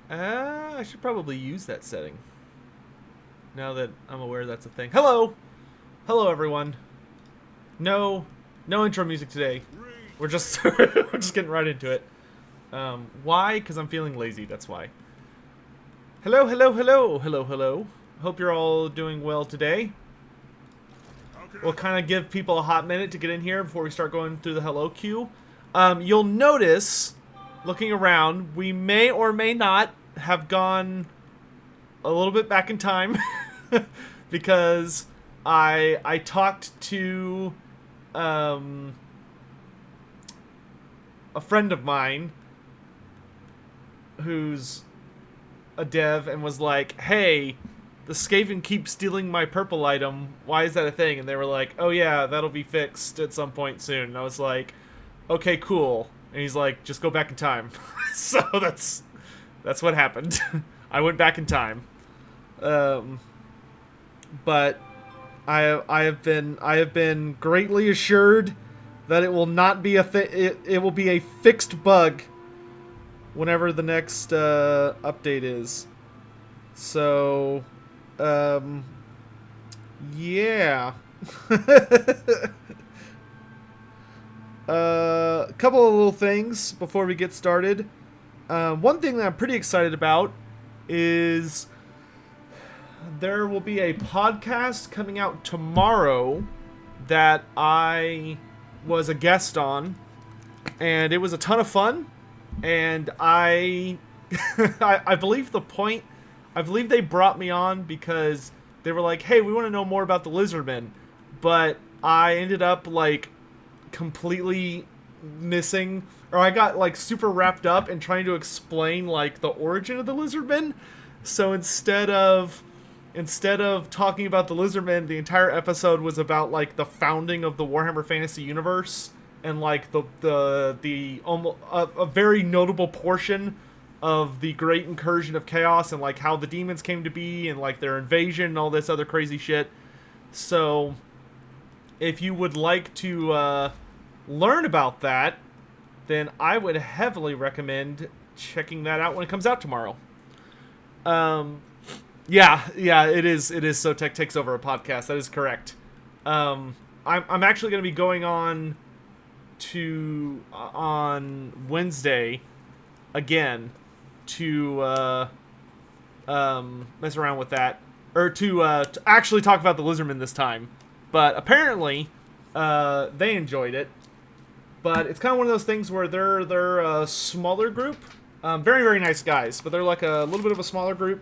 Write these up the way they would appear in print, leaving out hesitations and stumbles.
I should probably use that setting. Now that I'm aware that's a thing. Hello! Hello, everyone. No intro music today. We're just we're just getting right into it. Why? Because I'm feeling lazy, that's why. Hello, hello, hello, hello, hello. Hope you're all doing well today. We'll kind of give people a hot minute to get in here before we start going through the hello queue. You'll notice, looking around, we may or may not have gone a little bit back in time because I talked to a friend of mine who's a dev and was like, hey, the Skaven keeps stealing my purple item. Why is that a thing? And they were like, oh yeah, that'll be fixed at some point soon. And I was like, okay, cool. And he's like, just go back in time. So that's what happened. I went back in time. But I have been greatly assured that it will not be it will be a fixed bug whenever the next update is. So yeah. A couple of little things before we get started. One thing that I'm pretty excited about is there will be a podcast coming out tomorrow that I was a guest on, and it was a ton of fun. And I believe they brought me on because they were like, hey, we want to know more about the Lizardmen, but I ended up like completely missing, or I got like super wrapped up in trying to explain like the origin of the Lizardmen. So instead of talking about the Lizardmen, the entire episode was about like the founding of the Warhammer Fantasy universe and like the almost a very notable portion of the Great Incursion of Chaos and like how the demons came to be and like their invasion and all this other crazy shit. So if you would like to learn about that, then I would heavily recommend checking that out when it comes out tomorrow. Yeah, it is So Tech Takes Over a podcast. That is correct. I'm actually going to be going on Wednesday again to mess around with that, or to actually talk about the Lizardmen this time. But apparently, they enjoyed it. But it's kind of one of those things where they're a smaller group, very very nice guys, but they're like a little bit of a smaller group.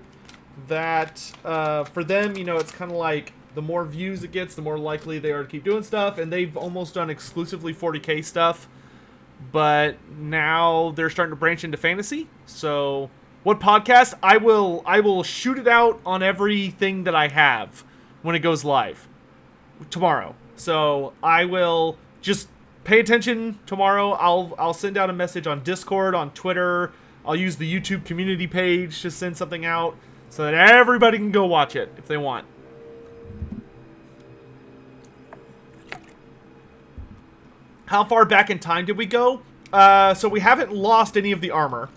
That for them, you know, it's kind of like the more views it gets, the more likely they are to keep doing stuff. And they've almost done exclusively 40K stuff, but now they're starting to branch into fantasy. So, what podcast? I will shoot it out on everything that I have when it goes live tomorrow. So I will just pay attention tomorrow. I'll send out a message on Discord, on Twitter. I'll use the YouTube community page to send something out so that everybody can go watch it if they want. How far back in time did we go? So we haven't lost any of the armor.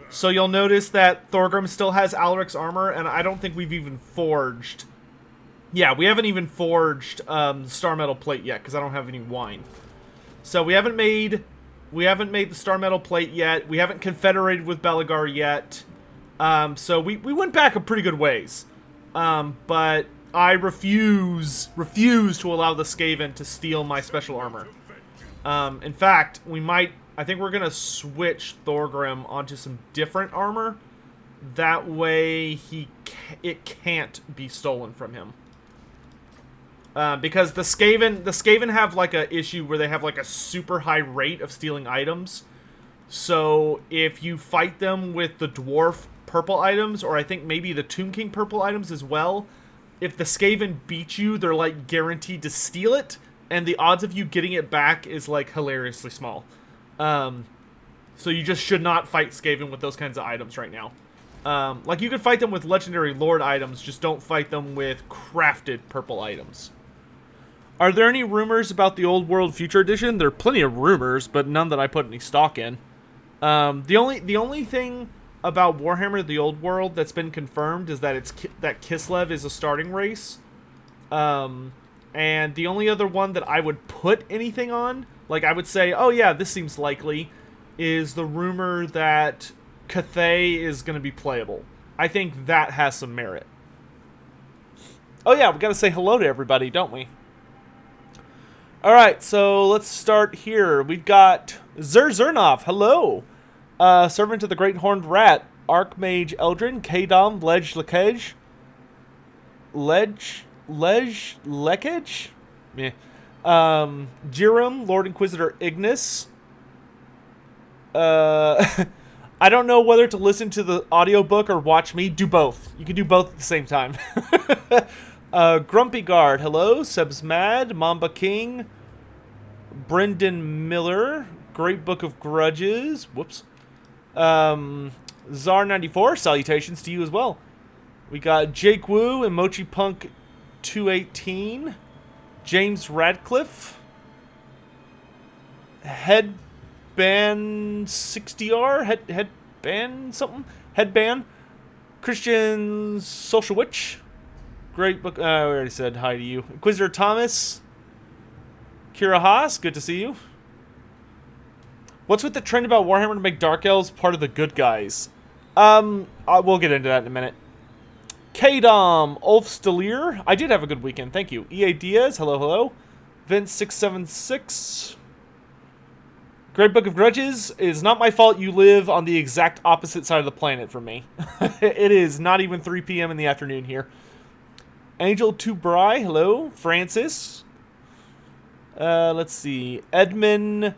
So you'll notice that Thorgrim still has Alric's armor, and I don't think we've even forged. Yeah, we haven't even forged Star Metal Plate yet, because I don't have any wine. So we haven't made the Star Metal Plate yet. We haven't confederated with Belagar yet. So we went back a pretty good ways. But I refuse to allow the Skaven to steal my special armor. In fact, I think we're going to switch Thorgrim onto some different armor. That way it can't be stolen from him. Because the Skaven have like a issue where they have like a super high rate of stealing items. So if you fight them with the dwarf purple items, or I think maybe the Tomb King purple items as well, if the Skaven beat you, they're like guaranteed to steal it, and the odds of you getting it back is like hilariously small. So you just should not fight Skaven with those kinds of items right now. Like you could fight them with legendary lord items, just don't fight them with crafted purple items. Are there any rumors about the Old World Future Edition? There are plenty of rumors, but none that I put any stock in. The only thing about Warhammer: The Old World that's been confirmed is that that Kislev is a starting race. And the only other one that I would put anything on, like I would say, oh yeah, this seems likely, is the rumor that Cathay is going to be playable. I think that has some merit. Oh yeah, we got to say hello to everybody, don't we? Alright, so let's start here. We've got Zernov, hello! Servant of the Great Horned Rat, Archmage Eldrin, Kadom, Ledge Lekej, Lekej? Yeah. Jirum, Lord Inquisitor Ignis. I don't know whether to listen to the audiobook or watch me. Do both. You can do both at the same time. Grumpy Guard, hello. Seb's Mad, Mamba King, Brendan Miller, Great Book of Grudges. Whoops. Czar94, salutations to you as well. We got Jake Wu and Mochi Punk 218. James Radcliffe. Headband 60R. Headband something. Headband. Christian Social Witch. Great book. I already said hi to you. Inquisitor Thomas. Kira Haas. Good to see you. What's with the trend about Warhammer to make Dark Elves part of the good guys? We'll get into that in a minute. Kadom, Ulf Stelier. I did have a good weekend, thank you. EA Diaz, hello, hello. Vince676. Great Book of Grudges. It is not my fault you live on the exact opposite side of the planet from me. It is not even 3 p.m. in the afternoon here. Angel Tubrai, hello. Francis. Let's see. Edmund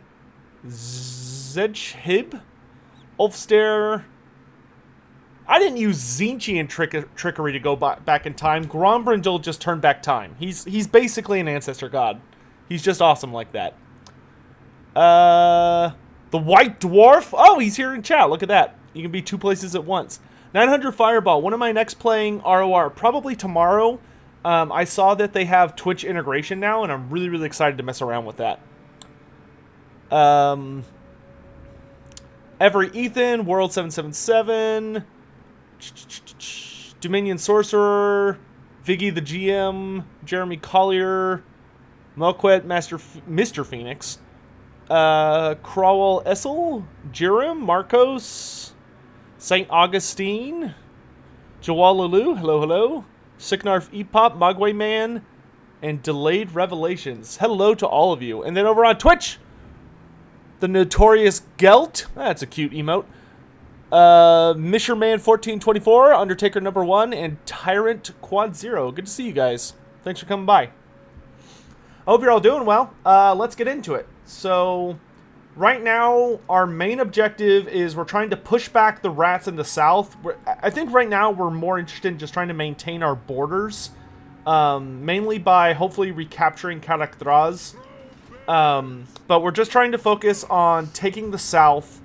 Zedhib. Ulfster. I didn't use Zinchian trickery to go back in time. Grombrindal just turned back time. He's basically an ancestor god. He's just awesome like that. The White Dwarf. Oh, he's here in chat. Look at that. You can be two places at once. 900 Fireball. When am I next playing ROR? Probably tomorrow. I saw that they have Twitch integration now, and I'm really, really excited to mess around with that. Every Ethan. World 777. Dominion Sorcerer, Viggy the GM, Jeremy Collier, Melquet, Mr. Phoenix, Crawwell Essel, Jirum, Marcos, St. Augustine, Jawal Lulu, hello, hello, Sicknarf Epop, Mogwai Man, and Delayed Revelations. Hello to all of you. And then over on Twitch, the Notorious Gelt, that's a cute emote. Misherman 1424, Undertaker number 1, and Tyrant Quad 0. Good to see you guys. Thanks for coming by. I hope you're all doing well. Let's get into it. So, right now, our main objective is we're trying to push back the rats in the south. I think right now we're more interested in just trying to maintain our borders. Mainly by hopefully recapturing Karakdraz. But we're just trying to focus on taking the south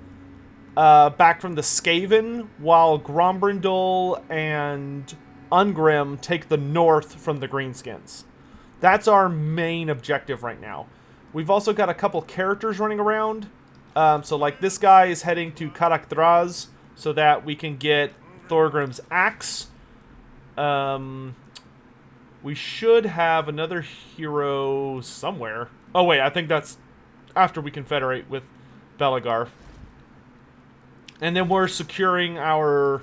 back from the Skaven, while Grombrindal and Ungrim take the north from the Greenskins. That's our main objective right now. We've also got a couple characters running around. So like this guy is heading to Karakdraz so that we can get Thorgrim's axe. We should have another hero somewhere. Oh wait, I think that's after we confederate with Belagar. And then we're securing our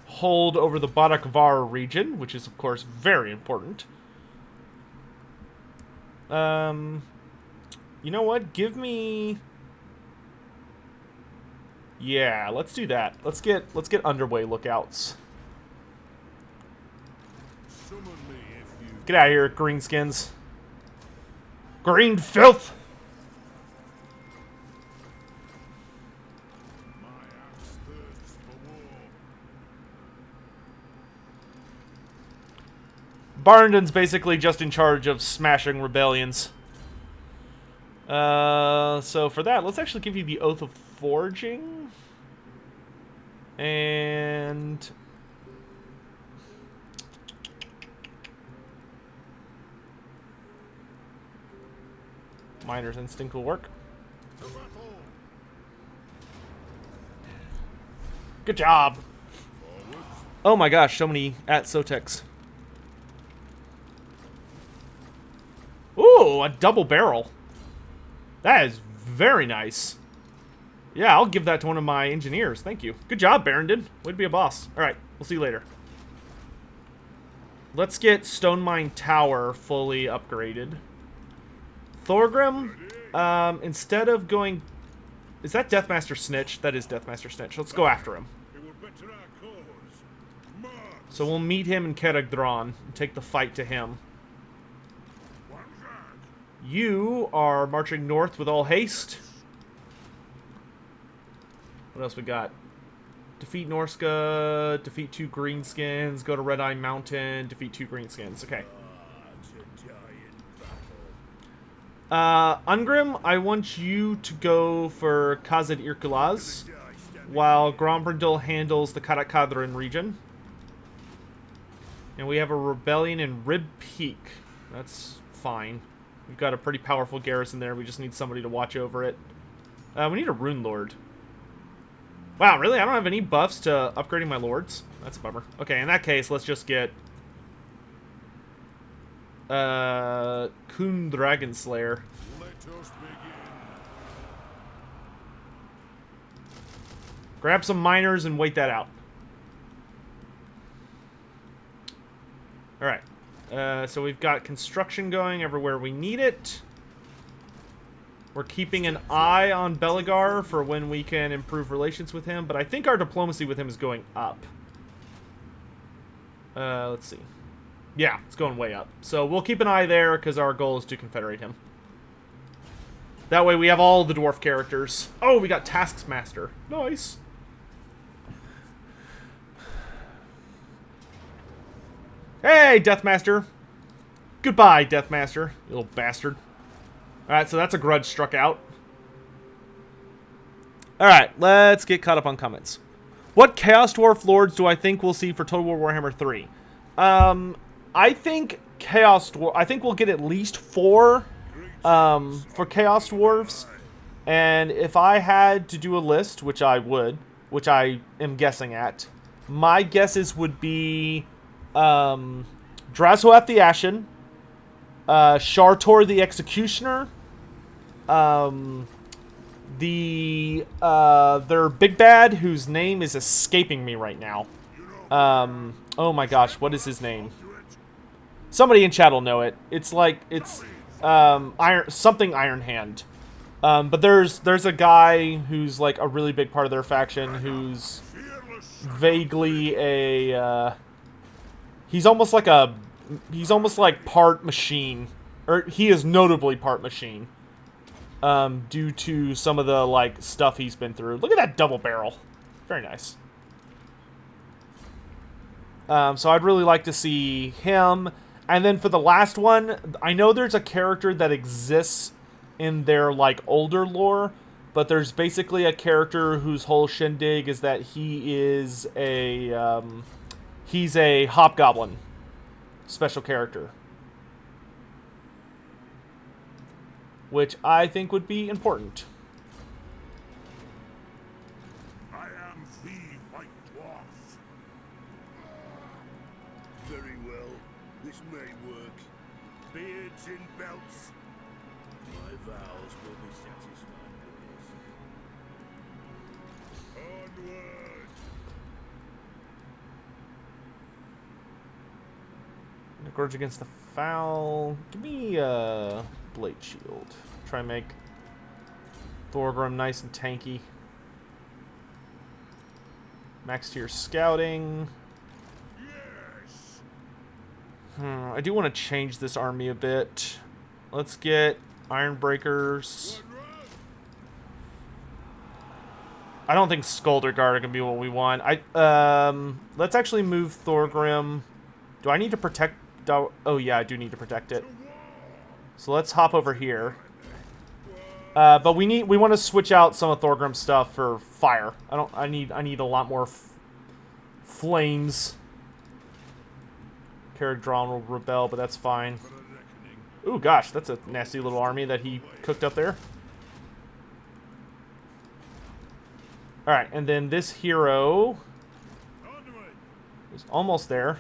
hold over the Badakvar region, which is, of course, very important. You know what? Give me... Yeah, let's do that. Let's get underway lookouts. Get out of here, greenskins. Green filth! Barndon's basically just in charge of smashing rebellions. So for that, let's actually give you the Oath of Forging. And... Miner's Instinct will work. Good job. Oh my gosh, so many at Sotex. Ooh, a double barrel. That is very nice. Yeah, I'll give that to one of my engineers. Thank you. Good job, Barrington. Way to be a boss. Alright, we'll see you later. Let's get Stone Mine Tower fully upgraded. Thorgrim, instead of going... Is that Deathmaster Snitch? That is Deathmaster Snitch. Let's go after him. So we'll meet him in Keragdron and take the fight to him. You are marching north with all haste. What else we got? Defeat Norska, defeat 2 greenskins, go to Red Eye Mountain, defeat 2 greenskins. Okay. Ungrim, I want you to go for Khazad Irkulaz, while Grombrindal handles the Karakadran region. And we have a rebellion in Rib Peak. That's fine. We've got a pretty powerful garrison there. We just need somebody to watch over it. We need a Rune Lord. Wow, really? I don't have any buffs to upgrading my lords? That's a bummer. Okay, in that case, let's just get... Kun Dragon Slayer. Grab some miners and wait that out. Alright. So we've got construction going everywhere we need it. We're keeping an eye on Belagar for when we can improve relations with him, but I think our diplomacy with him is going up. Let's see. Yeah, it's going way up. So we'll keep an eye there, because our goal is to confederate him. That way we have all the dwarf characters. Oh, we got Taskmaster. Nice. Hey, Deathmaster. Goodbye, Deathmaster, you little bastard. Alright, so that's a grudge struck out. Alright, let's get caught up on comments. What Chaos Dwarf Lords do I think we'll see for Total War Warhammer 3? I think Chaos Dwarf... I think we'll get at least 4 for Chaos Dwarves. And if I had to do a list, which I would, which I am guessing at, my guesses would be Drazoath the Ashen, Shartor the Executioner, their big bad, whose name is escaping me right now. Oh my gosh, what is his name? Somebody in chat will know it. It's like, it's something Iron Hand. But there's a guy who's like a really big part of their faction who's vaguely a he's almost like part machine, or he is notably part machine, due to some of the like stuff he's been through. Look at that double barrel, very nice. So I'd really like to see him. And then for the last one, I know there's a character that exists in their like older lore, but there's basically a character whose whole shindig is that he is a he's a hobgoblin special character, which I think would be important. I am the White Dwarf. Very well, this may work. Beards in belts. My vows will be satisfied with this. Onward! Gorge against the foul. Give me a Blade Shield. Try and make Thorgrim nice and tanky. Max tier scouting. Yes! I do want to change this army a bit. Let's get Ironbreakers. I don't think Skulder Guard are gonna be what we want. Let's actually move Thorgrim. Do I need to protect? Oh yeah, I do need to protect it. So let's hop over here. But we want to switch out some of Thorgrim's stuff for fire. I need a lot more flames. Caradron will rebel, but that's fine. Ooh, gosh, that's a nasty little army that he cooked up there. Alright, and then this hero Onward. is almost there.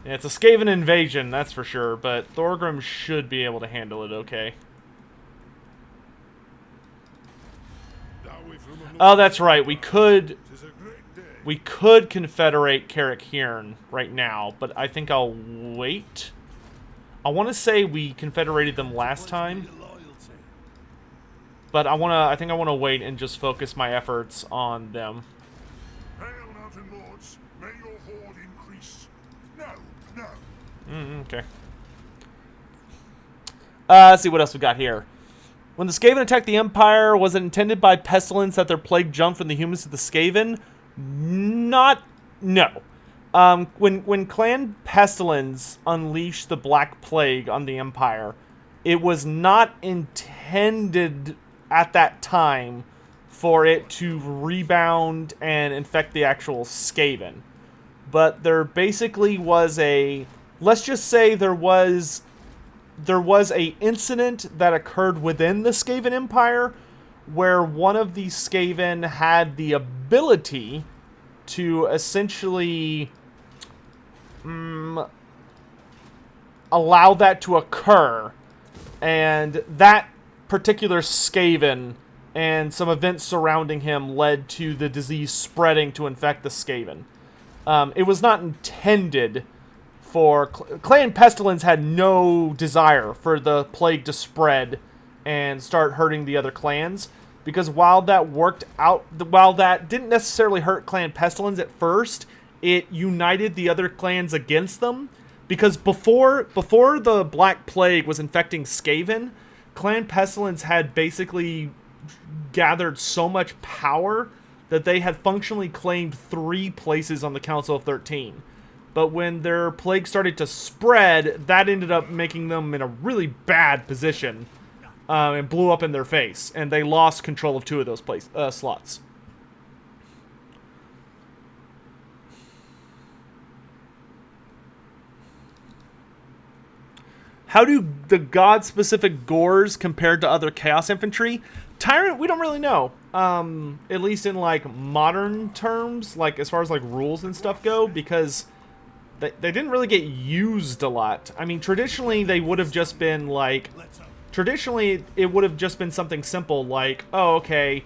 Yeah, it's a Skaven invasion, that's for sure, but Thorgrim should be able to handle it okay. Oh, that's right. We could confederate Carrick Hearn right now, but I think I'll wait. I want to say we confederated them last time, but I think I want to wait and just focus my efforts on them. Hail, mountain lords. May your horde increase. No, no. Okay. Let's see what else we got here. When the Skaven attacked the Empire, was it intended by Pestilence that their plague jumped from the humans to the Skaven? No. When Clan Pestilence unleashed the Black Plague on the Empire, it was not intended at that time for it to rebound and infect the actual Skaven. But there basically was a... Let's just say there was a incident that occurred within the Skaven Empire where one of these Skaven had the ability to essentially allow that to occur, and that particular Skaven and some events surrounding him led to the disease spreading to infect the Skaven. It was not intended for... Clan Pestilence had no desire for the plague to spread and start hurting the other clans, because while that didn't necessarily hurt Clan Pestilence at first, it united the other clans against them, because before the Black Plague was infecting Skaven, Clan Pestilence had basically gathered so much power that they had functionally claimed 3 places on the Council of 13. But when their plague started to spread, that ended up making them in a really bad position, and blew up in their face, and they lost control of 2 of those slots. How do the god-specific Gors compare to other Chaos Infantry? Tyrant, we don't really know. At least in, like, modern terms, like, as far as, like, rules and stuff go, because they didn't really get used a lot. I mean, traditionally, they would have just been, like... Traditionally, it would have just been something simple, like, oh, okay,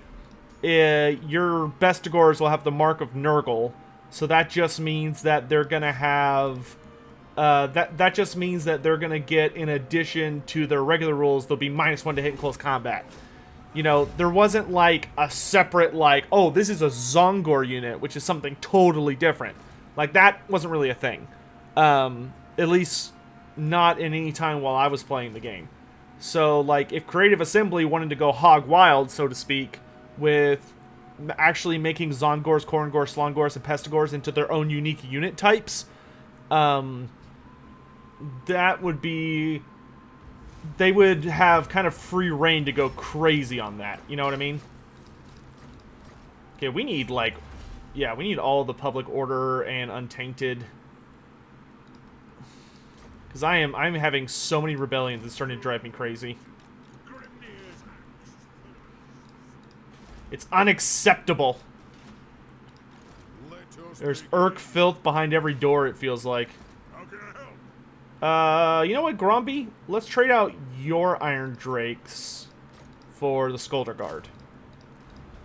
your best Gors will have the Mark of Nurgle, so that just means that they're gonna have... that just means that they're gonna get, in addition to their regular rules, they'll be -1 to hit in close combat. You know, there wasn't, like, a separate, like, oh, this is a Zongor unit, which is something totally different. Like, that wasn't really a thing. At least, not in any time while I was playing the game. So, like, if Creative Assembly wanted to go hog wild, so to speak, with actually making Zongors, Korngors, Slongors, and Pestigors into their own unique unit types, that would be... They would have kind of free reign to go crazy on that. You know what I mean? Okay, we need, like... Yeah, we need all the Public Order and Untainted. Because I'm having so many rebellions, it's starting to drive me crazy. It's unacceptable. There's Urk filth behind every door, it feels like. You know what, Gromby? Let's trade out your Iron Drakes for the Skulder Guard.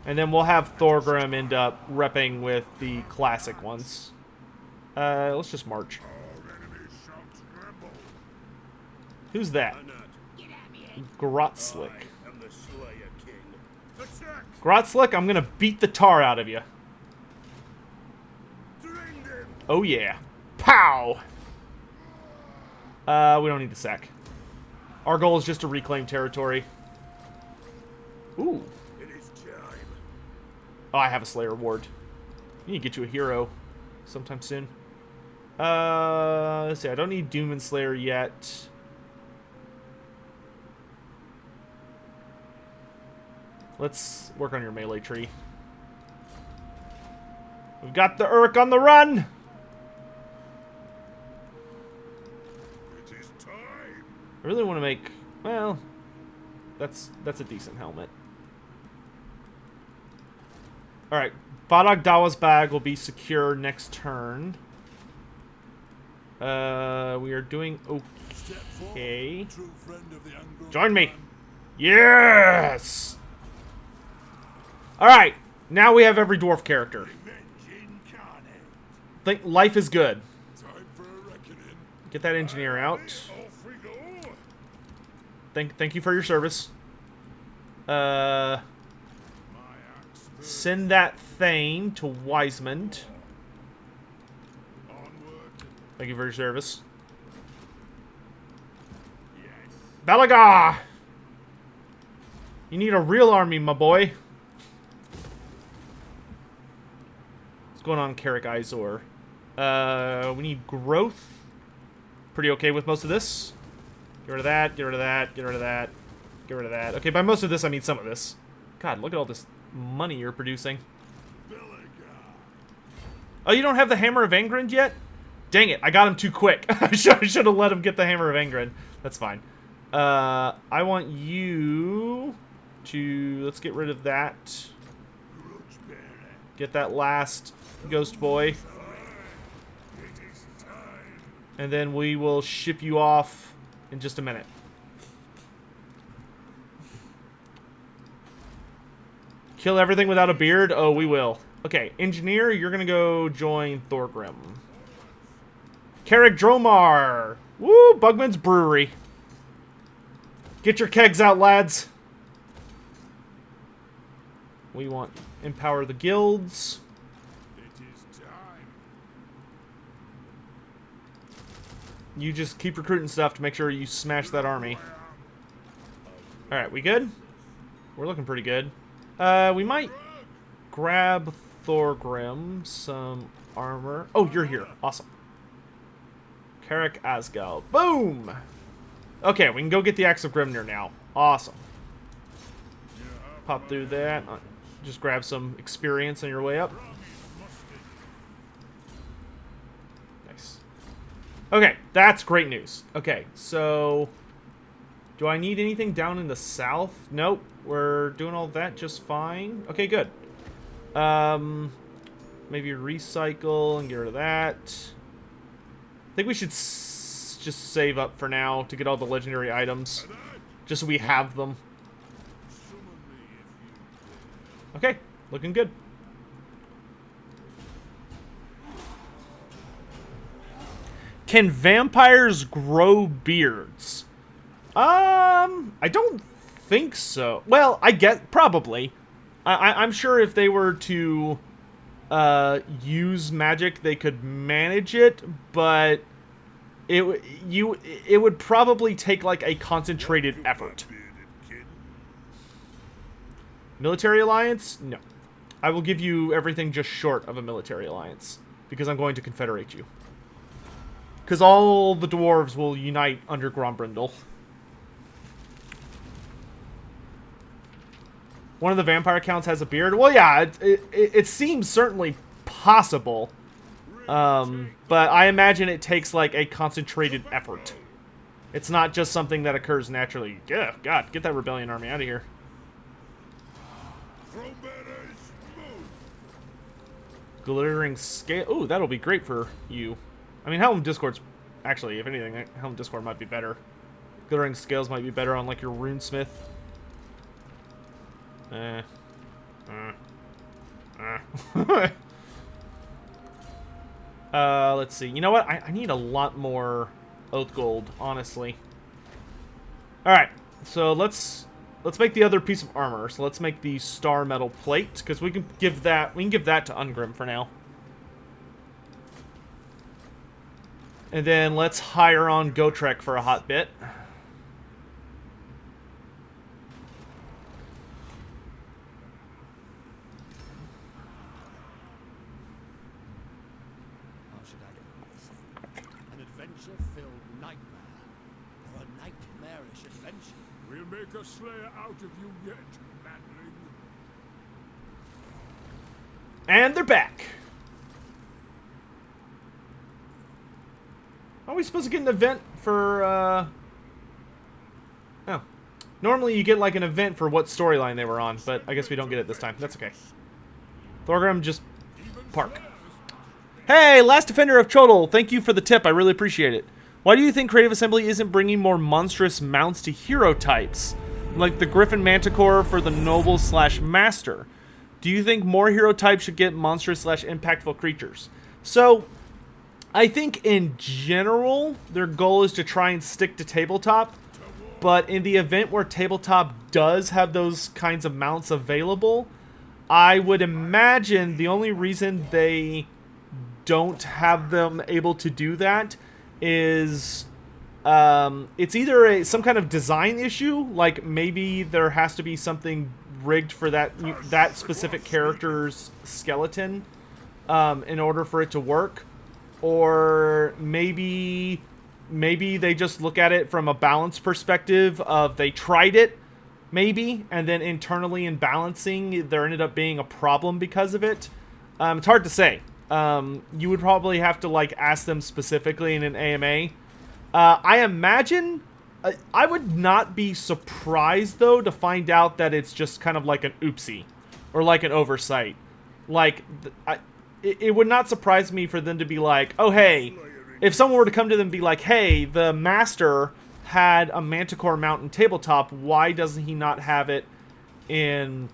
And then we'll have Thorgrim end up repping with the classic ones. Let's just march. Who's that? Grotslick. Grotslick, I'm gonna beat the tar out of you. Oh yeah. Pow! We don't need the sack. Our goal is just to reclaim territory. Ooh. Oh, I have a Slayer Ward. I need to get you a hero sometime soon. Let's see, I don't need Doom and Slayer yet. Let's work on your melee tree. We've got the Urk on the run! It is time. I really want to make... Well, that's a decent helmet. Alright. Badak Dawa's bag will be secure next turn. We are doing okay. Join me. Yes! Alright. Now we have every dwarf character. Think life is good. Get that engineer out. Thank you for your service. Send that Thane to Wisemond. Thank you for your service. Balaga! You need a real army, my boy. What's going on, Carrick Izor? We need growth. Pretty okay with most of this. Get rid of that, get rid of that, get rid of that, get rid of that. Okay, by most of this, I mean some of this. God, look at all this money you're producing. Oh, you don't have the Hammer of Angren yet? Dang it, I got him too quick. I should have let him get the Hammer of Angren. That's fine. I want you to... Let's get rid of that. Get that last ghost boy. And then we will ship you off in just a minute. Kill everything without a beard? Oh, we will. Okay, engineer, you're gonna go join Thorgrim. Carrick Dromar! Woo, Bugman's Brewery. Get your kegs out, lads. We want empower the guilds. You just keep recruiting stuff to make sure you smash that army. Alright, we good? We're looking pretty good. We might grab Thorgrim some armor. Oh, you're here. Awesome. Carrick Asgal. Boom! Okay, we can go get the Axe of Grimnir now. Awesome. Pop through that. Just grab some experience on your way up. Nice. Okay, that's great news. Okay, so... Do I need anything down in the south? Nope. We're doing all that just fine. Okay, good. Maybe recycle and get rid of that. I think we should just save up for now to get all the legendary items. Just so we have them. Okay, looking good. Can vampires grow beards? I don't think so. Well, I get probably. I'm sure if they were to use magic, they could manage it, but it would probably take like a concentrated effort. Military alliance? No. I will give you everything just short of a military alliance because I'm going to confederate you. Because all the dwarves will unite under Grombrindal. One of the vampire counts has a beard. Well, yeah, it seems certainly possible. But I imagine it takes, like, a concentrated effort. It's not just something that occurs naturally. Yeah, God, get that rebellion army out of here. Glittering scale. Ooh, that'll be great for you. I mean, Helm Discord's... Actually, if anything, Helm Discord might be better. Glittering scales might be better on, like, your runesmith. Let's see. You know what? I need a lot more oath gold, honestly. Alright, so let's make the other piece of armor. So let's make the star metal plate, because we can give that to Ungrim for now. And then let's hire on Gotrek for a hot bit. Make a slayer out of you yet, madling. And they're back. Are we supposed to get an event for Oh. Normally you get like an event for what storyline they were on, but I guess we don't get it this time. That's okay. Thorgrim, just park. Hey, Last Defender of Chodol, thank you for the tip. I really appreciate it. Why do you think Creative Assembly isn't bringing more monstrous mounts to hero types? Like the Griffin Manticore for the Noble / Master. Do you think more hero types should get monstrous / impactful creatures? So, I think in general, their goal is to try and stick to tabletop. But in the event where tabletop does have those kinds of mounts available, I would imagine the only reason they don't have them able to do that is it's either some kind of design issue, like maybe there has to be something rigged for that specific character's skeleton in order for it to work, or maybe they just look at it from a balance perspective of they tried it, maybe, and then internally in balancing there ended up being a problem because of it. It's hard to say. You would probably have to like ask them specifically in an AMA. I imagine I would not be surprised though to find out that it's just kind of like an oopsie or like an oversight. Like it would not surprise me for them to be like, oh hey, if someone were to come to them and be like, hey, the master had a Manticore mount in tabletop, why doesn't he not have it in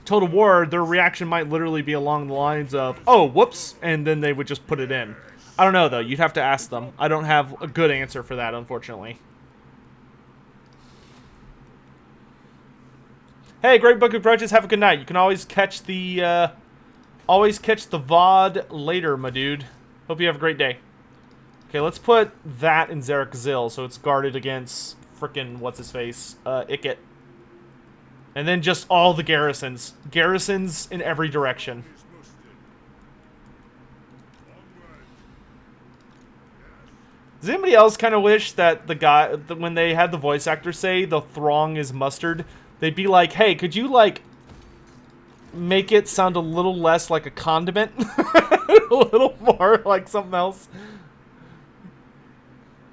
Total War? Their reaction might literally be along the lines of, oh, whoops, and then they would just put it in. I don't know, though. You'd have to ask them. I don't have a good answer for that, unfortunately. Hey, Great Book of Grudges, have a good night. You can always catch the VOD later, my dude. Hope you have a great day. Okay, let's put that in Zarek Zil, so it's guarded against frickin' what's-his-face, Ikit. And then just all the garrisons. Garrisons in every direction. Does anybody else kind of wish that when they had the voice actor say the throng is mustard, they'd be like, hey, could you, like, make it sound a little less like a condiment? A little more like something else?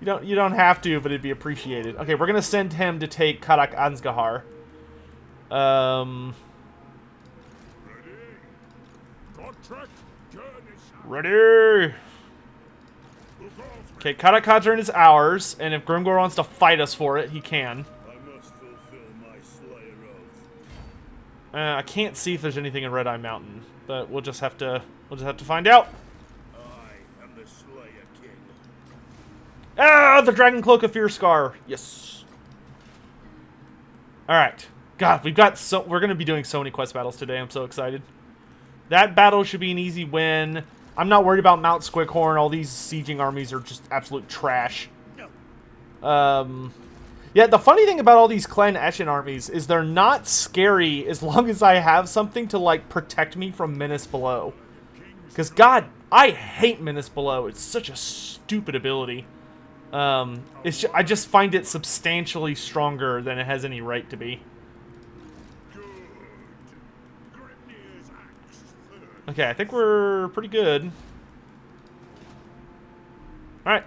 You don't have to, but it'd be appreciated. Okay, we're gonna send him to take Karak Ansgahar. Ready. Okay, Karak Kadrin is ours, and if Grimgor wants to fight us for it, he can. I must fulfill my Slayer oath. I can't see if there's anything in Red Eye Mountain, but we'll just have to find out. I am the Slayer King. Ah, the Dragon Cloak of Fear Scar. Yes. All right. God, we're gonna be doing so many quest battles today. I'm so excited. That battle should be an easy win. I'm not worried about Mount Squighorn. All these sieging armies are just absolute trash. Yeah, the funny thing about all these Clan Eshin armies is they're not scary as long as I have something to, like, protect me from Menace Below. Because, God, I hate Menace Below. It's such a stupid ability. I just find it substantially stronger than it has any right to be. Okay, I think we're pretty good. Alright.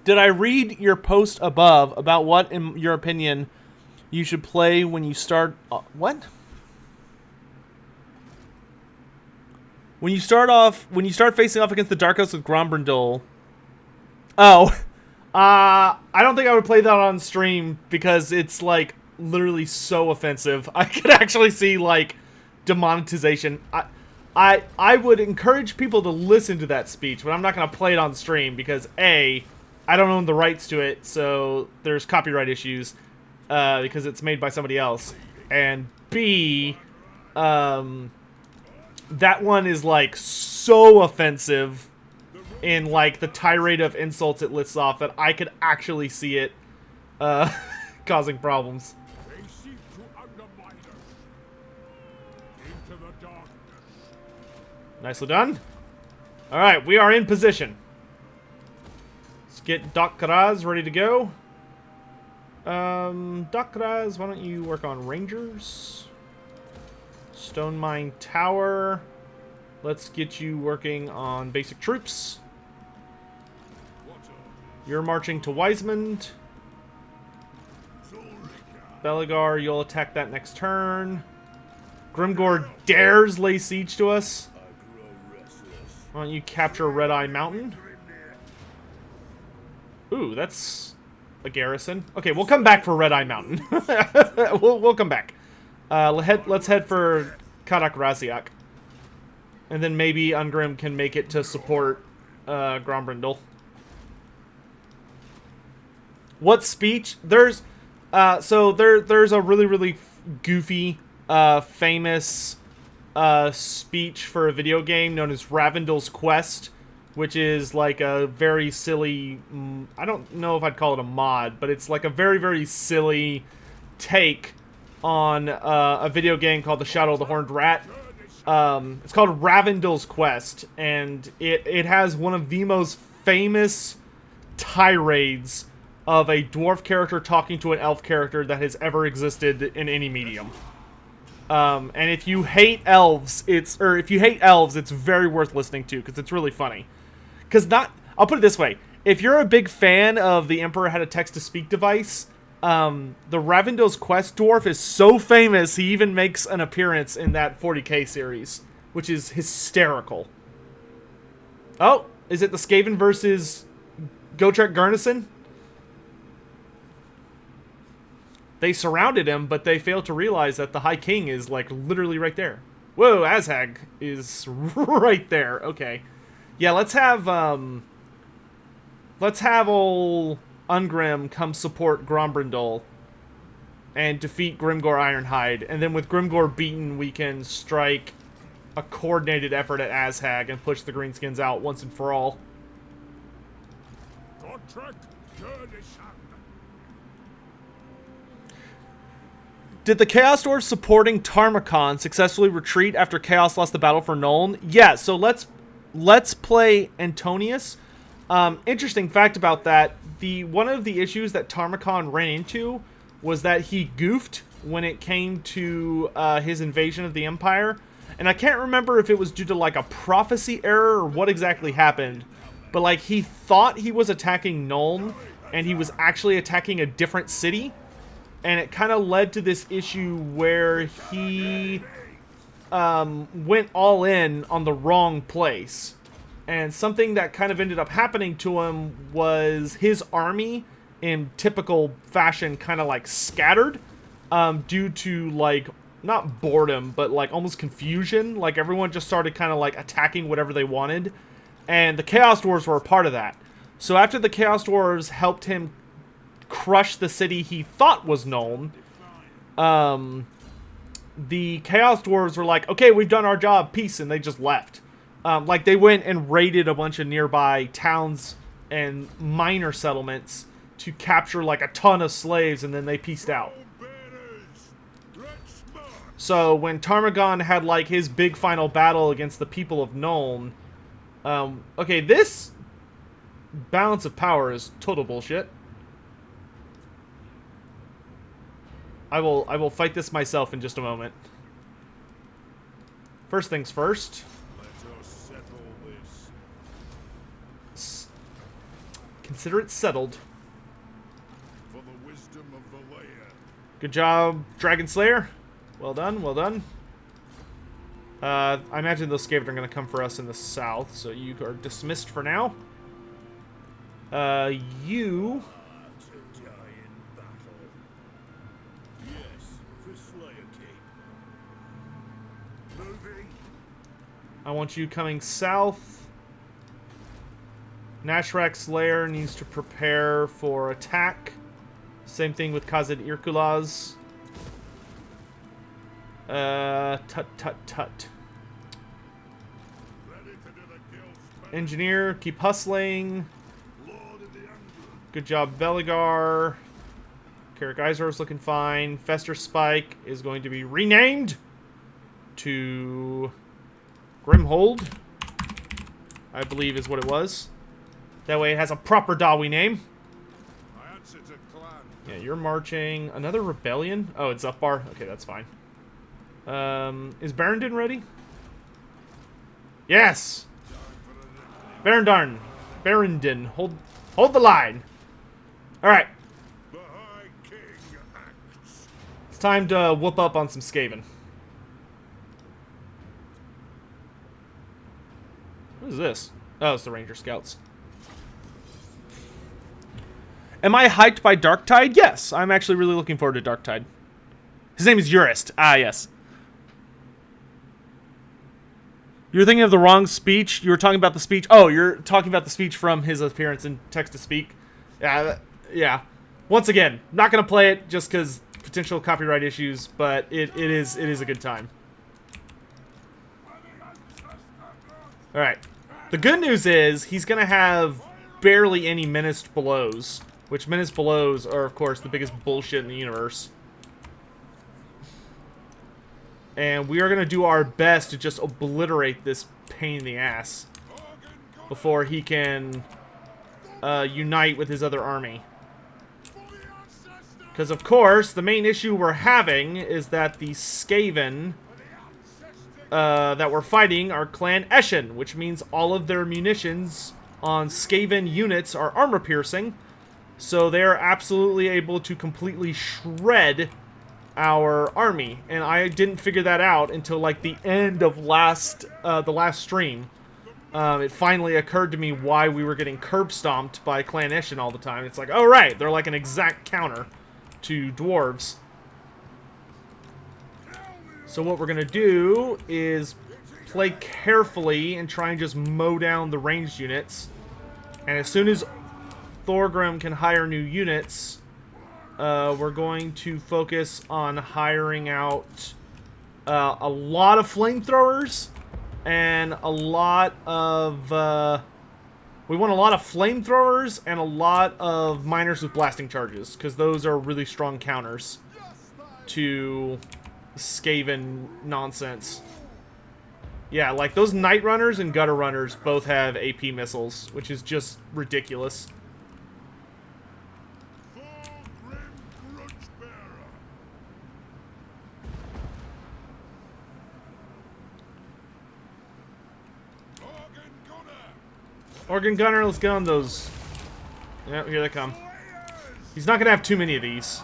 Did I read your post above about what, in your opinion, you should play when you start... what? When you start facing off against the Dark House with Grombrindal... Oh, I don't think I would play that on stream because it's, like, literally so offensive. I could actually see, like, demonetization. I would encourage people to listen to that speech, but I'm not going to play it on stream because, A, I don't own the rights to it, so there's copyright issues because it's made by somebody else. And B, that one is, like, so offensive in, like, the tirade of insults it lists off that I could actually see it causing problems. They seek to undermine us. Into the darkness. Nicely done. Alright, we are in position. Let's get Doc Karaz ready to go. Doc Karaz, why don't you work on Rangers? Stone Mine Tower. Let's get you working on basic troops. You're marching to Wisemond. Beligar, you'll attack that next turn. Grimgor dares lay siege to us. Why don't you capture Red Eye Mountain? Ooh, that's a garrison. Okay, we'll come back for Red Eye Mountain. we'll come back. Let's head for Karak Raziak. And then maybe Ungrim can make it to support Grombrindal. What speech? There's there's a really goofy famous speech for a video game known as Ravendell's Quest, which is like a very silly, I don't know if I'd call it a mod, but it's like a very silly take on a video game called The Shadow of the Horned Rat. It's called Ravendell's Quest, and it has one of the most famous tirades of a dwarf character talking to an elf character that has ever existed in any medium. And if you hate elves, it's very worth listening to, because it's really funny. I'll put it this way. If you're a big fan of The Emperor Had a Text-to-Speak device, the Ravendell's Quest dwarf is so famous, he even makes an appearance in that 40k series, which is hysterical. Oh, is it the Skaven versus Gotrek Garnison? They surrounded him, but they failed to realize that the High King is, like, literally right there. Whoa, Azhag is right there. Okay. Yeah, let's have ol' Ungrim come support Grombrindal and defeat Grimgor Ironhide. And then with Grimgor beaten, we can strike a coordinated effort at Azhag and push the Greenskins out once and for all. Did the Chaos Dwarves supporting Tarmakon successfully retreat after Chaos lost the battle for Nuln? Yeah, so let's play Antonius. Interesting fact about that, one of the issues that Tarmakon ran into was that he goofed when it came to his invasion of the Empire. And I can't remember if it was due to like a prophecy error or what exactly happened. But like he thought he was attacking Nuln and he was actually attacking a different city. And it kind of led to this issue where he went all in on the wrong place. And something that kind of ended up happening to him was his army, in typical fashion, kind of like scattered due to like, not boredom, but like almost confusion. Like everyone just started kind of like attacking whatever they wanted. And the Chaos Dwarves were a part of that. So after the Chaos Dwarves helped him crush the city he thought was Nuln, the Chaos Dwarves were like, okay, we've done our job, peace, and they just left. Like, they went and raided a bunch of nearby towns and minor settlements to capture, like, a ton of slaves, and then they peaced out. So, when Tarmagon had, like, his big final battle against the people of Nuln, okay, this balance of power is total bullshit. I will fight this myself in just a moment. First things first. Let us settle this. Consider it settled. For the wisdom of the layer. Good job, Dragon Slayer. Well done, well done. I imagine those Skaven are going to come for us in the south, so you are dismissed for now. You... I want you coming south. Nashrak's lair needs to prepare for attack. Same thing with Khazad Irkulaz. Tut. Engineer, keep hustling. Good job, Beligar. Karak Izor's looking fine. Fester Spike is going to be renamed to Grimhold, I believe is what it was. That way it has a proper Dawi name. I answer to clan. Yeah, you're marching. Another rebellion? Oh, it's Zufbar? Okay, that's fine. Is Barrendon ready? Yes! Barrendon, hold the line. Alright. The High King acts. It's time to whoop up on some Skaven. What is this? Oh, it's the Ranger Scouts. Am I hyped by Darktide? Yes, I'm actually really looking forward to Darktide. His name is Urist. Ah, yes. You're thinking of the wrong speech. You were talking about the speech. Oh, you're talking about the speech from his appearance in Text-to-Speak. Yeah, yeah. Once again, not going to play it just because potential copyright issues, but it is a good time. Alright. The good news is he's going to have barely any menaced blows, which menaced blows are, of course, the biggest bullshit in the universe. And we are going to do our best to just obliterate this pain in the ass before he can unite with his other army. Because, of course, the main issue we're having is that the Skaven that we're fighting are Clan Eshin, which means all of their munitions on Skaven units are armor-piercing, so they're absolutely able to completely shred our army. And I didn't figure that out until, like, the end of the last stream. It finally occurred to me why we were getting curb-stomped by Clan Eshin all the time. It's like, oh, right, they're like an exact counter to dwarves. So what we're going to do is play carefully and try and just mow down the ranged units. And as soon as Thorgrim can hire new units, we're going to focus on hiring out a lot of flamethrowers and a lot of... we want a lot of flamethrowers and a lot of miners with blasting charges, because those are really strong counters to Skaven nonsense. Yeah, like those Night Runners and Gutter Runners both have AP missiles, which is just ridiculous. Organ Gunner, let's get on those. Yep, here they come. He's not gonna have too many of these.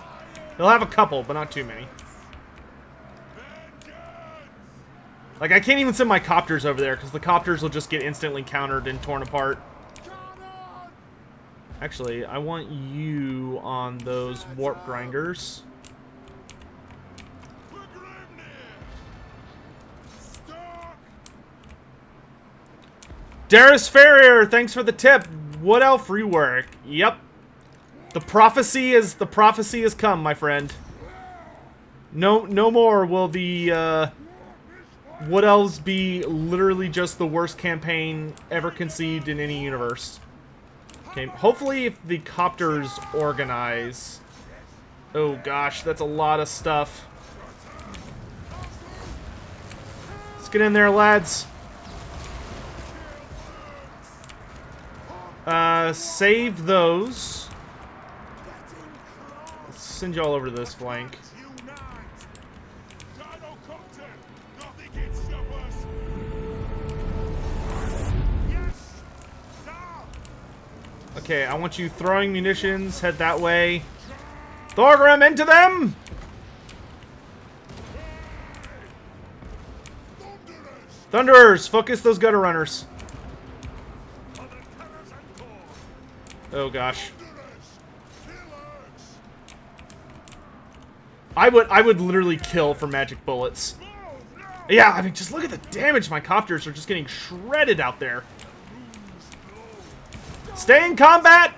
He'll have a couple, but not too many. Like, I can't even send my copters over there, because the copters will just get instantly countered and torn apart. Actually, I want you on those warp grinders. Darius Ferrier, thanks for the tip. Wood Elf rework. Yep. The prophecy has come, my friend. No more will the Wood Elves be literally just the worst campaign ever conceived in any universe. Okay, hopefully if the copters organize. Oh gosh, that's a lot of stuff. Let's get in there, lads. Save those. Let's send y'all over to this flank. Okay, I want you throwing munitions. Head that way. Thorgrim, into them! Thunderers, focus those gutter runners. Oh gosh. I would literally kill for magic bullets. Yeah, I mean, just look at the damage my copters are just getting shredded out there. Stay in combat!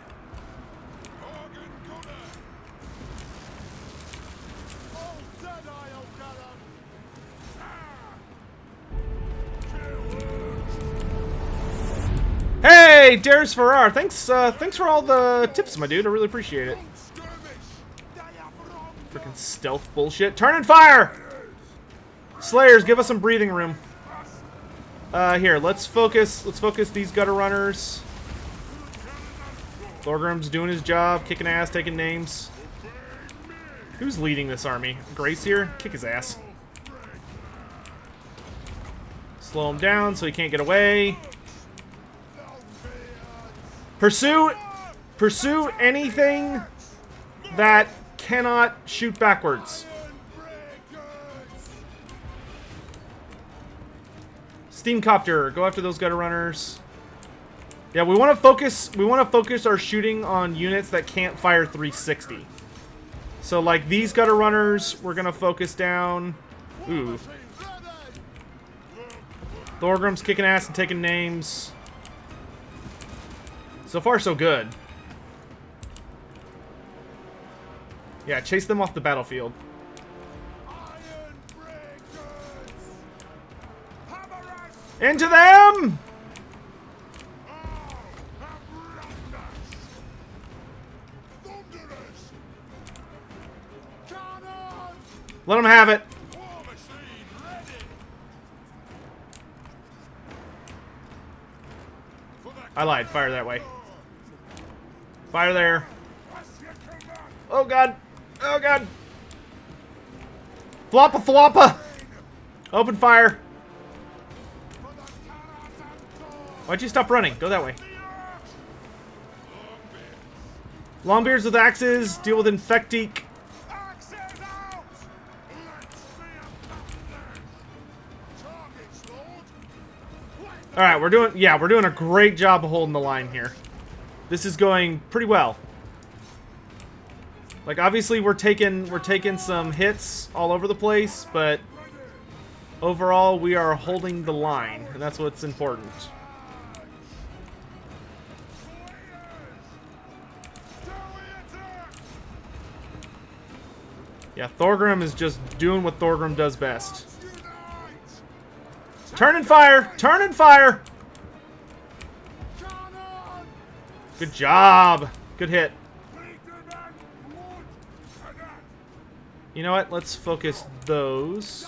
Hey, Darius Farrar, thanks for all the tips, my dude. I really appreciate it. Freaking stealth bullshit. Turn and fire! Slayers, give us some breathing room. Here, let's focus these gutter runners. Thorgrim's doing his job, kicking ass, taking names. Who's leading this army? Grace here? Kick his ass. Slow him down so he can't get away. Pursue anything that cannot shoot backwards. Steamcopter, go after those gutter runners. Yeah, we want to focus our shooting on units that can't fire 360. So like these gutter runners, we're gonna focus down. Ooh. Thorgrim's kicking ass and taking names. So far, so good. Yeah, chase them off the battlefield. Into them! Let them have it. I lied. Fire that way. Fire there. Oh god. Oh god. Floppa floppa. Open fire. Why'd you stop running? Go that way. Longbeards with axes. Deal with Infectique. Alright, we're doing a great job of holding the line here. This is going pretty well. Like obviously we're taking some hits all over the place, but overall we are holding the line, and that's what's important. Yeah, Thorgrim is just doing what Thorgrim does best. Turn and fire! Turn and fire! Good job! Good hit. You know what? Let's focus those.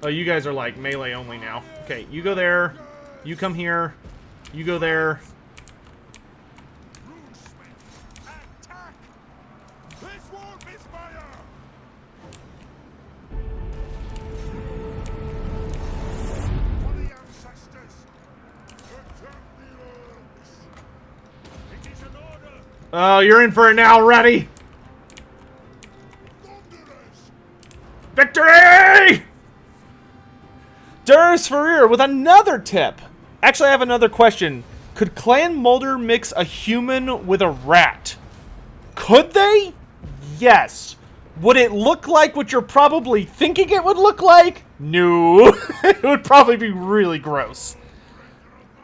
Oh, you guys are like melee only now. Okay, you go there. You come here. You go there. Oh, you're in for it now, ready? Victory! Durus Ferrer with another tip. Actually, I have another question. Could Clan Mulder mix a human with a rat? Could they? Yes. Would it look like what you're probably thinking it would look like? No. It would probably be really gross.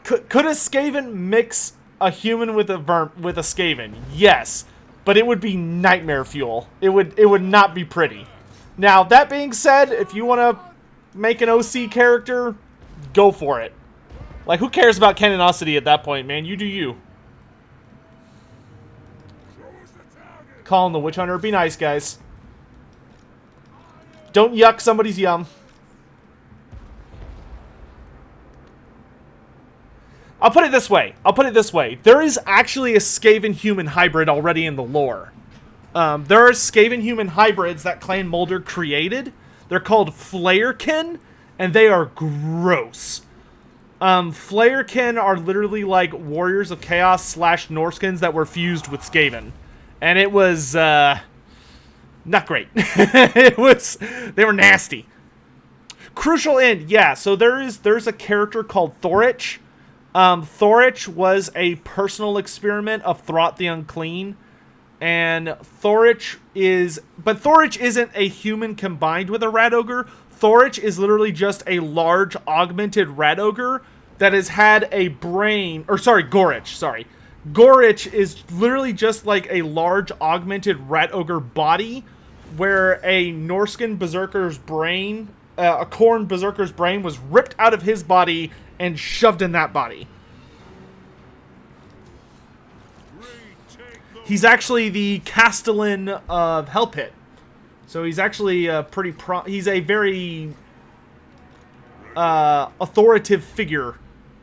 Could a Skaven mix a human with a Skaven? Yes, but it would be nightmare fuel. It would not be pretty. Now, that being said, if you want to make an OC character, go for it. Like, who cares about canonicity at that point, man? You do you. Calling the Witch Hunter. Be nice, guys. Don't yuck somebody's yum. I'll put it this way. There is actually a Skaven-human hybrid already in the lore. There are Skaven-human hybrids that Clan Mulder created. They're called Flayerkin, and they are gross. Flayerkin are literally like Warriors of Chaos / Norskins that were fused with Skaven. And it was, not great. They were nasty. Crucial end, yeah, so there's a character called Thorich. Thorich was a personal experiment of Throt the Unclean, and Thorich isn't a human combined with a rat ogre. Thorich is literally just a large augmented rat ogre that has had a brain, or sorry, Gorich. Gorich is literally just like a large augmented rat ogre body, where a Norskin berserker's brain, a Khorne berserker's brain was ripped out of his body and shoved in that body. He's actually the Castellan of Hellpit. So he's actually he's a very authoritative figure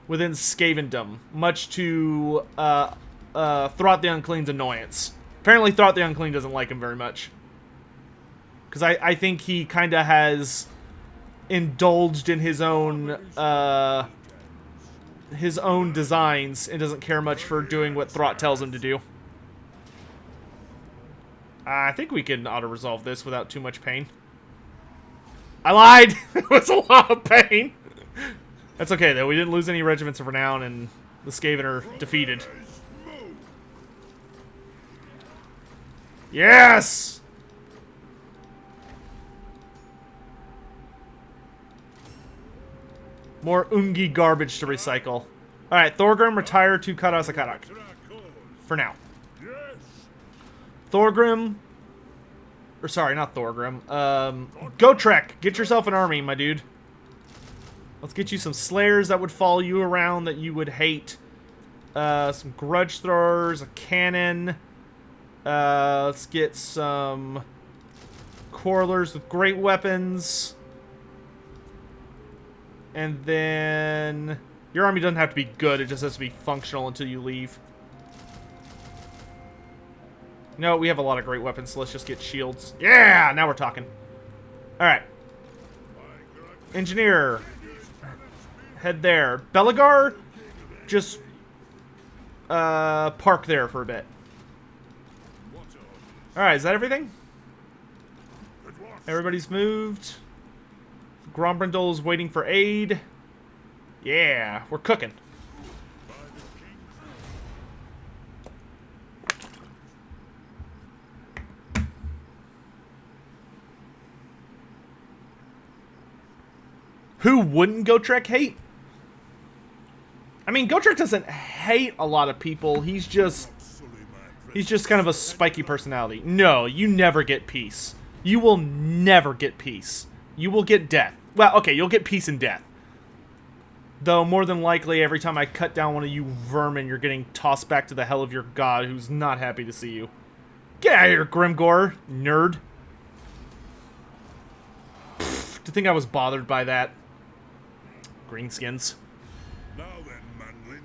within Skavendom, much to Throt the Unclean's annoyance. Apparently Throt the Unclean doesn't like him very much. Because I think he kind of has indulged in his own designs and doesn't care much for doing what Throt tells him to do. I think we can auto-resolve this without too much pain. I lied! It was a lot of pain! That's okay, though. We didn't lose any regiments of renown, and the Skaven are defeated. Yes! More Ungi garbage to recycle. Alright, Thorgrim, retire to Karasakarak. For now. Thorgrim... Or sorry, not Thorgrim. Gotrek, get yourself an army, my dude. Let's get you some Slayers that would follow you around that you would hate. Some Grudge Throwers, a Cannon. Let's get some Quarrelers with great weapons. And then... Your army doesn't have to be good, it just has to be functional until you leave. No, we have a lot of great weapons, so let's just get shields. Yeah! Now we're talking. Alright. Engineer. Head there. Belagar, just park there for a bit. Alright, is that everything? Everybody's moved. Grombrindal is waiting for aid. Yeah, we're cooking. Who wouldn't Gotrek hate? I mean, Gotrek doesn't hate a lot of people. He's just kind of a spiky personality. No, you never get peace. You will never get peace. You will get death. Well, okay, you'll get peace and death. Though, more than likely, every time I cut down one of you vermin, you're getting tossed back to the hell of your god, who's not happy to see you. Get out of here, Grimgor, nerd. Pfft, to think I was bothered by that. Greenskins. Now then, Manlin,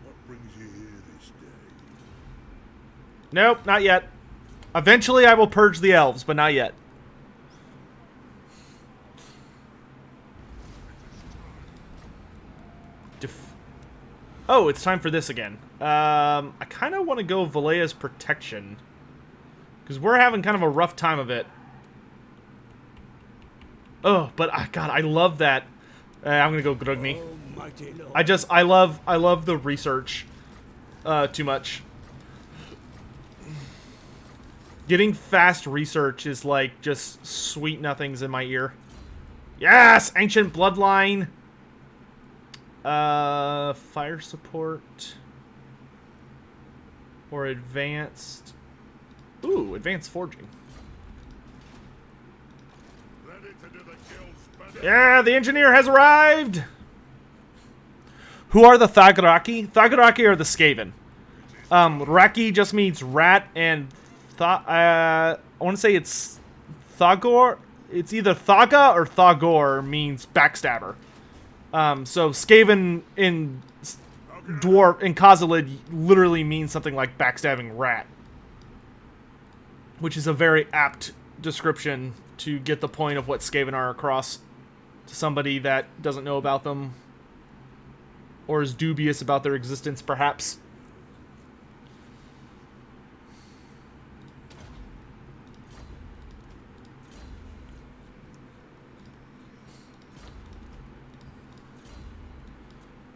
what brings you here this day? Nope, not yet. Eventually I will purge the elves, but not yet. Oh, it's time for this again. I kind of want to go Valea's Protection. Because we're having kind of a rough time of it. Oh, but God, I love that. I'm gonna go Grugni. I love the research too much. Getting fast research is like just sweet nothings in my ear. Yes! Ancient Bloodline. Fire support. Or advanced. Ooh, advanced forging. Yeah, the engineer has arrived! Who are the Thaggoraki? Thaggoraki are the Skaven. Raki just means rat, and I want to say it's Thaggor. It's either Thaga or Thaggor means backstabber. So Skaven in Dwarf in Khazalid literally means something like backstabbing rat, which is a very apt description to get the point of what Skaven are across to somebody that doesn't know about them or is dubious about their existence, perhaps.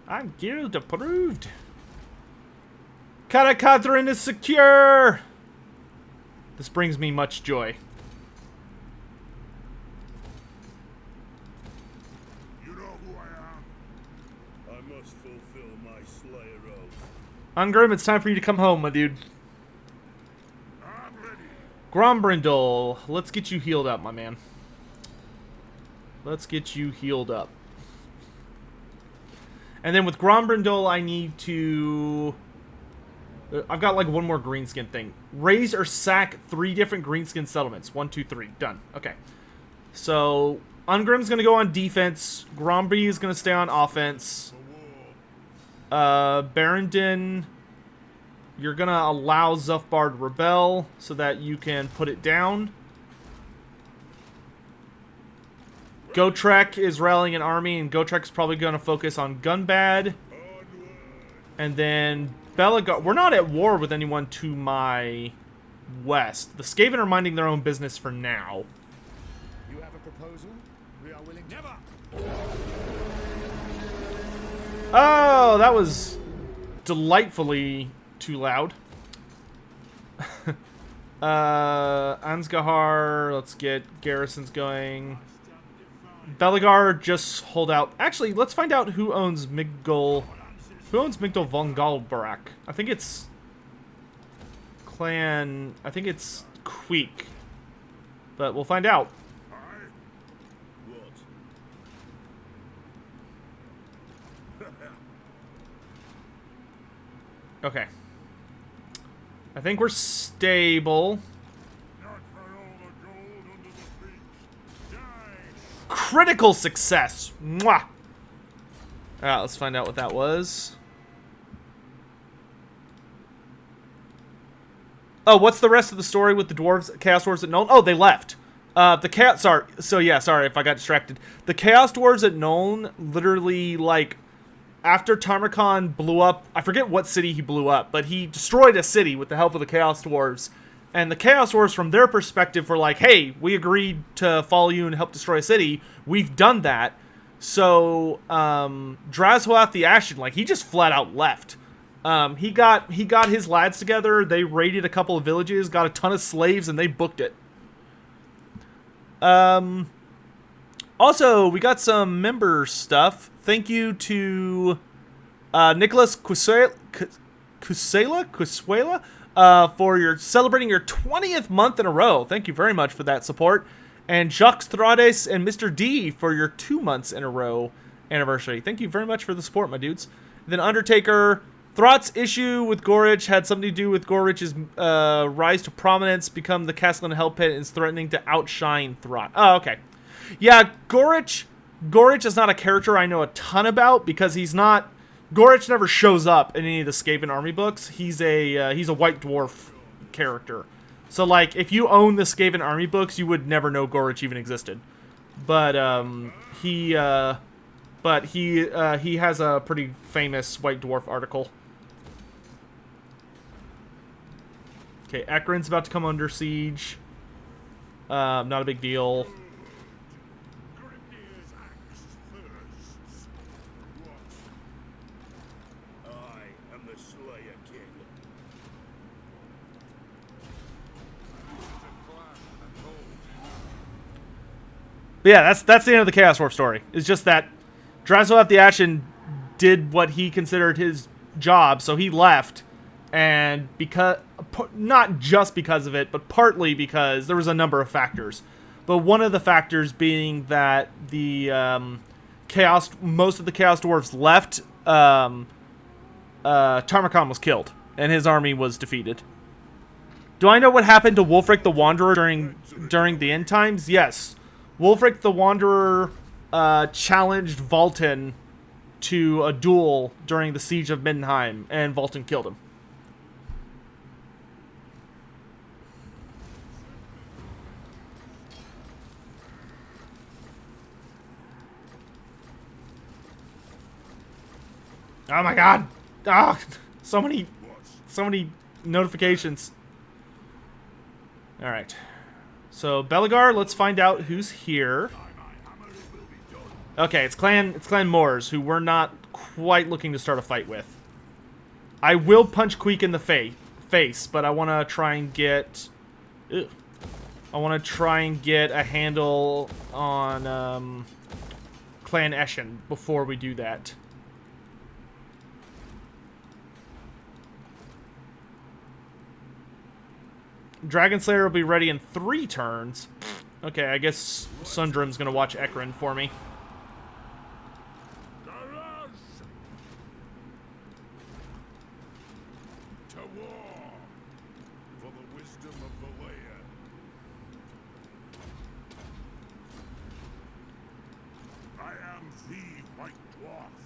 I'm guild approved. Karakadrin is secure. This brings me much joy. You know who I am? I must fulfill my Slayer oath. Ungrim, it's time for you to come home, my dude. I'm ready. Grombrindal, let's get you healed up, my man. Let's get you healed up. And then with Grombrindal, I need to... I've got like one more greenskin thing. Raise or sack 3 different greenskin settlements. 1, 2, 3. Done. Okay. So, Ungrim's going to go on defense. Gromby is going to stay on offense. Barrendon, you're going to allow Zuffbard to rebel so that you can put it down. Gotrek is rallying an army, and Gotrek's probably going to focus on Gunbad. And then Belagar... We're not at war with anyone to my west. The Skaven are minding their own business for now. You have a proposal? We are willing. Never. Oh, that was delightfully too loud. Ansgahar, let's get garrisons going. Belagar, just hold out. Actually, let's find out who owns Migdol. Who owns Migdol von Galbarak? I think it's Clan. I think it's Queek. But we'll find out. Okay. I think we're stable. Critical success. Mwah. Alright, let's find out what that was. Oh, what's the rest of the story with the dwarves, Chaos Dwarves at Nuln? Oh, they left. Sorry if I got distracted. The Chaos Dwarves at Nuln literally, like, after Tarmakhan blew up, I forget what city he blew up, but he destroyed a city with the help of the Chaos Dwarves. And the Chaos Dwarves, from their perspective, were like, hey, we agreed to follow you and help destroy a city. We've done that. So, Drashoath the Ashen, like, he just flat out left. He got his lads together, they raided a couple of villages, got a ton of slaves, and they booked it. Also, we got some member stuff. Thank you to Nicholas Quisuela for your celebrating your 20th month in a row. Thank you very much for that support. And Jacques Thrades and Mr. D for your 2 months in a row anniversary. Thank you very much for the support, my dudes. And then Undertaker, Thrott's issue with Gorich had something to do with Gorich's rise to prominence, become the Castellan Hell Pit, and is threatening to outshine Thrott. Oh, okay. Yeah, Gorich is not a character I know a ton about because he's not... Gorich never shows up in any of the Skaven army books. He's a white dwarf character. So, like, if you own the Skaven army books, you would never know Gorich even existed. But he has a pretty famous white dwarf article. Okay, Ekron's about to come under siege. Not a big deal. But yeah, that's the end of the Chaos Dwarf story. It's just that Drashoath the Ashen did what he considered his job, so he left, and not just because of it, but partly because there was a number of factors. But one of the factors being that the most of the Chaos Dwarves left. Tarmakhan was killed, and his army was defeated. Do I know what happened to Wulfric the Wanderer during the end times? Yes. Wulfric the Wanderer challenged Valten to a duel during the Siege of Middenheim, and Valten killed him. Oh my god! Ah, so many notifications. All right. So Belagar, let's find out who's here. Okay, it's Clan Moors, who we're not quite looking to start a fight with. I will punch Queek in the face, but I want to try and get a handle on Clan Eshin before we do that. Dragon Slayer will be ready in 3 turns. Okay, I guess Sundram's gonna watch Ekron for me. To war for the wisdom of Valea. I am the White Dwarf.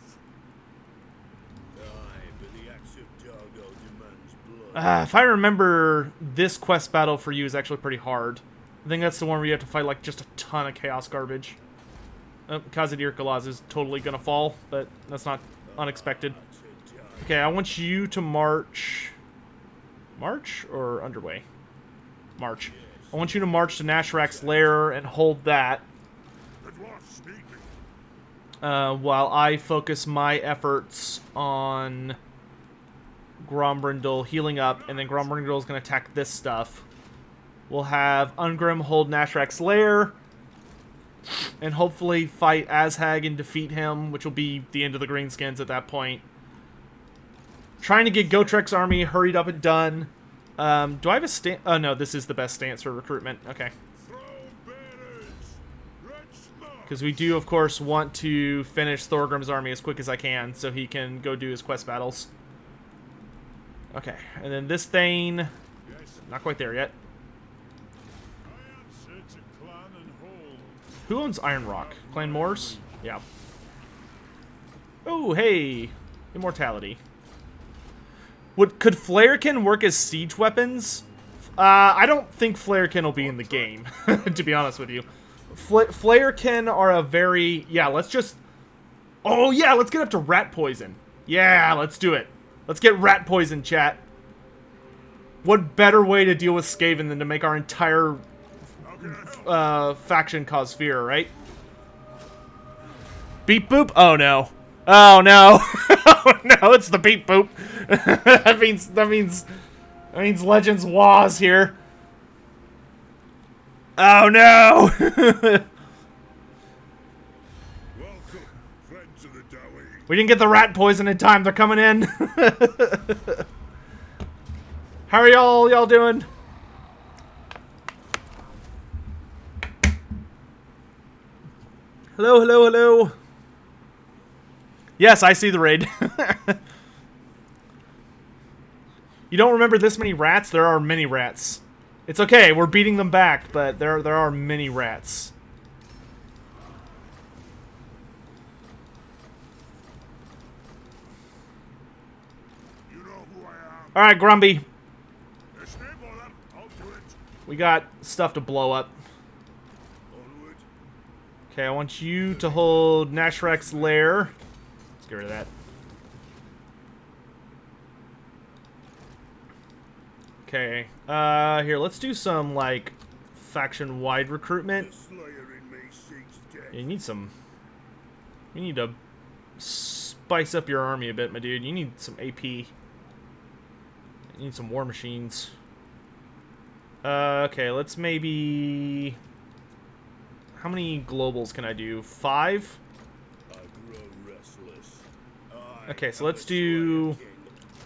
Aye, but the axe of Dargo demands blood. If I remember, this quest battle for you is actually pretty hard. I think that's the one where you have to fight like just a ton of chaos garbage. Kazadir Kalaz is totally gonna fall, but that's not unexpected. Okay, I want you to march. March or underway? March. I want you to march to Nashrak's lair and hold that. While I focus my efforts on Grombrindal healing up, and then Grombrindal is going to attack this stuff. We'll have Ungrim hold Nashrak's lair, and hopefully fight Azhag and defeat him, which will be the end of the Greenskins at that point. Trying to get Gotrek's army hurried up and done. Do I have a stance? Oh no, this is the best stance for recruitment. Okay. Because we do, of course, want to finish Thorgrim's army as quick as I can, so he can go do his quest battles. Okay, and then this Thane, not quite there yet. Who owns Iron Rock? Clan Moors? Yeah. Oh, hey! Immortality. Could Flarekin work as siege weapons? I don't think Flarekin will be in the game, to be honest with you. Flarekin are a very... Yeah, let's just... Oh, yeah, let's get up to rat poison. Yeah, let's do it. Let's get rat poison, chat. What better way to deal with Skaven than to make our entire faction cause fear, right? Beep boop? Oh, no. Oh, no. Oh, no, it's the beep boop. that means Legends Waz here. Oh no! We didn't get the rat poison in time. They're coming in. How are y'all doing? Hello, hello, hello. Yes, I see the raid. You don't remember this many rats? There are many rats. It's okay, we're beating them back, but there are many rats. You know who I am. Alright, Grumby. I'll do it. We got stuff to blow up. Onward. Okay, I want you to hold Nashrak's lair. Let's get rid of that. Okay, here, let's do some, like, faction-wide recruitment. Yeah, you need to spice up your army a bit, my dude. You need some AP. You need some war machines. Okay, let's maybe... How many globals can I do? 5? Okay, so let's do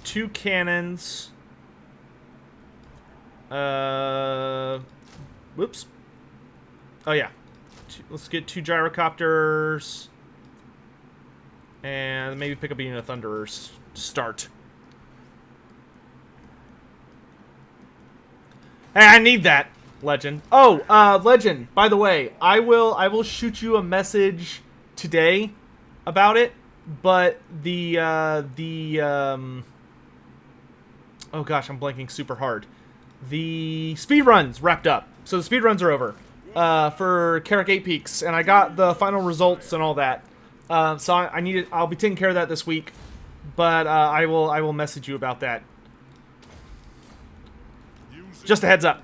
2 cannons. Whoops. Oh, yeah. Let's get 2 gyrocopters. And maybe pick up a unit of thunderers to start. Hey, I need that, Legend. Oh, Legend, by the way, I will shoot you a message today about it, but oh gosh, I'm blanking super hard. The speedruns wrapped up. So the speedruns are over for Carrick 8 Peaks, and I got the final results and all that. So I'll be taking care of that this week, but I will message you about that. Just a heads up.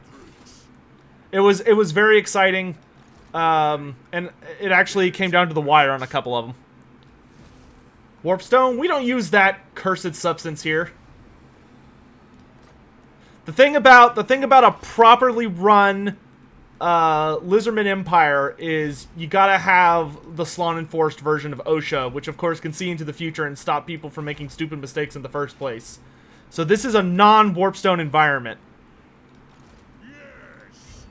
It was very exciting, and it actually came down to the wire on a couple of them. Warpstone, we don't use that cursed substance here. The thing about a properly run Lizardman Empire is you gotta have the Slaanan enforced version of OSHA, which of course can see into the future and stop people from making stupid mistakes in the first place. So this is a non-Warpstone environment. Yes.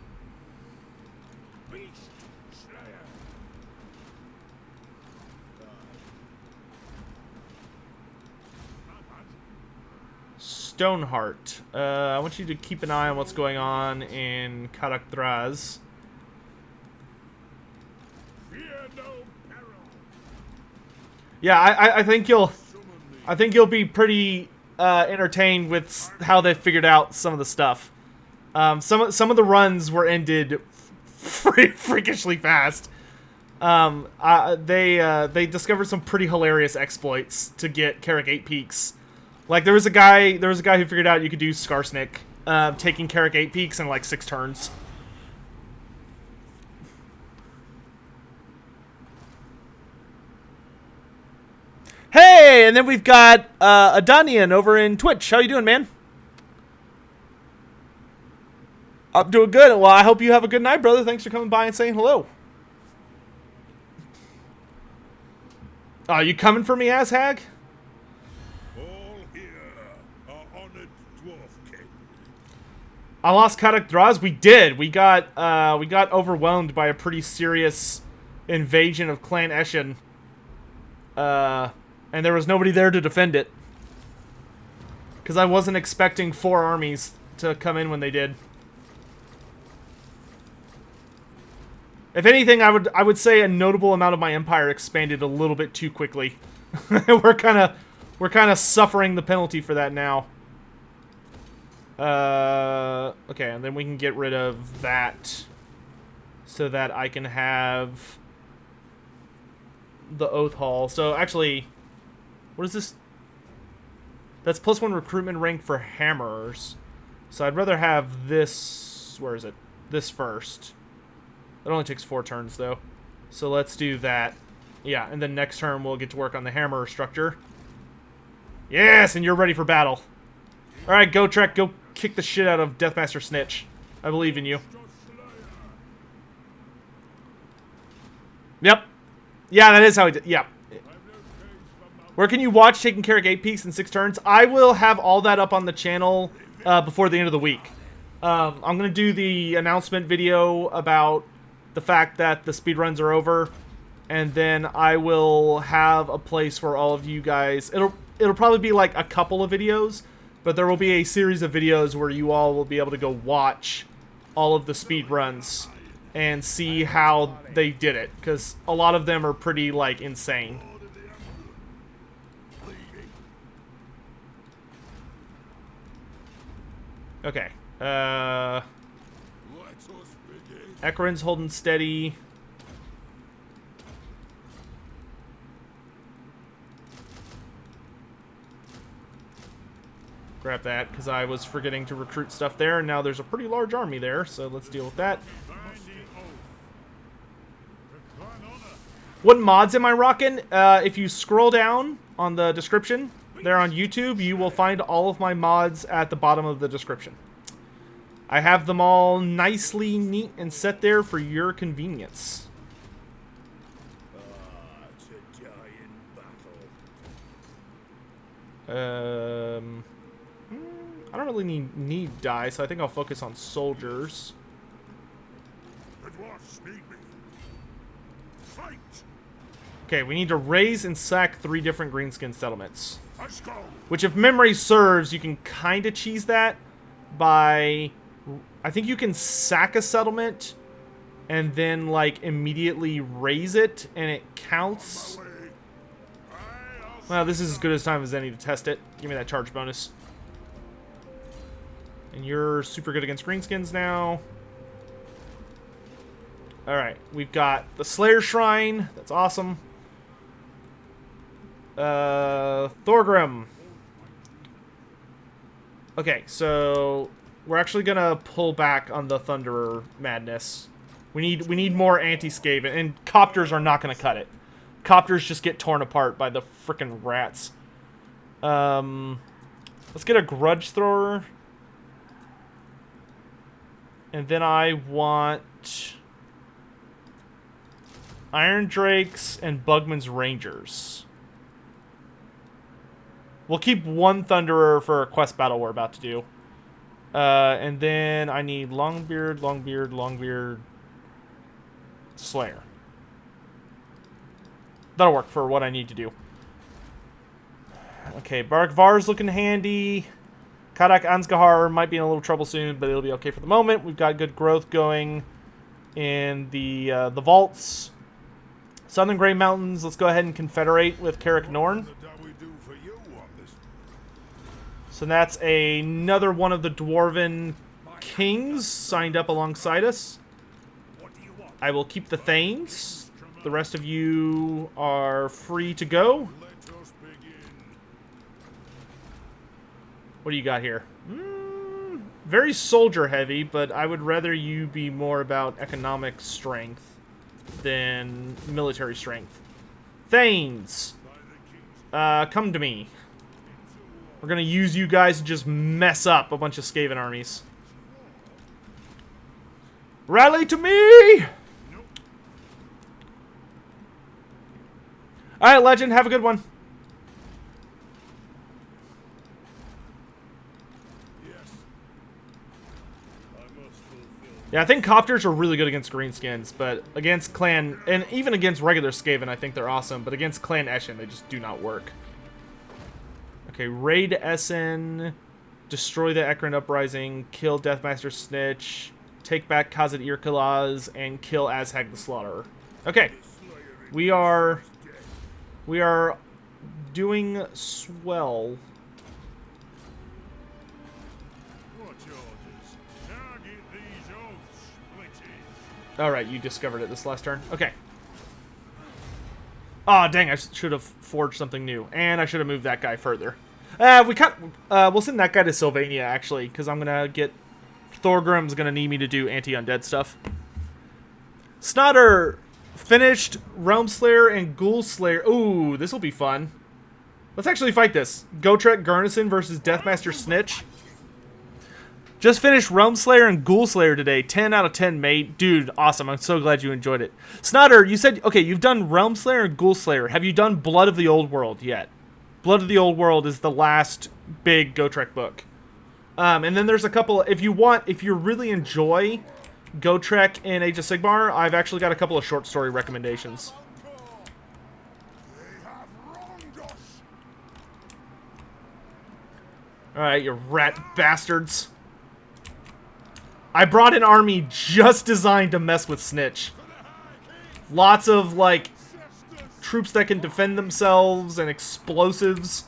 Beast Slayer. Stoneheart. I want you to keep an eye on what's going on in Karakdraz. Fear no peril. Yeah, I think you'll be pretty entertained with how they figured out some of the stuff. Some of the runs were ended freakishly fast. They discovered some pretty hilarious exploits to get Carrick 8 peaks. Like there was a guy who figured out you could do Skarsnik, taking Carrick 8 peaks in like 6 turns. Hey, and then we've got Adanian over in Twitch. How you doing, man? I'm doing good. Well, I hope you have a good night, brother. Thanks for coming by and saying hello. You coming for me, Azhag? All here are honored dwarf kin. I lost Kadak Draz. We did. We got overwhelmed by a pretty serious invasion of Clan Eshin. And there was nobody there to defend it. Because I wasn't expecting 4 armies to come in when they did. If anything, I would say a notable amount of my empire expanded a little bit too quickly. we're kind of suffering the penalty for that now. Okay, and then we can get rid of that so that I can have the Oath Hall. So actually, what is this? That's +1 recruitment rank for hammerers. So I'd rather have this. Where is it? This first. It only takes 4 turns, though. So let's do that. Yeah, and then next turn we'll get to work on the hammer structure. Yes, and you're ready for battle. Alright, go Trek, go kick the shit out of Deathmaster Snitch. I believe in you. Yep. Yeah, that is how he did. Yep. Where can you watch Taking Care of 8 Peaks in 6 turns? I will have all that up on the channel before the end of the week. I'm going to do the announcement video about the fact that the speedruns are over, and then I will have a place for all of you guys. It'll probably be like a couple of videos, but there will be a series of videos where you all will be able to go watch all of the speedruns and see how they did it, because a lot of them are pretty, like, insane. Okay. Ekron's holding steady. Grab that, because I was forgetting to recruit stuff there, and now there's a pretty large army there, so let's deal with that. What mods am I rocking? If you scroll down on the description there on YouTube, you will find all of my mods at the bottom of the description. I have them all nicely neat and set there for your convenience. It's a giant battle. I don't really need die, so I think I'll focus on soldiers. The dwarfs need me. Fight! Okay, we need to raise and sack 3 different greenskin settlements. Let's go. Which, if memory serves, you can kind of cheese that by... I think you can sack a settlement and then, like, immediately raise it, and it counts. Well, this is as good a time as any to test it. Give me that charge bonus. And you're super good against greenskins now. Alright, we've got the Slayer Shrine. That's awesome. Thorgrim. Okay, so we're actually gonna pull back on the Thunderer madness. We need more anti-Skaven, and Copters are not gonna cut it. Copters just get torn apart by the frickin' rats. Let's get a Grudge Thrower. And then I want Iron Drakes and Bugman's Rangers. We'll keep 1 Thunderer for a quest battle we're about to do. And then I need Longbeard, Slayer. That'll work for what I need to do. Okay, Barak Var's looking handy. Kadak Ansgahar might be in a little trouble soon, but it'll be okay for the moment. We've got good growth going in the vaults. Southern Grey Mountains, let's go ahead and confederate with Carrick Norn. So that's another one of the Dwarven Kings signed up alongside us. I will keep the Thanes. The rest of you are free to go. Let us begin. What do you got here? Very soldier heavy, but I would rather you be more about economic strength than military strength. Thanes, come to me. We're gonna use you guys to just mess up a bunch of Skaven armies. Rally to me! Alright, Legend, have a good one. Yeah, I think Copters are really good against Greenskins, but against Clan, and even against regular Skaven, I think they're awesome, but against Clan Eshin, they just do not work. Okay, raid Essen, destroy the Ekran Uprising, kill Deathmaster Snitch, take back Khazad Irkalaz, and kill Azhag the Slaughterer. Okay, we are doing swell. Alright, you discovered it this last turn. Okay. Aw, dang, I should have forged something new. And I should have moved that guy further. We'll send that guy to Sylvania, actually, because I'm gonna get... Thorgrim's gonna need me to do anti-undead stuff. Snotter finished Realm Slayer and Ghoul Slayer. Ooh, this will be fun. Let's actually fight this. Gotrek Garnison versus Deathmaster Snitch. Just finished Realm Slayer and Ghoul Slayer today. 10 out of 10, mate. Dude, awesome. I'm so glad you enjoyed it. Snotter, you said, okay, you've done Realm Slayer and Ghoul Slayer. Have you done Blood of the Old World yet? Blood of the Old World is the last big Gotrek book. And then there's a couple, if you really enjoy Gotrek and Age of Sigmar, I've actually got a couple of short story recommendations. Alright, you rat bastards. I brought an army just designed to mess with Snitch. Lots of, like, troops that can defend themselves and explosives.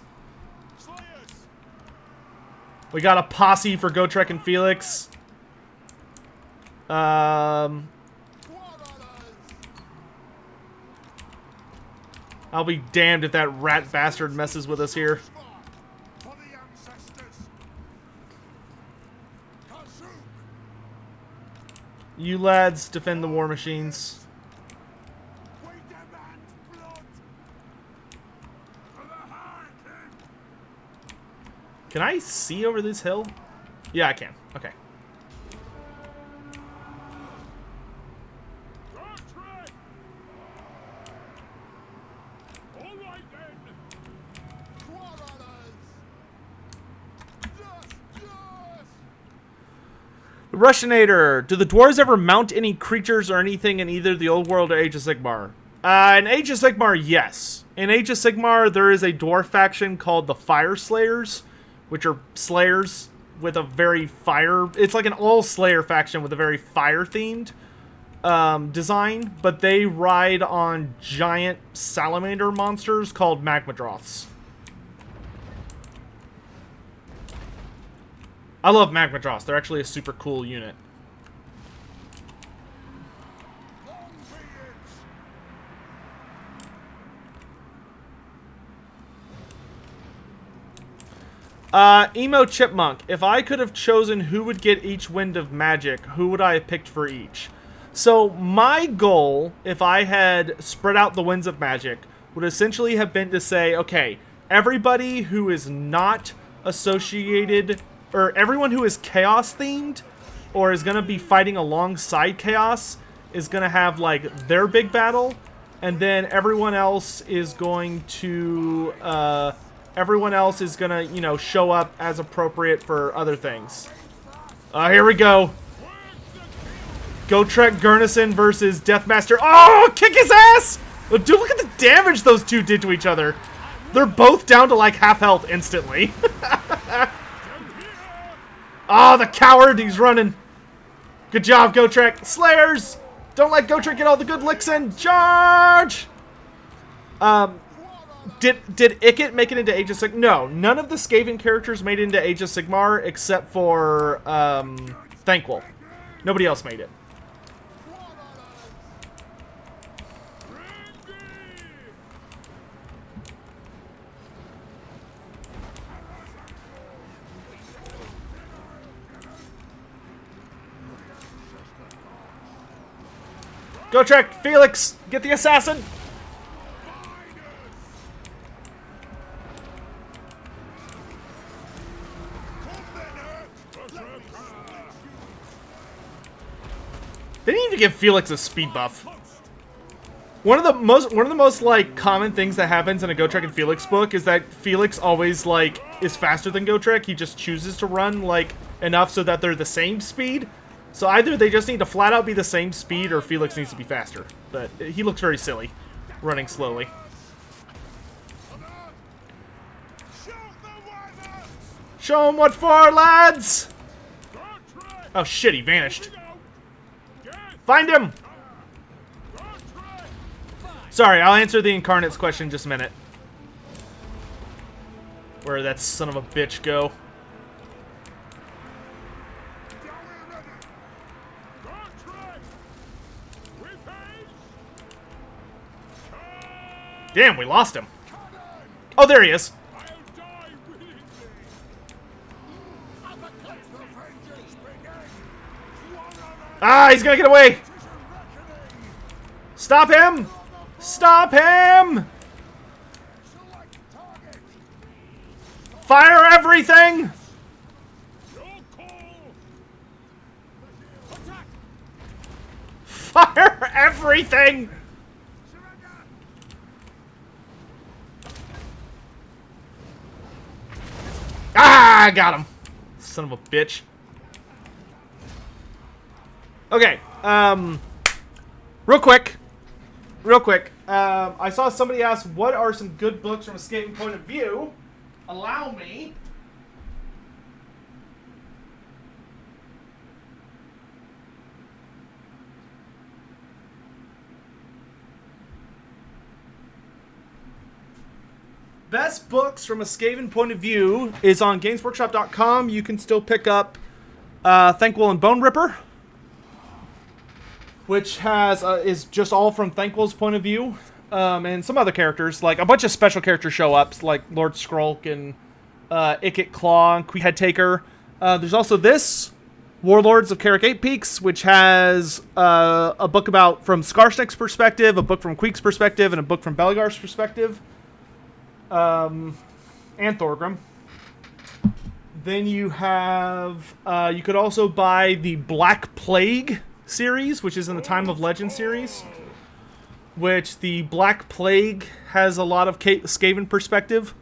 We got a posse for Gotrek and Felix. I'll be damned if that rat bastard messes with us here. You lads defend the war machines. Can I see over this hill? Yeah, I can. Okay. Russianator, do the dwarves ever mount any creatures or anything in either the Old World or Age of Sigmar? In Age of Sigmar, yes. In Age of Sigmar, there is a dwarf faction called the Fire Slayers, which are slayers with a very fire... It's like an all-slayer faction with a very fire-themed design, but they ride on giant salamander monsters called Magmadroths. I love Magmadroths. They're actually a super cool unit. Emo Chipmunk. If I could have chosen who would get each wind of magic, who would I have picked for each? So my goal, if I had spread out the winds of magic, would essentially have been to say, okay, everybody who is not associated... or everyone who is chaos themed or is going to be fighting alongside chaos is going to have like their big battle, and then everyone else is going to you know, show up as appropriate for other things. Here we go. Gotrek Garnison versus Deathmaster. Oh, kick his ass! Dude, look at the damage those two did to each other. They're both down to like half health instantly. Oh, the coward! He's running. Good job, Gotrek. Slayers! Don't let Gotrek get all the good licks in. Charge! Did Ikit make it into Age of Sigmar? No, none of the Skaven characters made it into Age of Sigmar except for Thankful. Nobody else made it. Gotrek, Felix, get the assassin. They didn't even give Felix a speed buff. One of the most like common things that happens in a Gotrek and Felix book is that Felix always like is faster than Gotrek. He just chooses to run like enough so that they're the same speed. So either they just need to flat out be the same speed, or Felix needs to be faster. But he looks very silly, running slowly. Show him what for, lads! Oh shit, he vanished. Find him! Sorry, I'll answer the Incarnate's question in just a minute. Where that son of a bitch go? Damn, we lost him. Oh, there he is. Ah, he's gonna get away. Stop him! Stop him! Fire everything! Fire everything! Ah, I got him. Son of a bitch. Okay, real quick. I saw somebody ask, what are some good books from a skating point of view? Allow me. Best books from a Skaven point of view is on GamesWorkshop.com. You can still pick up Thanquol and Bone Ripper, which has is just all from Thanquol's point of view, and some other characters, like a bunch of special character show-ups, like Lord Skrulk and Ikit Claw and Queehead Taker. There's also this, Warlords of Carrick 8 Peaks, which has a book about from Skarsnik's perspective, a book from Queek's perspective, and a book from Belgar's perspective, and Thorgrim. Then you have, you could also buy the Black Plague series, which is in the Time of Legend series, which the Black Plague has a lot of Skaven perspective.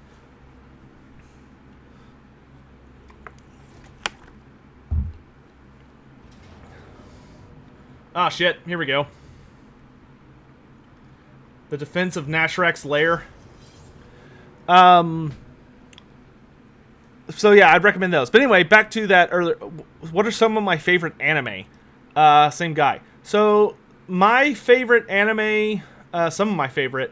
Ah, shit. Here we go. The Defense of Nashrek's Lair. So yeah, I'd recommend those. But anyway, back to that earlier. What are some of my favorite anime? Same guy. So my favorite anime, some of my favorite,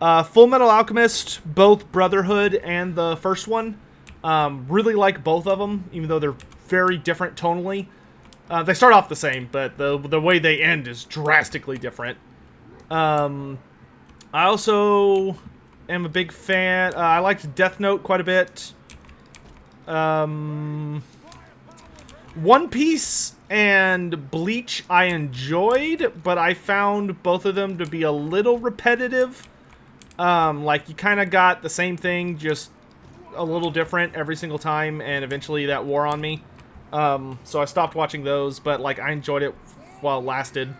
Full Metal Alchemist, both Brotherhood and the first one. Really like both of them, even though they're very different tonally. They start off the same, but the way they end is drastically different. I also am a big fan. I liked Death Note quite a bit. One Piece and Bleach I enjoyed, but I found both of them to be a little repetitive. Like, you kind of got the same thing, just a little different every single time, and eventually that wore on me. So I stopped watching those, but, like, I enjoyed it while it lasted.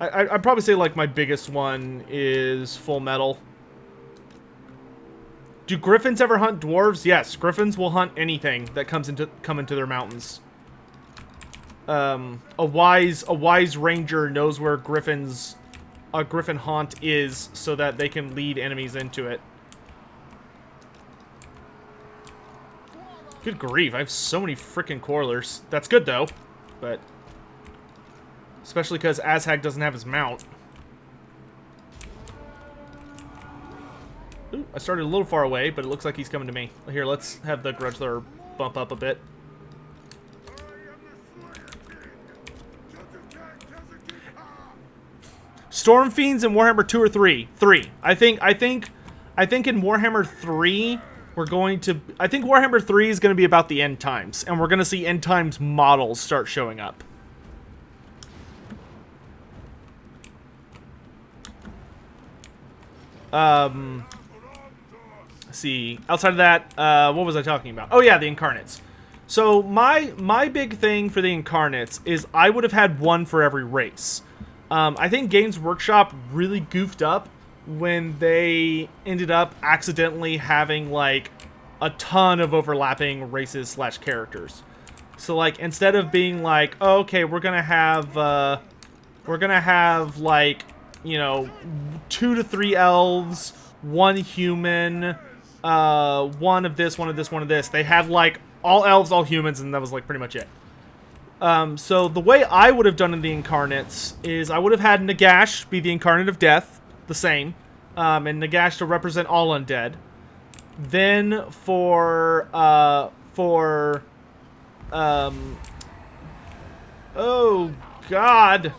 I'd probably say, like, my biggest one is Full Metal. Do griffins ever hunt dwarves? Yes, griffins will hunt anything that come into their mountains. A wise ranger knows where a griffin haunt is, so that they can lead enemies into it. Good grief, I have so many freaking Quarlers. That's good though, but especially because Azhag doesn't have his mount. Ooh, I started a little far away, but it looks like he's coming to me. Here, let's have the Grudgler bump up a bit. Storm Fiends in Warhammer 2 or 3? 3. I think in Warhammer 3 we're going to... I think Warhammer 3 is going to be about the end times, and we're going to see end times models start showing up. See, outside of that, what was I talking about? Oh yeah, the incarnates. So my big thing for the incarnates is I would have had one for every race. I think Games Workshop really goofed up when they ended up accidentally having like a ton of overlapping races slash characters. So like instead of being like, oh, okay, we're gonna have like, you know, 2 to 3 elves, 1 human, one of this, one of this, one of this. They had like all elves, all humans, and that was like pretty much it. So the way I would have done in the incarnates is I would have had Nagash be the incarnate of death, the same, and Nagash to represent all undead. Then for oh god,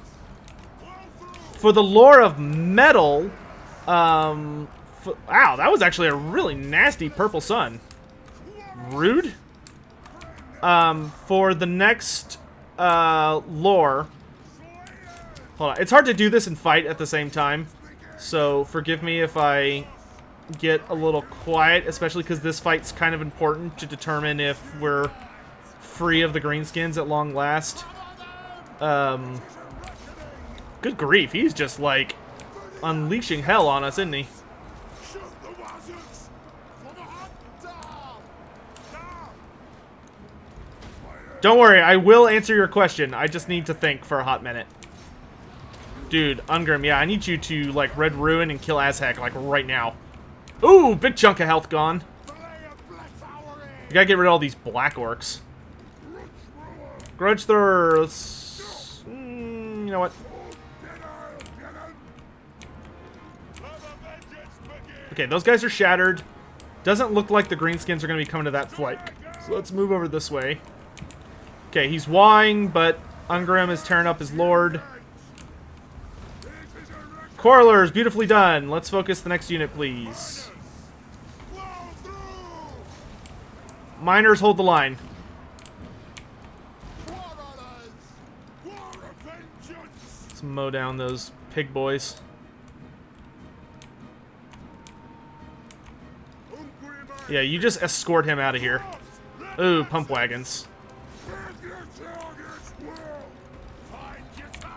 for the lore of metal, wow, that was actually a really nasty purple sun. Rude. For the next lore, hold on, it's hard to do this and fight at the same time, so forgive me if I get a little quiet, especially because this fight's kind of important to determine if we're free of the greenskins at long last. Good grief, he's just like unleashing hell on us, isn't he? Don't worry, I will answer your question. I just need to think for a hot minute. Dude, Ungrim, yeah, I need you to, like, Red Ruin and kill Azhek, like, right now. Ooh, big chunk of health gone. You gotta get rid of all these black orcs. Grudge Thrower, let's... you know what? Okay, those guys are shattered. Doesn't look like the greenskins are gonna be coming to that flank. So let's move over this way. Okay, he's wawing, but Ungrim is tearing up his lord. Corlers, beautifully done. Let's focus the next unit, please. Miners, hold the line. Let's mow down those pig boys. Yeah, you just escort him out of here. Ooh, pump wagons.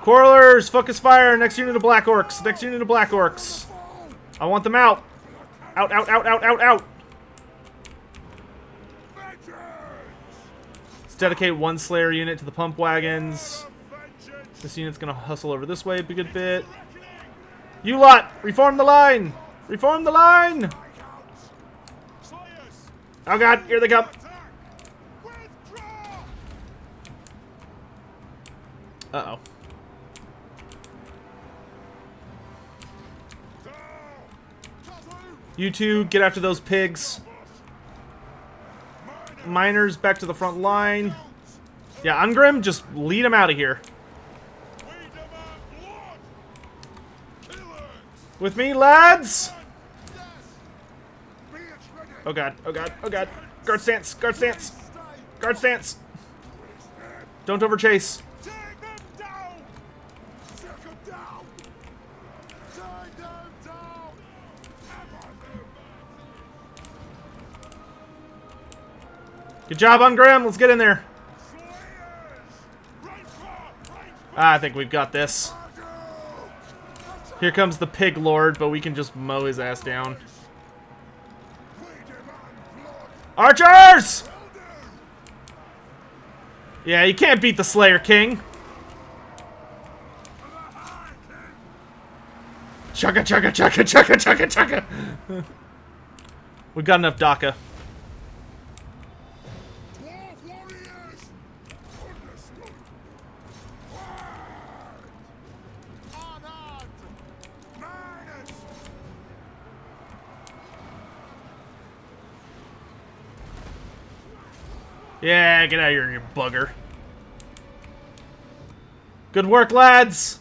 Corlers, focus fire. Next unit of black orcs. Next unit of black orcs. I want them out. Out, out, out, out, out, out. Let's dedicate one Slayer unit to the pump wagons. This unit's gonna hustle over this way a good bit. You lot, reform the line. Reform the line. Oh god, here they come. Uh-oh. You two, get after those pigs. Miners, back to the front line. Yeah, Ungrim, just lead them out of here. With me, lads! Oh god, oh god, oh god. Guard stance, guard stance. Guard stance. Don't overchase. Good job, Ungrim. Let's get in there. I think we've got this. Here comes the pig lord, but we can just mow his ass down. Archers! Yeah, you can't beat the Slayer King. Chugga, chugga, chugga, chugga, chugga, chugga. We got enough DACA. Yeah, get out of here, you bugger. Good work, lads.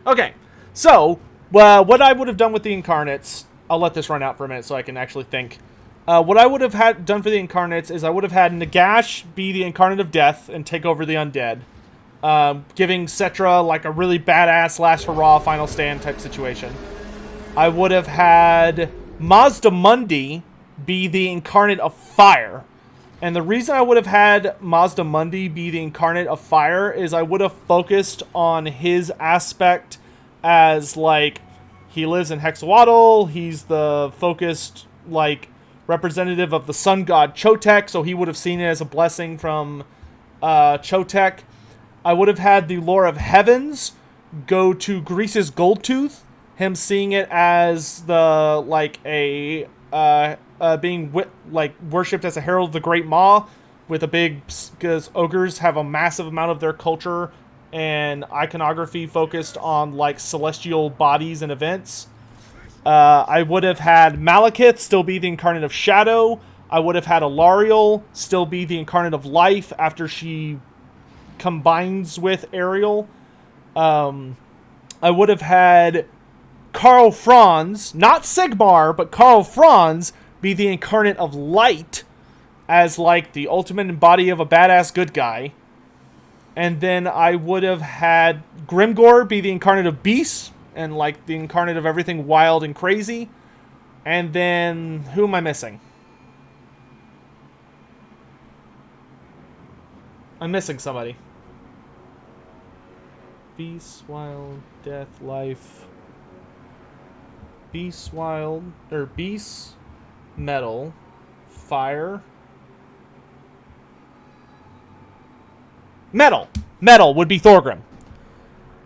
Okay, so, what I would have done with the incarnates, I'll let this run out for a minute so I can actually think. What I would have done for the incarnates is I would have had Nagash be the incarnate of death and take over the undead. Giving Cetra like a really badass last hurrah final stand type situation. I would have had Mazda Mundi be the incarnate of fire. And the reason I would have had Mazda Mundi be the incarnate of fire is I would have focused on his aspect as, like, he lives in Hexawatl, he's the focused, like, representative of the sun god Chotek, so he would have seen it as a blessing from Chotek. I would have had the Lore of Heavens go to Greece's Goldtooth, him seeing it as the, like, a being worshipped as a herald of the Great Maw, with a big, because ogres have a massive amount of their culture and iconography focused on, like, celestial bodies and events. I would have had Malekith still be the incarnate of Shadow. I would have had Alariel still be the incarnate of life after she combines with Ariel. I would have had Karl Franz, not Sigmar, but Karl Franz, be the incarnate of light as, like, the ultimate body of a badass good guy. And then I would have had Grimgor be the incarnate of beast and, like, the incarnate of everything wild and crazy. And then, who am I missing? I'm missing somebody. Beast, wild, death, life. Beast, wild, or beast, metal, fire. Metal! Metal would be Thorgrim.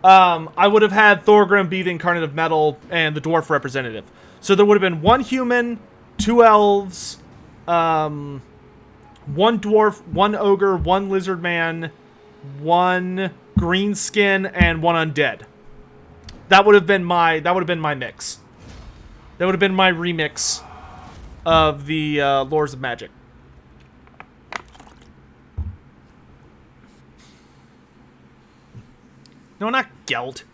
I would have had Thorgrim be the incarnate of metal and the dwarf representative. So there would have been one human, 2 elves, 1 dwarf, 1 ogre, 1 lizard man, 1 greenskin, and 1 undead. That would have been my mix. That would have been my remix of the Lores of Magic. No, not Gelt.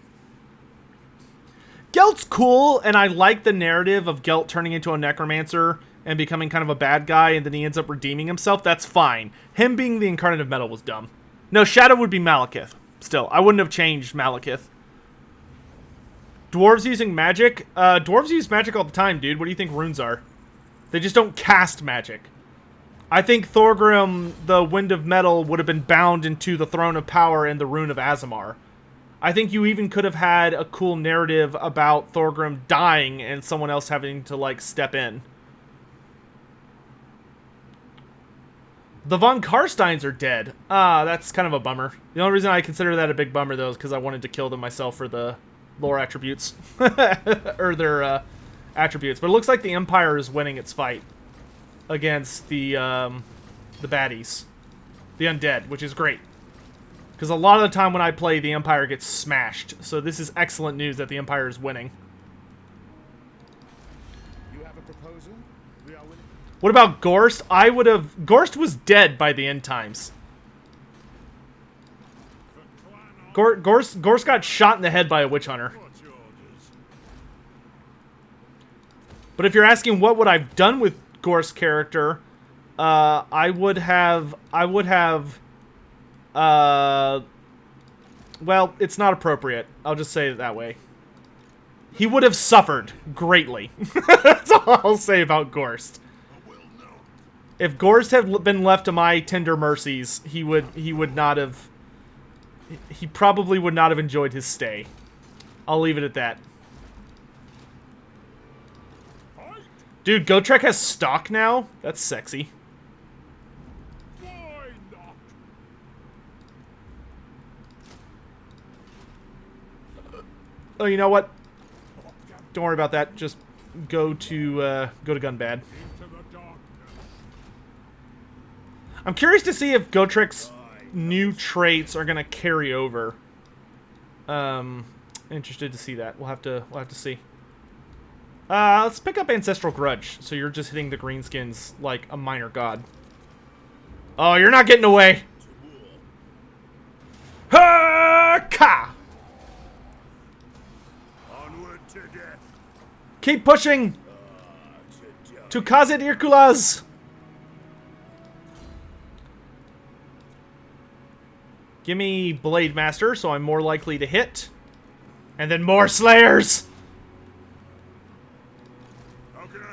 Gelt's cool, and I like the narrative of Gelt turning into a necromancer and becoming kind of a bad guy, and then he ends up redeeming himself. That's fine. Him being the incarnate of metal was dumb. No, Shadow would be Malekith. Still, I wouldn't have changed Malekith. Dwarves using magic? Dwarves use magic all the time, dude. What do you think runes are? They just don't cast magic. I think Thorgrim, the Wind of Metal, would have been bound into the Throne of Power and the Rune of Azamar. I think you even could have had a cool narrative about Thorgrim dying and someone else having to, like, step in. The Von Karsteins are dead. That's kind of a bummer. The only reason I consider that a big bummer, though, is because I wanted to kill them myself for the lore attributes. Or their attributes. But it looks like the Empire is winning its fight against the baddies. The undead, which is great. Because a lot of the time when I play, the Empire gets smashed. So this is excellent news that the Empire is winning. You have a proposal? We are winning. What about Gorst? I would have... Gorst was dead by the end times. Gorst got shot in the head by a witch hunter. But if you're asking what would I've done with Gorst's character, I would have... well, it's not appropriate. I'll just say it that way. He would have suffered greatly. That's all I'll say about Gorst. If Gorst had been left to my tender mercies, he would not have... He probably would not have enjoyed his stay. I'll leave it at that. Dude, Gotrek has stock now? That's sexy. Oh, you know what? Don't worry about that. Just go to Gunbad. I'm curious to see if Gotrek's new traits are gonna carry over. Interested to see that. We'll have to see. Let's pick up Ancestral Grudge. So you're just hitting the greenskins like a minor god. Oh, you're not getting away. Ha-ka! Keep pushing! To Kazet Irkulas! Give me Blade Master, so I'm more likely to hit. And then more Slayers!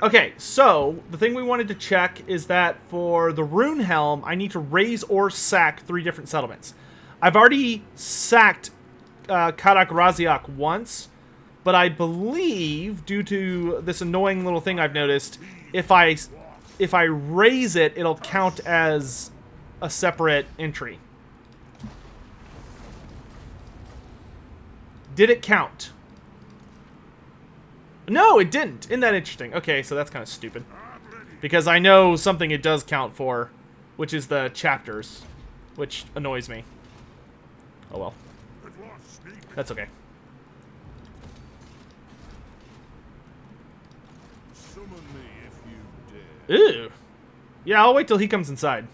Okay, so the thing we wanted to check is that for the Rune Helm, I need to raise or sack 3 different settlements. I've already sacked Karakraziak once, but I believe, due to this annoying little thing I've noticed, if I raise it, it'll count as a separate entry. Did it count? No, it didn't. Isn't that interesting? Okay, so that's kind of stupid. Because I know something it does count for, which is the chapters, which annoys me. Oh well. That's okay. Summon me if you dare. Ew. Yeah, I'll wait till he comes inside.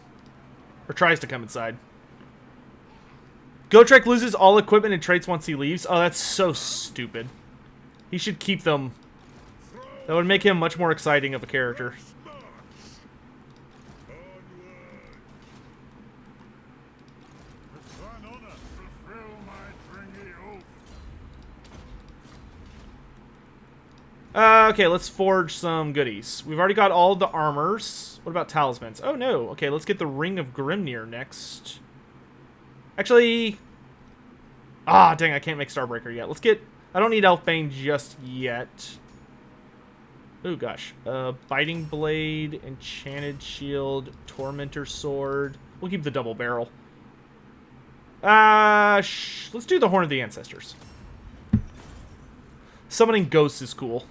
Or tries to come inside. Gotrek loses all equipment and traits once he leaves. Oh, that's so stupid. He should keep them. That would make him much more exciting of a character. Okay, let's forge some goodies. We've already got all the armors. What about talismans? Oh, no. Okay, let's get the Ring of Grimnir next. Actually... Ah, dang, I can't make Starbreaker yet. Let's get... I don't need Elfbane just yet. Oh, gosh. Biting Blade, Enchanted Shield, Tormentor Sword. We'll keep the double barrel. Let's do the Horn of the Ancestors. Summoning Ghosts is cool.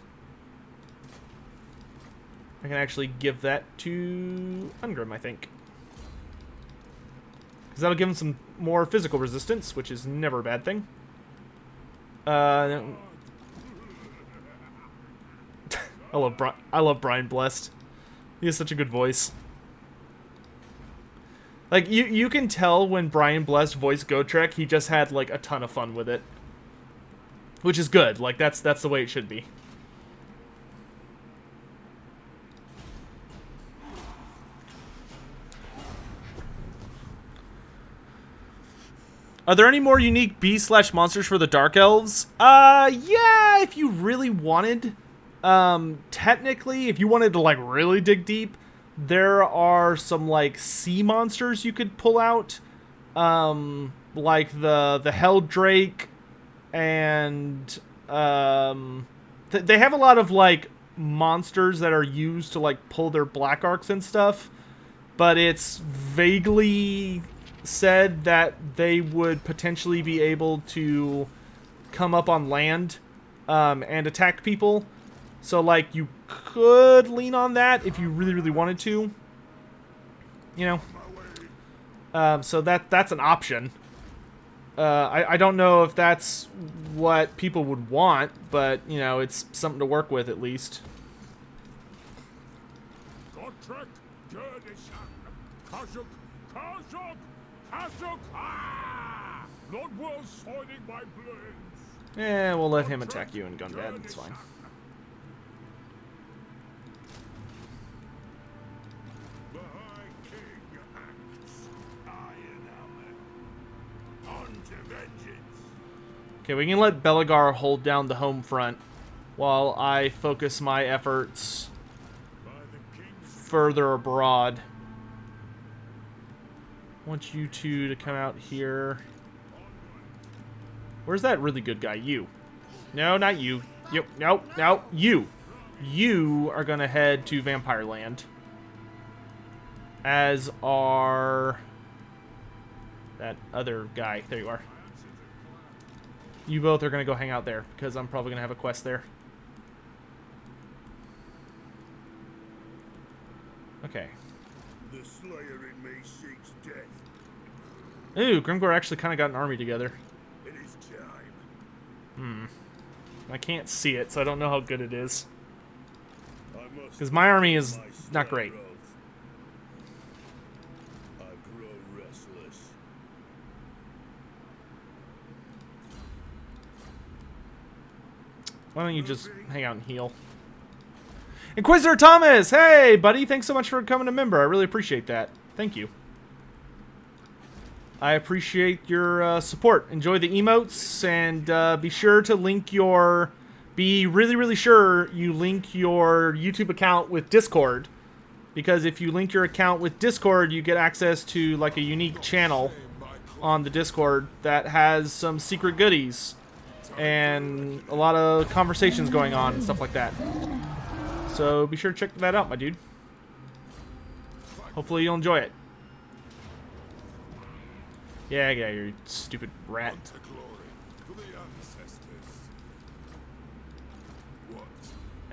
I can actually give that to Ungrim, I think. Because that'll give him some more physical resistance, which is never a bad thing. I love Brian Blessed. He has such a good voice. Like, you can tell when Brian Blessed voiced Gotrek, he just had, like, a ton of fun with it. Which is good. Like, that's the way it should be. Are there any more unique beast/monsters for the Dark Elves? Yeah, if you really wanted. Technically, if you wanted to, like, really dig deep, there are some, like, sea monsters you could pull out. Like the Hell Drake, and, they have a lot of, like, monsters that are used to, like, pull their black arcs and stuff, but it's vaguely said that they would potentially be able to come up on land and attack people. So, like, you could lean on that if you really, really wanted to. You know? So that's an option. I don't know if that's what people would want, but, you know, it's something to work with at least. Yeah, we'll let him attack you in Gundad. It's fine. Okay, we can let Belegar hold down the home front while I focus my efforts further abroad. I want you two to come out here. Where's that really good guy? You. No, not you. Yep. No. You. You are going to head to Vampire Land. As are that other guy. There you are. You both are going to go hang out there, because I'm probably going to have a quest there. Okay. The slayer in me seeks death. Ooh, Grimgor actually kind of got an army together. It is time. I can't see it, so I don't know how good it is. Because my army is not great. I grow restless. Why don't you just hang out and heal? Inquisitor Thomas! Hey, buddy! Thanks so much for becoming a member. I really appreciate that. Thank you. I appreciate your support. Enjoy the emotes, and be sure to link your be really, really sure you link your YouTube account with Discord. Because if you link your account with Discord, you get access to like a unique channel on the Discord that has some secret goodies and a lot of conversations going on and stuff like that. So be sure to check that out, my dude. Hopefully you'll enjoy it. Yeah, you stupid rat.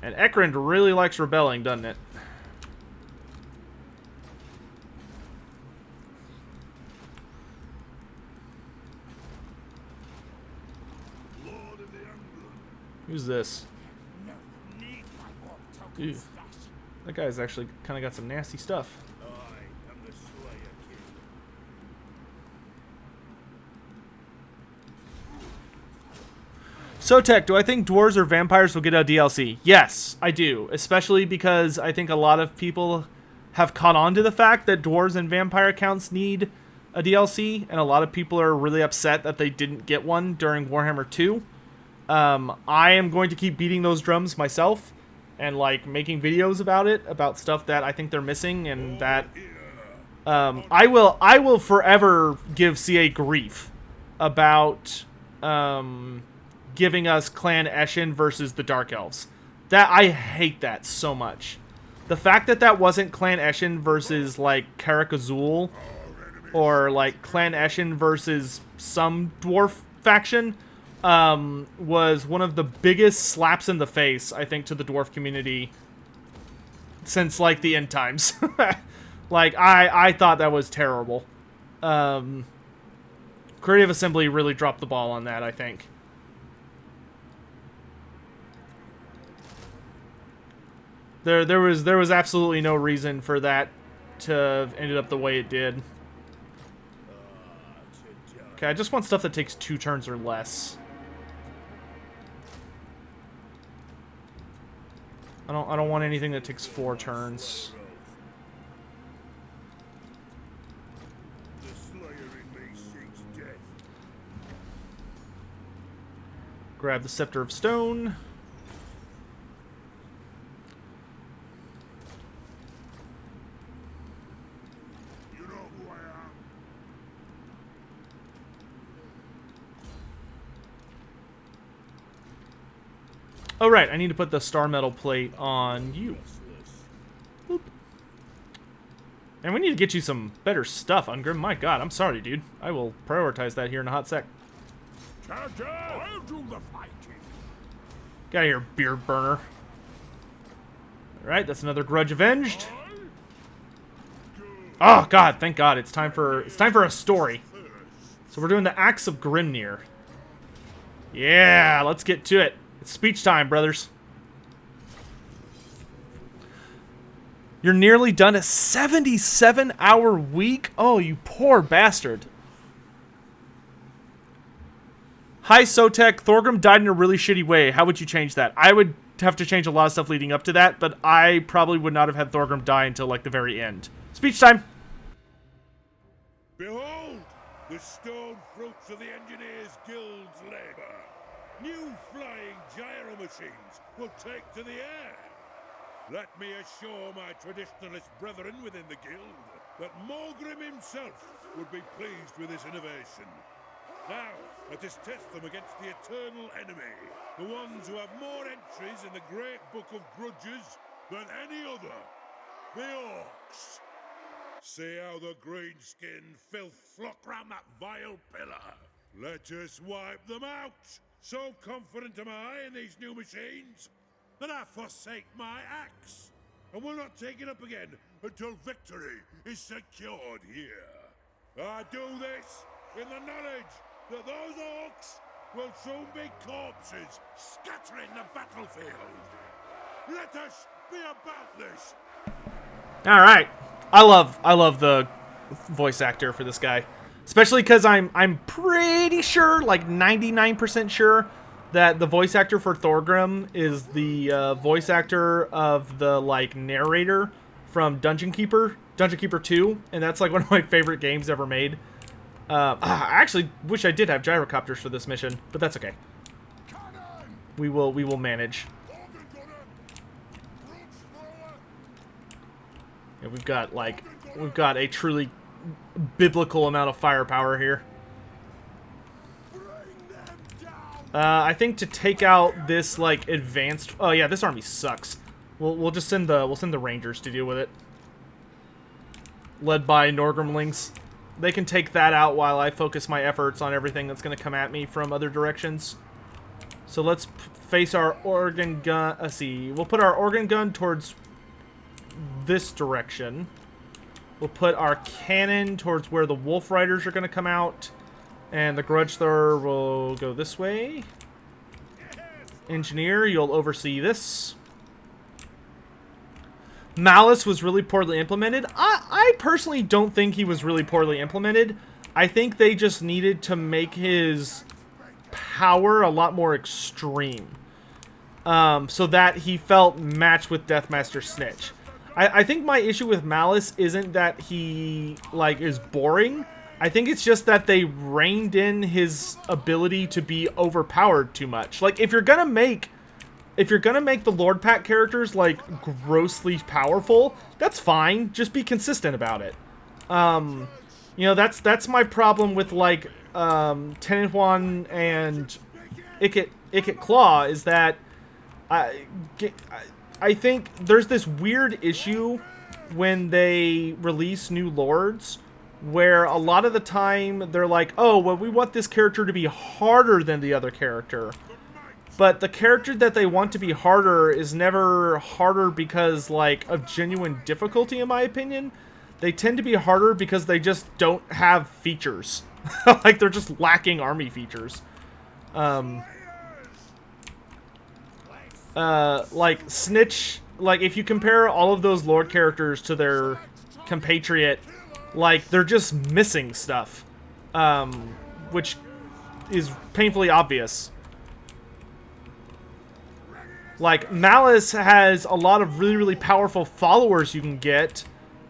And Ekrend really likes rebelling, doesn't it? Who's this? Ew. That guy's actually kind of got some nasty stuff. So Tech, do I think dwarves or vampires will get a DLC? Yes, I do. Especially because I think a lot of people have caught on to the fact that dwarves and vampire accounts need a DLC, and a lot of people are really upset that they didn't get one during Warhammer 2. I am going to keep beating those drums myself and like making videos about it, about stuff that I think they're missing, and that I will forever give CA grief about giving us Clan Eshin versus the Dark Elves. That I hate that so much. The fact that that wasn't Clan Eshin versus like Karak Azul or like Clan Eshin versus some dwarf faction was one of the biggest slaps in the face, I think, to the dwarf community since like the end times. Like I thought that was terrible. Creative Assembly really dropped the ball on that, I think. There was absolutely no reason for that to have ended up the way it did. Okay, I just want stuff that takes 2 turns or less. I don't want anything that takes 4 turns. Grab the Scepter of Stone. Oh, right, I need to put the Star Metal plate on you. Boop. And we need to get you some better stuff, Ungrim. My god, I'm sorry, dude. I will prioritize that here in a hot sec. I'll do the fighting. Get out of here, beard burner. Alright, that's another grudge avenged. Oh god, thank god, it's time for a story. So we're doing the Axe of Grimnir. Yeah, let's get to it. It's speech time, brothers. You're nearly done a 77-hour week? Oh, you poor bastard. Hi, Sotek. Thorgrim died in a really shitty way. How would you change that? I would have to change a lot of stuff leading up to that, but I probably would not have had Thorgrim die until, like, the very end. Speech time. Behold, the stone fruits of the Engineers Guild's labor. New flying gyro machines will take to the air. Let me assure my traditionalist brethren within the guild that Morgrim himself would be pleased with this innovation. Now, let us test them against the eternal enemy, the ones who have more entries in the great book of grudges than any other, the Orcs. See how the green-skinned filth flock round that vile pillar. Let us wipe them out. So confident am I in these new machines that I forsake my axe, and will not take it up again until victory is secured here. I do this in the knowledge that those orcs will soon be corpses scattering the battlefield. Let us be about this. All right, I love the voice actor for this guy. Especially because I'm pretty sure, like 99% sure, that the voice actor for Thorgrim is the voice actor of the like narrator from Dungeon Keeper 2, and that's like one of my favorite games ever made. I actually wish I did have gyrocopters for this mission, but that's okay. We will manage. Yeah, we've got a truly biblical amount of firepower here. I think to take out this like advanced. Oh yeah, this army sucks. We'll just send the Rangers to deal with it, led by Norgrimlings. They can take that out while I focus my efforts on everything that's going to come at me from other directions. So let's face our organ gun. Let's see. We'll put our organ gun towards this direction. We'll put our cannon towards where the Wolf Riders are going to come out. And the Grudge Thrower will go this way. Engineer, you'll oversee this. Malice was really poorly implemented. I personally don't think he was really poorly implemented. I think they just needed to make his power a lot more extreme. So that he felt matched with Deathmaster Snitch. I think my issue with Malice isn't that he, like, is boring. I think it's just that they reined in his ability to be overpowered too much. Like, if you're gonna make the Lord Pack characters, like, grossly powerful, that's fine. Just be consistent about it. You know, that's my problem with, like, Tenenhuan and Ikit Claw, is that I think there's this weird issue when they release new lords, where a lot of the time they're like, oh, well, we want this character to be harder than the other character. But the character that they want to be harder is never harder because, like, of genuine difficulty, in my opinion. They tend to be harder because they just don't have features. Like, they're just lacking army features. Like, Snitch, like, if you compare all of those Lord characters to their compatriot, like, they're just missing stuff. Which is painfully obvious. Like, Malice has a lot of really, really powerful followers you can get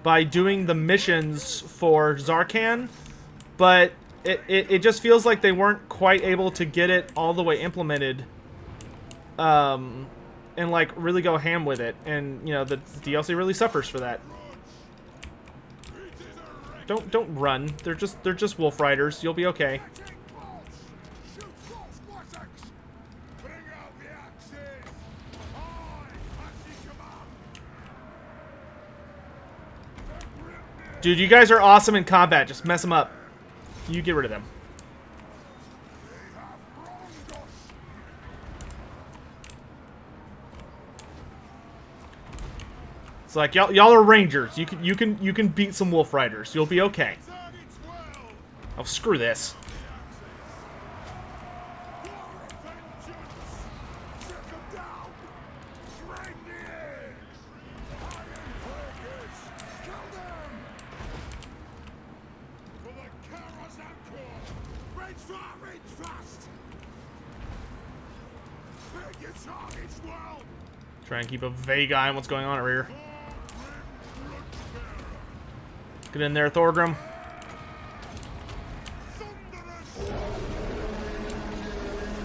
by doing the missions for Zarkan, but it just feels like they weren't quite able to get it all the way implemented, and, like, really go ham with it, and, you know, the DLC really suffers for that. Don't run. They're just Wolf Riders. You'll be okay. Dude, you guys are awesome in combat. Just mess them up. You get rid of them. It's like y'all are rangers. You can beat some Wolf Riders. You'll be okay. Oh, screw this. Try and keep a vague eye on what's going on over here. Get in there, Thorgrim.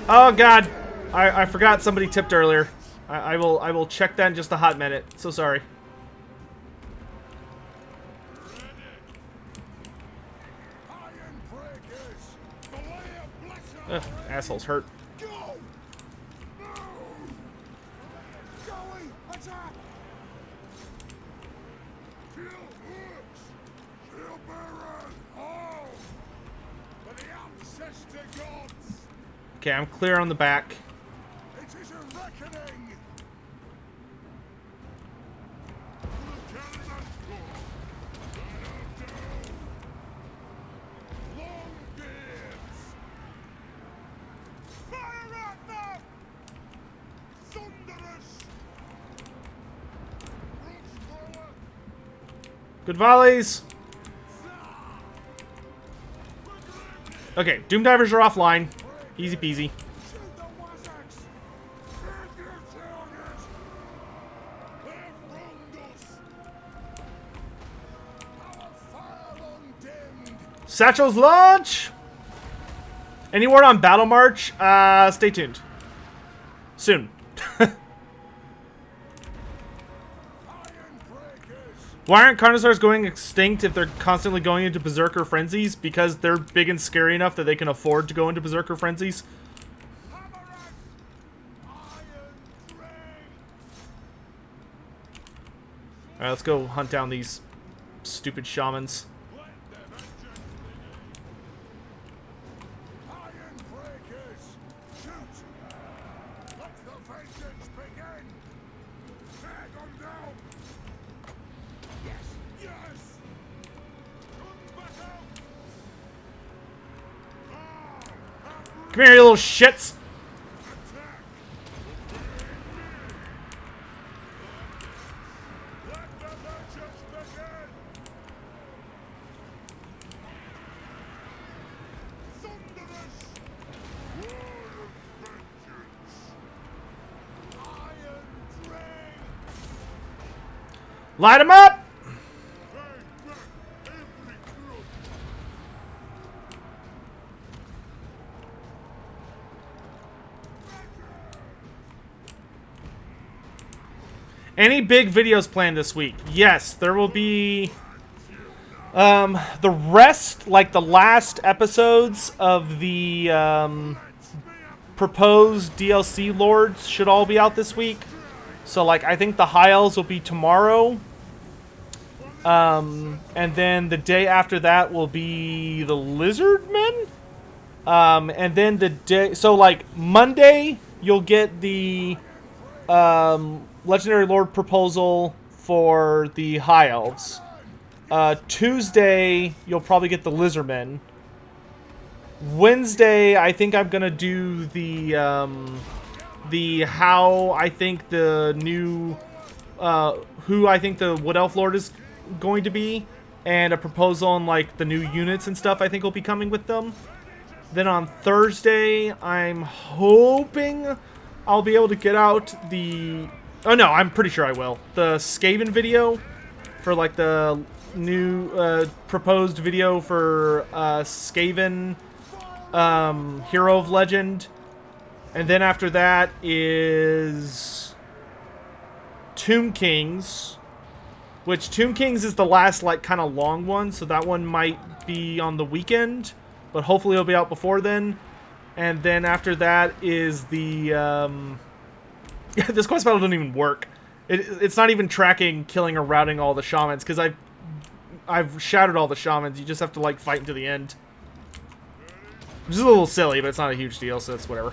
Oh God, I forgot somebody tipped earlier. I will check that in just a hot minute. So sorry. Ugh, asshole's hurt. Okay, I'm clear on the back. Good volleys. Okay, Doom Divers are offline. Easy peasy. Satchel's launch! Any word on Battle March? Stay tuned. Soon. Why aren't Carnosaurs going extinct if they're constantly going into Berserker frenzies? Because they're big and scary enough that they can afford to go into Berserker frenzies. Alright, let's go hunt down these stupid shamans. Come here, you little shits! Light him up! Any big videos planned this week? Yes, there will be the rest, like the last episodes of the proposed DLC lords should all be out this week. So like I think the High Elves will be tomorrow. And then the day after that will be the Lizardmen. And then the day, so like Monday you'll get the Legendary Lord proposal for the High Elves. Tuesday, you'll probably get the Lizardmen. Wednesday, I think I'm gonna do the how I think the new, who I think the Wood Elf Lord is going to be, and a proposal on like the new units and stuff I think will be coming with them. Then on Thursday, I'm hoping I'll be able to get out the... Oh no, I'm pretty sure I will. The Skaven video for like the new proposed video for Skaven Hero of Legend. And then after that is Tomb Kings, which Tomb Kings is the last like kind of long one, so that one might be on the weekend, but hopefully it'll be out before then. And then after that is the this quest battle doesn't even work. It's not even tracking killing or routing all the shamans, because I've shattered all the shamans. You just have to like fight until the end, which is a little silly, but it's not a huge deal, so it's whatever.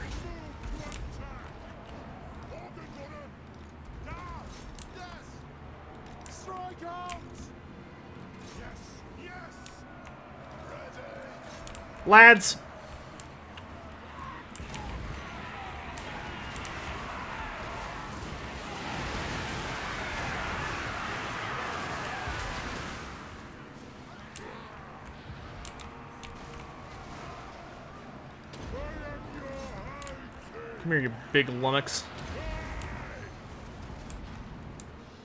Lads. Come here, you big lummox.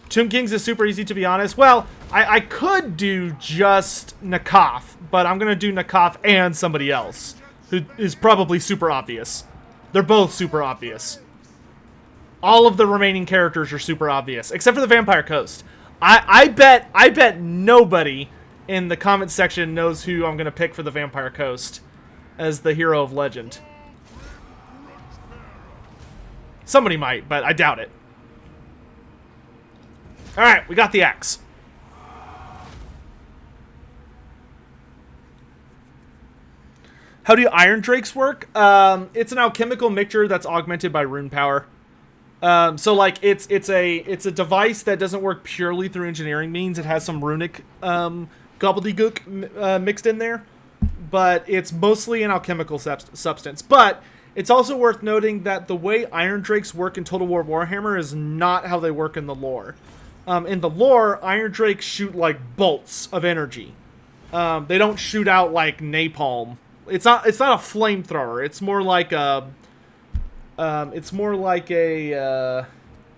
Tomb Kings is super easy, to be honest. Well, I could do just Nakath, but I'm going to do Nakath and somebody else, who is probably super obvious. They're both super obvious. All of the remaining characters are super obvious, except for the Vampire Coast. I bet nobody in the comment section knows who I'm going to pick for the Vampire Coast as the Hero of Legend. Somebody might, but I doubt it. Alright, we got the axe. How do Iron Drakes work? It's an alchemical mixture that's augmented by rune power. So like it's a device that doesn't work purely through engineering means. It has some runic gobbledygook mixed in there, but it's mostly an alchemical substance. But it's also worth noting that the way Iron Drakes work in Total War Warhammer is not how they work in the lore. In the lore, Iron Drakes shoot like bolts of energy. They don't shoot out like napalm. It's not a flamethrower. It's more like a I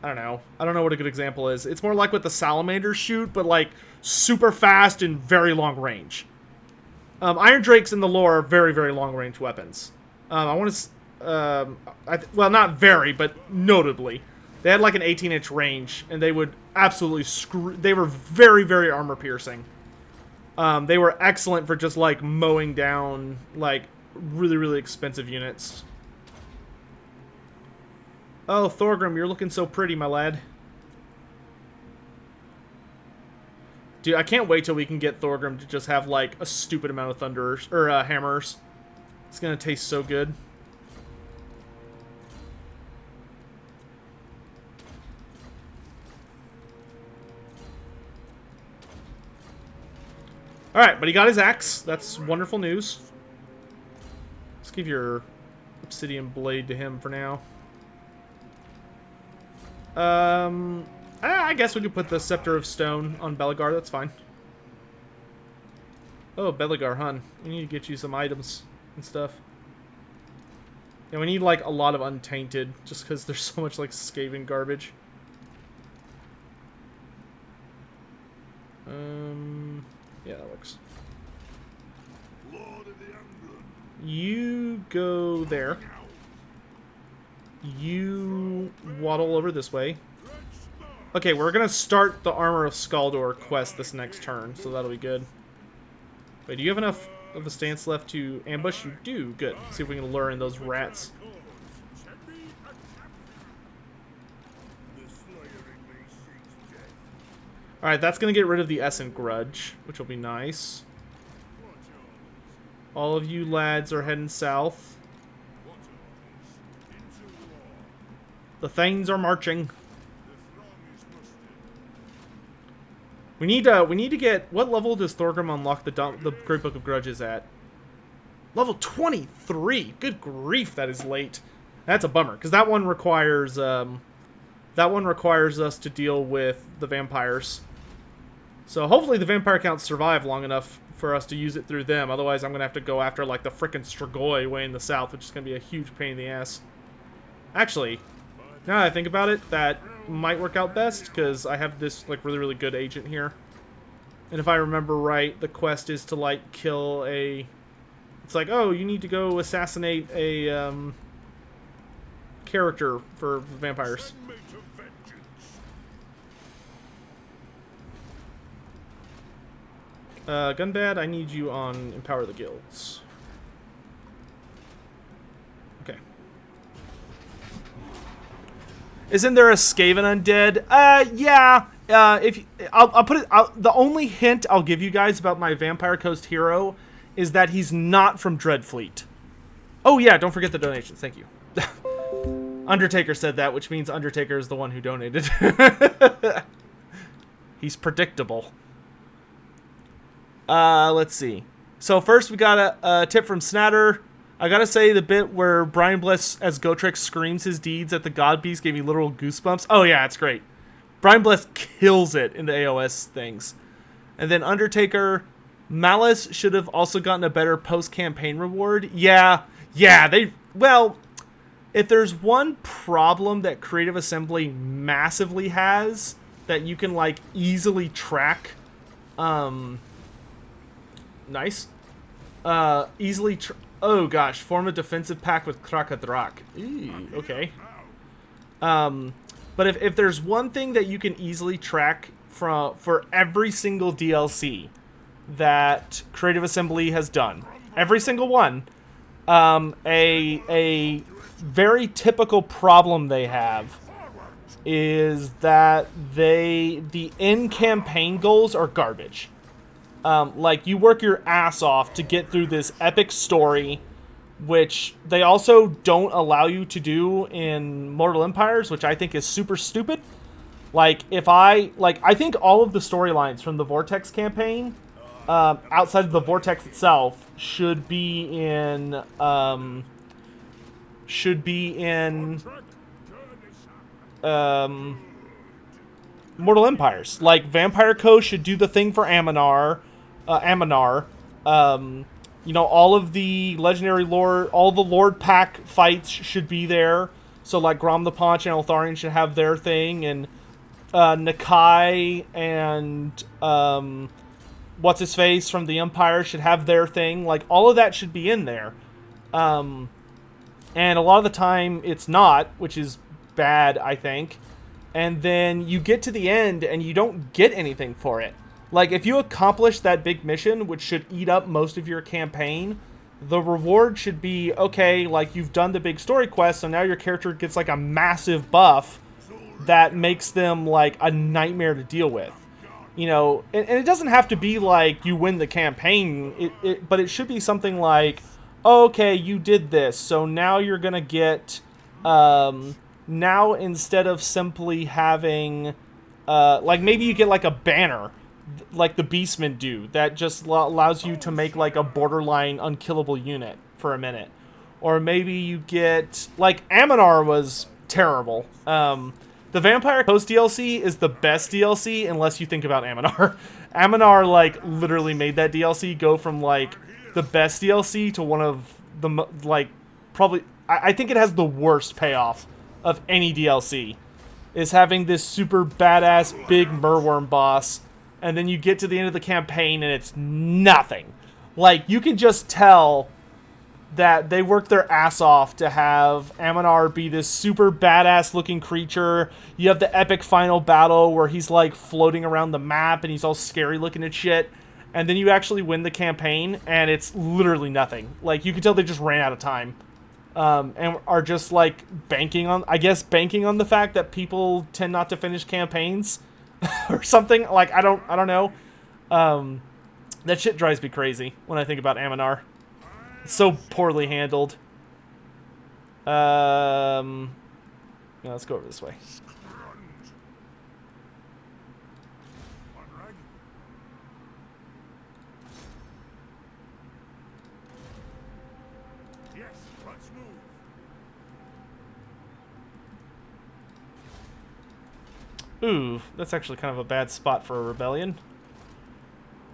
don't know. I don't know what a good example is. It's more like what the salamanders shoot, but like super fast and very long range. Iron Drakes in the lore are very, very long range weapons. I want to well, not very, but notably. They had like an 18-inch range, and they would absolutely they were very, very armor piercing. They were excellent for just like mowing down like really, really expensive units. Oh, Thorgrim, you're looking so pretty, my lad. Dude, I can't wait till we can get Thorgrim to just have like a stupid amount of thunderers or hammers. It's gonna taste so good. Alright, but he got his axe. That's wonderful news. Let's give your obsidian blade to him for now. I guess we could put the Scepter of Stone on Beligar. That's fine. Oh, Beligar, hun. We need to get you some items and stuff. Yeah, we need, like, a lot of Untainted, just because there's so much, like, Skaven garbage. Yeah, that works. You go there. You waddle over this way. Okay, we're gonna start the Armor of Skaldor quest this next turn, so that'll be good. Wait, do you have enough of a stance left to ambush? You do. Good. Let's see if we can lure in those rats. Alright, that's gonna get rid of the Essen Grudge, which will be nice. All of you lads are heading south. The Thanes are marching. We need to get... What level does Thorgrim unlock the Great Book of Grudges at? Level 23! Good grief, that is late. That's a bummer, because that one requires us to deal with the vampires. So hopefully the vampire counts survive long enough for us to use it through them. Otherwise, I'm going to have to go after, like, the frickin' Strigoi way in the south, which is going to be a huge pain in the ass. Actually, now that I think about it, that might work out best, because I have this, like, really, really good agent here. And if I remember right, the quest is to, like, kill a... It's like, oh, you need to go assassinate a, character for vampires. Gunbad, I need you on Empower the Guilds. Okay. Isn't there a Skaven undead? Yeah. I'll put it. The only hint I'll give you guys about my Vampire Coast hero is that he's not from Dreadfleet. Oh yeah, don't forget the donations. Thank you. Undertaker said that, which means Undertaker is the one who donated. He's predictable. Let's see. So first we got a tip from Snatter. I gotta say, the bit where Brian Bless as Gotrek screams his deeds at the God Beast gave me literal goosebumps. Oh yeah, it's great. Brian Bless kills it in the AOS things. And then Undertaker, Malice should have also gotten a better post-campaign reward. Yeah, well, if there's one problem that Creative Assembly massively has that you can, like, easily track, nice. Oh gosh, form a defensive pact with Krakadrak. Ooh, okay. But if there's one thing that you can easily track for every single DLC that Creative Assembly has done, every single one, a very typical problem they have is that the in-campaign goals are garbage. Like, you work your ass off to get through this epic story, which they also don't allow you to do in Mortal Empires, which I think is super stupid. Like, I think all of the storylines from the Vortex campaign, outside of the Vortex itself, should be in Mortal Empires. Like, Vampire Co. should do the thing for Aminar. You know, all of the legendary lore, all the Lord Pack fights should be there. So, like, Grom the Paunch and Eltharion should have their thing, and Nakai and what's-his-face from the Empire should have their thing. Like, all of that should be in there. And a lot of the time it's not, which is bad, I think. And then you get to the end and you don't get anything for it. Like, if you accomplish that big mission, which should eat up most of your campaign, the reward should be, okay, like, you've done the big story quest, so now your character gets, like, a massive buff that makes them, like, a nightmare to deal with. You know, and it doesn't have to be, like, you win the campaign, but it should be something like, oh, okay, you did this, so now you're gonna get, now instead of simply having, like, maybe you get, like, a banner, like the Beastmen do, that just allows you to make, like, a borderline unkillable unit for a minute. Or maybe you get, like, Aminar was terrible. The Vampire Coast DLC is the best DLC unless you think about Aminar. Aminar, like, literally made that DLC go from, like, the best DLC to one of the, like, probably, I think it has the worst payoff of any DLC, is having this super badass big merworm boss, and then you get to the end of the campaign and it's nothing. Like, you can just tell that they worked their ass off to have Aminar be this super badass looking creature. You have the epic final battle where he's, like, floating around the map and he's all scary looking and shit. And then you actually win the campaign and it's literally nothing. Like, you can tell they just ran out of time. And are just, like, banking on the fact that people tend not to finish campaigns or something. Like, I don't know. That shit drives me crazy when I think about Aminar. It's so poorly handled. Yeah, let's go over this way. Yes, let's move. Ooh, that's actually kind of a bad spot for a rebellion.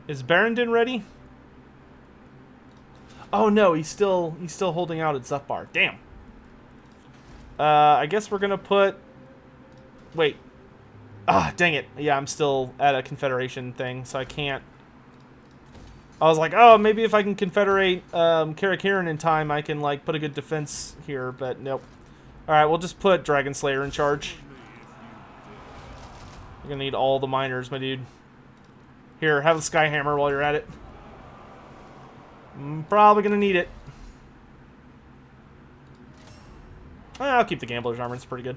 Is Barrendon ready? Oh no, he's still holding out at Zupbar. Damn. I guess we're gonna put. Wait. Ah, dang it. Yeah, I'm still at a Confederation thing, so I can't. I was like, oh, maybe if I can Confederate Karakiran in time, I can, like, put a good defense here, but nope. Alright, we'll just put Dragon Slayer in charge. You're gonna need all the miners, my dude. Here, have the Skyhammer while you're at it. I'm probably gonna need it. I'll keep the Gambler's Armor, it's pretty good.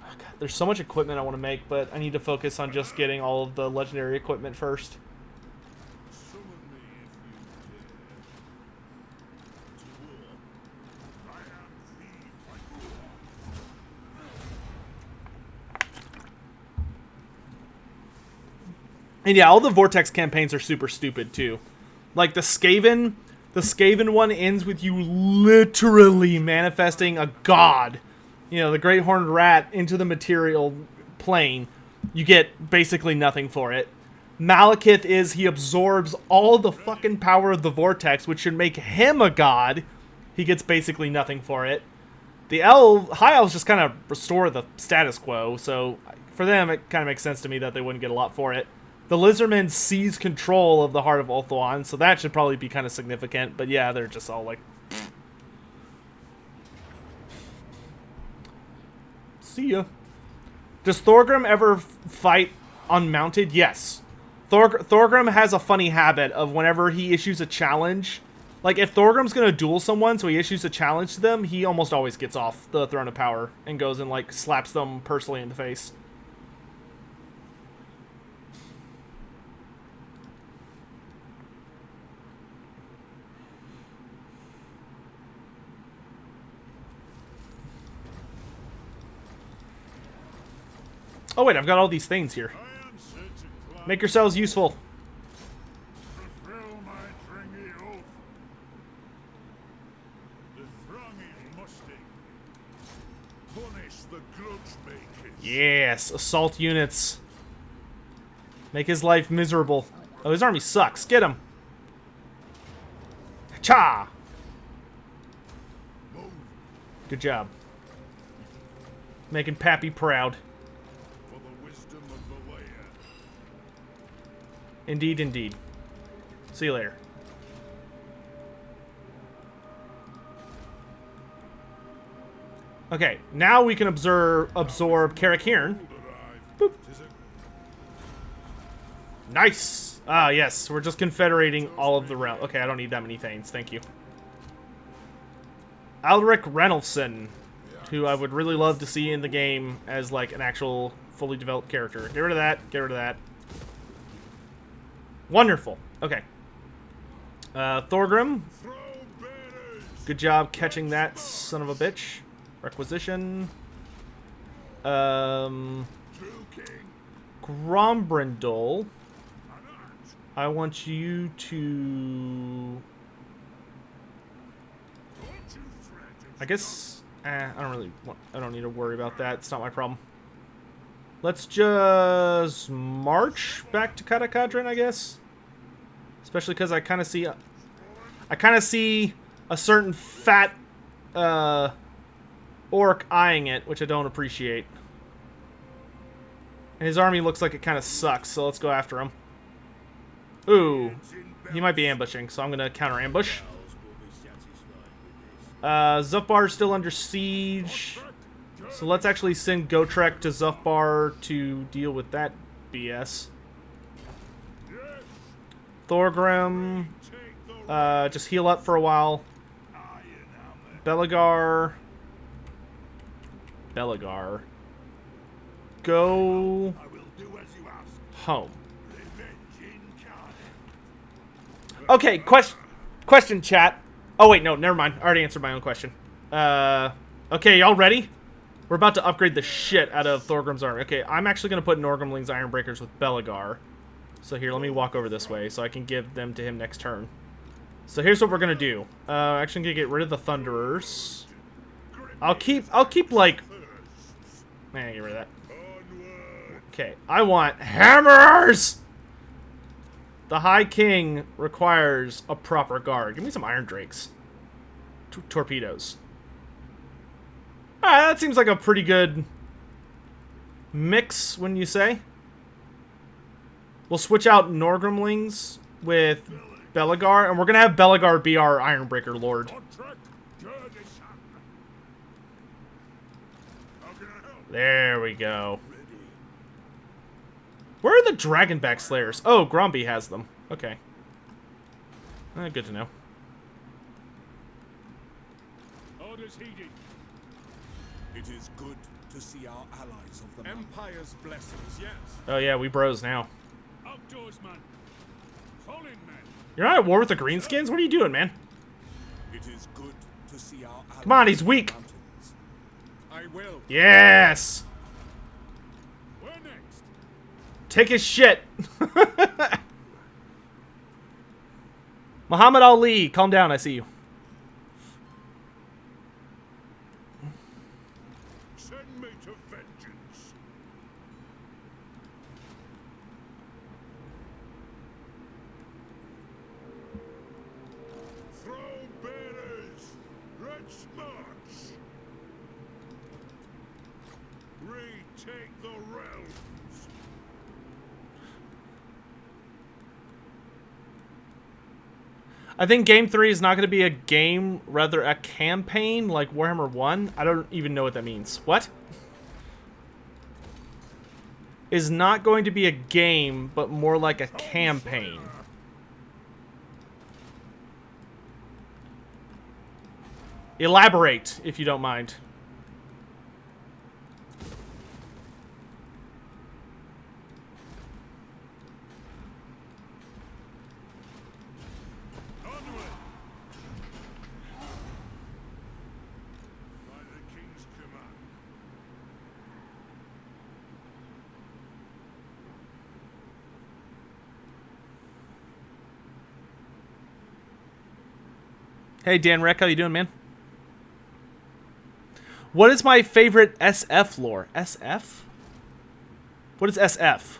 Oh, God, there's so much equipment I want to make, but I need to focus on just getting all of the legendary equipment first. And yeah, all the Vortex campaigns are super stupid, too. Like, the Skaven one ends with you literally manifesting a god. You know, the Great Horned Rat into the material plane. You get basically nothing for it. Malekith is, he absorbs all the fucking power of the Vortex, which should make him a god. He gets basically nothing for it. The High Elves just kind of restore the status quo, so for them, it kind of makes sense to me that they wouldn't get a lot for it. The Lizardmen seize control of the Heart of Ulthuan, so that should probably be kind of significant. But yeah, they're just all like... See ya. Does Thorgrim ever fight unmounted? Yes. Thorgrim has a funny habit of whenever he issues a challenge... Like, if Thorgrim's gonna duel someone, so he issues a challenge to them, he almost always gets off the Throne of Power and goes and, like, slaps them personally in the face. Oh wait, I've got all these things here. Make yourselves useful. Yes, assault units. Make his life miserable. Oh, his army sucks. Get him. Cha! Good job. Making Pappy proud. Indeed, indeed. See you later. Okay, now we can absorb Karakirn. Boop. Nice! Ah, yes, we're just confederating all of the realm. Okay, I don't need that many Thanes, thank you. Alric Reynoldson, who I would really love to see in the game as, like, an actual fully developed character. Get rid of that, get rid of that. Wonderful. Okay. Thorgrim. Good job catching that son of a bitch. Requisition. Grombrindal. I want you to... I guess... I don't really want... I don't need to worry about that. It's not my problem. Let's just march back to Katakadrin, I guess. Especially because I kind of see... I kind of see a certain fat orc eyeing it, which I don't appreciate. And his army looks like it kind of sucks, so let's go after him. Ooh, he might be ambushing, so I'm going to counter ambush. Zufbar is still under siege, so let's actually send Gotrek to Zufbar to deal with that BS. Thorgrim, just heal up for a while. Belegar, go home. Okay, question, chat. Oh, wait, no, never mind. I already answered my own question. Okay, y'all ready? We're about to upgrade the shit out of Thorgrim's army. Okay, I'm actually going to put Norgrimling's Ironbreakers with Belegar. So here, let me walk over this way so I can give them to him next turn. So here's what we're going to do. Actually, I'm going to get rid of the Thunderers. I'll keep, like... Man, get rid of that. Okay, I want hammers! The High King requires a proper guard. Give me some Iron Drakes. Torpedoes. Alright, that seems like a pretty good mix, wouldn't you say? We'll switch out Norgrimlings with Belegar, and we're going to have Belegar be our Ironbreaker Lord. There we go. Where are the Dragonback Slayers? Oh, Gromby has them. Okay. Good to know. Orders heeded. It is good to see our allies of the Empire's blessings, yes. Oh yeah, we bros now. Outdoors, man. Fall in, man. You're not at war with the Greenskins? What are you doing, man? It is good to see our allies. Come on, he's weak. I will. Yes. Where next? Take his shit. Muhammad Ali, calm down. I see you. Send me to vengeance. Throw bearers. Let's march. Retake the realms. I think Game 3 is not going to be a game, rather a campaign like Warhammer 1. I don't even know what that means. What? Is not going to be a game, but more like a campaign. Elaborate, if you don't mind. Hey, Dan Reck, how you doing, man? What is my favorite SF lore? SF? What is SF?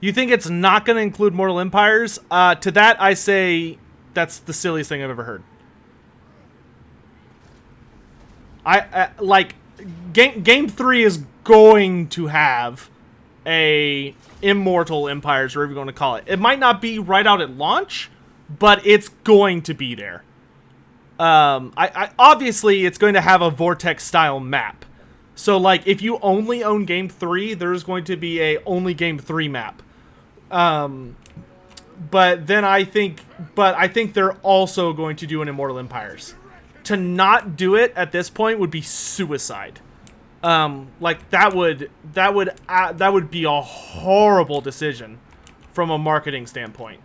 You think it's not going to include Mortal Empires? To that, I say that's the silliest thing I've ever heard. Like, Game 3 is going to have a immortal empires, whatever you want to call it. It might not be right out at launch, but it's going to be there. I obviously it's going to have a Vortex style map. So like if you only own Game 3, there's going to be a only Game 3 map. But then I think they're also going to do an Immortal Empires. To not do it at this point would be suicide. Like that would be a horrible decision from a marketing standpoint.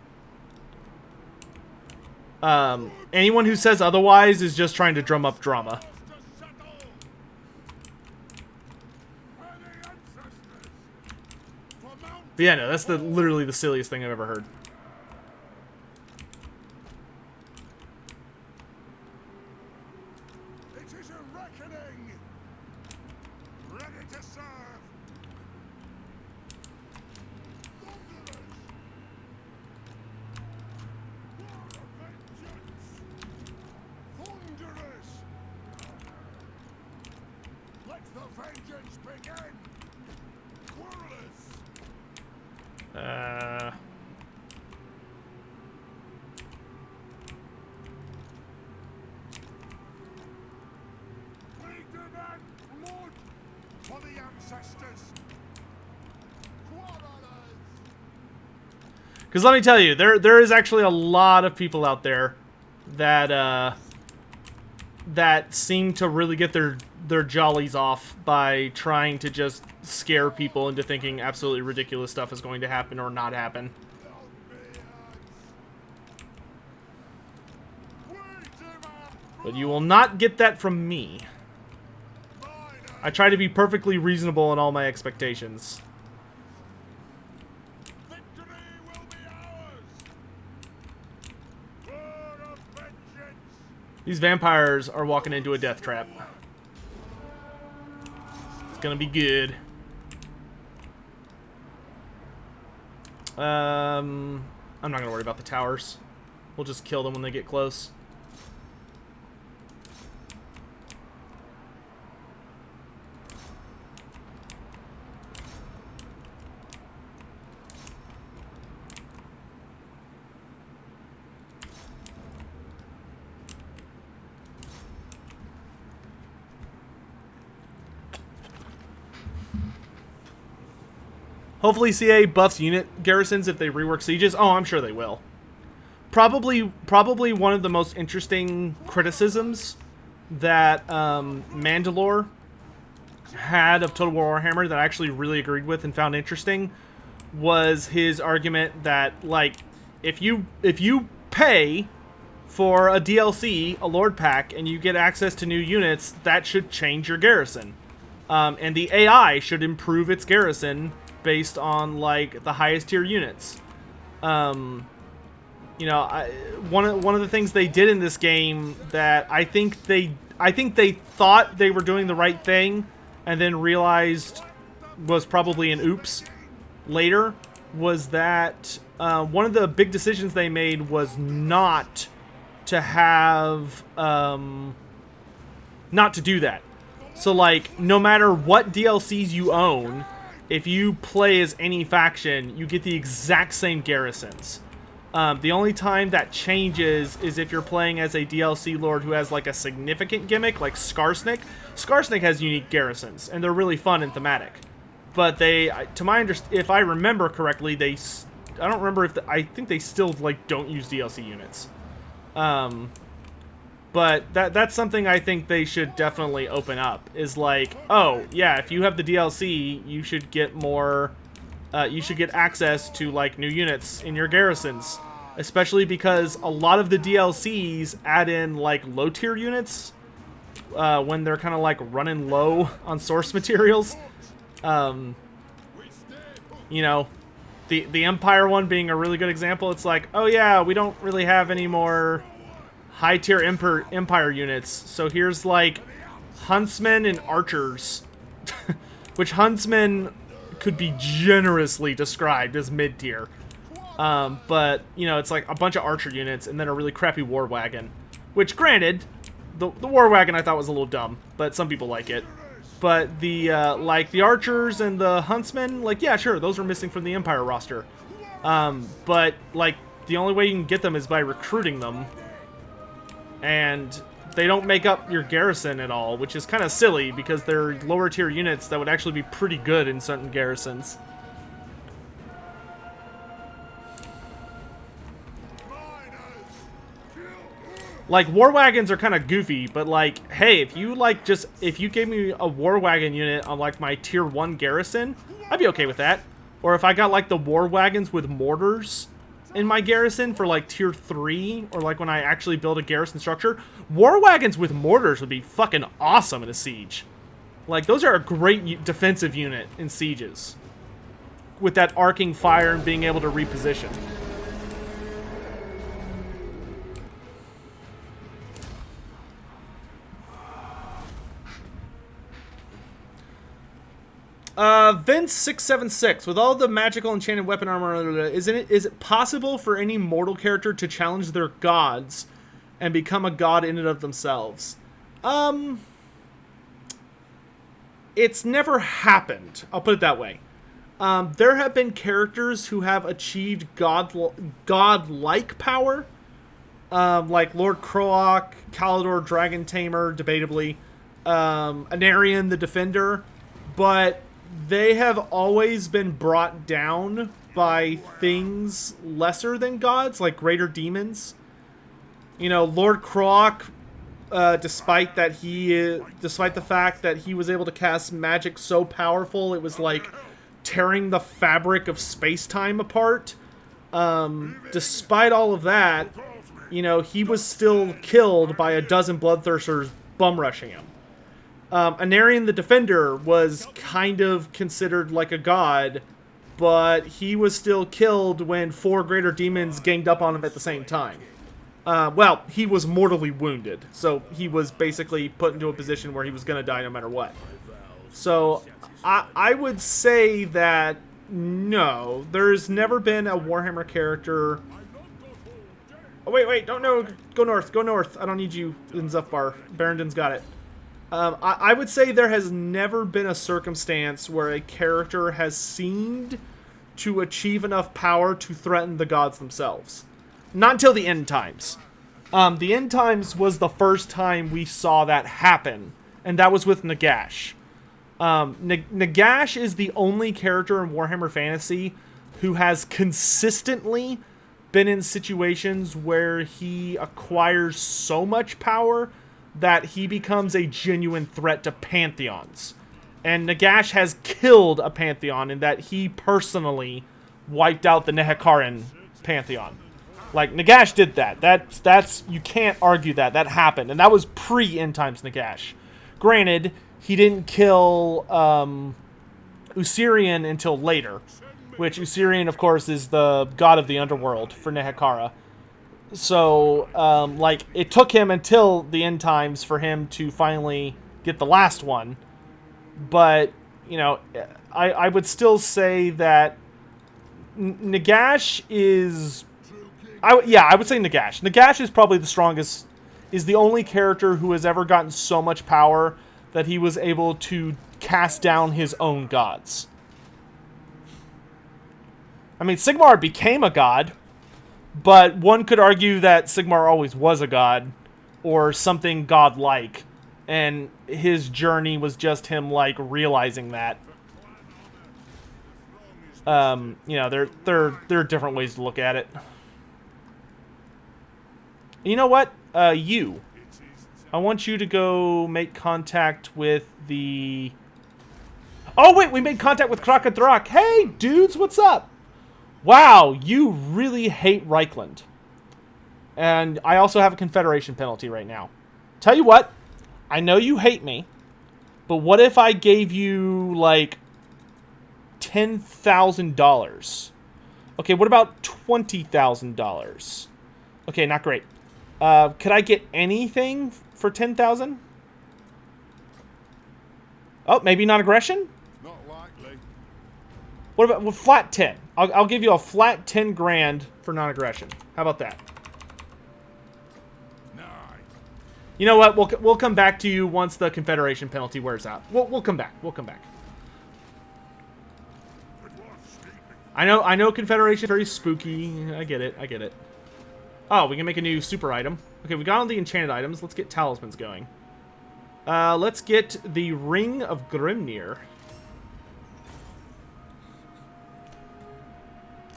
Anyone who says otherwise is just trying to drum up drama. But yeah, no, that's literally the silliest thing I've ever heard. It is a reckoning. Ready to serve. Thunderous. Let the vengeance begin. Quarrelers. Blood for the ancestors. Quarrelers. Because let me tell you, there is actually a lot of people out there that that seem to really get their jollies off by trying to just scare people into thinking absolutely ridiculous stuff is going to happen or not happen. But you will not get that from me. I try to be perfectly reasonable in all my expectations. Victory will be ours. Word of vengeance. These vampires are walking into a death trap. It's gonna be good. I'm not gonna worry about the towers. We'll just kill them when they get close. Hopefully CA buffs unit garrisons if they rework sieges. Oh, I'm sure they will. Probably one of the most interesting criticisms that Mandalore had of Total War Warhammer that I actually really agreed with and found interesting was his argument that, like, if you pay for a DLC, a Lord Pack, and you get access to new units, that should change your garrison. And the AI should improve its garrison based on, like, the highest tier units. You know, one of the things they did in this game that I think they thought they were doing the right thing and then realized was probably an oops later was that one of the big decisions they made was not to have not to do that. So, like, no matter what DLCs you own, if you play as any faction, you get the exact same garrisons. The only time that changes is if you're playing as a DLC lord who has, like, a significant gimmick, like Skarsnik. Skarsnik has unique garrisons, and they're really fun and thematic. But they, to my if I remember correctly, I don't remember if I think they still, like, don't use DLC units. But that's something I think they should definitely open up. Is like, oh yeah, if you have the DLC, you should get more. You should get access to, like, new units in your garrisons, especially because a lot of the DLCs add in, like, low tier units when they're kind of, like, running low on source materials. You know, the Empire one being a really good example. It's like, oh yeah, we don't really have any more high tier Empire units, so here's, like, Huntsmen and Archers, which Huntsmen could be generously described as mid-tier. But, you know, it's like a bunch of Archer units and then a really crappy War Wagon. Which, granted, the War Wagon I thought was a little dumb, but some people like it. But the like the archers and the huntsmen, like, yeah, sure, those are missing from the Empire roster. But like the only way you can get them is by recruiting them, and they don't make up your garrison at all, which is kind of silly because they're lower tier units that would actually be pretty good in certain garrisons. Like, war wagons are kind of goofy, but like, hey, if you gave me a war wagon unit on like my tier 1 garrison, I'd be okay with that. Or if I got like the war wagons with mortars in my garrison for like tier 3, or like when I actually build a garrison structure, war wagons with mortars would be fucking awesome in a siege. Like, those are a great defensive unit in sieges, with that arcing fire and being able to reposition. Vince676, with all the magical enchanted weapon armor, is it possible for any mortal character to challenge their gods and become a god in and of themselves? It's never happened. I'll put it that way. There have been characters who have achieved godlike power, like Lord Croak, Kalidor Dragon Tamer, debatably, Anarion the Defender, but they have always been brought down by things lesser than gods, like greater demons. You know, Lord Croak, despite the fact that he was able to cast magic so powerful, it was like tearing the fabric of space-time apart. Despite all of that, you know, he was still killed by a dozen bloodthirsters bum rushing him. Anarion the Defender was kind of considered like a god, but he was still killed when 4 greater demons ganged up on him at the same time. Well, he was mortally wounded, so he was basically put into a position where he was going to die no matter what. So, I would say that, no, there's never been a Warhammer character... Oh, wait, don't know. Go north. I don't need you in Zufbar. Barrendon's got it. I would say there has never been a circumstance where a character has seemed to achieve enough power to threaten the gods themselves. Not until the end times. The end times was the first time we saw that happen, and that was with Nagash. Nagash is the only character in Warhammer Fantasy who has consistently been in situations where he acquires so much power that he becomes a genuine threat to pantheons. And Nagash has killed a pantheon in that he personally wiped out the Nehekaran pantheon. Like, Nagash did that. That's you can't argue that. That happened. And that was pre-End Times Nagash. Granted, he didn't kill Usirian until later. Which Usirian, of course, is the god of the underworld for Nehekara. So, like, it took him until the end times for him to finally get the last one. But, you know, I would still say that Nagash is... I would say Nagash. Nagash is probably the strongest, is the only character who has ever gotten so much power that he was able to cast down his own gods. I mean, Sigmar became a god, but one could argue that Sigmar always was a god, or something godlike, and his journey was just him, like, realizing that. You know, there are different ways to look at it. You know what? I want you to go make contact with the... Oh, wait, we made contact with Krakadrak. Hey, dudes, what's up? Wow, you really hate Reichland. And I also have a Confederation penalty right now. Tell you what, I know you hate me, but what if I gave you, like, $10,000? Okay, what about $20,000? Okay, not great. Could I get anything for 10,000? Oh, maybe not aggression? Not likely. What about flat 10? I'll give you a flat 10 grand for non-aggression. How about that? Nine. You know what? We'll come back to you once the Confederation penalty wears out. We'll come back. We'll come back. I know Confederation is very spooky. I get it. I get it. Oh, we can make a new super item. Okay, we got all the enchanted items. Let's get talismans going. Let's get the Ring of Grimnir.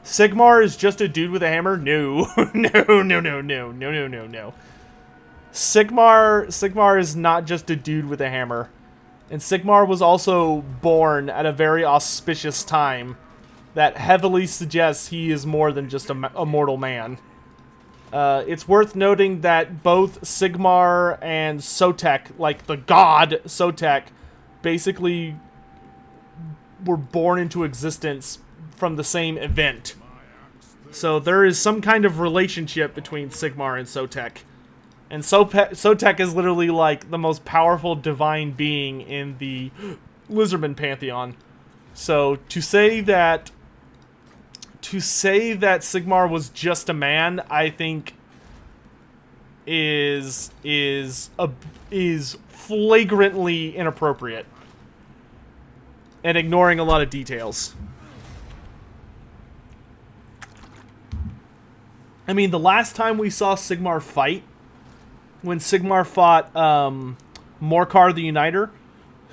Sigmar is just a dude with a hammer? No. No. Sigmar is not just a dude with a hammer. And Sigmar was also born at a very auspicious time that heavily suggests he is more than just a mortal man. It's worth noting that both Sigmar and Sotek, like the god Sotek, basically were born into existence from the same event. So there is some kind of relationship between Sigmar and Sotek. And Sotek is literally like the most powerful divine being in the Lizardman pantheon. So to say that Sigmar was just a man, I think is flagrantly inappropriate and ignoring a lot of details. I mean, the last time we saw Sigmar fight, when Sigmar fought Morkar the Uniter,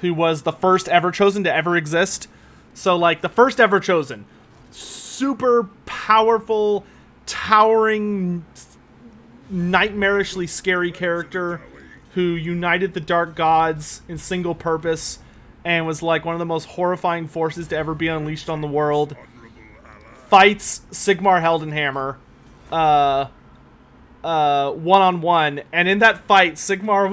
who was the first ever chosen to ever exist. So, like, the first ever chosen. Super powerful, towering, nightmarishly scary character who united the Dark Gods in single purpose and was like one of the most horrifying forces to ever be unleashed on the world. Fights Sigmar Heldenhammer one-on-one, and in that fight Sigmar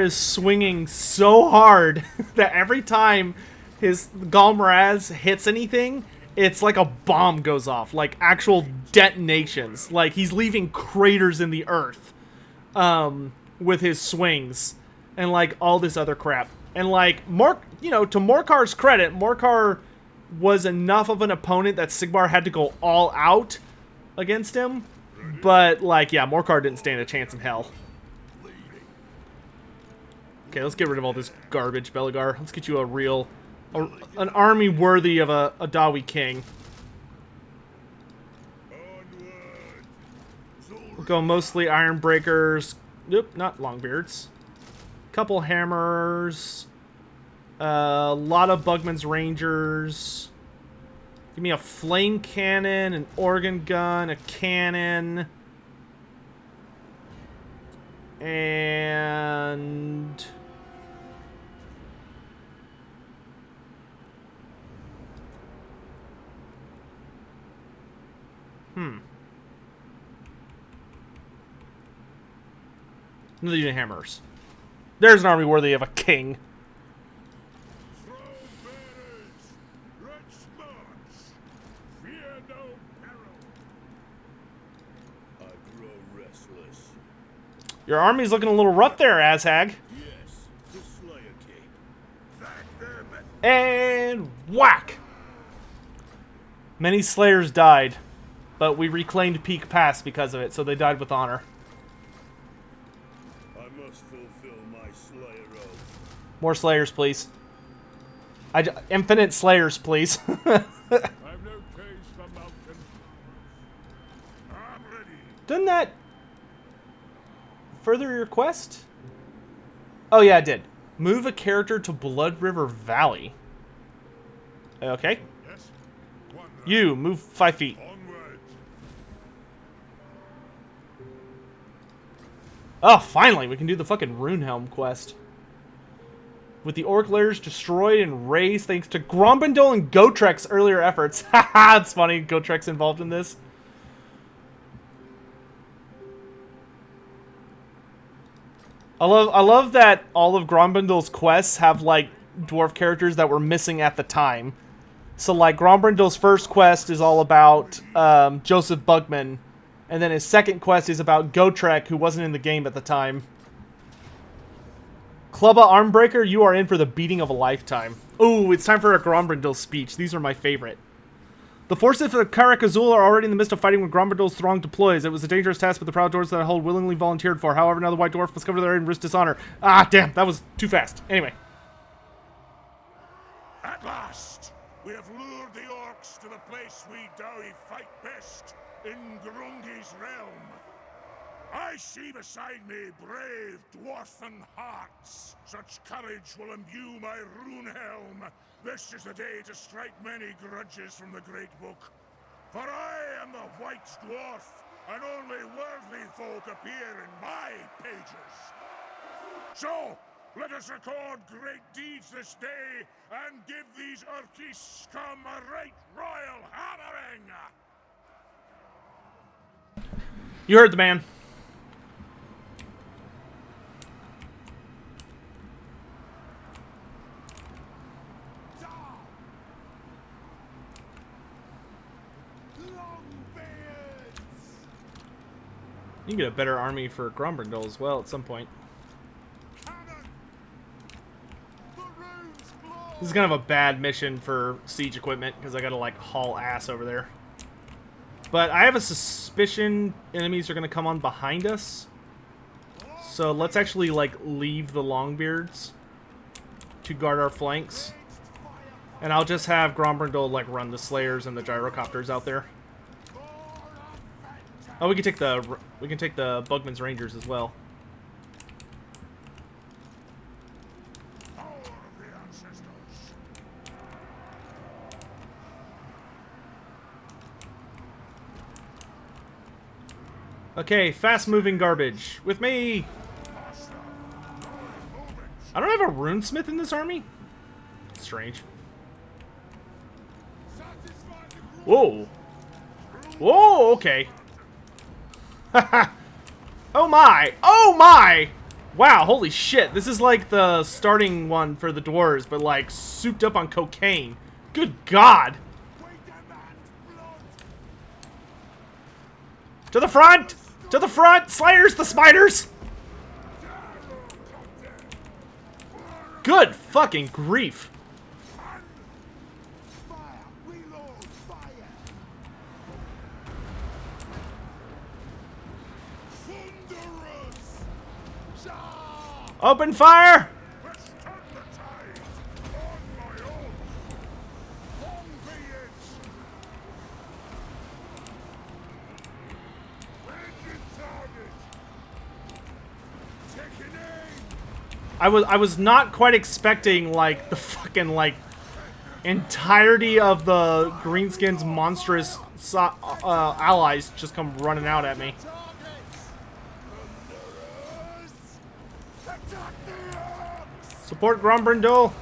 is swinging so hard that every time his Galmraz hits anything, it's like a bomb goes off, like actual detonations. Like he's leaving craters in the earth with his swings and like all this other crap. And like to Morkar's credit, Morkar was enough of an opponent that Sigmar had to go all out against him. But like, yeah, Morkar didn't stand a chance in hell. Okay, let's get rid of all this garbage, Beligar. Let's get you an army worthy of a Dawi king. We'll go mostly Ironbreakers. Nope, not Longbeards. Couple hammers. A lot of Bugman's Rangers. Give me a flame cannon, an organ gun, a cannon. And another unit of hammers. There's an army worthy of a king. Your army's looking a little rough there, Azhag. Yes, the Slayer King. And whack! Many Slayers died, but we reclaimed Peak Pass because of it, so they died with honor. I must fulfill my Slayer oath. More Slayers, please. Infinite Slayers, please. I've no case for mountain. I'm ready. Doesn't that further your quest? Oh yeah, it did. Move a character to Blood River Valley. Okay. Yes. You, move 5 feet. Onward. Oh, finally, we can do the fucking Runehelm quest. With the Orc Lairs destroyed and razed thanks to Grombrindal and Gotrek's earlier efforts. Haha, it's funny, Gotrek's involved in this. I love that all of Grombrindal's quests have, like, dwarf characters that were missing at the time. So, like, Grombrindal's first quest is all about Joseph Bugman, and then his second quest is about Gotrek, who wasn't in the game at the time. Clubba Armbreaker, you are in for the beating of a lifetime. Ooh, it's time for a Grombrindal speech. These are my favorite. The forces of Karak Azul are already in the midst of fighting when Grombrindal's throng deploys. It was a dangerous task, but the proud dwarves that I hold willingly volunteered for. However, now the White Dwarf must cover their aid and risk dishonor. Ah, damn, that was too fast. Anyway. At last, we have lured the orcs to the place we dowie fight best, in Grungi's realm. I see beside me brave dwarfen hearts. Such courage will imbue my rune helm. This is the day to strike many grudges from the Great Book. For I am the White Dwarf, and only worthy folk appear in my pages. So, let us record great deeds this day, and give these Urki scum a right royal hammering! You heard the man. You can get a better army for Grombrindal as well at some point. This is kind of a bad mission for siege equipment because I gotta like haul ass over there. But I have a suspicion enemies are gonna come on behind us. So let's actually like leave the Longbeards to guard our flanks. And I'll just have Grombrindal like run the Slayers and the Gyrocopters out there. Oh, we can take the Bugman's Rangers as well. Okay, fast-moving garbage with me. I don't have a runesmith in this army. Strange. Whoa. Whoa. Okay. Oh my! Oh my! Wow, holy shit. This is like the starting one for the dwarves, but like souped up on cocaine. Good God! To the front! To the front! Slayers the spiders! Good fucking grief. Open fire! I was not quite expecting like the fucking like entirety of the Greenskins' monstrous allies just come running out at me. Support Grombrindal.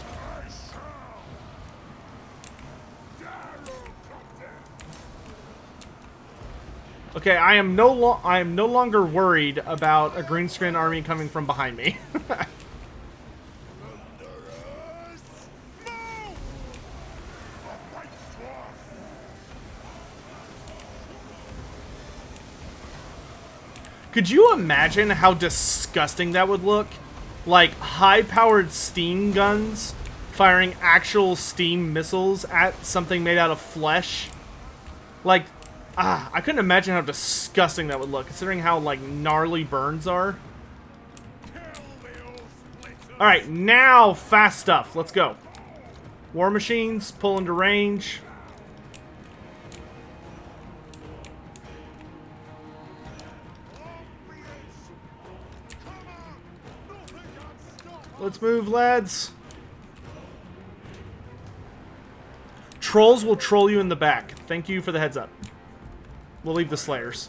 Okay, I am no longer worried about a greenskin army coming from behind me. Could you imagine how disgusting that would look? Like, high-powered steam guns firing actual steam missiles at something made out of flesh. Like, I couldn't imagine how disgusting that would look, considering how, like, gnarly burns are. Alright, now fast stuff. Let's go. War machines, pull into range. Let's move, lads. Trolls will troll you in the back. Thank you for the heads up. We'll leave the Slayers.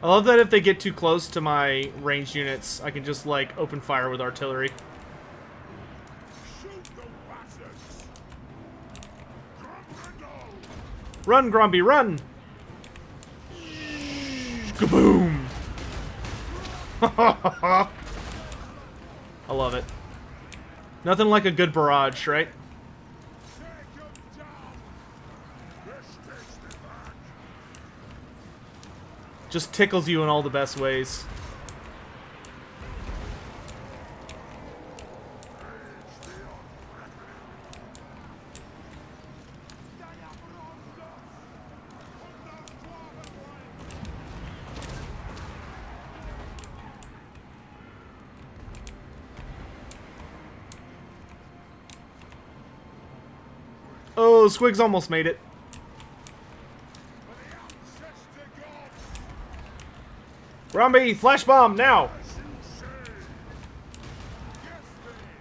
I love that if they get too close to my ranged units, I can just, like, open fire with artillery. Run, Gromby, run! Kaboom! I love it. Nothing like a good barrage, right? Just tickles you in all the best ways. Oh, Squig's almost made it. Gromby, flash bomb now.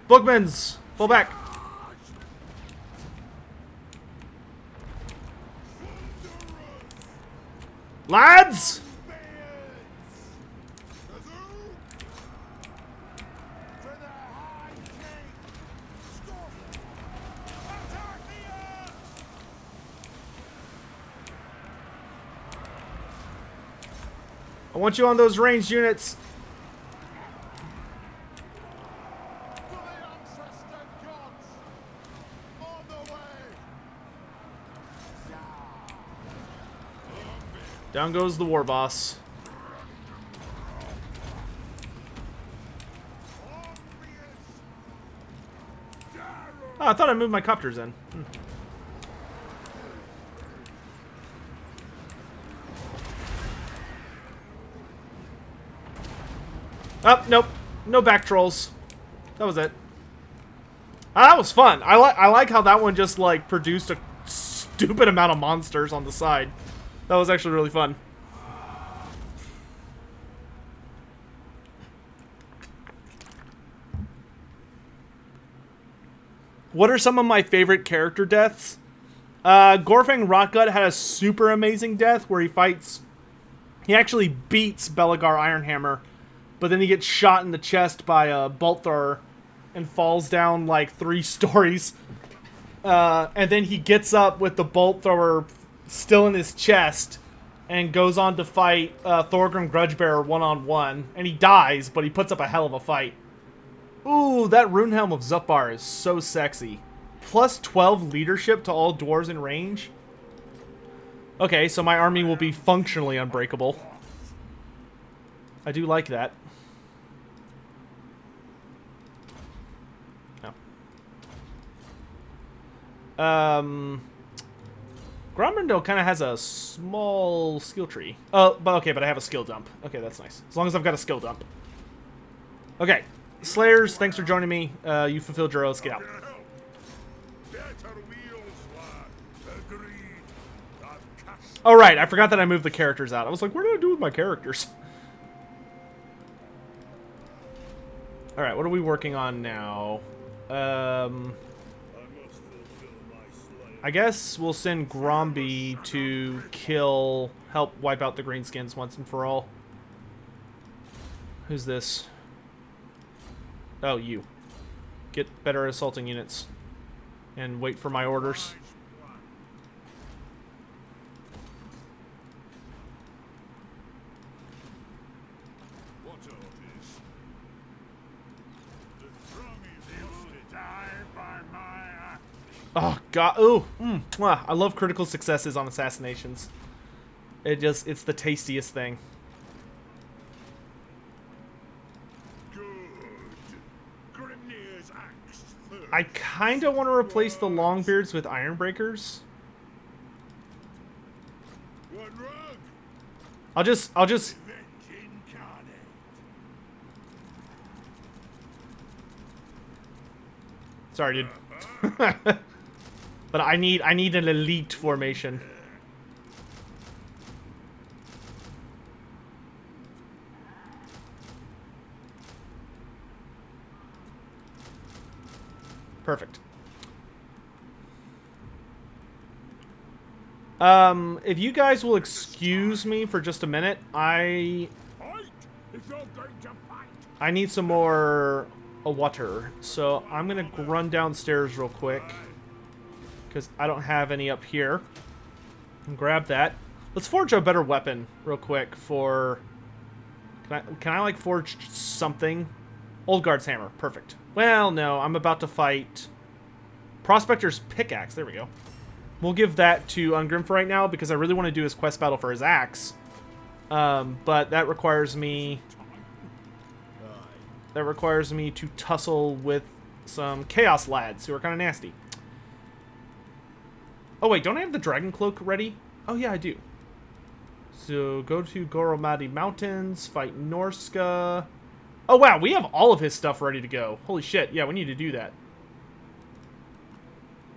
Bookmans, fall back. Lads! I want you on those ranged units. Down goes the war boss. Oh, I thought I moved my copters in. Oh, nope. No back trolls. That was it. That was fun. I like how that one just, like, produced a stupid amount of monsters on the side. That was actually really fun. What are some of my favorite character deaths? Gorfang Rotgut had a super amazing death where he fights... He actually beats Belagar Ironhammer, but then he gets shot in the chest by a bolt thrower and falls down like 3 stories. And then he gets up with the bolt thrower still in his chest and goes on to fight Thorgrim Grudgebearer one-on-one. And he dies, but he puts up a hell of a fight. Ooh, that Runehelm of Zupbar is so sexy. Plus 12 leadership to all dwarves in range. Okay, so my army will be functionally unbreakable. I do like that. Grombrindal kind of has a small skill tree. Oh, but okay, but I have a skill dump. Okay, that's nice. As long as I've got a skill dump. Okay, Slayers, thanks for joining me. You fulfilled your oath. Get out. Oh, right, I forgot that I moved the characters out. I was like, what did I do with my characters? Alright, what are we working on now? I guess we'll send Gromby to help wipe out the greenskins once and for all. Who's this? Oh, you. Get better assaulting units. And wait for my orders. Oh, God. Ooh. I love critical successes on assassinations. It's the tastiest thing. I kind of want to replace the Longbeards with Ironbreakers. I'll just... Sorry, dude. But I need an elite formation. Perfect. If you guys will excuse me for just a minute, I need some more water. So I'm gonna run downstairs real quick because I don't have any up here. And grab that. Let's forge a better weapon real quick for... Can I like forge something? Old Guard's hammer. Perfect. Well, no. I'm about to fight Prospector's pickaxe. There we go. We'll give that to Ungrim for right now because I really want to do his quest battle for his axe. But that requires me... to tussle with some Chaos Lads who are kind of nasty. Oh wait, don't I have the Dragon Cloak ready? Oh yeah, I do. So go to Goromati Mountains, fight Norska. Oh wow, we have all of his stuff ready to go. Holy shit, yeah, we need to do that.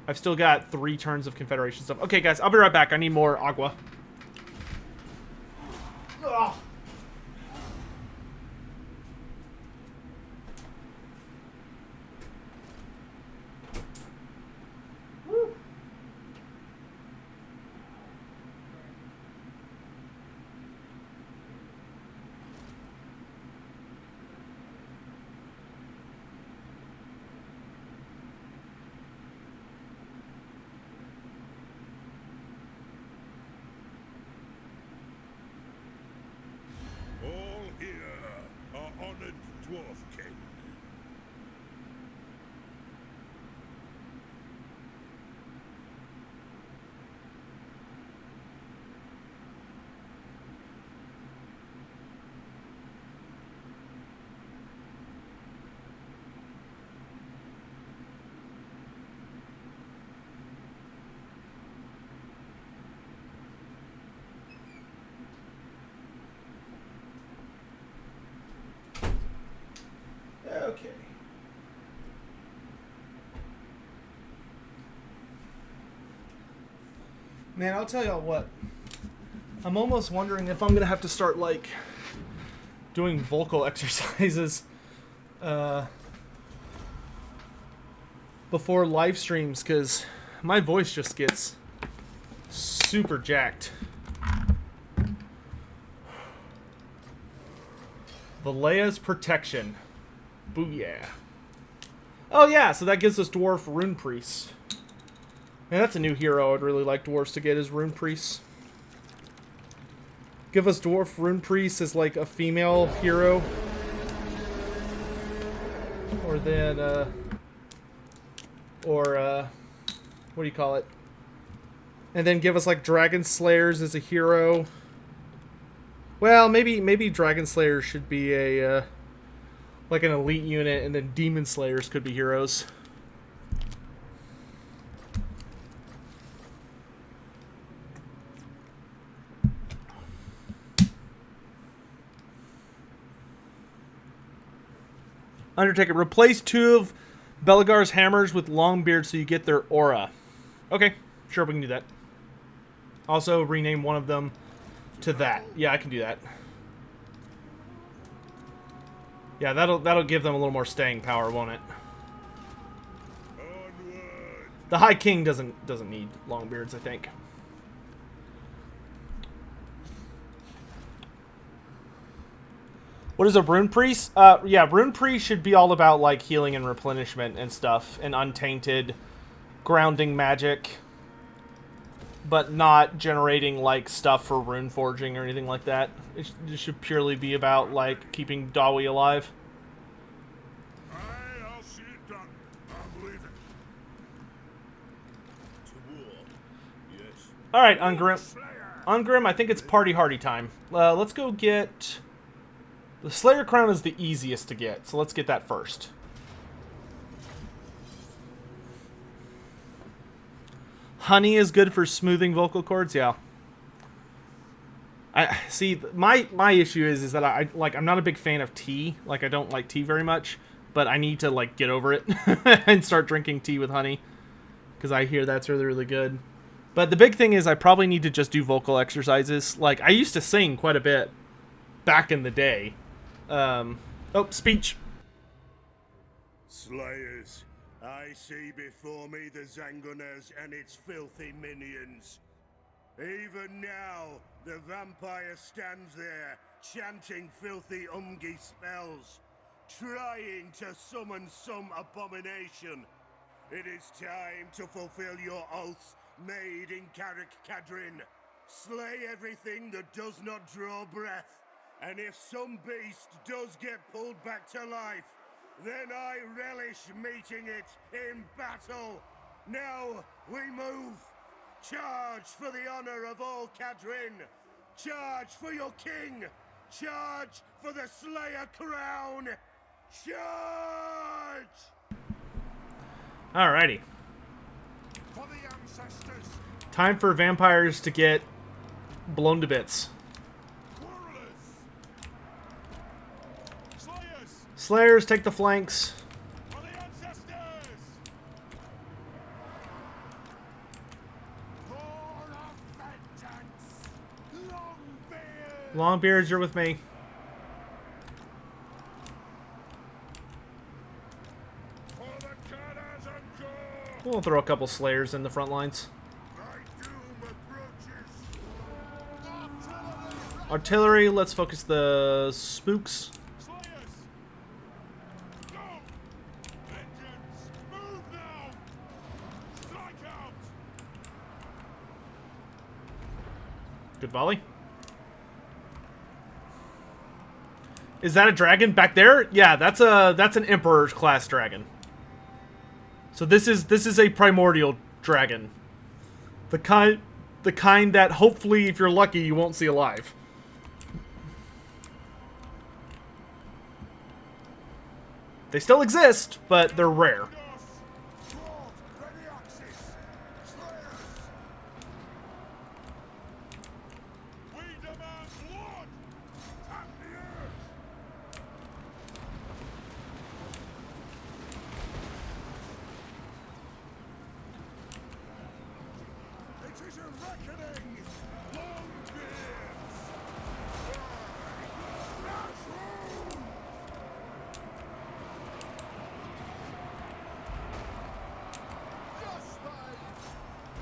I've still got 3 turns of Confederation stuff. Okay guys, I'll be right back. I need more agua. Ugh. All here are honored dwarf king. Okay. Man, I'll tell y'all what. I'm almost wondering if I'm gonna have to start like doing vocal exercises before live streams, because my voice just gets super jacked. Valea's Protection. Booyah. Oh yeah, so that gives us Dwarf Rune Priests. Man, that's a new hero I'd really like dwarves to get, is Rune Priests. Give us Dwarf Rune Priests as like a female hero. Or then, what do you call it? And then give us like Dragon Slayers as a hero. Well, maybe Dragon Slayers should be a, like an elite unit, and then Demon Slayers could be heroes. Undertaker, replace 2 of Belagar's hammers with Longbeard so you get their aura. Okay, sure, we can do that. Also, rename one of them to that. Yeah, I can do that. Yeah, that'll give them a little more staying power, won't it? Onward. The High King doesn't need Longbeards, I think. What is a Rune Priest? Yeah, Rune Priest should be all about like healing and replenishment and stuff, and untainted grounding magic, but not generating like stuff for rune forging or anything like that. It should purely be about like keeping Dawi alive. I'll see it done. I'm leaving. To war. Yes. All right, Ungrim. Ungrim, I think it's party hardy time. Let's go get... The Slayer Crown is the easiest to get, so let's get that first. Honey is good for smoothing vocal cords, yeah. I see. My issue is that I'm not a big fan of tea. Like, I don't like tea very much, but I need to like get over it and start drinking tea with honey, because I hear that's really, really good. But the big thing is I probably need to just do vocal exercises. Like, I used to sing quite a bit back in the day. Oh, speech. Slayers, I see before me the Zangunas and its filthy minions. Even now, the vampire stands there, chanting filthy Umgi spells, trying to summon some abomination. It is time to fulfill your oaths made in Carrick Cadrin. Slay everything that does not draw breath. And if some beast does get pulled back to life, then I relish meeting it in battle. Now we move. Charge for the honor of all Cadrin! Charge for your king! Charge for the Slayer crown! Charge! Alrighty. For the ancestors! Time for vampires to get blown to bits. Slayers, take the flanks. For the ancestors! For of vengeance! Longbeard! Longbeards, you're with me. For the Cannons and Gore! We'll throw a couple Slayers in the front lines. My doom approaches! Artillery, let's focus the spooks. Slayers! Go! Vengeance! Move now! Strike out! Good volley. Is that a dragon back there? Yeah, that's an Emperor class dragon. So this is a primordial dragon. The kind that hopefully, if you're lucky, you won't see alive. They still exist, but they're rare. We demand blood! Tap the earth! It is a reckoning! Longbeards!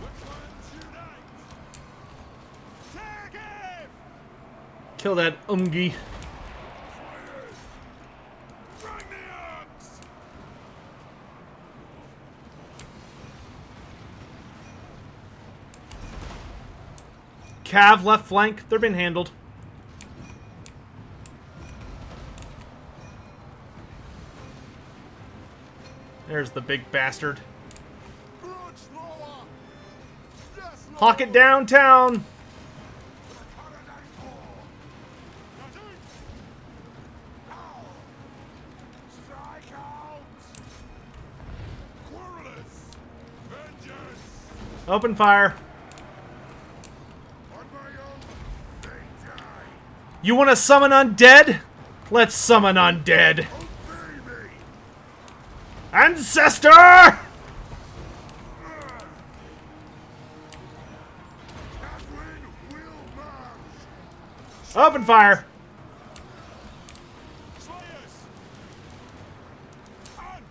Which ones unite? Tag him! Kill that Umgi. Bring the axe! Cav left flank. They're being handled. There's the big bastard. Hawk it downtown. Strike out! Querulous! Vengeance! Open fire. On my own, they die! You want to summon undead? Let's summon undead. Obey me! Ancestor! Catherine will march! Open fire. Slayers! On!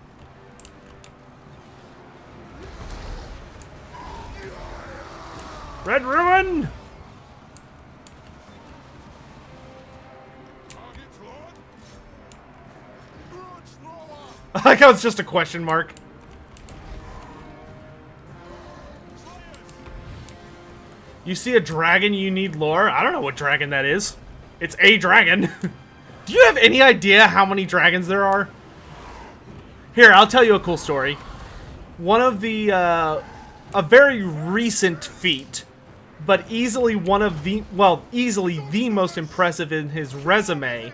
Red Ruin. Targets, Lord! I like how it's just a question mark. You see a dragon, you need lore? I don't know what dragon that is. It's a dragon. Do you have any idea how many dragons there are? Here, I'll tell you a cool story. One of the, a very recent feat, but easily one of the, well, easily the most impressive in his resume,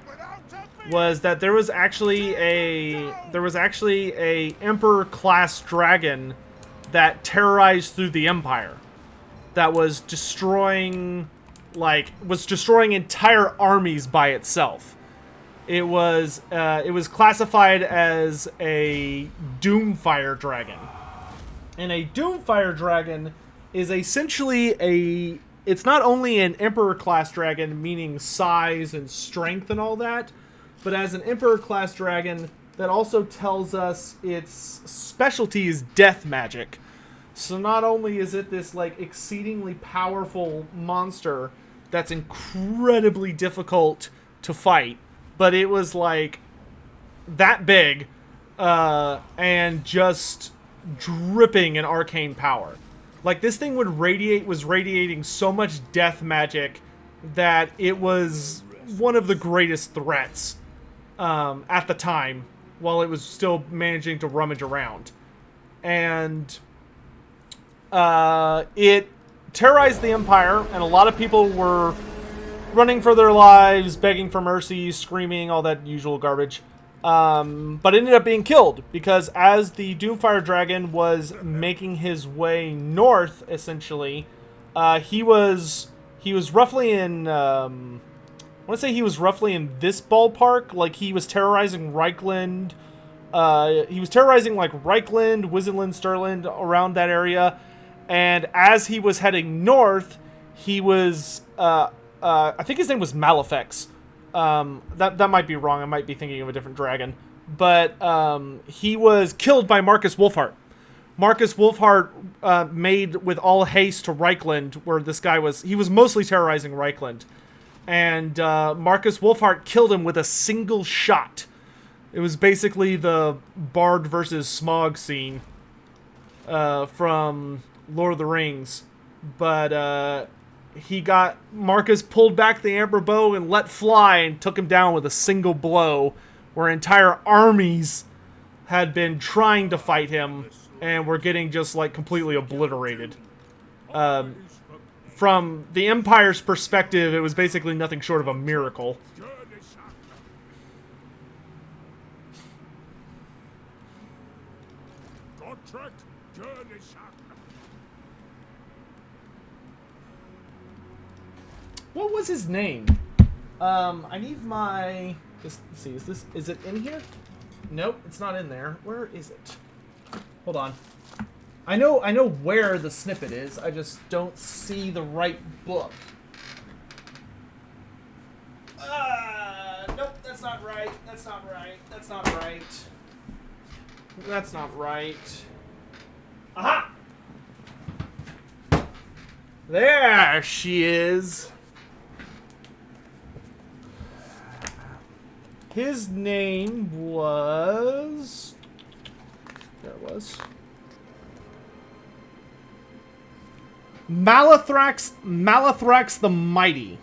was that there was actually a Emperor class dragon that terrorized through the Empire, that was destroying entire armies by itself. It was classified as a Doomfire dragon, and a Doomfire dragon is essentially it's not only an Emperor class dragon, meaning size and strength and all that, but as an Emperor class dragon, that also tells us its specialty is death magic. So not only is it this like exceedingly powerful monster that's incredibly difficult to fight, but it was like that big and just dripping in arcane power. Like this thing was radiating so much death magic that it was one of the greatest threats at the time, while it was still managing to rummage around. And it terrorized the Empire, and a lot of people were running for their lives, begging for mercy, screaming, all that usual garbage. But ended up being killed because as the Doomfire Dragon was making his way north, essentially, he was roughly in. I want to say he was roughly in this ballpark. Like he was terrorizing Reichland. He was terrorizing like Reichland, Wizenland, Stirland, around that area. And as he was heading north, he was. I think his name was Malefix. That might be wrong. I might be thinking of a different dragon. But he was killed by Marcus Wolfhart. Marcus Wolfhart made with all haste to Reichland, where this guy was. He was mostly terrorizing Reichland. And Marcus Wolfhart killed him with a single shot. It was basically the Bard versus Smaug scene from Lord of the Rings. But Marcus pulled back the amber bow and let fly and took him down with a single blow, where entire armies had been trying to fight him and were getting just like completely obliterated. From the Empire's perspective, it was basically nothing short of a miracle. What was his name? I need my... Just see, is it in here? Nope, it's not in there. Where is it? Hold on. I know where the snippet is. I just don't see the right book. Nope, that's not right. That's not right. That's not right. That's not right. Aha! There she is. His name was... There it was. Malethrax the Mighty.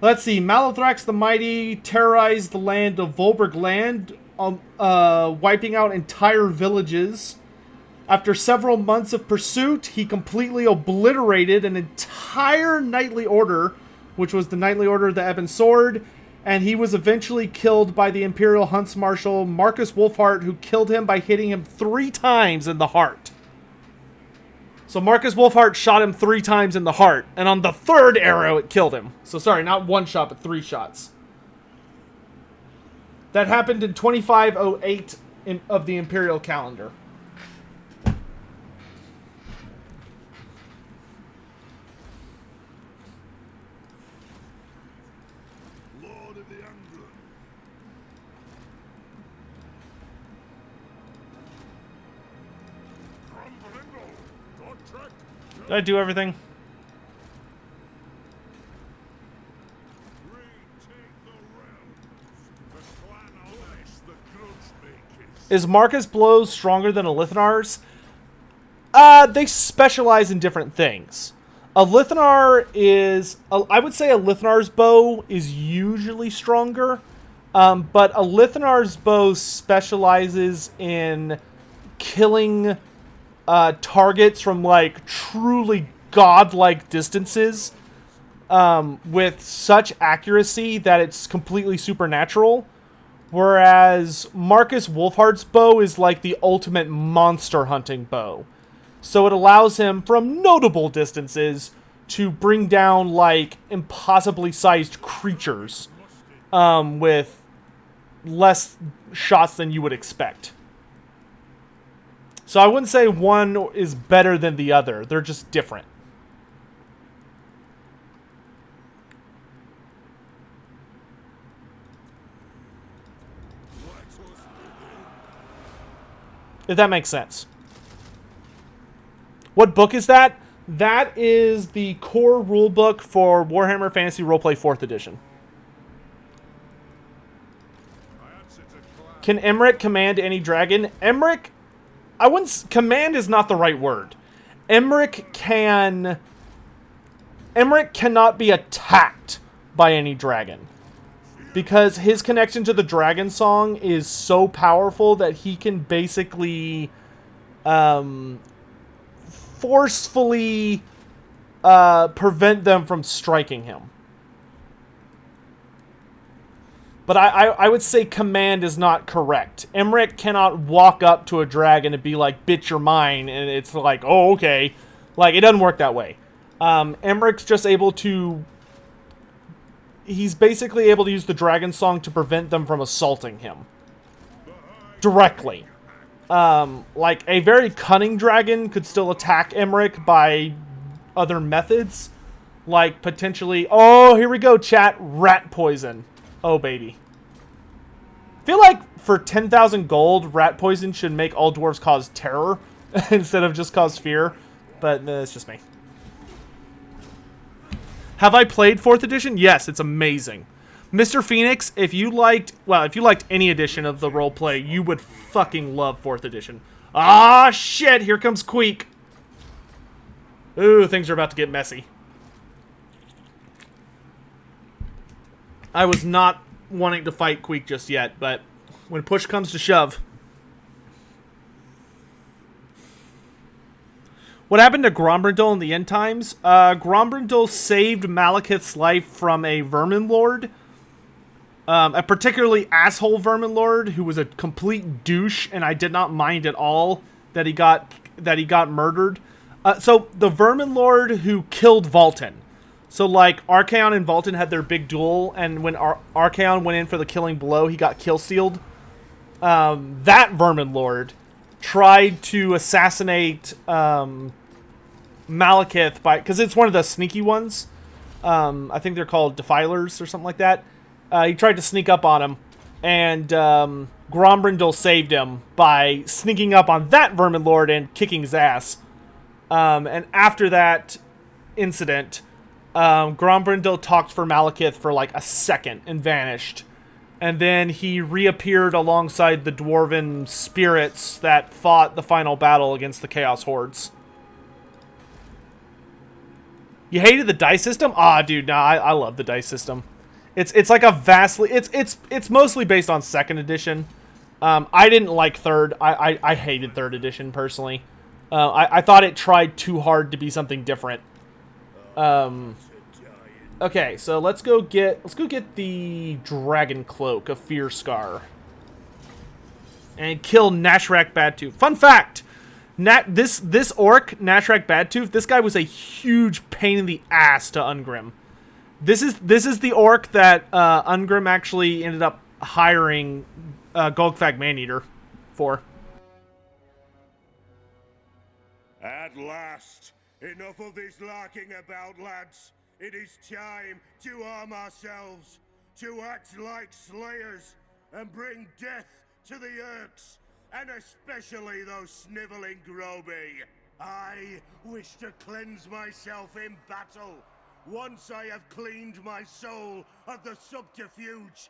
Let's see. Malethrax the Mighty terrorized the land of Volberg Land, wiping out entire villages. After several months of pursuit, he completely obliterated an entire knightly order, which was the Knightly Order of the Ebon Sword, and he was eventually killed by the Imperial Hunts Marshal Marcus Wolfhart, who killed him by hitting him 3 times in the heart. So Marcus Wolfhart shot him 3 times in the heart, and on the 3rd arrow it killed him. So sorry, not 1 shot, but 3 shots. That happened in 2508 of the Imperial calendar. Did I do everything? Is Marcus Blows stronger than Elithnar's? They specialize in different things. Elithnar is... I would say Elithnar's bow is usually stronger. But Elithnar's bow specializes in killing... targets from like truly godlike distances with such accuracy that it's completely supernatural, whereas Marcus Wolfhart's bow is like the ultimate monster hunting bow. So it allows him from notable distances to bring down like impossibly sized creatures with less shots than you would expect. So I wouldn't say one is better than the other. They're just different. If that makes sense. What book is that? That is the core rulebook for Warhammer Fantasy Roleplay 4th Edition. Can Emmerich command any dragon? Emmerich... I wouldn't... Command is not the right word. Emmerich cannot be attacked by any dragon. Because his connection to the dragon song is so powerful that he can basically forcefully prevent them from striking him. But I would say command is not correct. Emmerich cannot walk up to a dragon and be like, bitch, you're mine, and it's like, oh, okay. Like, it doesn't work that way. Emmerich's just able to... He's basically able to use the dragon song to prevent them from assaulting him. Directly. Like, a very cunning dragon could still attack Emmerich by other methods. Like, potentially... Oh, here we go, chat. Rat poison. Oh, baby. I feel like for 10,000 gold, rat poison should make all dwarves cause terror instead of just cause fear. But it's just me. Have I played 4th edition? Yes, it's amazing. Mr. Phoenix, if you liked any edition of the roleplay, you would fucking love 4th edition. Ah, shit, here comes Queek. Ooh, things are about to get messy. I was not wanting to fight Queek just yet, but when push comes to shove. What happened to Grombrindal in the end times? Grombrindal saved Malekith's life from a vermin lord. A particularly asshole vermin lord who was a complete douche, and I did not mind at all that he got murdered. So the vermin lord who killed Vultan. So, like, Archaon and Vultan had their big duel, and when Archaon went in for the killing blow, he got kill-stealed. That Vermin Lord tried to assassinate Malekith because it's one of the sneaky ones. I think they're called Defilers or something like that. He tried to sneak up on him, and Grombrindal saved him by sneaking up on that Vermin Lord and kicking his ass. And after that incident... Grombrindal talked for Malekith for like a second and vanished. And then he reappeared alongside the dwarven spirits that fought the final battle against the Chaos Hordes. You hated the dice system? Ah, dude, nah, I love the dice system. It's like a vastly... It's mostly based on 2nd edition. I didn't like 3rd. I hated 3rd edition, personally. I thought it tried too hard to be something different. Okay, so let's go get the Dragon Cloak of Fear Scar. And kill Nashrak Badtooth. Fun fact! This orc, Nashrak Badtooth, this guy was a huge pain in the ass to Ungrim. This is the orc that Ungrim actually ended up hiring Golgfag Maneater for. At last, enough of this larking about, lads. It is time to arm ourselves, to act like slayers, and bring death to the Urks, and especially those sniveling Groby. I wish to cleanse myself in battle. Once I have cleaned my soul of the subterfuge,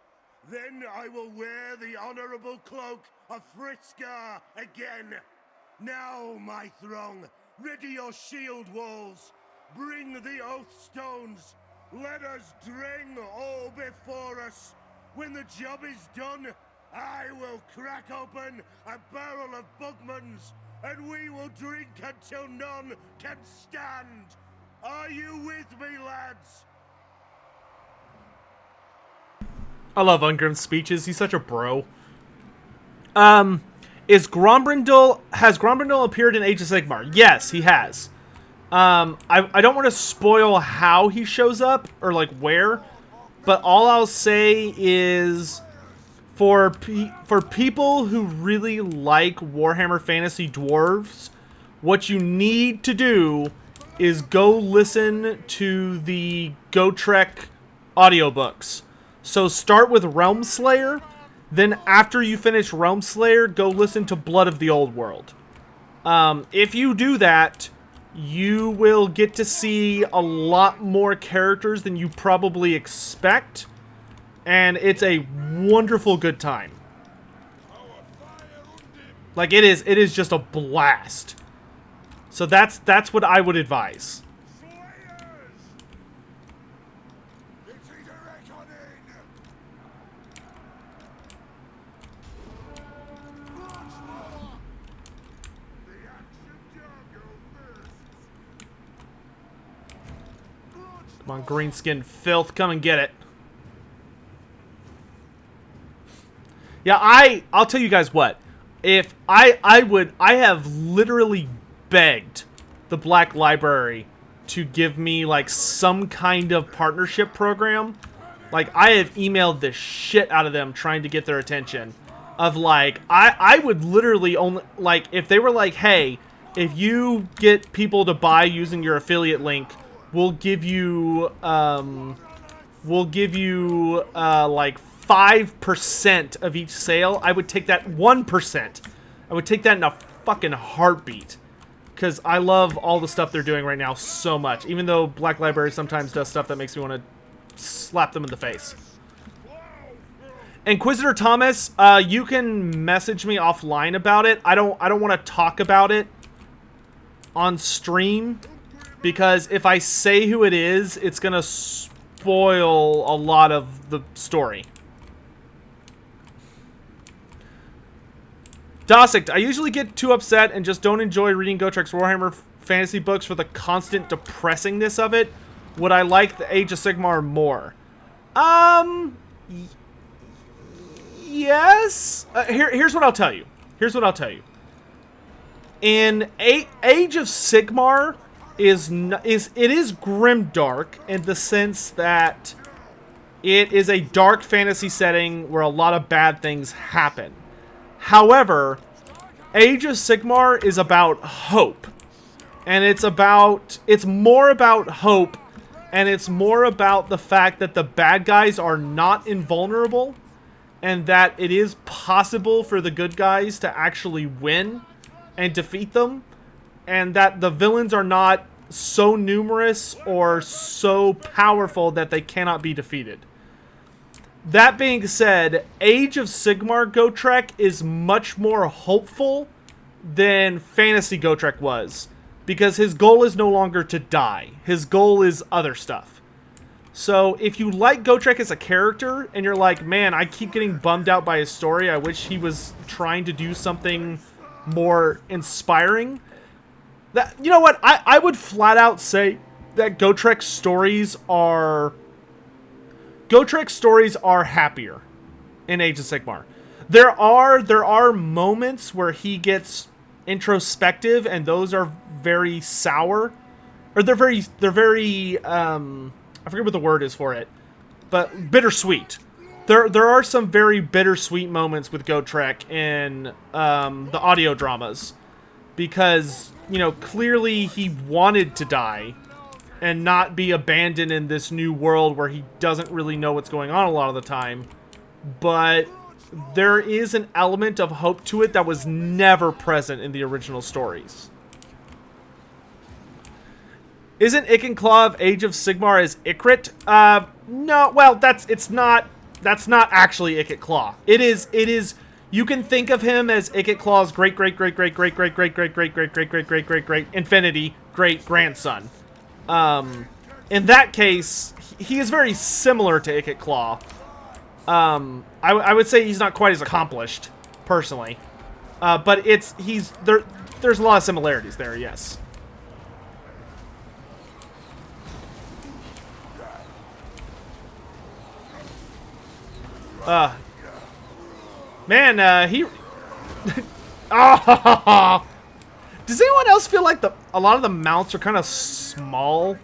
then I will wear the honorable cloak of Friskar again. Now, my throng, ready your shield walls. Bring the oath stones. Let us drain all before us. When the job is done, I will crack open a barrel of Bugmans, and we will drink until none can stand. Are you with me, lads? I love Ungrim's speeches. He's such a bro. Has Grombrindal appeared in Age of Sigmar? Yes, he has. I don't want to spoil how he shows up, or like where, but all I'll say is for people who really like Warhammer Fantasy Dwarves, what you need to do is go listen to the Gotrek audiobooks. So start with Realm Slayer, then after you finish Realm Slayer, go listen to Blood of the Old World. If you do that, you will get to see a lot more characters than you probably expect, and it's a wonderful good time. Like, it is just a blast. So that's what I would advise. Come on, greenskin filth, come and get it. Yeah, I'll tell you guys what. If I have literally begged the Black Library to give me like some kind of partnership program. Like, I have emailed the shit out of them trying to get their attention. Of like, I would literally only, like, if they were like, hey, if you get people to buy using your affiliate link, we'll give you like 5% of each sale. I would take that 1%. I would take that in a fucking heartbeat. Because I love all the stuff they're doing right now so much. Even though Black Library sometimes does stuff that makes me want to slap them in the face. Inquisitor Thomas, you can message me offline about it. I don't want to talk about it on stream, because if I say who it is, it's gonna spoil a lot of the story. Dosick, I usually get too upset and just don't enjoy reading Gotrek's Warhammer fantasy books for the constant depressingness of it. Would I like the Age of Sigmar more? Yes. Here's what I'll tell you. In Age of Sigmar is grimdark in the sense that it is a dark fantasy setting where a lot of bad things happen. However, Age of Sigmar is about hope. And it's more about hope, and it's more about the fact that the bad guys are not invulnerable, and that it is possible for the good guys to actually win and defeat them, and that the villains are not so numerous or so powerful that they cannot be defeated. That being said, Age of Sigmar Gotrek is much more hopeful than Fantasy Gotrek was, because his goal is no longer to die. His goal is other stuff. So if you like Gotrek as a character, and you're like, man, I keep getting bummed out by his story, I wish he was trying to do something more inspiring, that, you know what, I would flat out say that Gotrek's stories are happier in Age of Sigmar. There are moments where he gets introspective, and those are very sour, or they're very I forget what the word is for it, but bittersweet. There are some very bittersweet moments with Gotrek in the audio dramas, because, you know, clearly he wanted to die and not be abandoned in this new world where he doesn't really know what's going on a lot of the time. But there is an element of hope to it that was never present in the original stories. Isn't Ikenclaw of Age of Sigmar as Ykrit? No, well, that's not actually Ikenclaw. It is, you can think of him as Ikenclaw's great infinity great grandson. In that case, he is very similar to Ikenclaw. I would say he's not quite as accomplished, personally. But there's a lot of similarities there, yes. Man, he... Oh! Does anyone else feel like a lot of the mounts are kind of small?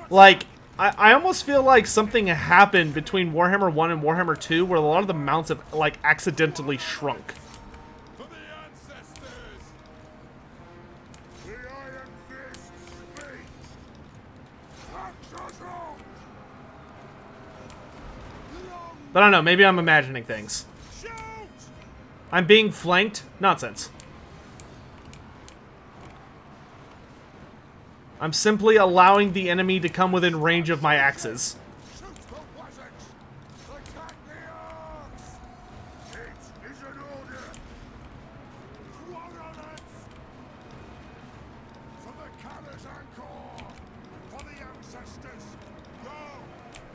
Like, I almost feel like something happened between Warhammer 1 and Warhammer 2 where a lot of the mounts have, like, accidentally shrunk. For the ancestors! The Iron Fist speaks! But I don't know, maybe I'm imagining things. Shoot! I'm being flanked? Nonsense. I'm simply allowing the enemy to come within range of my axes. Shoot the Wazaks! Attack the Orcs! It is an order! Warriors! For the Karazhan Corps! For the ancestors! Go!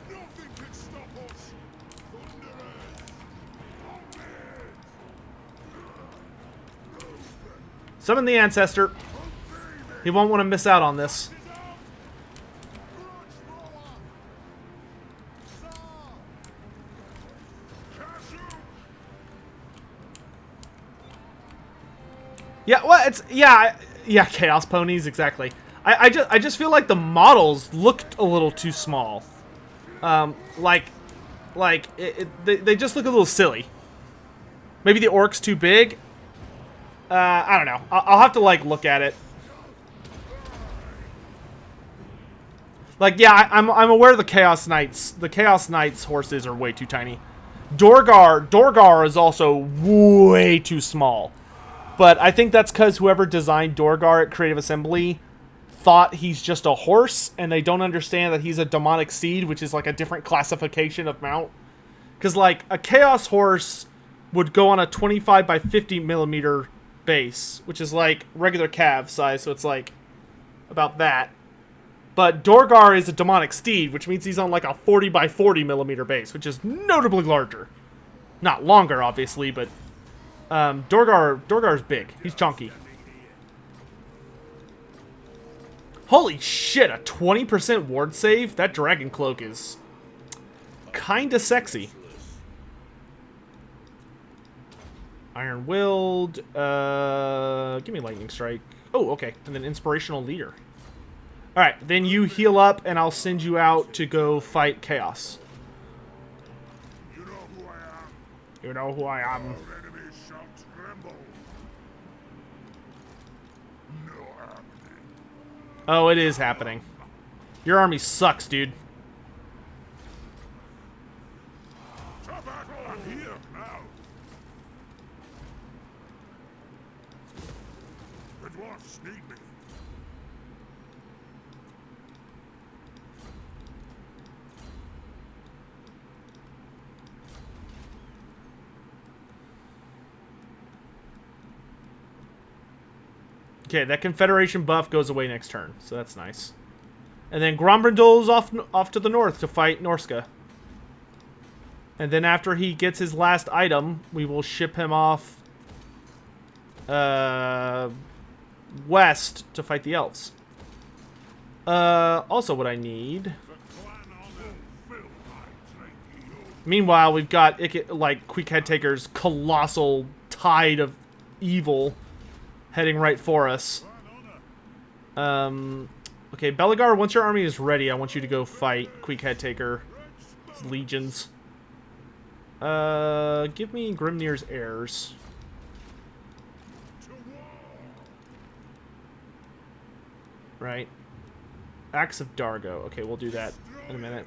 Nothing can stop us! Thunderers! Summon the Ancestor. He won't want to miss out on this. Yeah, well, it's yeah, Chaos Ponies exactly. I just feel like the models looked a little too small. Like they just look a little silly. Maybe the orc's too big. I don't know. I'll have to like look at it. Like, yeah, I'm aware the Chaos Knights. The Chaos Knights horses are way too tiny. Dorgar is also way too small. But I think that's because whoever designed Dorgar at Creative Assembly thought he's just a horse, and they don't understand that he's a demonic seed, which is like a different classification of mount. Because like a Chaos horse would go on a 25 by 50 millimeter base, which is like regular calf size, so it's like about that. But Dorgar is a demonic steed, which means he's on like a 40 by 40 millimeter base, which is notably larger. Not longer, obviously, but Dorgar's big. He's chunky. Holy shit, a 20% ward save? That Dragon Cloak is kinda sexy. Iron Willed. Give me Lightning Strike. Oh, okay. And then Inspirational Leader. Alright, then you heal up, and I'll send you out to go fight Chaos. You know who I am. You know who I am. Our enemies shall tremble. No happening. Oh, it is happening. Your army sucks, dude. To battle! I'm here now. The dwarfs need me. Okay, that Confederation buff goes away next turn, so that's nice. And then Grombrindal is off to the north to fight Norska. And then after he gets his last item, we will ship him off west to fight the elves. Also what I need... Meanwhile, we've got, like, Quick Head Taker's colossal tide of evil heading right for us. Okay, Belagar, once your army is ready, I want you to go fight Quick Head Taker's legions. Give me Grimnir's heirs. Right. Axe of Dargo. Okay, we'll do that in a minute.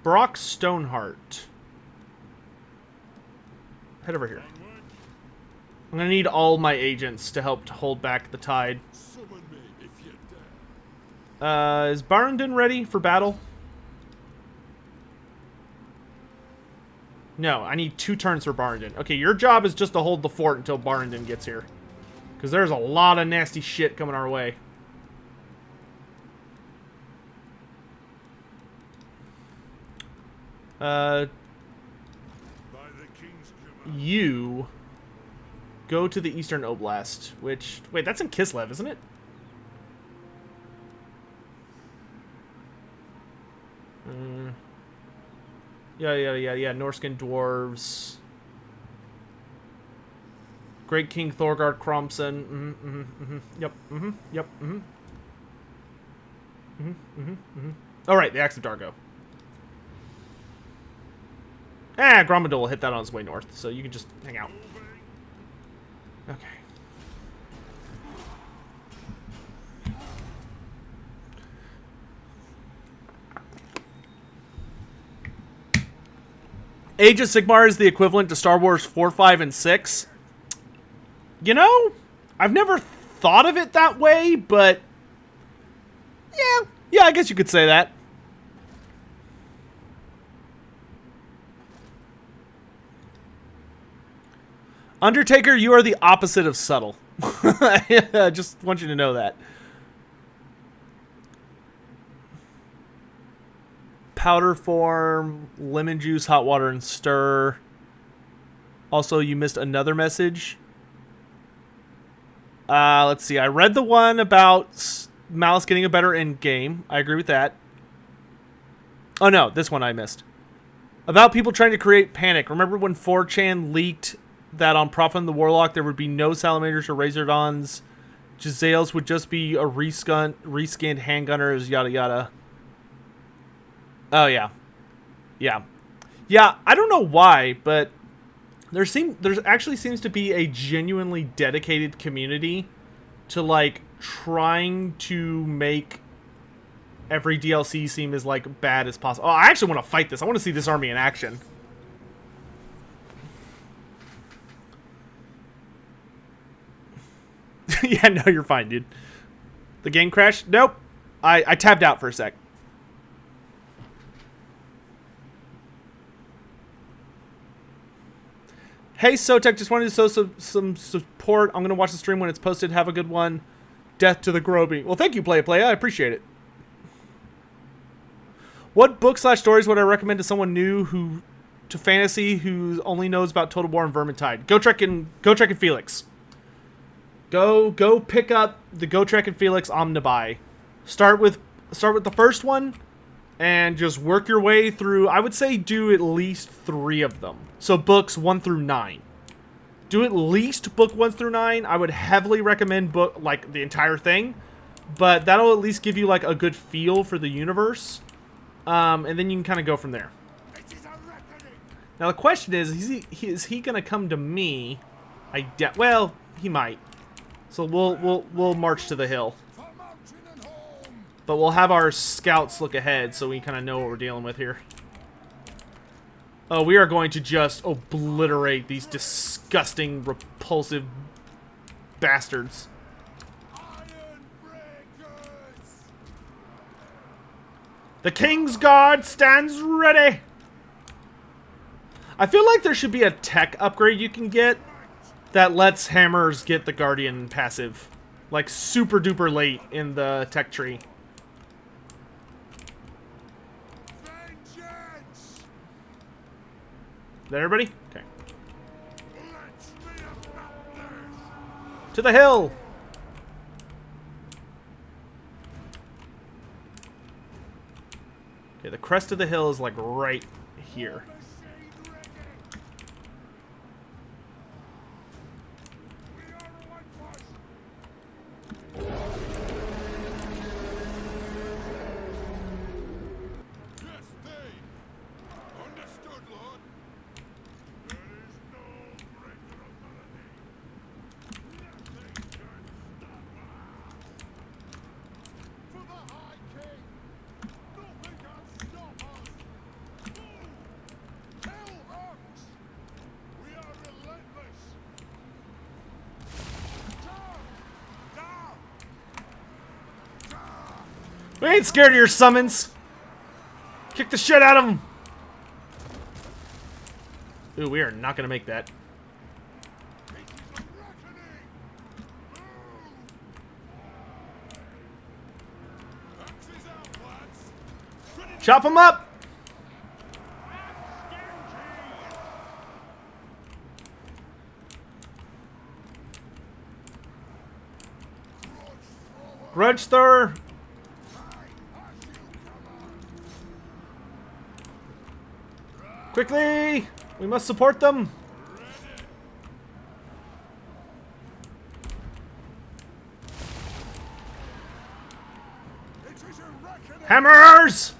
Brock Stoneheart. Head over here. I'm gonna need all my agents to help to hold back the tide. Is Barrendon ready for battle? No, I need 2 turns for Barrendon. Okay, your job is just to hold the fort until Barrendon gets here. Because there's a lot of nasty shit coming our way. You go to the Eastern Oblast, which... Wait, that's in Kislev, isn't it? Yeah. Norscan dwarves. Great King Thorgard Kromson. Yep. Alright, the Axe of Dargo. Grombrindal will hit that on his way north, so you can just hang out. Okay. Age of Sigmar is the equivalent to Star Wars 4, 5, and 6. You know, I've never thought of it that way, but... Yeah, I guess you could say that. Undertaker, you are the opposite of subtle. I just want you to know that. Powder form, lemon juice, hot water, and stir. Also, you missed another message. Let's see. I read the one about Malice getting a better end game. I agree with that. Oh no, this one I missed. About people trying to create panic. Remember when 4chan leaked that on Prophet the Warlock there would be no Salamanders or Razordons? Giselles would just be a reskinned handgunners, yada yada. Oh yeah. Yeah. Yeah, I don't know why, but there actually seems to be a genuinely dedicated community to like trying to make every DLC seem as like bad as possible. Oh, I actually want to fight this. I want to see this army in action. Yeah, no, you're fine, dude. The game crashed? Nope. I tabbed out for a sec. Hey, Sotek, just wanted to show some support. I'm going to watch the stream when it's posted. Have a good one. Death to the Groby. Well, thank you, Playa. I appreciate it. What book/stories would I recommend to someone new to fantasy who only knows about Total War and Vermintide? Gotrek and Felix. Go pick up the Gotrek and Felix Omnibuy. Start with the first one and just work your way through. I would say do at least 3 of them. So books 1 through 9. Do at least book 1 through 9. I would heavily recommend book like the entire thing, but that'll at least give you like a good feel for the universe. And then you can kind of go from there. Now the question is he gonna come to me? Well, he might. So we'll march to the hill. But we'll have our scouts look ahead so we kind of know what we're dealing with here. Oh, we are going to just obliterate these disgusting, repulsive bastards. The King's Guard stands ready! I feel like there should be a tech upgrade you can get that lets hammers get the Guardian passive. Like, super duper late in the tech tree. Is that everybody? Okay. To the hill! Okay, the crest of the hill is like right here. We ain't scared of your summons. Kick the shit out of them. Ooh, we are not gonna make that. Chop them up. Grudge thrower. Quickly! We must support them! Hammers!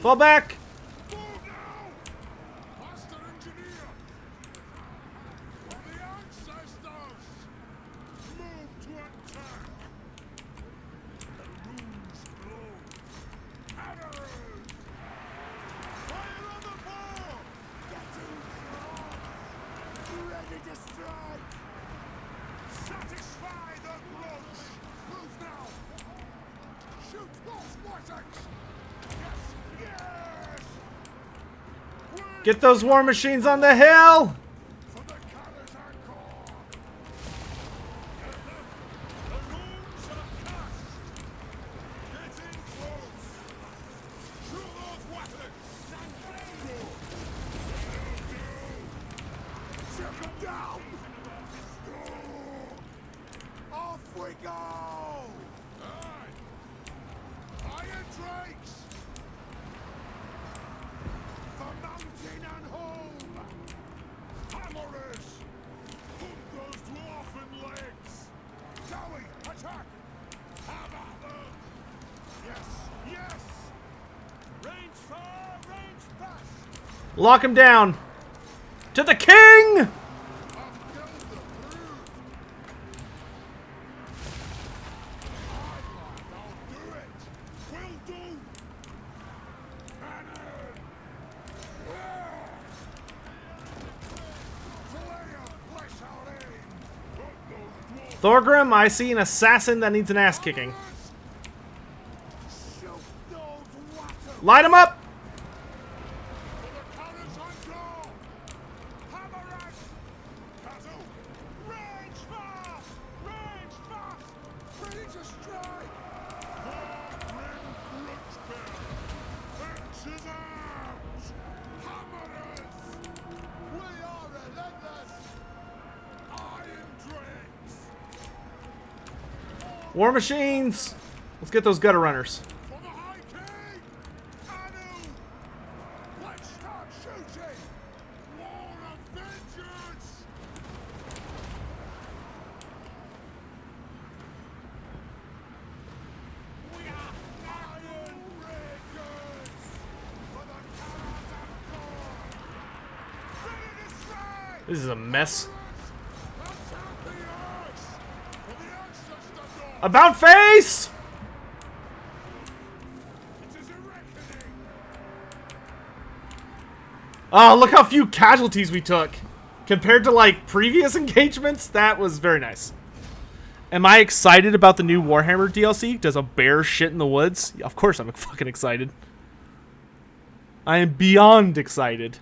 Fall back! Get those war machines on the hill! drakes! For mountain and home! Hammerers! Put those dwarfen legs! Zowie, attack! Have at them! Yes, yes! Range far, range fast! Lock him down. To the king! Thorgrim, I see an assassin that needs an ass kicking. Light him up! War machines! Let's get those gutter runners. This is a mess. About face! Oh, look how few casualties we took. Compared to, like, previous engagements, that was very nice. Am I excited about the new Warhammer DLC? Does a bear shit in the woods? Yeah, of course I'm fucking excited. I am beyond excited.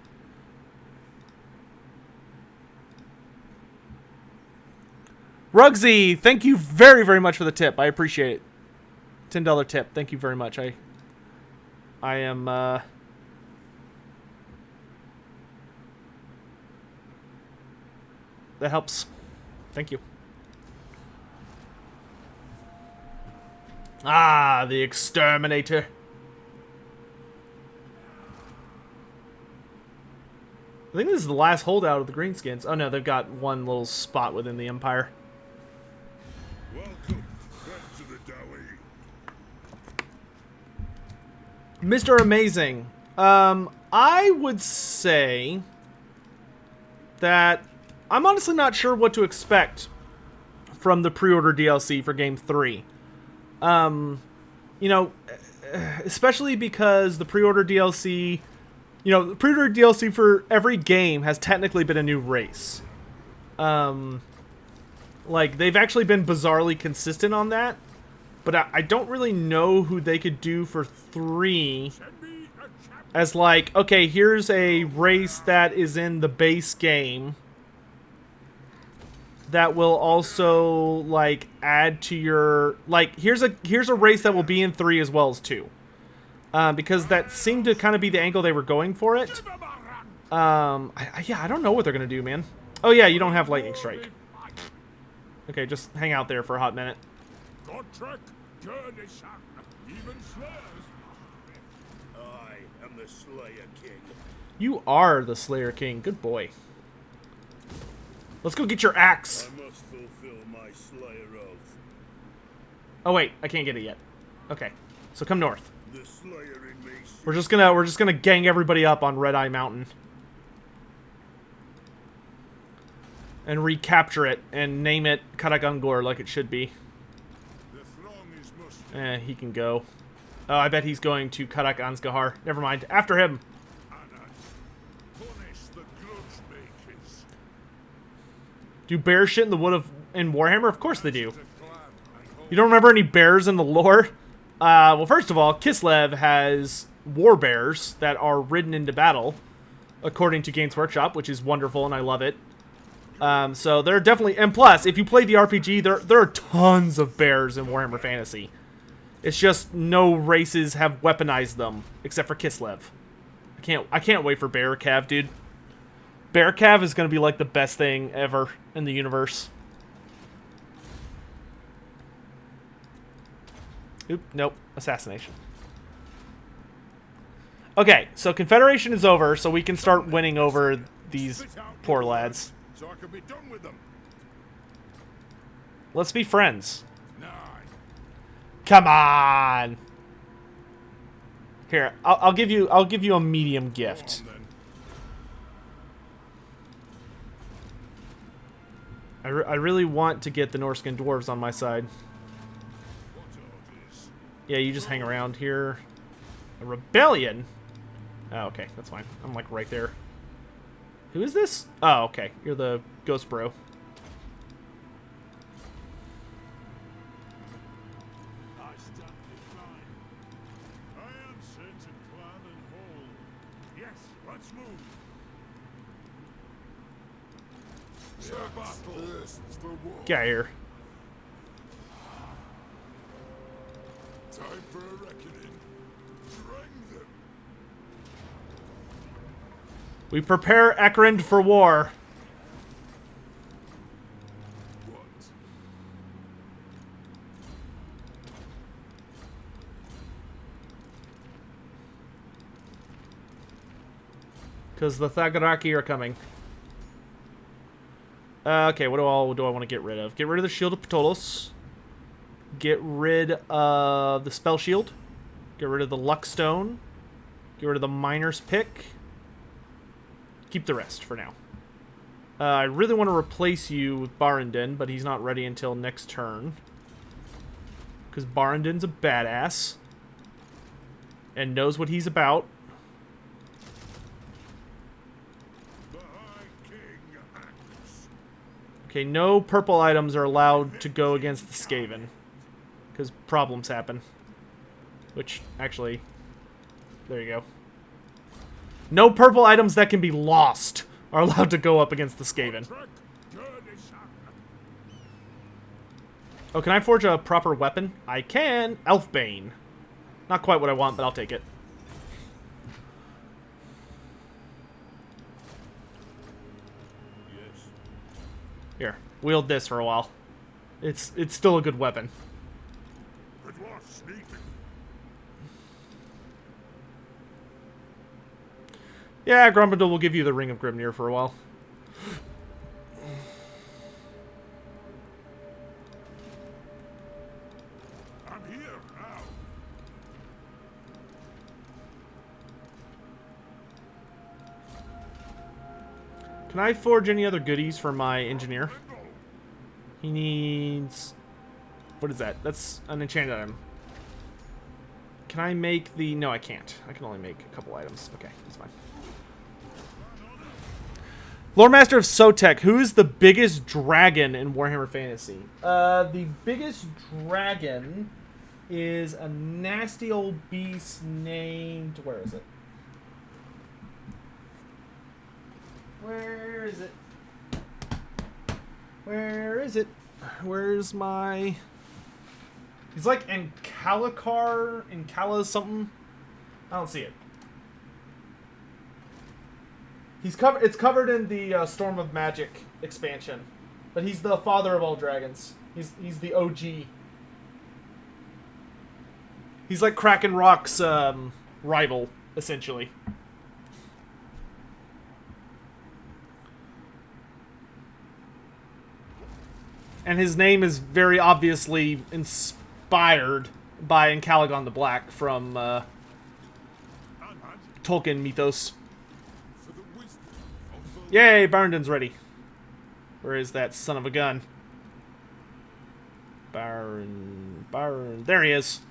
Rugsy, thank you very, very much for the tip. I appreciate it. $10 tip. Thank you very much. I am, that helps. Thank you. Ah, the Exterminator. I think this is the last holdout of the Greenskins. Oh no, they've got one little spot within the Empire. Welcome back to the Dowie. Mr. Amazing. I would say that I'm honestly not sure what to expect from the pre-order DLC for Game 3. You know, especially because the pre-order DLC, you know, the pre-order DLC for every game has technically been a new race. Like, they've actually been bizarrely consistent on that, but I don't really know who they could do for 3 as, like, okay, here's a race that is in the base game that will also, like, add to your, like, here's a race that will be in 3 as well as 2. Because that seemed to kind of be the angle they were going for it. Yeah, I don't know what they're going to do, man. Oh, yeah, you don't have Lightning Strike. Okay, just hang out there for a hot minute. I am the Slayer King. You are the Slayer King. Good boy. Let's go get your axe. I must fulfill my Slayer oath. Oh wait, I can't get it yet. Okay, so come north. The Slayer in me. We're just gonna gang everybody up on Red Eye Mountain and recapture it and name it Karagangor like it should be. He can go. Oh, I bet he's going to Karak Ansgahar. Never mind. After him. Do bears shit in the wood in Warhammer? Of course they do. You don't remember any bears in the lore? Well, first of all, Kislev has war bears that are ridden into battle, according to Games Workshop, which is wonderful, and I love it. So they're definitely... And plus, if you play the RPG, there are tons of bears in Warhammer Fantasy. It's just no races have weaponized them, except for Kislev. I can't wait for Bear Cav, dude. Bear Cav is going to be like the best thing ever in the universe. Oop, nope. Assassination. Okay, so Confederation is over, so we can start winning over these poor lads. So I can be done with them. Let's be friends. Nine. Come on. Here, I'll give you a medium gift. Go on, then. I really want to get the Norskin dwarves on my side. What orders? Yeah, you just hang around here. A rebellion? Oh, okay, that's fine. I'm like right there. Who is this? Oh, okay. You're the ghost bro. I stand defined. I answer to clan and hall. Yes, let's move. Get out of here. Time for a reckoning. Drang them. We prepare Ekrend for war. What? Because the Thaggoraki are coming. Okay, what do I want to get rid of? Get rid of the Shield of Ptolos. Get rid of the Spell Shield. Get rid of the Luck Stone. Get rid of the Miner's Pick. Keep the rest for now. I really want to replace you with Barrendin, but he's not ready until next turn. Because Barrendin's a badass. And knows what he's about. The High King acts. Okay, no purple items are allowed to go against the Skaven. Because problems happen. Which, actually, there you go. No purple items that can be lost are allowed to go up against the Skaven. Oh, can I forge a proper weapon? I can. Elfbane. Not quite what I want, but I'll take it. Yes. Here, wield this for a while. It's still a good weapon. The dwarf sneaking. Yeah, Grombrindal will give you the Ring of Grimnir for a while. I'm here now. Can I forge any other goodies for my engineer? He needs... What is that? That's an enchanted item. Can I make the... No, I can't. I can only make a couple items. Okay, that's fine. Lore Master of Sotek, who is the biggest dragon in Warhammer Fantasy? The biggest dragon is a nasty old beast named... Where is it? Where is it? Where is it? Where's my... He's like Encalacar, Encala something. I don't see it. He's covered. It's covered in the Storm of Magic expansion, but he's the father of all dragons. He's the OG. He's like Kraken Rock's rival, essentially. And his name is very obviously inspired by Encalagon the Black from Tolkien mythos. Yay, Barrendin's ready. Where is that son of a gun? Baron. There he is.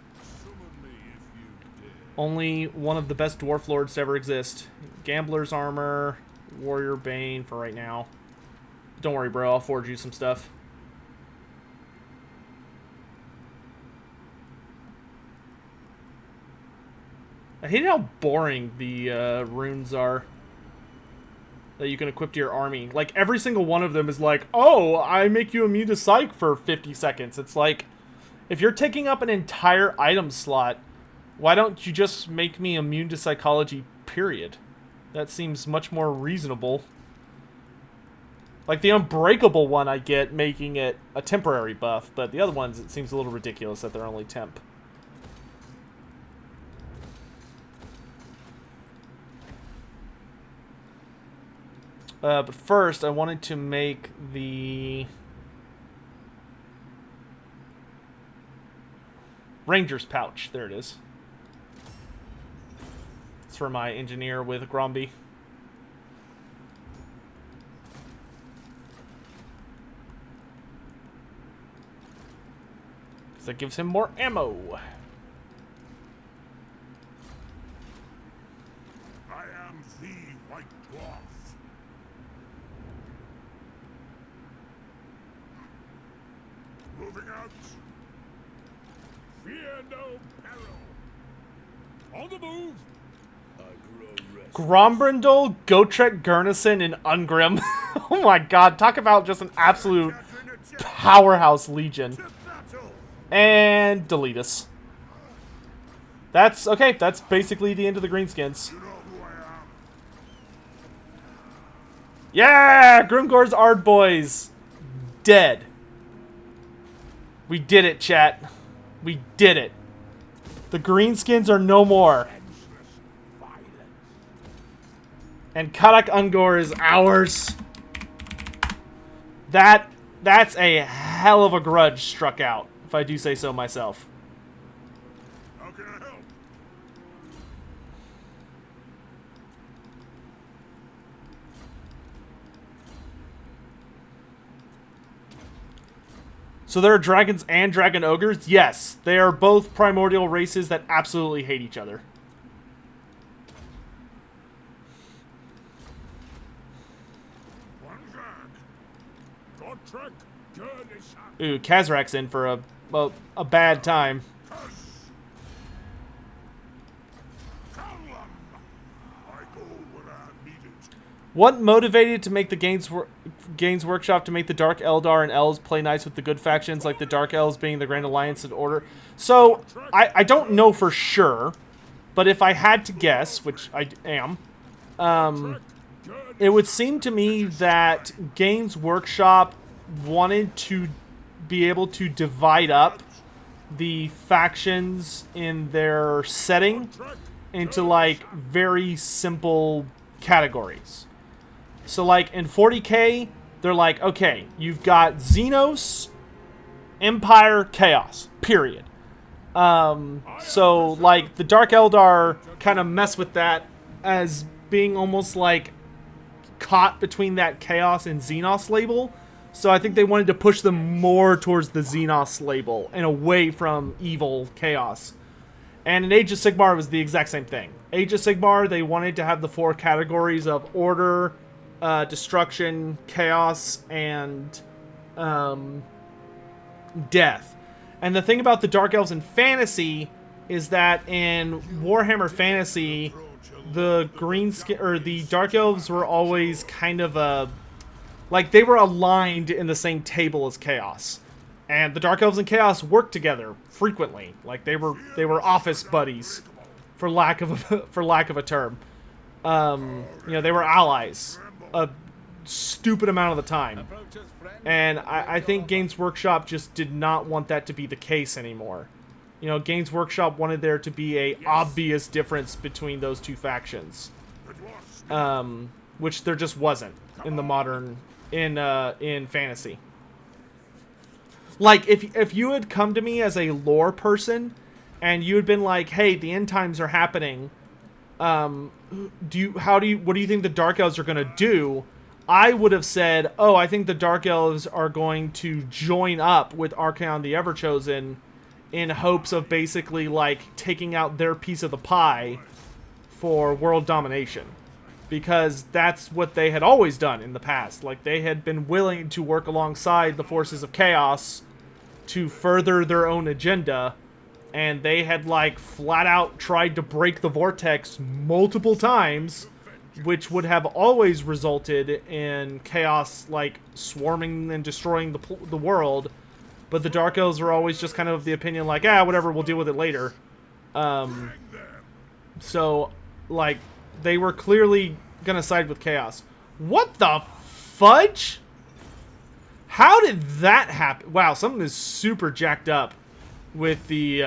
Only one of the best dwarf lords to ever exist. Gambler's armor, warrior bane for right now. Don't worry, bro. I'll forge you some stuff. I hate how boring the runes are that you can equip to your army. Like, every single one of them is like, oh, I make you immune to psych for 50 seconds. It's like, if you're taking up an entire item slot, why don't you just make me immune to psychology, period? That seems much more reasonable. Like, the unbreakable one I get making it a temporary buff, but the other ones, it seems a little ridiculous that they're only temp. But first, I wanted to make the Ranger's pouch. There it is. It's for my engineer with Gromby. Because that gives him more ammo. I am the White Dwarf. Moving out. Fear no peril. On the move. I grow restless. Grombrindal, Gotrek, Gurnison, and Ungrim. Oh my god, talk about just an absolute powerhouse legion. And delete us. That's okay, that's basically the end of the Greenskins. You know who I am. Yeah! Grimgor's Ard Boys. Dead. We did it, chat. We did it. The Greenskins are no more. And Karak Ungor is ours. That's a hell of a grudge struck out, if I do say so myself. How can I help? So there are dragons and dragon ogres? Yes, they are both primordial races that absolutely hate each other. Ooh, Kazrak's in for a bad time. What motivated to make the Games Workshop to make the Dark Eldar and Elves play nice with the good factions, like the Dark Elves being the Grand Alliance and Order? So, I don't know for sure, but if I had to guess, which I am, it would seem to me that Games Workshop wanted to be able to divide up the factions in their setting into, like, very simple categories. So, like, in 40k, they're like, okay, you've got Xenos, Empire, Chaos, period. So, like, the Dark Eldar kind of mess with that as being almost, like, caught between that Chaos and Xenos label. So I think they wanted to push them more towards the Xenos label and away from evil Chaos. And in Age of Sigmar, it was the exact same thing. Age of Sigmar, they wanted to have the 4 categories of Order, Destruction, Chaos, and Death. And the thing about the Dark Elves in Fantasy is that in Warhammer Fantasy, the the Dark Elves were always kind of a... like, they were aligned in the same table as Chaos. And the Dark Elves and Chaos worked together frequently. Like, they were office buddies, for lack of a term. You know, they were allies a stupid amount of the time. And I think Games Workshop just did not want that to be the case anymore. You know, Games Workshop wanted there to be a obvious difference between those two factions. Which there just wasn't in the modern... in fantasy. Like, if you had come to me as a lore person and you had been like, hey, the end times are happening, what do you think the Dark Elves are going to do? I would have said, oh, I think the Dark Elves are going to join up with Archaon the Everchosen in hopes of basically, like, taking out their piece of the pie for world domination. Because that's what they had always done in the past. Like, they had been willing to work alongside the forces of Chaos to further their own agenda. And they had, like, flat out tried to break the Vortex multiple times, which would have always resulted in Chaos, like, swarming and destroying the world. But the Dark Elves were always just kind of of the opinion, like, whatever, we'll deal with it later. So, like... they were clearly gonna side with Chaos. What the fudge? How did that happen? Wow, something is super jacked up with the,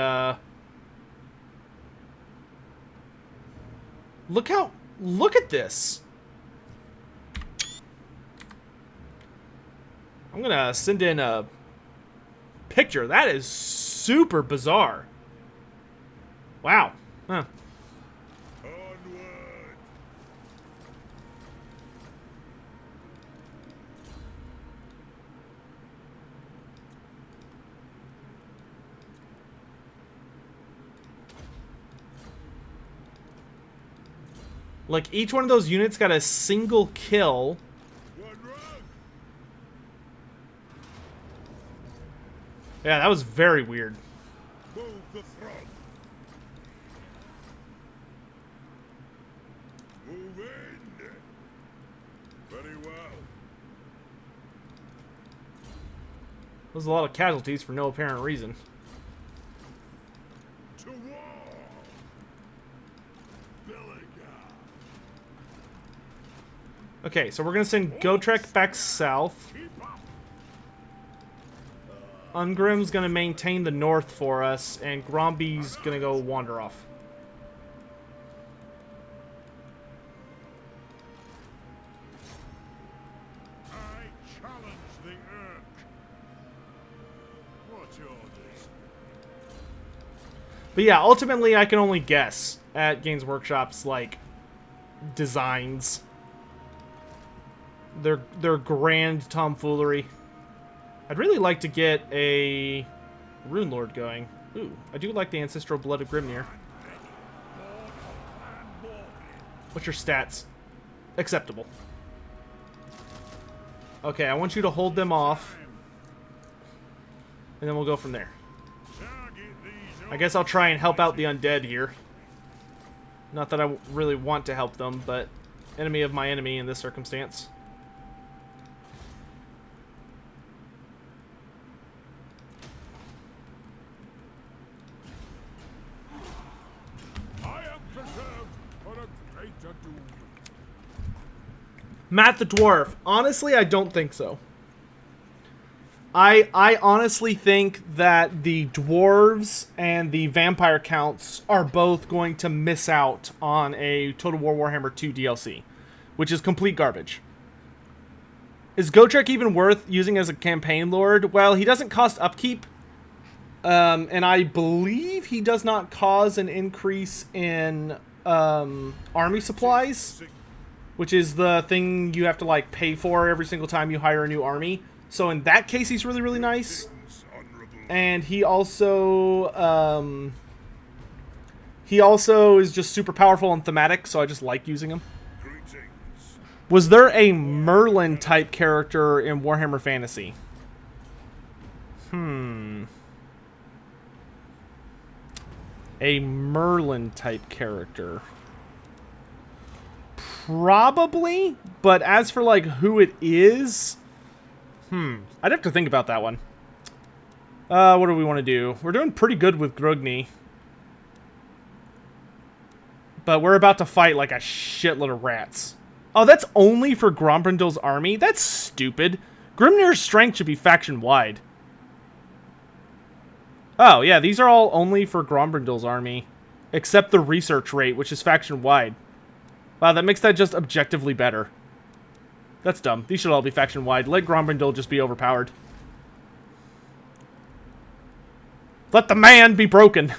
Look at this. I'm gonna send in a picture. That is super bizarre. Wow. Huh. Onward! Like, each one of those units got a single kill. One run! Yeah, that was very weird. Move the front! Move in! Very well. There's a lot of casualties for no apparent reason. To war! Billiga! Okay, so we're gonna send Gotrek back south. Keep up! Ungrim's gonna maintain the north for us, and Gromby's gonna go wander off. I challenge the Urk. What's orders? But yeah, ultimately I can only guess at Games Workshop's, like, designs. Their grand tomfoolery. I'd really like to get a Rune Lord going. Ooh, I do like the Ancestral Blood of Grimnir. What's your stats? Acceptable. Okay, I want you to hold them off. And then we'll go from there. I guess I'll try and help out the undead here. Not that I really want to help them, but enemy of my enemy in this circumstance. I am preserved for a greater doom. Matt the Dwarf. Honestly, I don't think so. I honestly think that the dwarves and the vampire counts are both going to miss out on a Total War Warhammer 2 DLC, which is complete garbage. Is Gotrek even worth using as a campaign lord? Well, he doesn't cost upkeep, and I believe he does not cause an increase in army supplies, which is the thing you have to, like, pay for every single time you hire a new army. So in that case, he's really, really nice. And he also is just super powerful and thematic, so I just like using him. Was there a Merlin type character in Warhammer Fantasy? A Merlin type character. Probably, but as for, like, who it is, I'd have to think about that one. What do we want to do? We're doing pretty good with Grogny. But we're about to fight like a shitload of rats. Oh, that's only for Grombrindal's army? That's stupid. Grimnir's strength should be faction-wide. Oh, yeah, these are all only for Grombrindal's army. Except the research rate, which is faction-wide. Wow, that makes that just objectively better. That's dumb. These should all be faction-wide. Let Grombrindal just be overpowered. Let the man be broken!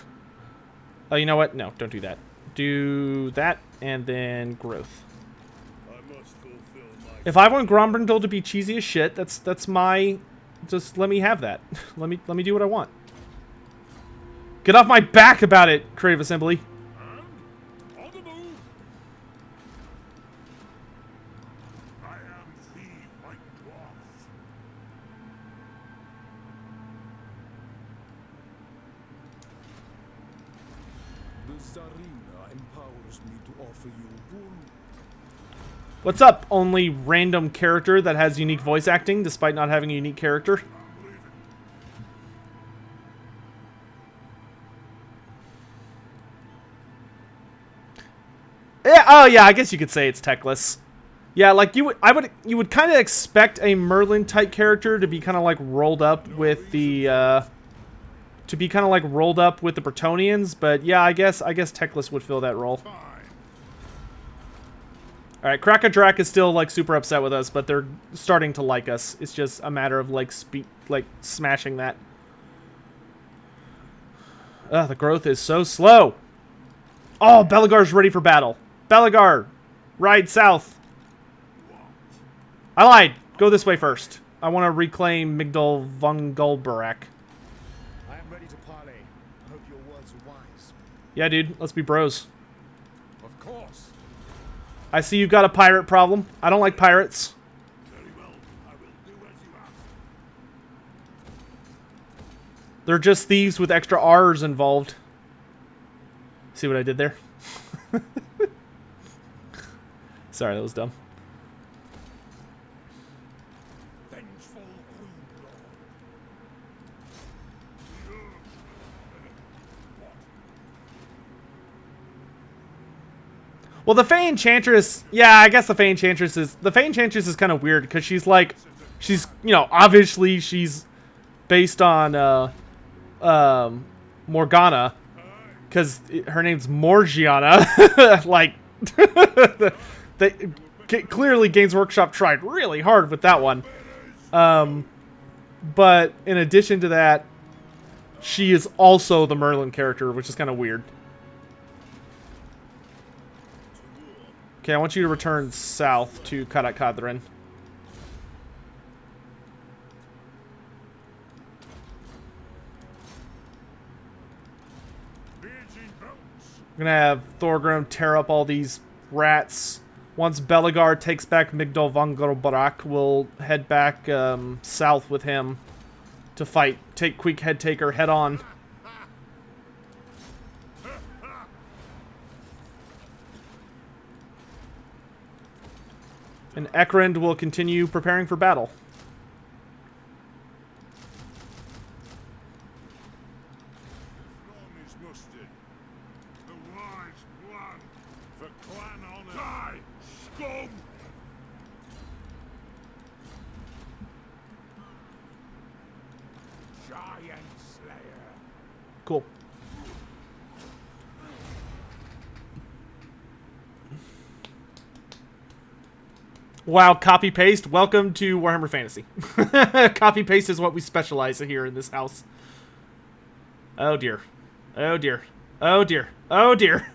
Oh, you know what? No, don't do that. Do that, and then growth. If I want Grombrindal to be cheesy as shit, that's my... Just let me have that. let me do what I want. Get off my back about it, Creative Assembly. What's up, only random character that has unique voice acting, despite not having a unique character? Yeah, oh yeah, I guess you could say it's techless. Yeah, like you would kind of expect a Merlin type character to be kind of like rolled up with the Bretonnians, but yeah, I guess techless would fill that role. Alright, Krakadrak is still, like, super upset with us, but they're starting to like us. It's just a matter of, like, smashing that. Ugh, the growth is so slow. Oh, Belagar's ready for battle. Belagar, ride south. I lied. Go this way first. I want to reclaim Migdal Vungulbarak. I am ready to parley. I hope your words are wise. Yeah, dude. Let's be bros. Of course. I see you've got a pirate problem. I don't like pirates. Very well. I will do as you ask. They're just thieves with extra R's involved. See what I did there? Sorry, that was dumb. Vengeful Grombrindal. Well, the Fey Enchantress... Yeah, I guess the Fey Enchantress is... The Fey Enchantress is kind of weird, because she's like... She's, you know, obviously she's based on, Morgana. Because her name's Morgiana. Like... Clearly, Games Workshop tried really hard with that one. But in addition to that, she is also the Merlin character, which is kind of weird. Okay, I want you to return south to Karak Kadrin. I'm gonna have Thorgrim tear up all these rats. Once Belagar takes back Migdal Vungulbarak, we'll head back south with him to fight. Take Queek Headtaker head on. And Ekrend will continue preparing for battle. None is mustered. The wise plan for clan honor. Die, scum! Giant Slayer. Cool. Wow, copy paste. Welcome to Warhammer Fantasy. Copy paste is what we specialize in here in this house. Oh dear. Oh dear. Oh dear. Oh dear.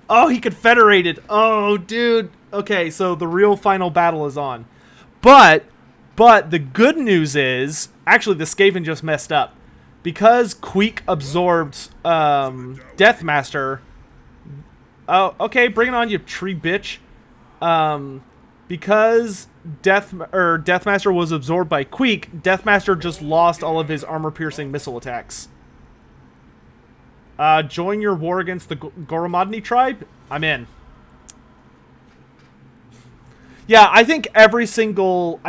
Oh, he confederated. Oh, dude. Okay, so the real final battle is on. But the good news is, actually the Skaven just messed up. Because Queek absorbed Deathmaster. Oh, okay, bring it on, you tree bitch. Because Deathmaster was absorbed by Queek, Deathmaster just lost all of his armor-piercing missile attacks. Join your war against the Goromadni tribe? I'm in. Yeah, I think every single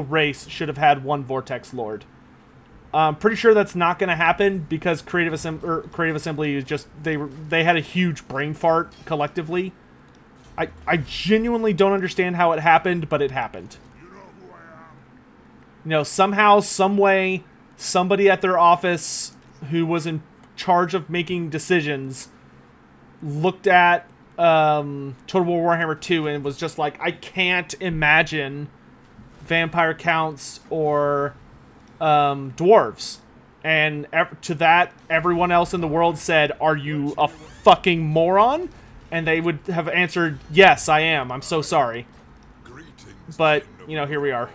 race should have had one Vortex Lord. I'm pretty sure that's not going to happen because Creative Assembly is just they had a huge brain fart collectively. I genuinely don't understand how it happened, but it happened. You know who I am. You know, somehow, some way, somebody at their office who was in charge of making decisions looked at Total War Warhammer 2 and was just like, I can't imagine vampire counts or dwarves. And to that, everyone else in the world said, are you a fucking moron? And they would have answered, yes, I am. I'm so sorry. But, you know, here we are.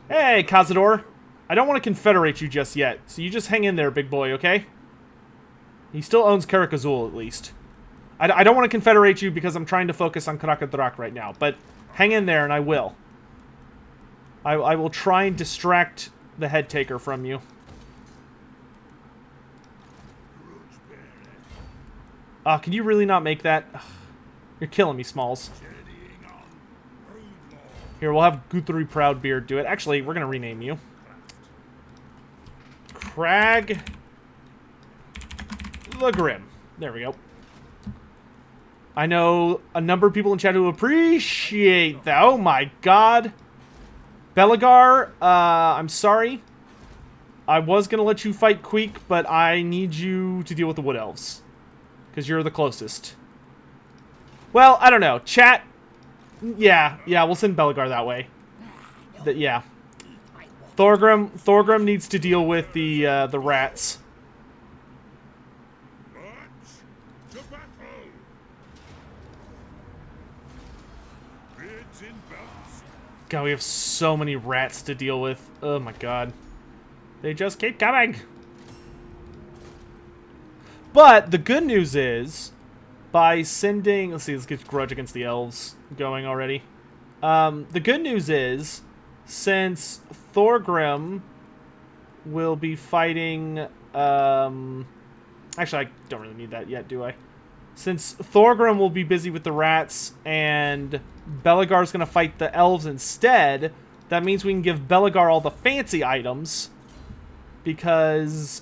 Hey, Cazador. I don't want to confederate you just yet, so you just hang in there, big boy, okay? He still owns Karak Azul, at least. I don't want to confederate you because I'm trying to focus on Karakadrak right now, but hang in there and I will. I will try and distract the head taker from you. Can you really not make that? Ugh, you're killing me, Smalls. Here, we'll have Guthrie Proudbeard do it. Actually, we're going to rename you. Crag the Grim. There we go. I know a number of people in chat who appreciate that. Oh my god. Belagar, I'm sorry. I was going to let you fight Queek, but I need you to deal with the Wood Elves. Because you're the closest. Well, I don't know. Chat. Yeah, we'll send Belagar that way. Yeah. Thorgrim needs to deal with the rats. March to battle. Bids in bounce. God, we have so many rats to deal with. Oh my god. They just keep coming. But the good news is, by sending... Let's see, let's get Grudge against the elves going already. The good news is, since Thorgrim will be fighting... actually, I don't really need that yet, do I? Since Thorgrim will be busy with the rats, and Belagar's going to fight the elves instead, that means we can give Belagar all the fancy items, because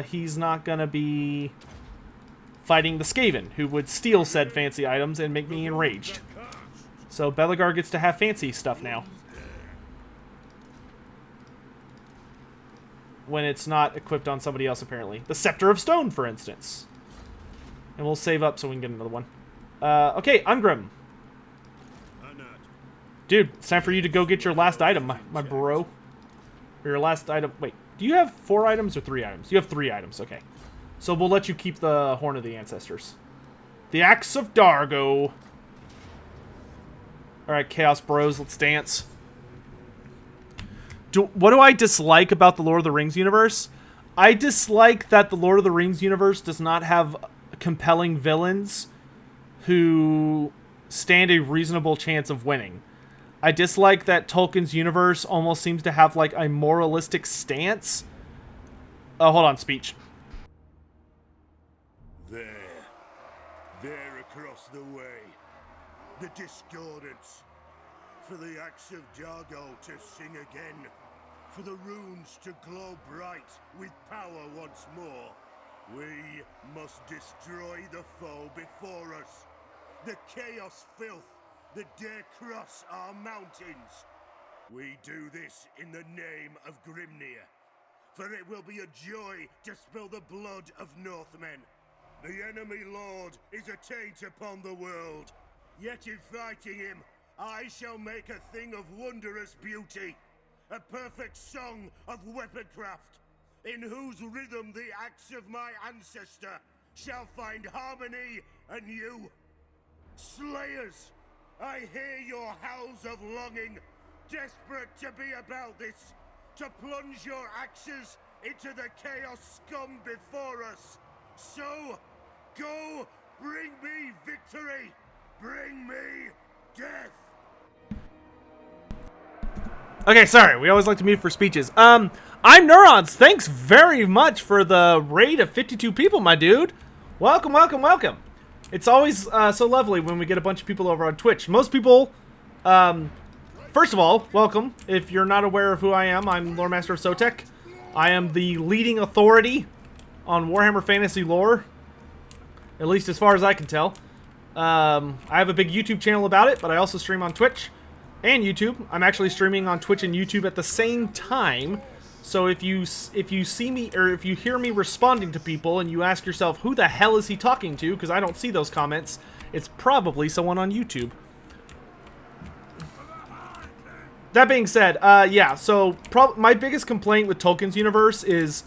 he's not going to be fighting the Skaven, who would steal said fancy items and make me enraged. So Belagar gets to have fancy stuff now. When it's not equipped on somebody else, apparently. The Scepter of Stone, for instance. And we'll save up so we can get another one. Okay, Ungrim. Dude, it's time for you to go get your last item, my bro. Or your last item. Wait, do you have 4 items or 3 items? You have 3 items, okay. So we'll let you keep the Horn of the Ancestors. The Axe of Dargo. Alright, Chaos Bros, let's dance. What do I dislike about the Lord of the Rings universe? I dislike that the Lord of the Rings universe does not have compelling villains who stand a reasonable chance of winning. I dislike that Tolkien's universe almost seems to have like a moralistic stance. Oh, hold on, speech. There across the way, the discordance, for the axe of Dargo to sing again, for the runes to glow bright with power once more. We must destroy the foe before us, the chaos filth that dare cross our mountains. We do this in the name of Grimnir, for it will be a joy to spill the blood of Northmen. The enemy lord is a taint upon the world, yet in fighting him, I shall make a thing of wondrous beauty, a perfect song of weaponcraft, in whose rhythm the axe of my ancestor shall find harmony anew. Slayers, I hear your howls of longing, desperate to be about this, to plunge your axes into the chaos scum before us. So, go, bring me victory, bring me death. Okay, sorry. We always like to mute for speeches. I'm Neurons. Thanks very much for the raid of 52 people, my dude. Welcome, welcome, welcome. It's always so lovely when we get a bunch of people over on Twitch. Most people, first of all, welcome. If you're not aware of who I am, I'm Lore Master of Sotek. I am the leading authority on Warhammer Fantasy lore, at least as far as I can tell. I have a big YouTube channel about it, but I also stream on Twitch and YouTube. I'm actually streaming on Twitch and YouTube at the same time. So if you see me, or if you hear me responding to people and you ask yourself, who the hell is he talking to? Because I don't see those comments. It's probably someone on YouTube. That being said, yeah, so my biggest complaint with Tolkien's universe is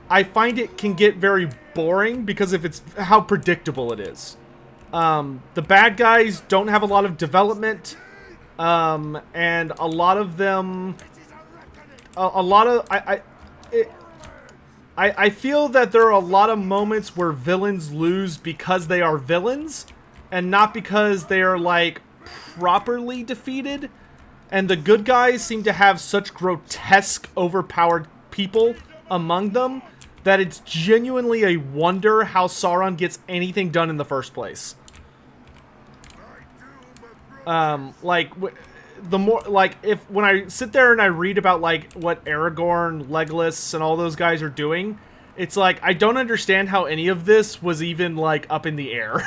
I find it can get very boring because of how predictable it is. The bad guys don't have a lot of development. And a lot of them, I feel that there are a lot of moments where villains lose because they are villains, and not because they are, like, properly defeated. And the good guys seem to have such grotesque, overpowered people among them that it's genuinely a wonder how Sauron gets anything done in the first place. When I sit there and I read about, like, what Aragorn, Legolas, and all those guys are doing, it's like, I don't understand how any of this was even, like, up in the air.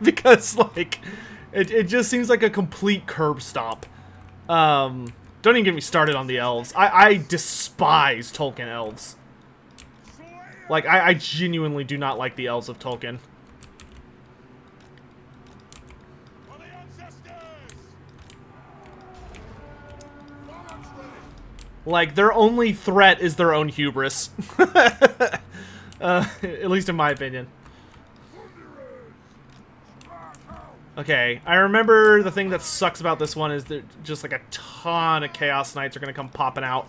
Because, like, it just seems like a complete curb stomp. Don't even get me started on the elves. I despise Tolkien elves. Like, I genuinely do not like the elves of Tolkien. Like, their only threat is their own hubris. At least in my opinion. Okay, I remember the thing that sucks about this one is that just like a ton of Chaos Knights are gonna come popping out.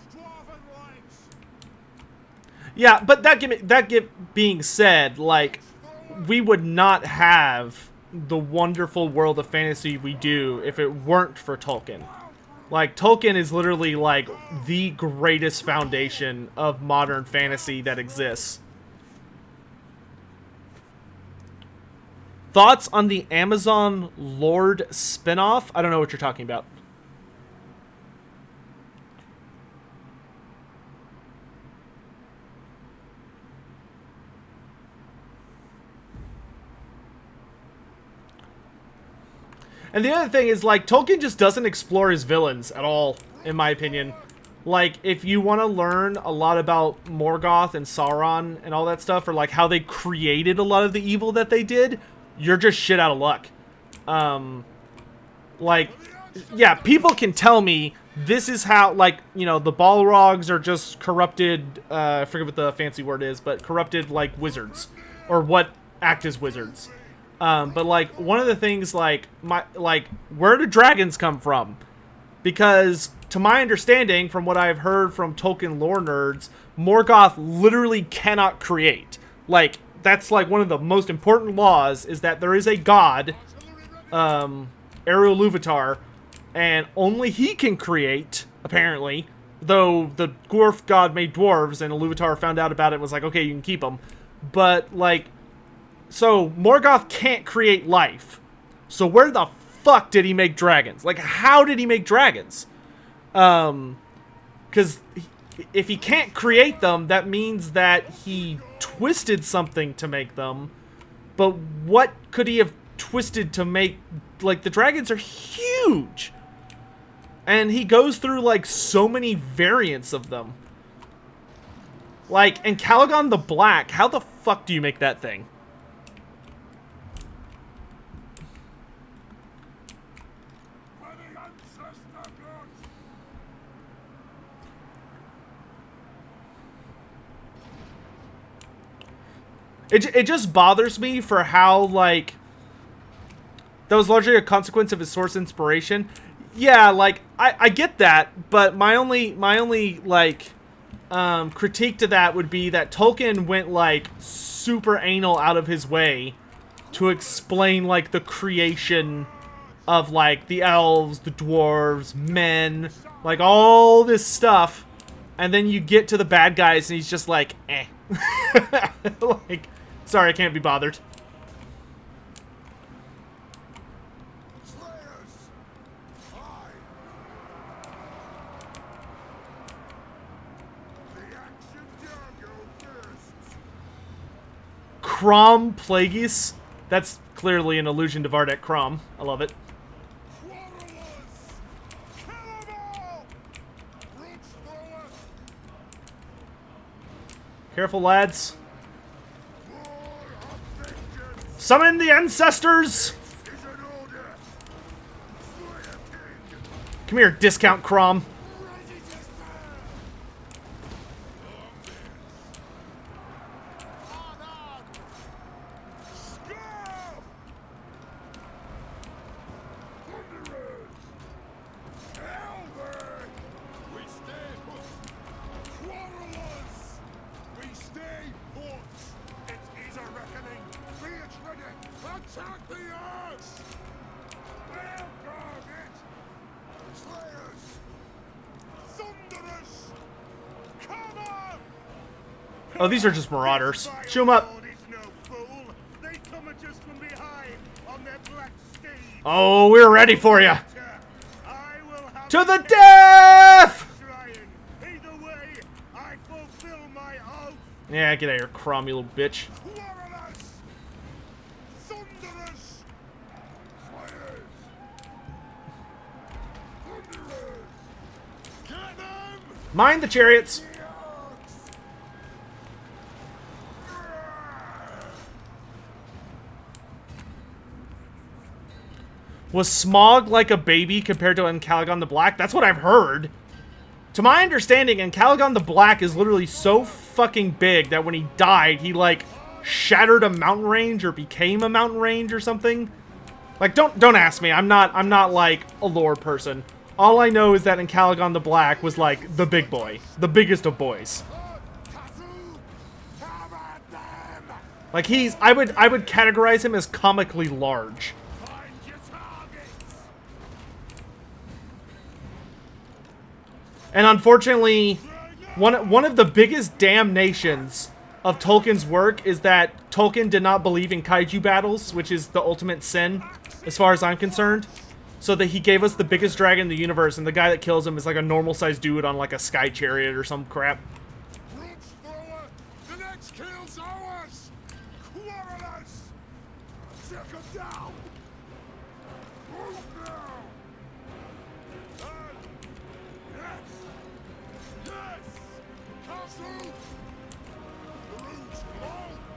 Yeah, but being said, like, we would not have the wonderful world of fantasy we do if it weren't for Tolkien. Like, Tolkien is literally, like, the greatest foundation of modern fantasy that exists. Thoughts on the Amazon Lord spinoff? I don't know what you're talking about. And the other thing is, like, Tolkien just doesn't explore his villains at all, in my opinion. Like, if you want to learn a lot about Morgoth and Sauron and all that stuff, or, like, how they created a lot of the evil that they did, you're just shit out of luck. Like, yeah, people can tell me this is how, like, you know, the Balrogs are just corrupted, I forget what the fancy word is, but corrupted, like, wizards. Or what act as wizards. But, like, one of the things, like, where do dragons come from? Because, to my understanding, from what I've heard from Tolkien lore nerds, Morgoth literally cannot create. Like, that's, like, one of the most important laws, is that there is a god, Eru-Ilúvatar, and only he can create, apparently, though the dwarf god made dwarves, and Ilúvatar found out about it and was like, okay, you can keep them. But, like, so, Morgoth can't create life. So where the fuck did he make dragons? Like, how did he make dragons? Because if he can't create them, that means that he twisted something to make them. But what could he have twisted to make... Like, the dragons are huge! And he goes through, like, so many variants of them. Like, and Calagon the Black, how the fuck do you make that thing? It just bothers me for how, like, that was largely a consequence of his source inspiration. Yeah, like, I get that, but my only like, critique to that would be that Tolkien went, like, super anal out of his way to explain, like, the creation of, like, the elves, the dwarves, men, like, all this stuff, and then you get to the bad guys and he's just like, eh. Like, sorry, I can't be bothered. Crom Plagueis? That's clearly an allusion to Vardek Crom. I love it. Careful, lads. Summon the ancestors! Come here, discount Crom. Oh, these are just marauders. Shoot them up. Oh, we're ready for you. To the death! Yeah, get out of here, Crom, you little bitch. Mind the chariots. Was Smog like a baby compared to Calagon the Black? That's what I've heard. To my understanding, and Calagon the Black is literally so fucking big that when he died, he, like, shattered a mountain range or became a mountain range or something. Like, don't ask me. I'm not like, a lore person. All I know is that in Calagon the Black was, like, the big boy. The biggest of boys. Like, I would categorize him as comically large. And unfortunately, one of the biggest damnations of Tolkien's work is that Tolkien did not believe in kaiju battles, which is the ultimate sin, as far as I'm concerned. So that he gave us the biggest dragon in the universe, and the guy that kills him is like a normal-sized dude on like a sky chariot or some crap. The next kill's ours! Quarrelers! Take him down! Move now!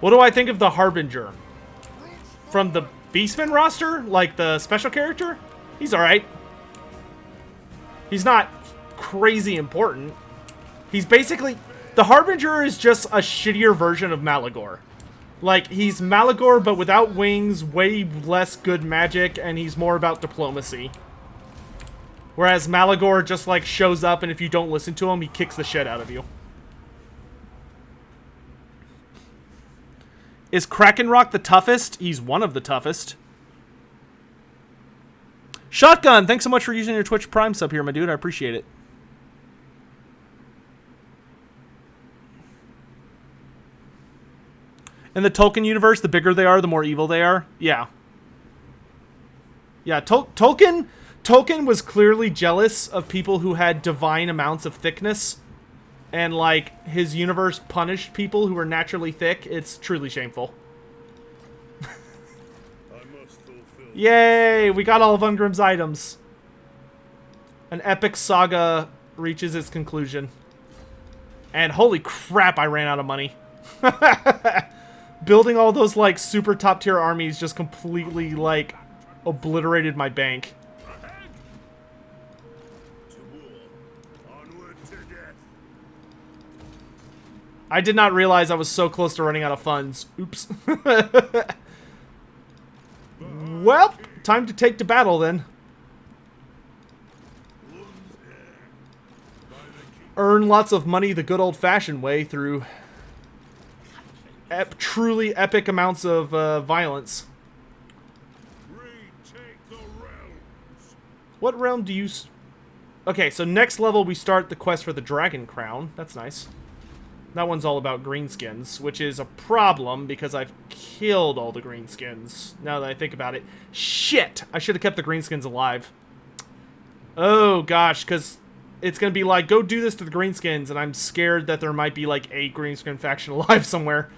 What do I think of the Harbinger? From the Beastman roster? Like the special character? He's alright. He's not crazy important. He's basically... The Harbinger is just a shittier version of Malagor. Like, he's Malagor, but without wings, way less good magic, and he's more about diplomacy. Whereas Malagor just, like, shows up, and if you don't listen to him, he kicks the shit out of you. Is Krakenrock the toughest? He's one of the toughest. Shotgun, thanks so much for using your Twitch Prime sub here, my dude. I appreciate it. In the Tolkien universe, the bigger they are, the more evil they are. Yeah. Yeah, Tolkien was clearly jealous of people who had divine amounts of thickness. And, like, his universe punished people who were naturally thick. It's truly shameful. Yay! We got all of Ungrim's items. An epic saga reaches its conclusion. And holy crap, I ran out of money. Building all those, like, super top-tier armies just completely, like, obliterated my bank. I did not realize I was so close to running out of funds. Oops. Well, time to take to battle then. Earn lots of money the good old-fashioned way through truly epic amounts of violence. What realm do you... Okay, so next level we start the quest for the Dragon Crown. That's nice. That one's all about greenskins, which is a problem because I've killed all the greenskins, now that I think about it. Shit! I should have kept the greenskins alive. Oh, gosh, because it's going to be like, go do this to the greenskins, and I'm scared that there might be, like, a greenskin faction alive somewhere.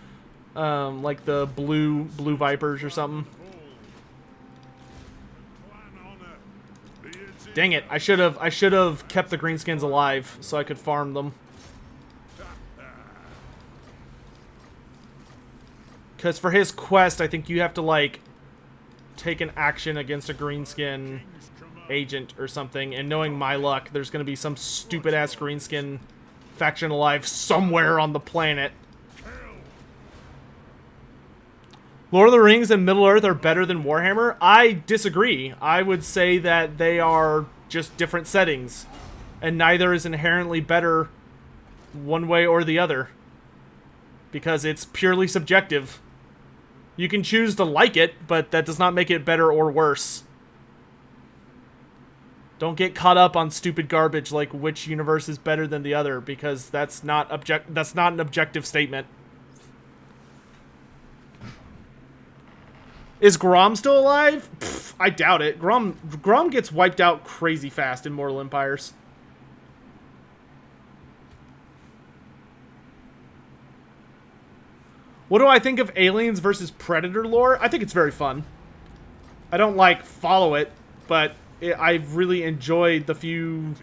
Like the blue vipers or something. Dang it, I should have kept the greenskins alive so I could farm them. Because for his quest, I think you have to, like, take an action against a greenskin agent or something. And knowing my luck, there's going to be some stupid-ass greenskin faction alive somewhere on the planet. Lord of the Rings and Middle-earth are better than Warhammer? I disagree. I would say that they are just different settings. And neither is inherently better one way or the other. Because it's purely subjective. You can choose to like it, but that does not make it better or worse. Don't get caught up on stupid garbage like which universe is better than the other, because that's not an objective statement. Is Grom still alive? Pfft, I doubt it. Grom gets wiped out crazy fast in Mortal Empires. What do I think of Aliens versus Predator lore? I think it's very fun. I don't, like, follow it, but I've really enjoyed the few...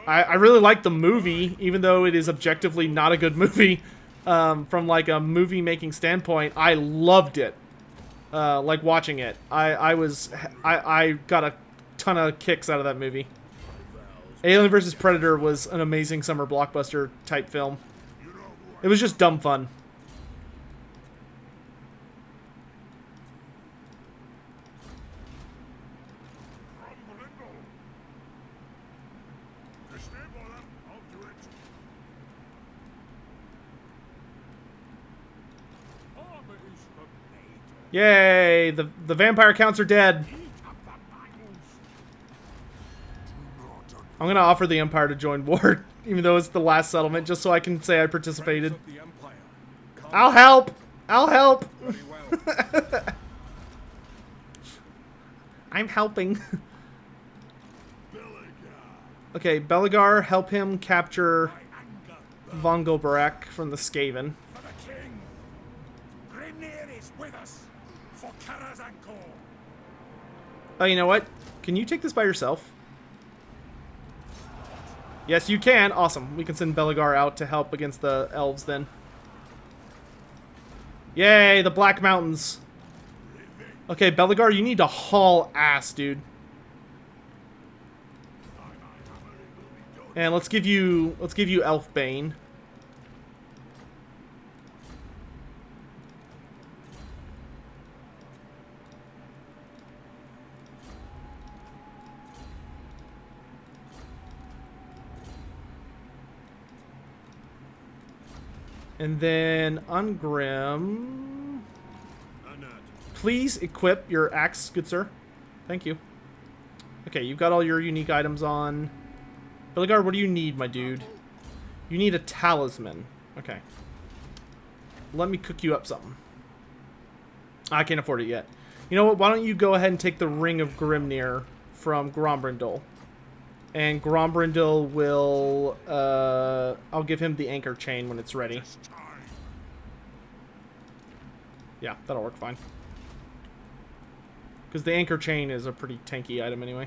I really like the movie, even though it is objectively not a good movie. From, like, a movie-making standpoint, I loved it. Like, watching it. I got a ton of kicks out of that movie. Alien vs. Predator was an amazing summer blockbuster type film. It was just dumb fun. Grombrindal. Just stay by them. I'll do it. Armor is the major. Yay! The vampire counts are dead. Eat up the battles. Do not I'm gonna offer the Empire to join war, even though it's the last settlement, just so I can say I participated. Of the Empire. Come I'll help! I'll help! very well. I'm helping. Okay, Belagar, help him capture Von Gobarak from the Skaven. for the king. Grimnir is with us for Karazanko. Oh, you know what? Can you take this by yourself? Yes, you can. Awesome. We can send Belagar out to help against the elves then. Yay, the Black Mountains. Okay, Belagar, you need to haul ass, dude. And let's give you Elfbane. And then Ungrim. Please equip your axe, good sir. Thank you. Okay, you've got all your unique items on. Belagar, what do you need, my dude? You need a talisman. Okay. Let me cook you up something. I can't afford it yet. You know what? Why don't you go ahead and take the Ring of Grimnir from Grombrindal. And Grombrindal will... I'll give him the anchor chain when it's ready. Yeah, that'll work fine. Because the anchor chain is a pretty tanky item anyway.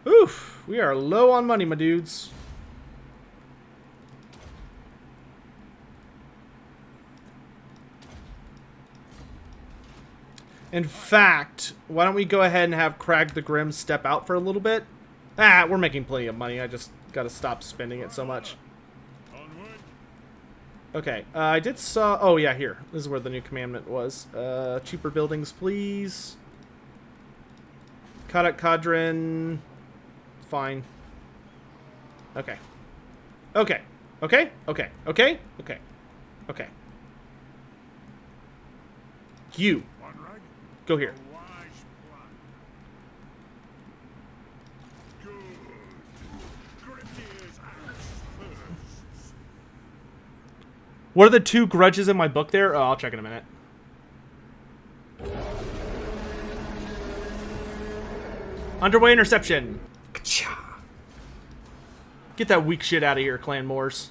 Oof, we are low on money, my dudes. In fact, why don't we go ahead and have Crag the Grim step out for a little bit? Ah, we're making plenty of money. I just gotta stop spending it so much. Okay, I did saw... Oh, yeah, here. This is where the new commandment was. Cheaper buildings, please. Kadak Kadrin... Fine. Okay. Okay. Okay. Okay. Okay. Okay. Okay. You. Go here. What are the 2 grudges in my book there? Oh, I'll check in a minute. Underway interception. Get that weak shit out of here, Clan Moors.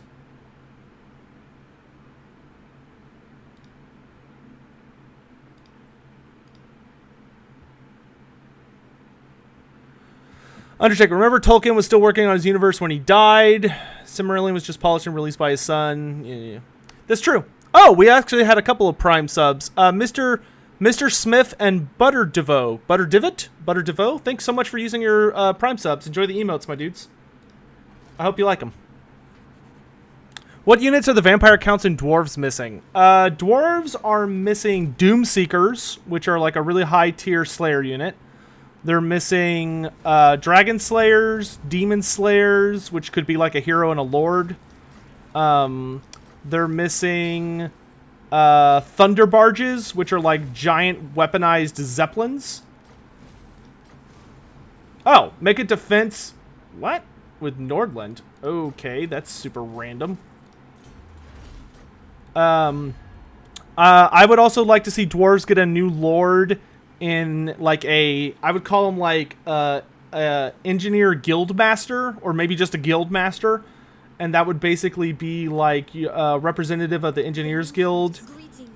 Undertaker, remember Tolkien was still working on his universe when he died. Silmarillion was just polished and released by his son. Yeah. That's true. Oh, we actually had a couple of Prime subs. Mr. Smith and Butter Devoe. Butter Devoe? Thanks so much for using your Prime subs. Enjoy the emotes, my dudes. I hope you like them. What units are the vampire counts and dwarves missing? Dwarves are missing Doomseekers, which are like a really high tier Slayer unit. They're missing Dragon Slayers, Demon Slayers, which could be like a hero and a lord. They're missing Thunder Barges, which are like giant weaponized Zeppelins. Oh, make a defense... What? With Nordland. Okay, that's super random. I would also like to see dwarves get a new lord in like a... I would call him like engineer guild master, or maybe just a guild master. And that would basically be like a representative of the engineers guild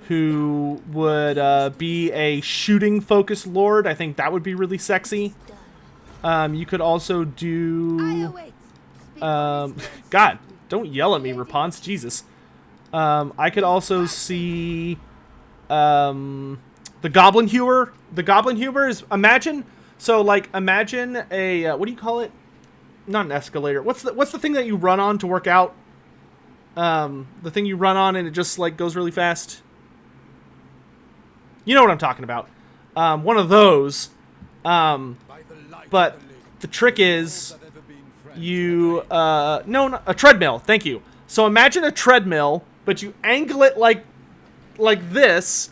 who would be a shooting focused lord. I think that would be really sexy. You could also do... God, don't yell at me, Rapunzel. Jesus. I could also see the Goblin Hewer. The Goblin Hewer is... Imagine So like, imagine a what do you call it? Not an escalator. What's the thing that you run on to work out? The thing you run on and it just like goes really fast. You know what I'm talking about. One of those. But the trick is you no, not, a treadmill. Thank you. So imagine a treadmill, but you angle it like this,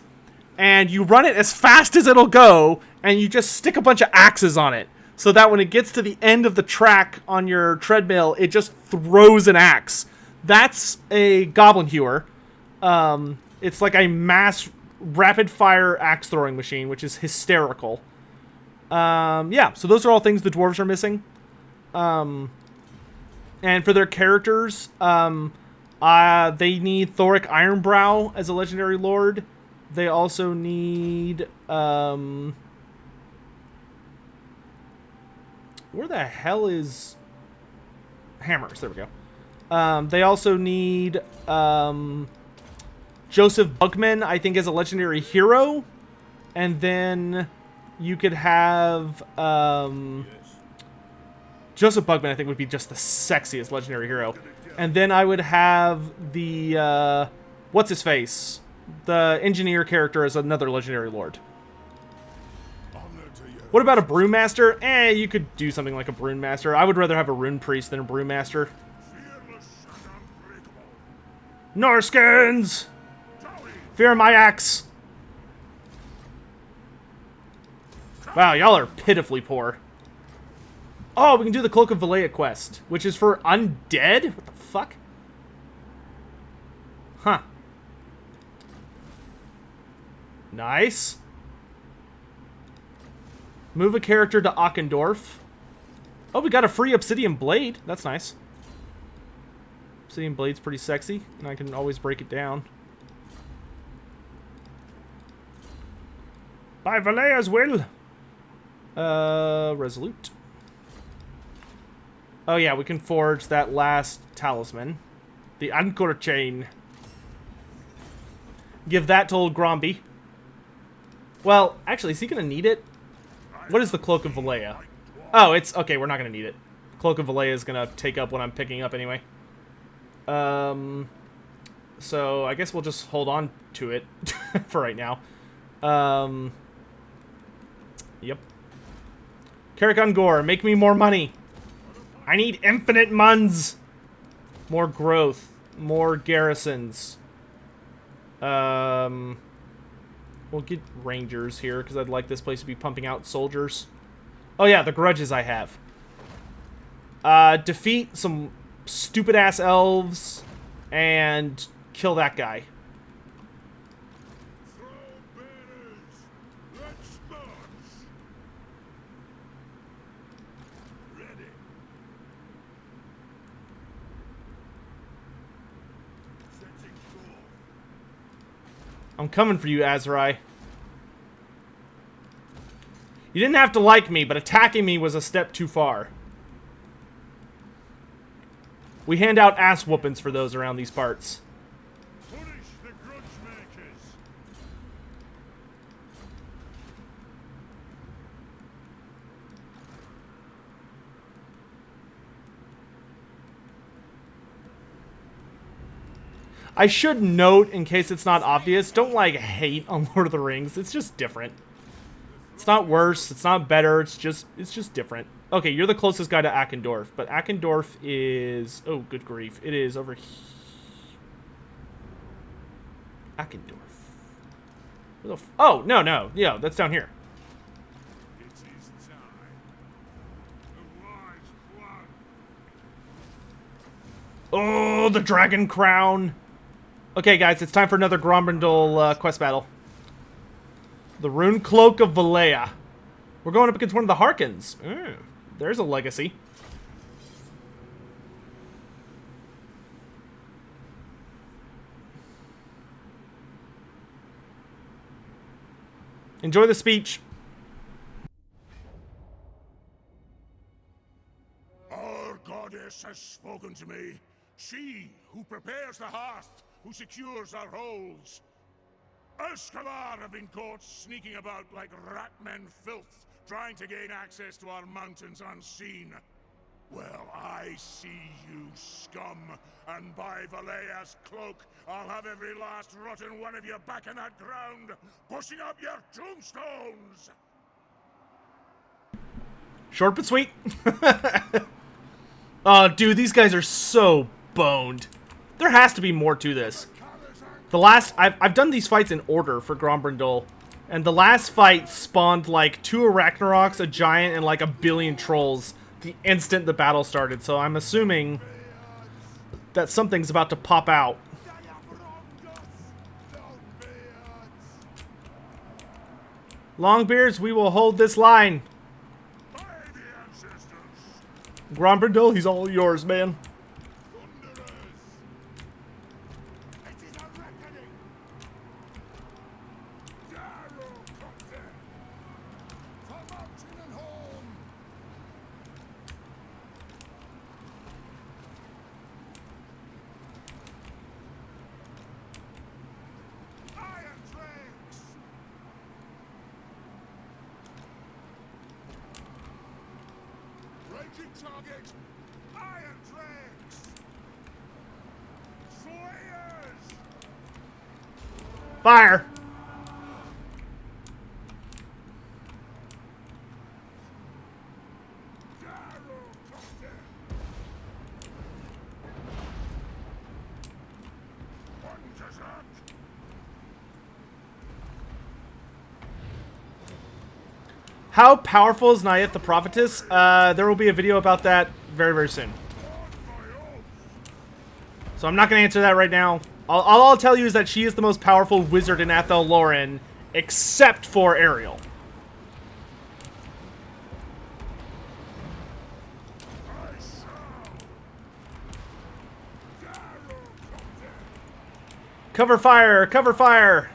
and you run it as fast as it'll go, and you just stick a bunch of axes on it, so that when it gets to the end of the track on your treadmill, it just throws an axe. That's a goblin hewer. It's like a mass rapid fire axe throwing machine, which is hysterical. Yeah, so those are all things the dwarves are missing. And for their characters, they need Thoric Ironbrow as a legendary lord. They also need, where the hell is Hammers? There we go. They also need, Joseph Bugman, I think, as a legendary hero. And then you could have, Joseph Bugman, I think, would be just the sexiest legendary hero. And then I would have the, what's-his-face? The engineer character as another legendary lord. What about a brewmaster? You could do something like a brewmaster. I would rather have a rune priest than a brewmaster. Norskins! Fear my axe! Wow, y'all are pitifully poor. Oh, we can do the Cloak of Valea quest, which is for undead? What the fuck? Huh. Nice. Move a character to Ockendorf. Oh, we got a free Obsidian Blade. That's nice. Obsidian Blade's pretty sexy, and I can always break it down. By Valea's will. Resolute. Oh yeah, we can forge that last talisman. The Anchor Chain. Give that to old Gromby. Well, actually, is he gonna need it? What is the Cloak of Valea? Oh, it's... Okay, we're not gonna need it. Cloak of Valea is gonna take up what I'm picking up anyway. So, I guess we'll just hold on to it for right now. Yep. Karakon Gore, make me more money. I need infinite muns. More growth. More garrisons. We'll get rangers here, because I'd like this place to be pumping out soldiers. Oh yeah, the grudges I have. Defeat some stupid-ass elves, and kill that guy. I'm coming for you, Azurai. You didn't have to like me, but attacking me was a step too far. We hand out ass whoopings for those around these parts. Punish the grudge makers. I should note, in case it's not obvious, don't, like, hate on Lord of the Rings. It's just different. It's not worse. It's not better. It's just different. Okay, you're the closest guy to Ackendorf, but Ackendorf is... Oh, good grief. It is over here. Ackendorf. Where the oh, no. Yeah, that's down here. It is time. The wise plan. Oh, the Dragon Crown. Okay, guys, it's time for another Grombrindal quest battle. The Rune Cloak of Valea. We're going up against one of the Harkins. There's a legacy. Enjoy the speech. Our goddess has spoken to me. She who prepares the hearth, who secures our holds. Escalar have been caught sneaking about like ratmen filth, trying to gain access to our mountains unseen. Well, I see you, scum, and by Valea's cloak, I'll have every last rotten one of you back in that ground, pushing up your tombstones! Short but sweet. Oh, dude, these guys are so boned. There has to be more to this. The last... I've done these fights in order for Grombrindal, and the last fight spawned, like, 2 Arachnaroks, a giant, and, like, a billion trolls the instant the battle started, so I'm assuming that something's about to pop out. Longbeards, we will hold this line. Grombrindal, he's all yours, man. Target! Iron Drakes! Slayers! Fire! How powerful is Nyeth the Prophetess? There will be a video about that very, very soon. So I'm not going to answer that right now. All I'll tell you is that she is the most powerful wizard in Athel Loren, except for Ariel. Cover fire! Cover fire!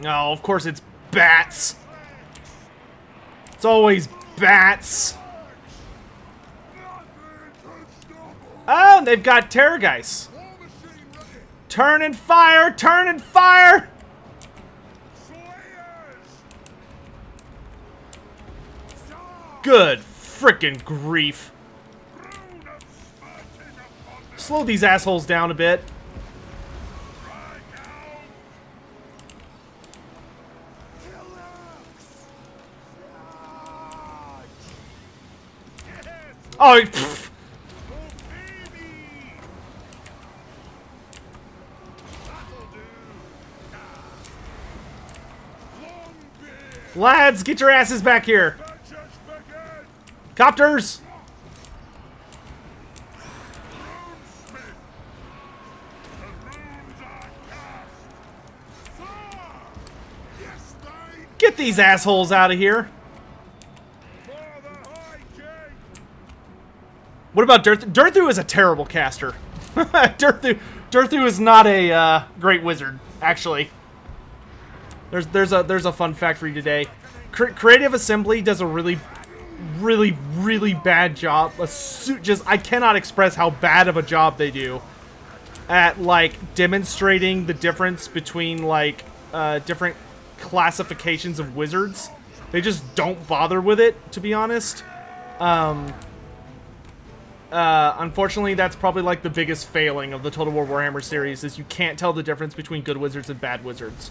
No, of course it's bats. It's always bats. Oh, they've got Terrorgeist. Turn and fire! Turn and fire! Good frickin' grief. Slow these assholes down a bit. Oh, pfft. Lads, get your asses back here. Copters. Get these assholes out of here. What about Durthu? Durthu is a terrible caster. Durthu is not a great wizard, actually. There's a fun fact for you today. Creative Assembly does a really bad job. I cannot express how bad of a job they do at like demonstrating the difference between like different classifications of wizards. They just don't bother with it, to be honest. Unfortunately, that's probably like the biggest failing of the Total War Warhammer series, is you can't tell the difference between good wizards and bad wizards.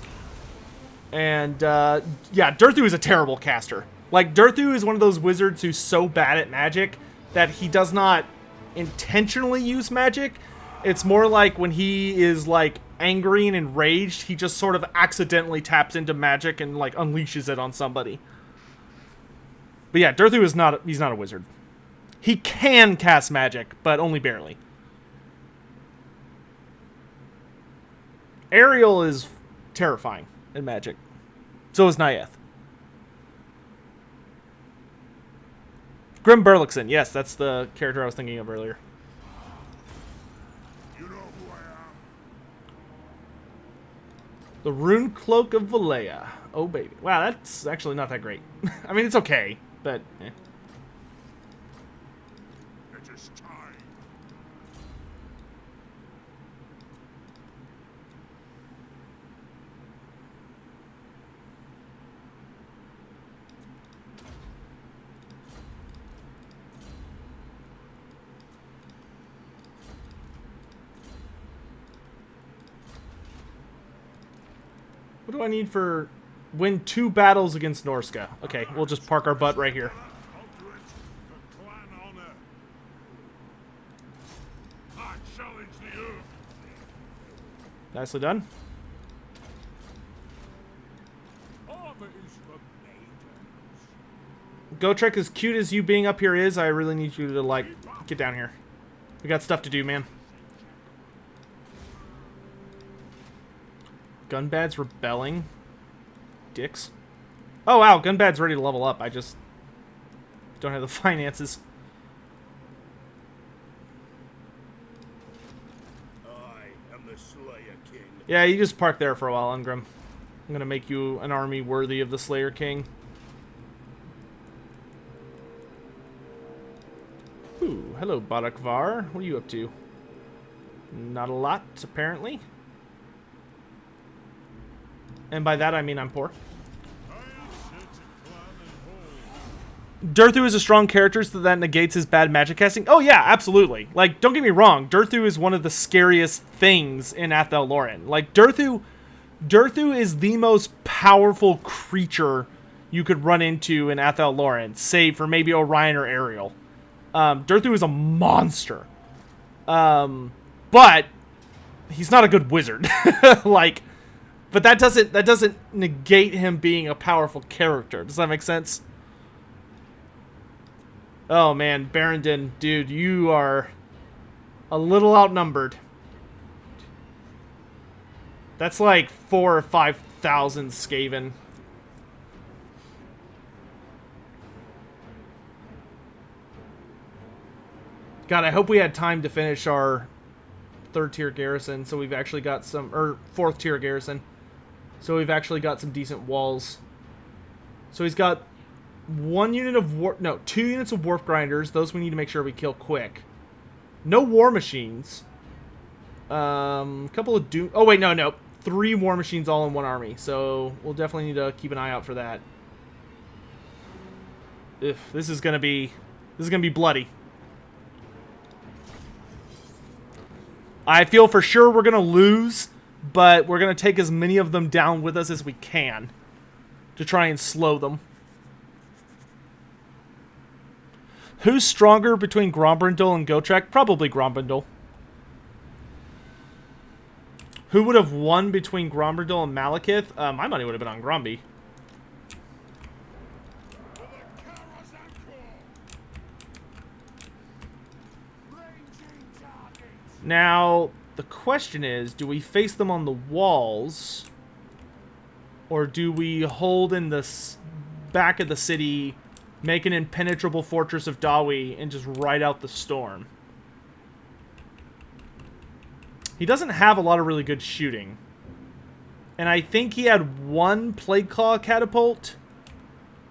And, yeah, Durthu is a terrible caster. Like, Durthu is one of those wizards who's so bad at magic that he does not intentionally use magic. It's more like when he is, like, angry and enraged, he just sort of accidentally taps into magic and, like, unleashes it on somebody. But yeah, Durthu is not, he's not a wizard. He can cast magic, but only barely. Ariel is terrifying in magic. So is Nyeth. Grim Burlickson. Yes, that's the character I was thinking of earlier. You know who I am. The Rune Cloak of Valea. Oh, baby. Wow, that's actually not that great. I mean, it's okay, but... Eh. It is time. What do I need for... Win 2 battles against Norska. Okay, we'll just park our butt right here. I'll do it for clan honor. I challenge the earth. Nicely done. Armor is for maidens. Gotrek, as cute as you being up here is, I really need you to, like, get down here. We got stuff to do, man. Gunbad's rebelling. Dicks. Oh, wow, Gunbad's ready to level up. I just don't have the finances. I am the Slayer King. Yeah, you just park there for a while, Ungrim. I'm gonna make you an army worthy of the Slayer King. Ooh, hello, Badakvar. What are you up to? Not a lot, apparently. And by that, I mean I'm poor. Durthu is a strong character, so that negates his bad magic casting. Oh yeah, absolutely. Like, don't get me wrong, Durthu is one of the scariest things in Athel Loren. Like, Durthu is the most powerful creature you could run into in Athel Loren, save for maybe Orion or Ariel. Durthu is a monster. But he's not a good wizard. Like, but that doesn't negate him being a powerful character. Does that make sense? Oh man, Barrendon, dude, you are a little outnumbered. That's like 4,000 or 5,000 Skaven. God, I hope we had time to finish our 3rd tier garrison, so we've actually got some, or 4th tier garrison, so we've actually got some decent walls. So he's got 2 units of warp grinders. Those we need to make sure we kill quick. No war machines. Couple of doom. Oh wait, no. 3 war machines all in one army. So we'll definitely need to keep an eye out for that. This is gonna be bloody. I feel for sure we're gonna lose, but we're gonna take as many of them down with us as we can to try and slow them. Who's stronger between Grombrindal and Gotrek? Probably Grombrindal. Who would have won between Grombrindal and Malekith? My money would have been on Gromby. Now, the question is, do we face them on the walls? Or do we hold in the back of the city, make an impenetrable fortress of Dawi, and just ride out the storm? He doesn't have a lot of really good shooting. And I think he had 1 Plague Claw catapult.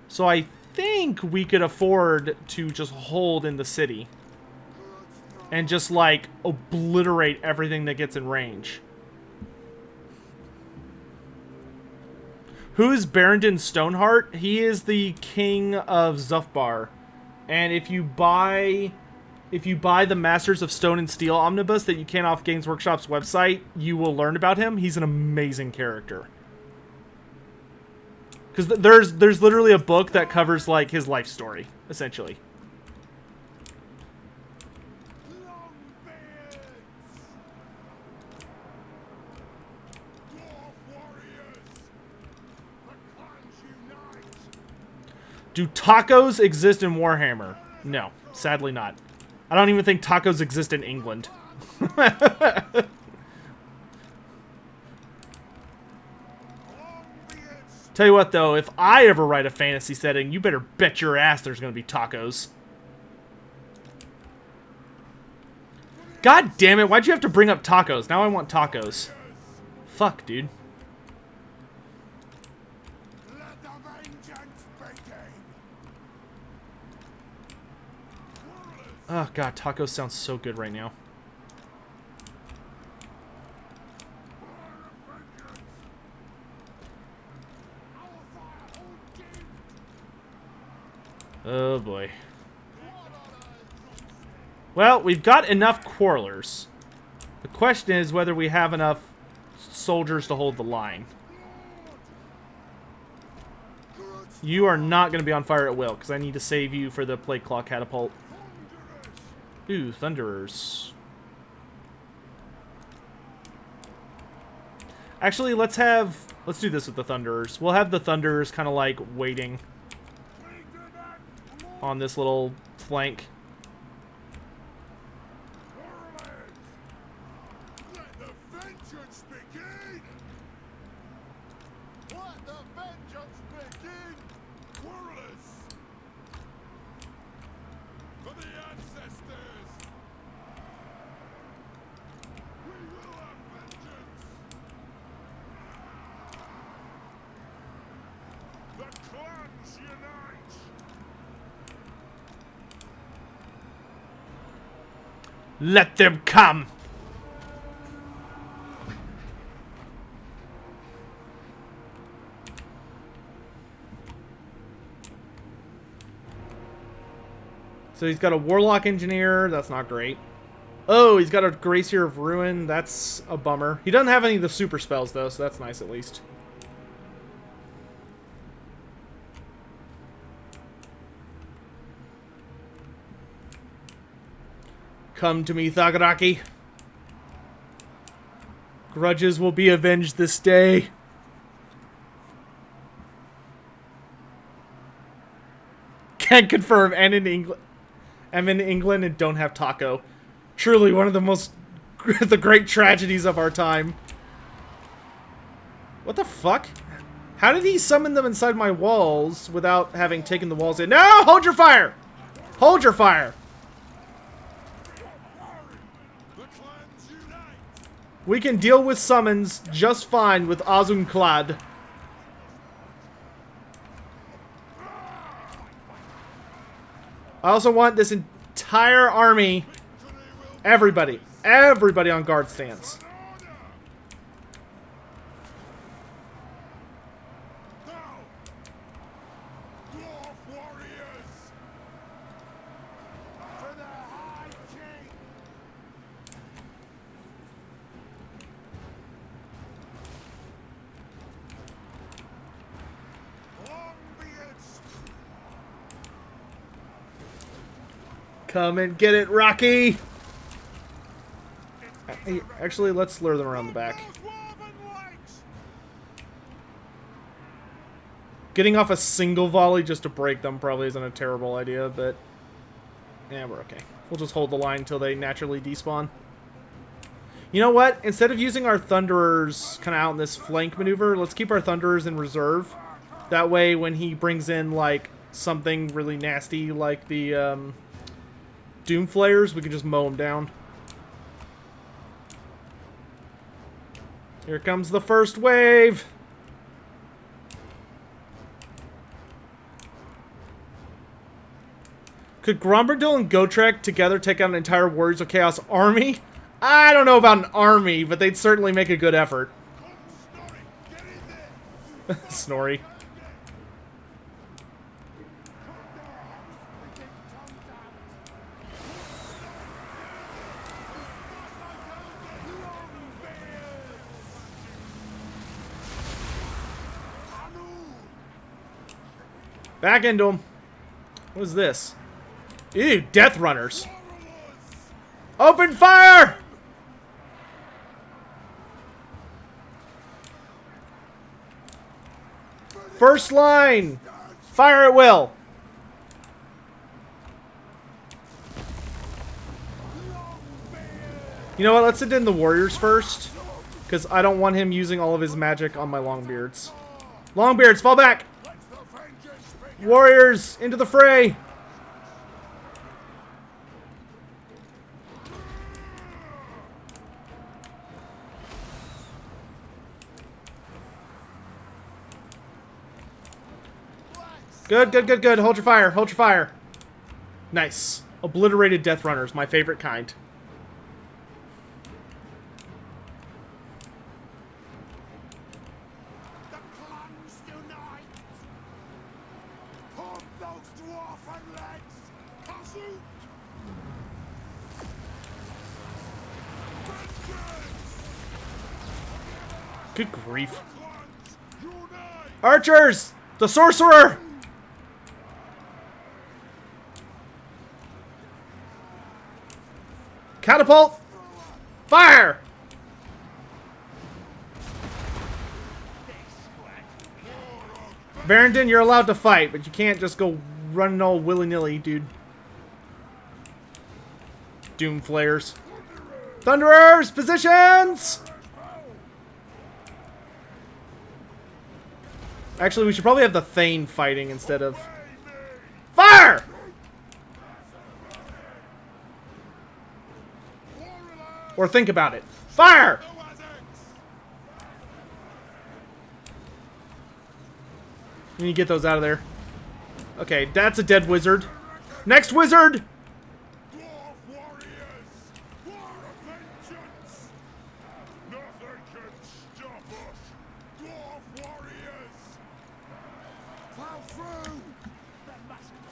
So I think we could afford to just hold in the city. And just, like, obliterate everything that gets in range. Who is Barrendon Stoneheart? He is the king of Zufbar. And if you buy the Masters of Stone and Steel omnibus that you can off Games Workshop's website, you will learn about him. He's an amazing character. Because there's literally a book that covers, like, his life story, essentially. Do tacos exist in Warhammer? No, sadly not. I don't even think tacos exist in England. Tell you what, though, if I ever write a fantasy setting, you better bet your ass there's going to be tacos. God damn it, why'd you have to bring up tacos? Now I want tacos. Fuck, dude. vengeance begin. Oh god, tacos sounds so good right now. Oh boy. Well, we've got enough quarrelers. The question is whether we have enough soldiers to hold the line. You are not going to be on fire at will, because I need to save you for the plate claw catapult. Ooh, Thunderers. Actually, let's do this with the Thunderers. We'll have the Thunderers kind of like waiting on this little flank. Let the vengeance begin. Let the vengeance begin. Quarrelers. For the ancestors. We will have vengeance. The clans unite. Let them come! So he's got a Warlock Engineer. That's not great. Oh, he's got a Gracier of Ruin. That's a bummer. He doesn't have any of the super spells, though, so that's nice at least. Come to me, Thaggoraki. Grudges will be avenged this day. Can confirm, and in England. I'm in England and don't have taco. Truly one of the most the great tragedies of our time. What the fuck? How did he summon them inside my walls without having taken the walls in? No! Hold your fire! Hold your fire! We can deal with summons just fine with Azunclad. I also want this entire army, everybody on guard stance. Come and get it, Rocky! Actually, let's lure them around the back. Getting off a single volley just to break them probably isn't a terrible idea, but... yeah, we're okay. We'll just hold the line until they naturally despawn. You know what? Instead of using our Thunderers kind of out in this flank maneuver, let's keep our Thunderers in reserve. That way, when he brings in, like, something really nasty like the, Doom Flayers, we can just mow them down. Here comes the first wave! Could Grombrindal and Gotrek together take out an entire Warriors of Chaos army? I don't know about an army, but they'd certainly make a good effort. Snorri. Back into him. What is this? Ew, Death Runners. Open fire! First line! Fire at will! You know what? Let's send in the Warriors first. Because I don't want him using all of his magic on my Longbeards. Longbeards, fall back! Warriors, into the fray! Good, good, good, good. Hold your fire. Hold your fire. Nice. Obliterated Death Runners, my favorite kind. The clans unite! Pump those dwarfen legs! Kazoo! Good grief. Archers! The sorcerer! Catapult! Fire! Barrington, you're allowed to fight, but you can't just go running all willy-nilly, dude. Doom flares. Thunderers! Positions! Actually, we should probably have the Thane fighting instead of... Fire! Or think about it. Fire! You need to get those out of there. Okay, that's a dead wizard. Next wizard! Dwarf warriors! War of vengeance! Nothing can stop us! Dwarf warriors! Plow through!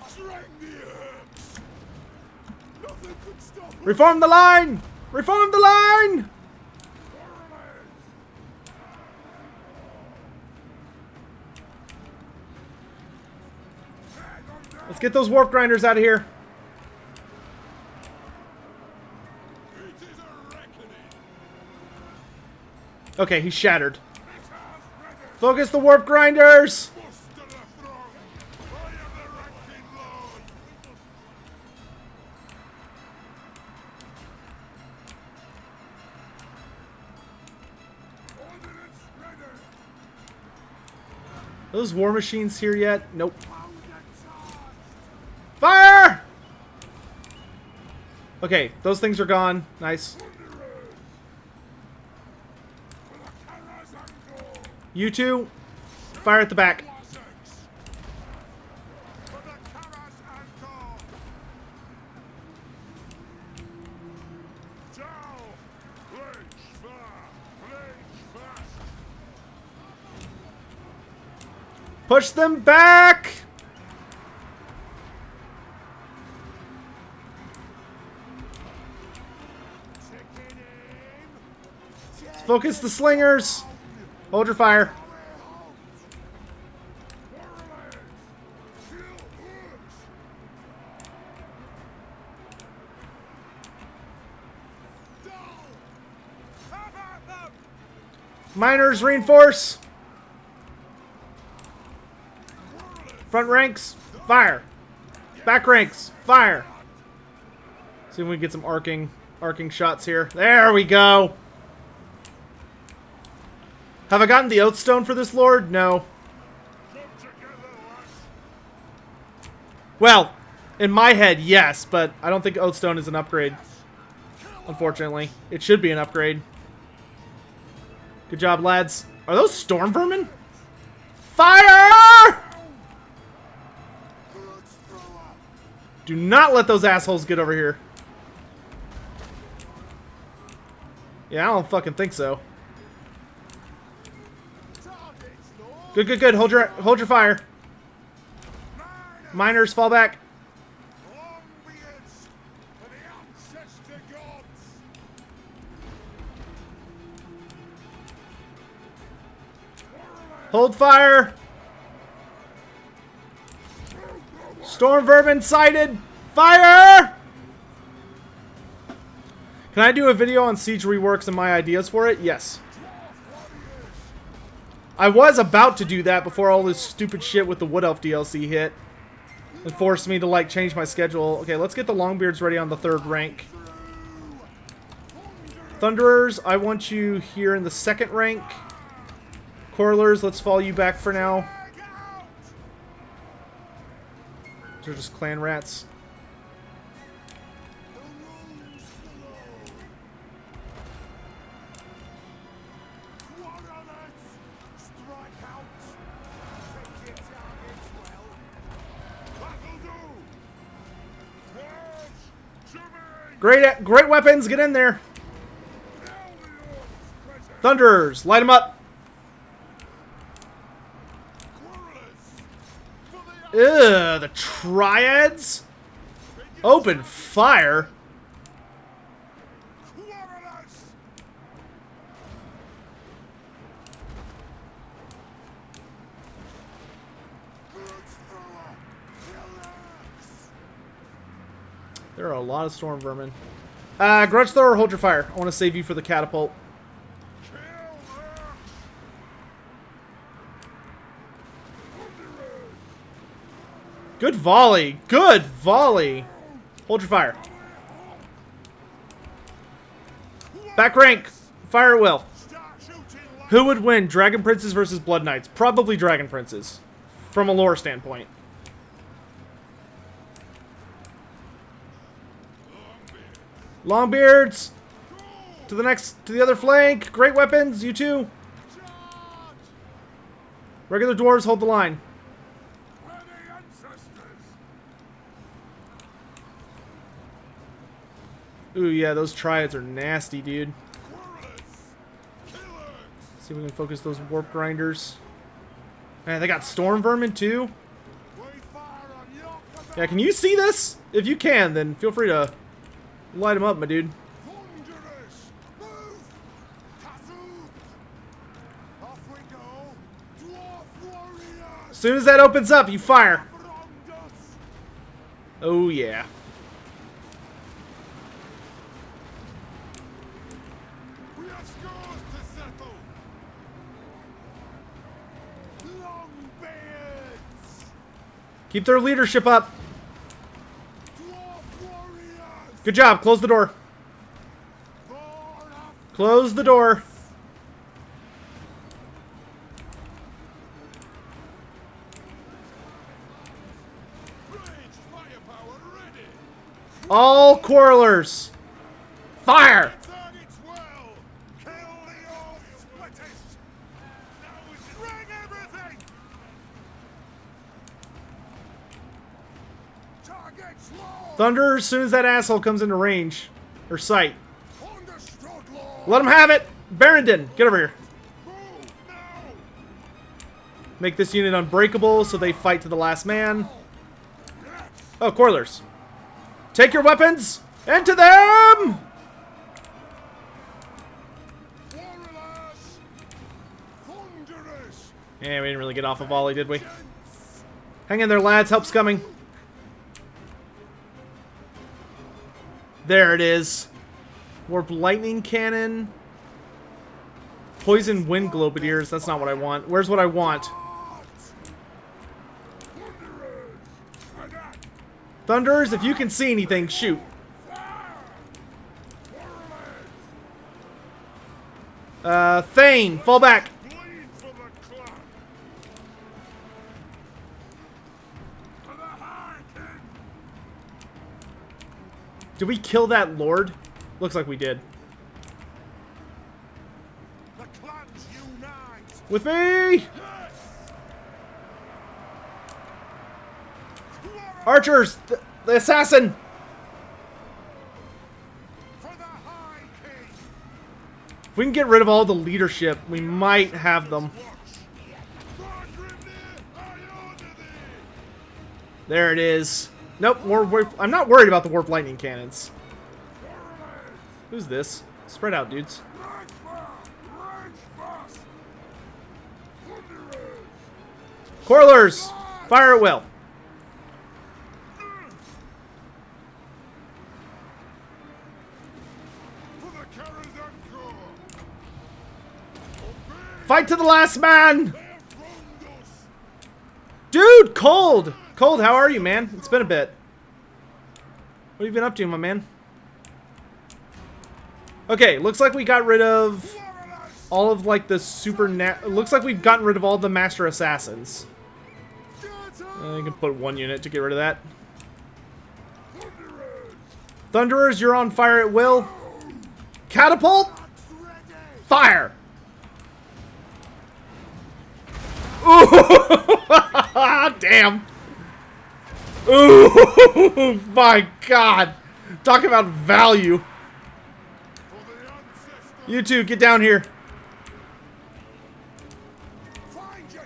String the herbs! Nothing could stop us! Reform the line! Reform the line! Let's get those warp grinders out of here. It is a reckoning! Okay, he's shattered. Focus the warp grinders! Muster the throng! I am the ranking lord! Ordnance ready! Are those war machines here yet? Nope. Fire! Okay, those things are gone. Nice. You two, fire at the back. Push them back! Let's focus the slingers. Hold your fire. Miners reinforce. Front ranks, fire. Back ranks, fire. See if we can get some arcing shots here. There we go. Have I gotten the Oath Stone for this lord? No. Well, in my head, yes, but I don't think Oath Stone is an upgrade. Unfortunately. It should be an upgrade. Good job, lads. Are those storm vermin? Fire! Do not let those assholes get over here. Yeah, I don't fucking think so. Good, good, good. Hold your fire. Miners, fall back. Hold fire. Storm vermin sighted. Fire! Can I do a video on Siege reworks and my ideas for it? Yes. I was about to do that before all this stupid shit with the Wood Elf DLC hit. It forced me to, like, change my schedule. Okay, let's get the Longbeards ready on the 3rd rank. Thunderers, I want you here in the 2nd rank. Coilers, let's fall you back for now. These are just clan rats. Great weapons. Get in there. Thunderers, light them up. Ugh, the triads. Open fire. There are a lot of storm vermin. Grudge thrower, hold your fire. I want to save you for the catapult. Good volley. Good volley. Hold your fire. Back rank. Fire at will. Who would win, Dragon Princes versus Blood Knights? Probably Dragon Princes, from a lore standpoint. Longbeards, to the other flank. Great weapons, you two. Regular dwarves, hold the line. Ooh, yeah, those triads are nasty, dude. See if we can focus those warp grinders. Man, they got storm vermin too. Yeah, can you see this? If you can, then feel free to light them up, my dude. As soon as that opens up, you fire. Oh, yeah. Keep their leadership up. Good job. Close the door. Close the door. All quarrelers. Fire. Thunder as soon as that asshole comes into range. Or sight. Let him have it! Barrington, get over here. Make this unit unbreakable so they fight to the last man. Oh, Coilers. Take your weapons! Into them! Yeah, we didn't really get off a volley, did we? Hang in there, lads. Help's coming. There it is. Warp lightning cannon. Poison wind globadiers. That's not what I want. Where's what I want? Thunderers, if you can see anything, shoot. Thane, fall back. Did we kill that lord? Looks like we did. With me! Archers! The assassin! If we can get rid of all the leadership, we might have them. There it is. Nope, I'm not worried about the warp lightning cannons. Who's this? Spread out, dudes. Coilers! Fire at will. Fight to the last man! Dude, Cold! Cold, how are you, man? It's been a bit. What have you been up to, my man? Okay, looks like we got rid of all of, like, the looks like we've gotten rid of all the Master Assassins. I can put one unit to get rid of that. Thunderers, you're on fire at will. Catapult! Fire! Ooh! Damn! Ooh! My God! Talk about value. You two, get down here.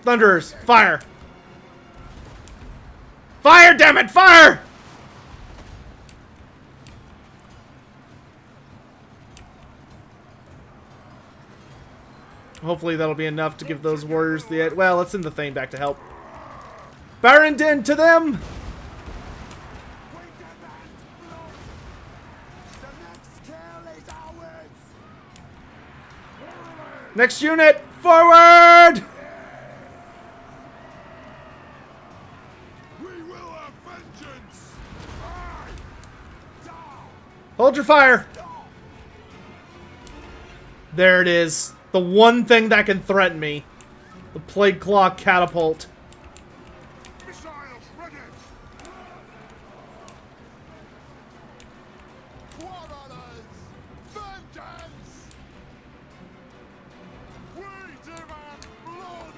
Thunderers, fire. Fire, damn it, fire! Hopefully that'll be enough to give those warriors the edge. Well, let's send the Thane back to help. Barrington, to them! Next unit, forward! We will have vengeance. Hold your fire. There it is. The one thing that can threaten me. The Plague Claw Catapult. Missiles ready. Warriors, vengeance. We demand blood.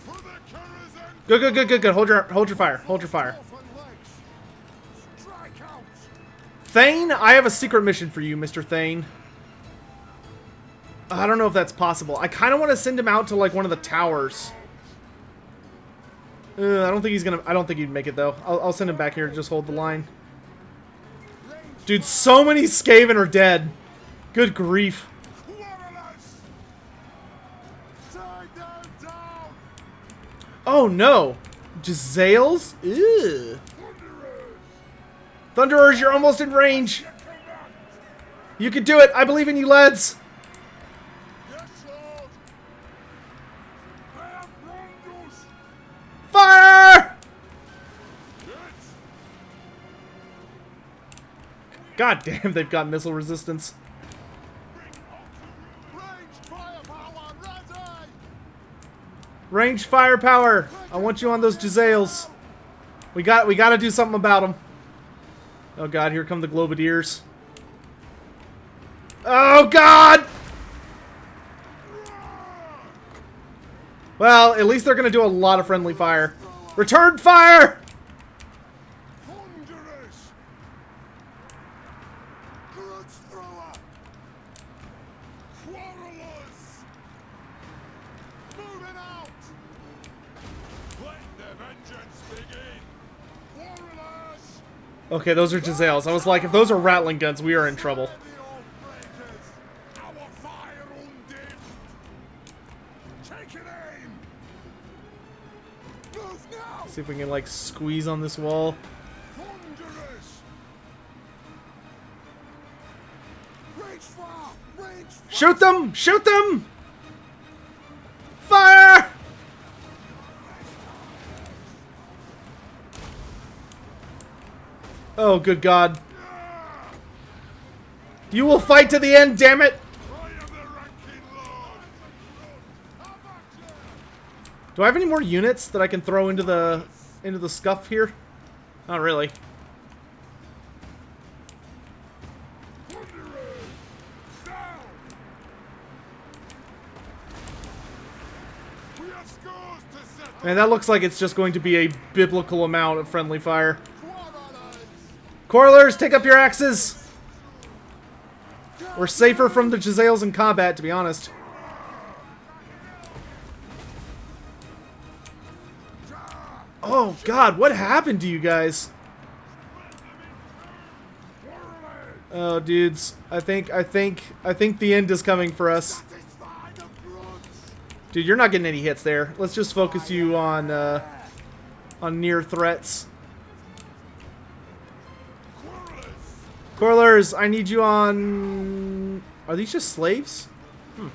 For the Karazhan. Good. Hold your fire. Hold your fire. Strike out. Thane, I have a secret mission for you, Mr. Thane. I don't know if that's possible. I kind of want to send him out to like one of the towers. I don't think he's gonna. I don't think he'd make it though. I'll send him back here to just hold the line. Dude, so many Skaven are dead. Good grief. Oh no, Jezzails? Ew. Thunderers, you're almost in range. You can do it. I believe in you, lads. Fire! God damn, they've got missile resistance. Range firepower. I want you on those Jezzails. We gotta do something about them. Oh god, here come the Globadiers. Oh god! Well, at least they're gonna do a lot of friendly fire. Return fire! Thunderous. Grudge thrower. Quarrelers. Moving out. Let the vengeance begin. Quarrelers. Okay, those are Jezzails. I was like, if those are Rattling guns, we are in trouble. The old breakers. Our fire undimmed. Take an aim. Move now. See if we can, like, squeeze on this wall. Thunderous. Range fire. Range fire. Shoot them! Shoot them! Fire! Oh, good God. You will fight to the end, damn it! I am the ranking lord. How about you? Do I have any more units that I can throw into the scuff here? Not really. Thunderers. Down. We have scores to settle. Man, that looks like it's just going to be a biblical amount of friendly fire. Quarrelers. Corlers, take up your axes! We're safer from the Jezzails in combat, to be honest. Oh God, what happened to you guys? Oh, dudes, I think the end is coming for us. Satisfy the grudge. Dude, you're not getting any hits there. Let's just focus you on near threats. Quarrelers. Corlers, I need you on. Are these just slaves? Anu.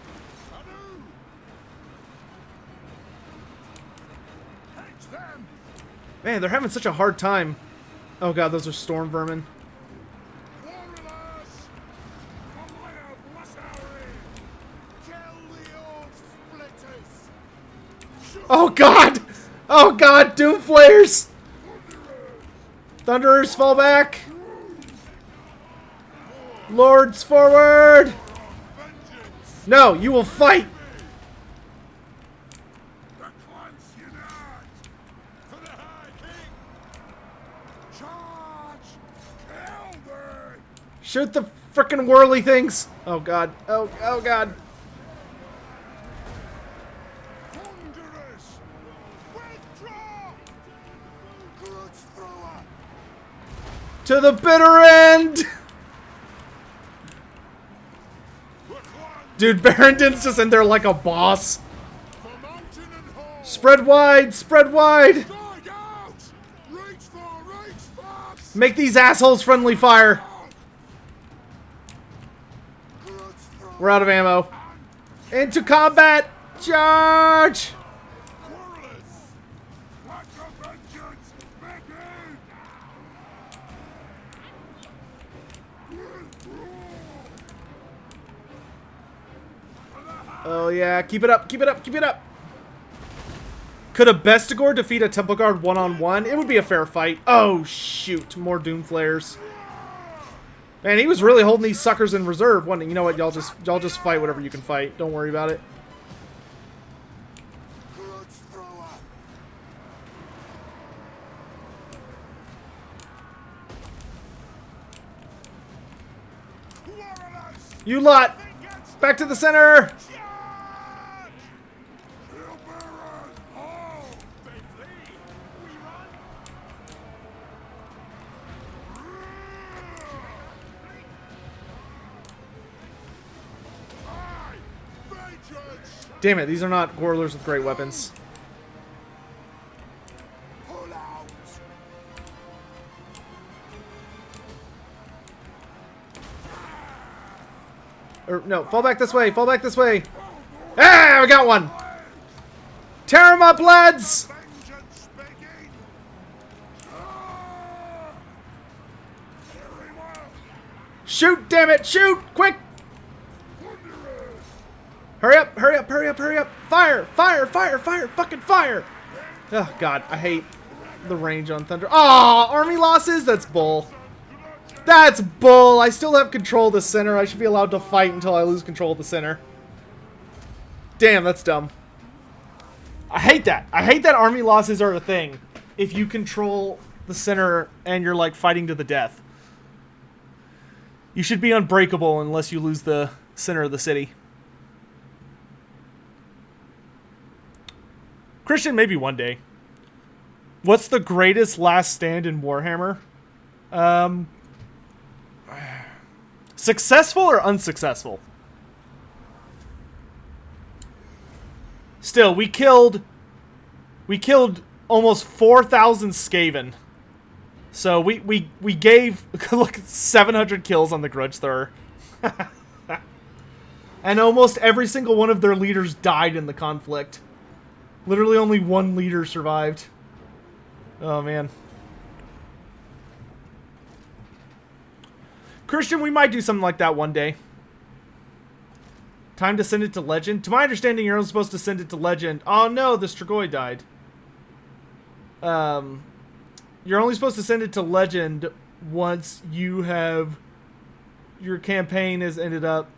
Catch them. Man, they're having such a hard time. Oh God, those are storm vermin. Warriors! Come on out, Wassari! Kill the old splitters! Shoot Oh God! Oh God, Doom Flares! Thunderers, fall back! Lords, forward! vengeance! No, you will fight! The clans unite! For the High Shoot the frickin' whirly things! Oh god. Oh god. Thunderous! Withdraw! Grudge thrower! To the bitter end! Dude, Barrington's just in there like a boss. For mountain and hall! Spread wide! Spread wide! Strike out! Reach for! Make these assholes friendly fire! Grudge thrower! We're out of ammo. Into combat! Charge! Quarrelers! Let the vengeance begin! Oh yeah, keep it up, keep it up, keep it up! Could a Bestigor defeat a Temple Guard one-on-one? It would be a fair fight. Oh shoot, more Doom Flares. Man, he was really holding these suckers in reserve, wasn't he? You know what, y'all just fight whatever you can fight. Don't worry about it. Grudge thrower! Warriors! You lot! Back to the center! Damn it, these are not Gorlers with great weapons. Pull out! Or, no, fall back this way, fall back this way! Ah, we got one! Tear him up, lads! Vengeance begin! Shoot, damn it, shoot! Quick! Hurry up, hurry up, hurry up, hurry up! Fire, fire, fire, fire, fucking fire! Oh, God, I hate the range on Thunder. Aw, army losses? That's bull. That's bull! I still have control of the center. I should be allowed to fight until I lose control of the center. Damn, that's dumb. I hate that. I hate that army losses are a thing if you control the center and you're, like, fighting to the death. You should be unbreakable unless you lose the center of the city. Christian, maybe one day. What's the greatest last stand in Warhammer? Successful or unsuccessful? Still, we killed almost 4,000 Skaven. So we gave like 700 kills on the Grudge Thrower. And almost every single one of their leaders died in the conflict. Literally only one leader survived. Oh, man. Christian, we might do something like that one day. Time to send it to Legend? To my understanding, you're only supposed to send it to Legend. Oh, no, the Strigoi died. You're only supposed to send it to Legend once you have... Your campaign has ended up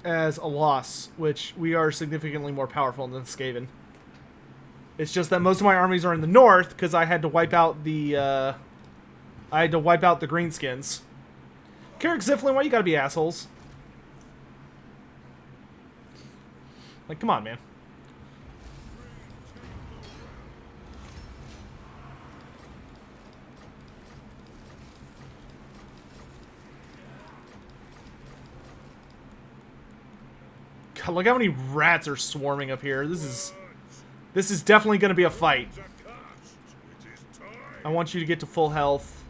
as a loss, which we are significantly more powerful than Skaven. It's just that most of my armies are in the north because I had to wipe out the greenskins. Carrick Ziflin, why you gotta be assholes? Like, come on, man. God, look how many rats are swarming up here. This is definitely going to be a fight. I want you to get to full health.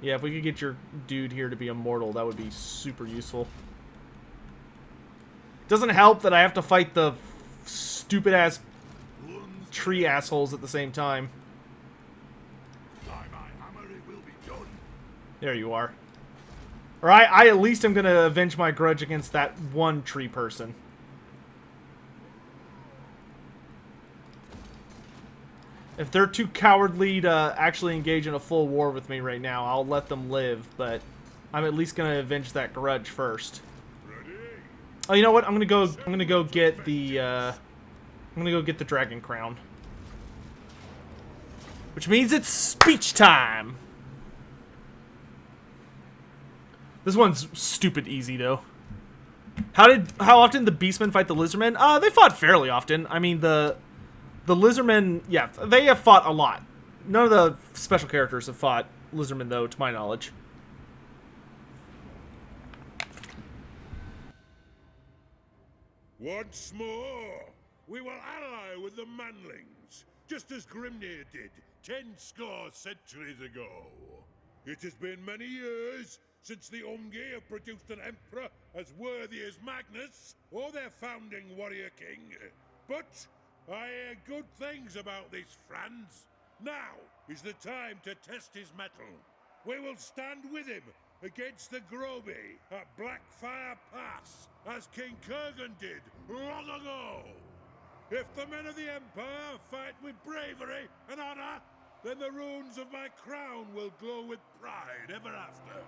Yeah, if we could get your dude here to be immortal, that would be super useful. Doesn't help that I have to fight the stupid-ass tree assholes at the same time. There you are. Or I at least am going to avenge my grudge against that one tree person. If they're too cowardly to actually engage in a full war with me right now, I'll let them live, but I'm at least gonna avenge that grudge first. Oh, you know what? I'm gonna go get the dragon crown. Which means it's speech time. This one's stupid easy, though. How often the Beastmen fight the Lizardmen? They fought fairly often. I mean, the Lizardmen, yeah, they have fought a lot. None of the special characters have fought Lizardmen, though, to my knowledge. Once more, we will ally with the Manlings, just as Grimnir did 10 score centuries ago. It has been many years since the Umgi have produced an emperor as worthy as Magnus, or their founding warrior king. But I hear good things about this Franz. Now is the time to test his mettle. We will stand with him against the Groby at Blackfire Pass, as King Kurgan did long ago. If the men of the Empire fight with bravery and honor, then the runes of my crown will glow with pride ever after.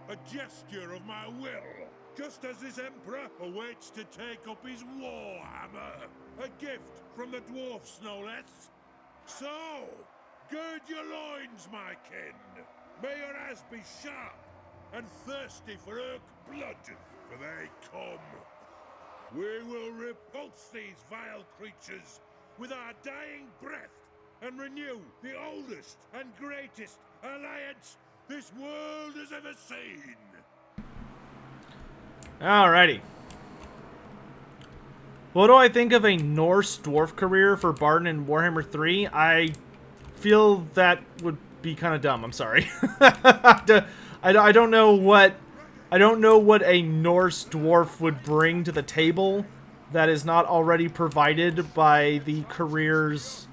A gesture of my will, just as this Emperor awaits to take up his warhammer. A gift from the dwarfs, no less. So, gird your loins, my kin. May your eyes be sharp and thirsty for Urk blood, for they come. We will repulse these vile creatures with our dying breath and renew the oldest and greatest alliance this world has ever seen. Alrighty. What do I think of a Norse dwarf career for Barden in Warhammer 3? I feel that would be kind of dumb. I'm sorry. I don't know what a Norse dwarf would bring to the table that is not already provided by the careers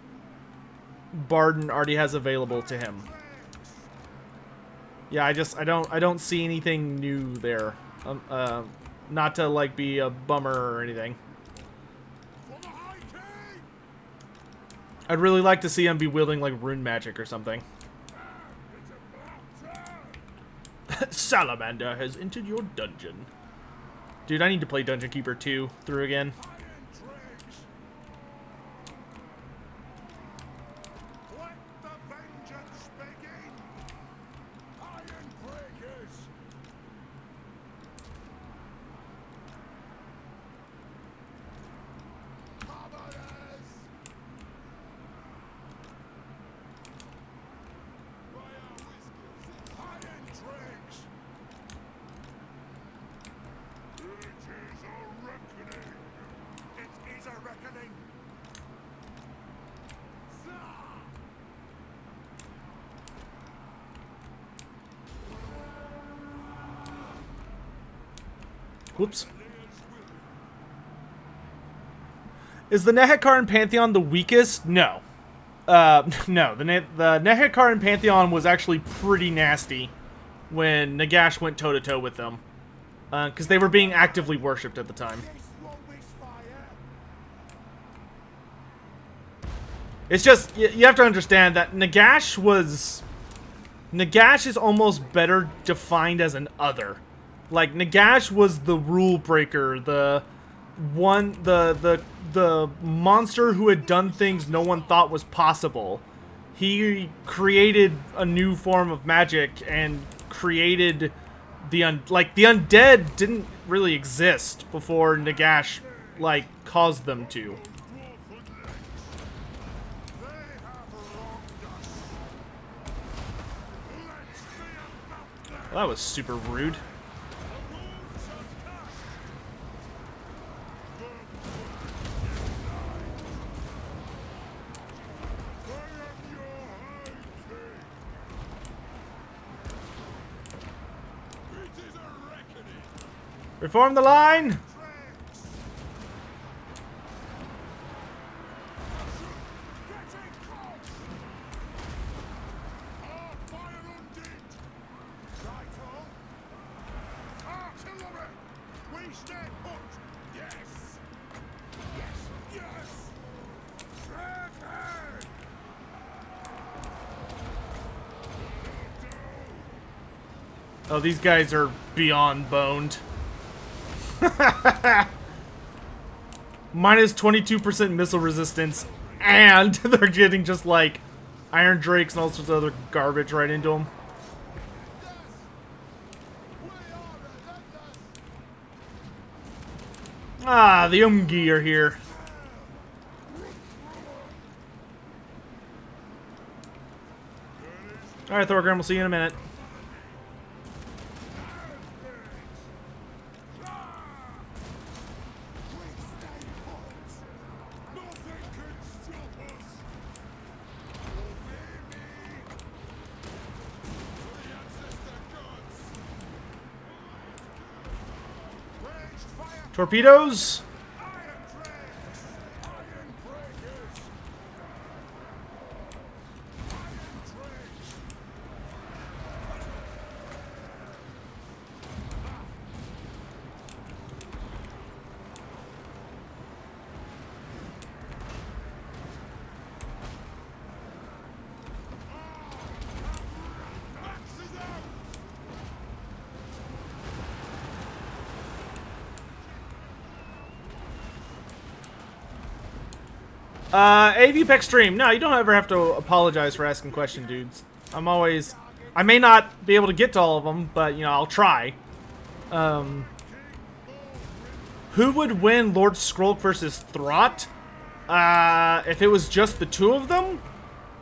Barden already has available to him. Yeah, I don't see anything new there. Not to like be a bummer or anything. I'd really like to see him be wielding like rune magic or something. Salamander has entered your dungeon. Dude, I need to play Dungeon Keeper 2 through again. Whoops. Is the Nehekaran Pantheon the weakest? No. No. The Nehekaran Pantheon was actually pretty nasty when Nagash went toe-to-toe with them. Because they were being actively worshipped at the time. It's just, you have to understand that Nagash is almost better defined as an other. Like, Nagash was the rule breaker, the monster who had done things no one thought was possible. He created a new form of magic and created the undead didn't really exist before Nagash, like, caused them to. Well, that was super rude. Reform the line! Oh, these guys are beyond boned. Minus 22% missile resistance, and they're getting just like Iron Drakes and all sorts of other garbage right into them. Ah, the Umgi are here. Alright, Thorgrim, we'll see you in a minute. Torpedoes. AV Peck stream. No, you don't ever have to apologize for asking questions, dudes. I may not be able to get to all of them, but, you know, I'll try. Who would win Lord Skrulk versus Throt? If it was just the two of them,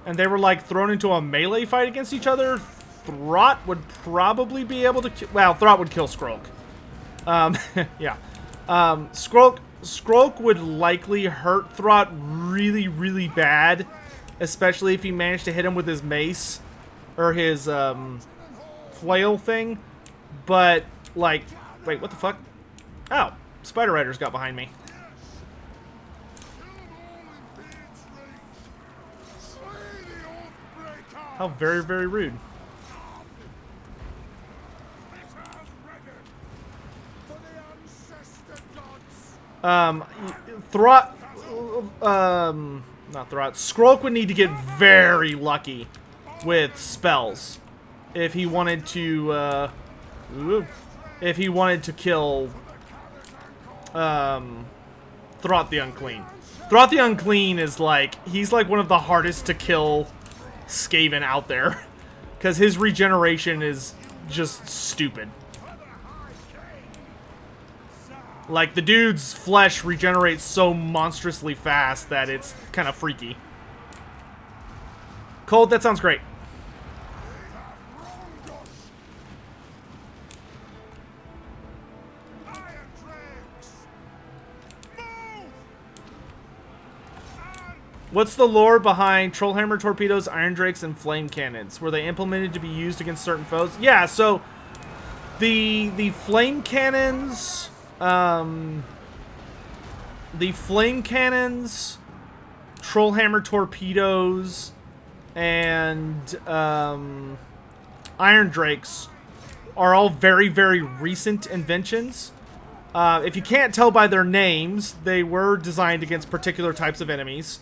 and they were, like, thrown into a melee fight against each other, Throt would probably be able to well, Throt would kill Skrulk. Yeah. Skrulk would likely hurt Throt really, really bad, especially if he managed to hit him with his mace or his flail thing. But, like, wait, what the fuck? Oh, Spider Riders got behind me. How very, very rude. Throt, not Throt, Skrulk would need to get very lucky with spells if he wanted to, kill, Throt the Unclean. Throt the Unclean is like, he's like one of the hardest to kill Skaven out there, because his regeneration is just stupid. Like, the dude's flesh regenerates so monstrously fast that it's kind of freaky. Cold, that sounds great. What's the lore behind Trollhammer torpedoes, Iron Drakes, and Flame Cannons? Were they implemented to be used against certain foes? Yeah, so the Flame Cannons... the Flame Cannons, Trollhammer torpedoes, and Iron Drakes are all very, very recent inventions. If you can't tell by their names, they were designed against particular types of enemies.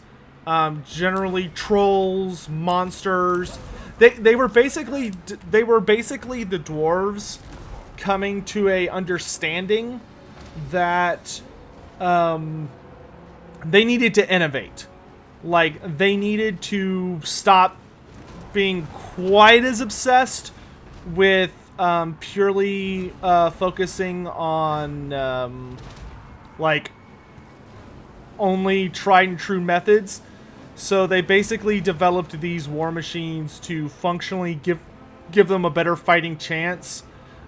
Generally trolls, monsters. They were basically the dwarves coming to a understanding that they needed to innovate. Like, they needed to stop being quite as obsessed with purely focusing on like only tried and true methods. So they basically developed these war machines to functionally give them a better fighting chance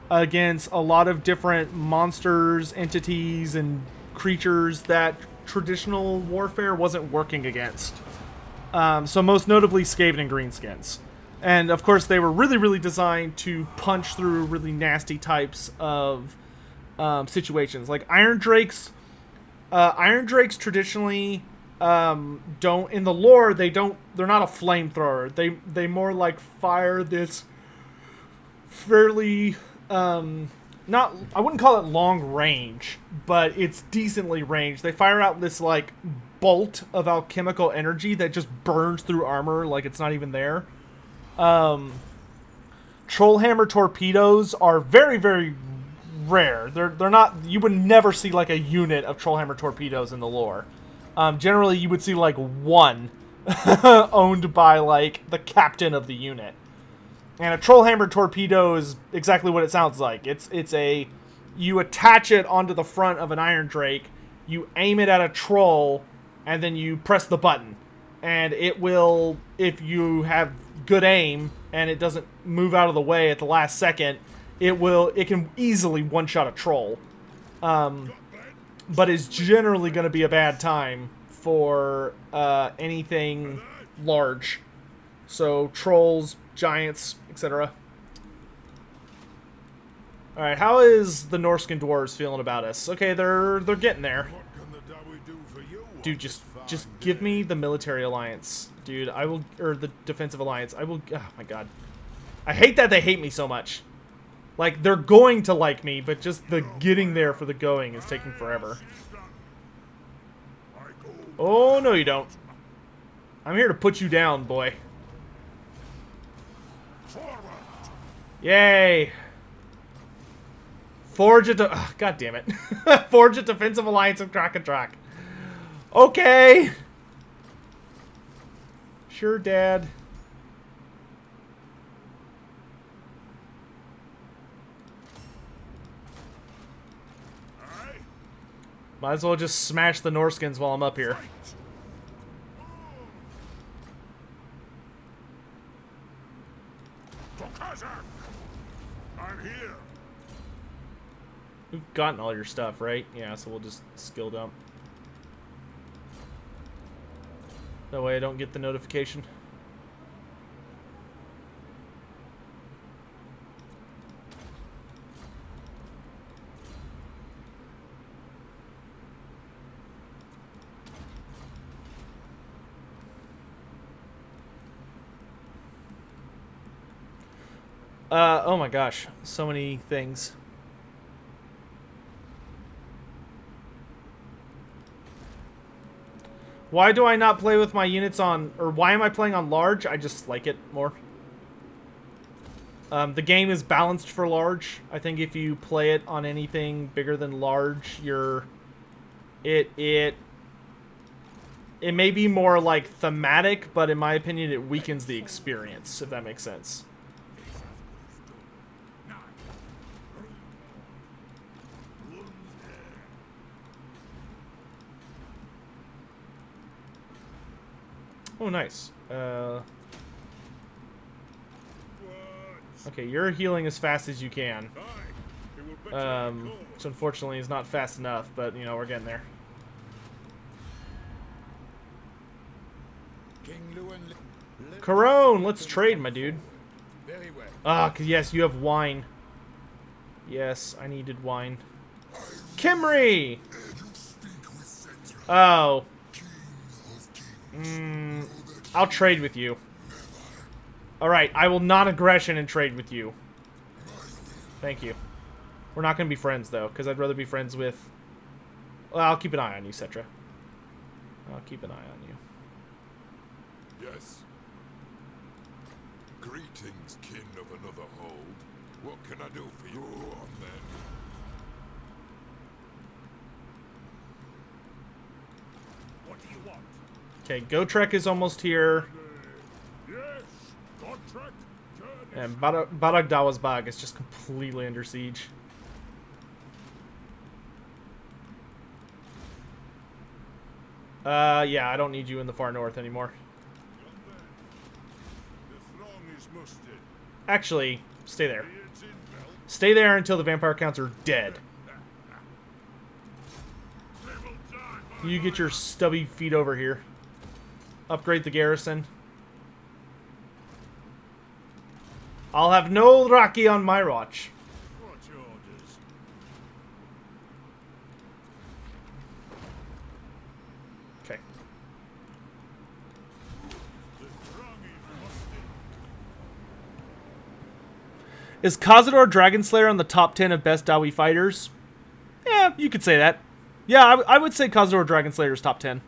against a lot of different monsters, entities, and creatures that traditional warfare wasn't working against. So most notably Skaven and Greenskins. And of course they were really, really designed to punch through really nasty types of situations. Like Iron Drakes traditionally don't, in the lore, they're not a flamethrower. They more like fire this fairly, not, I wouldn't call it long range, but it's decently ranged. They fire out this like bolt of alchemical energy that just burns through armor like it's not even there. Trollhammer torpedoes are very, very rare. They're not, you would never see like a unit of Trollhammer torpedoes in the lore. Generally you would see like one owned by like the captain of the unit. And a Trollhammer torpedo is exactly what it sounds like. You attach it onto the front of an Iron Drake, you aim it at a troll, and then you press the button. And it will, if you have good aim, and it doesn't move out of the way at the last second, it can easily one-shot a troll. But it's generally going to be a bad time for anything large. So, trolls, giants, etc. Alright, how is the Norscan dwarves feeling about us? Okay, they're getting there. Dude, just give me the military alliance. Dude, I will, or the defensive alliance. I will, oh my god. I hate that they hate me so much. Like, they're going to like me, but just the getting there for the going is taking forever. Oh, no you don't. I'm here to put you down, boy. Yay! Forge a god damn it. Forge a defensive alliance with Krakatrak. Okay! Sure, Dad. Might as well just smash the Norskins while I'm up here. I'm here. We've gotten all your stuff, right? Yeah, so we'll just skill dump. That way I don't get the notification. Oh my gosh, so many things. Why do I not play with my units on, or why am I playing on large? I just like it more. The game is balanced for large. I think if you play it on anything bigger than large, it may be more like thematic, but in my opinion, it weakens the experience, if that makes sense. Oh, nice. Okay, you're healing as fast as you can. Which unfortunately is not fast enough, but, you know, we're getting there. Corone, let's trade, my dude. Ah, yes, you have wine. Yes, I needed wine. Kimry! Oh. I'll trade with you. Alright, I will non-aggression and trade with you. Thank you. We're not going to be friends, though, because I'd rather be friends with... Well, I'll keep an eye on you, Cetra. I'll keep an eye on you. Yes. Greetings, kin of another hold. What can I do for you? Go on, then. What do you want? Okay, Gotrek is almost here. Yes, Gotrek. And Baragdawa's Bag is just completely under siege. Yeah, I don't need you in the far north anymore. Actually, stay there. Stay there until the vampire counts are dead. You get your stubby feet over here. Upgrade the garrison. I'll have no Raki on my watch. Okay. Is Cazador Dragonslayer on the top 10 of best Dawi fighters? Yeah, you could say that. Yeah, I would say Cazador Dragonslayer is top 10.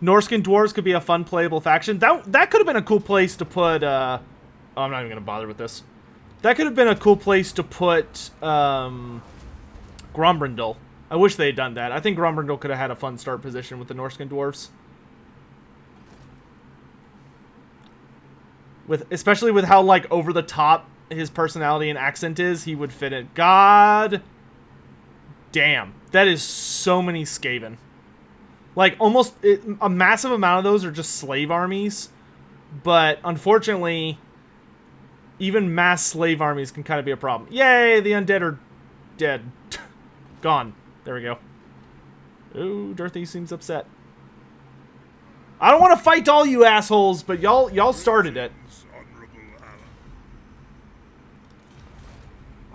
Norscan Dwarves could be a fun playable faction. That could have been a cool place to put... oh, I'm not even going to bother with this. That could have been a cool place to put Grombrindal. I wish they had done that. I think Grombrindal could have had a fun start position with the Norscan Dwarves. Especially with how, like, over the top his personality and accent is, he would fit it. God damn. That is so many Skaven. Like, almost a massive amount of those are just slave armies. But, unfortunately, even mass slave armies can kind of be a problem. Yay, the undead are dead. Gone. There we go. Ooh, Dorothy seems upset. I don't want to fight all you assholes, but y'all started it.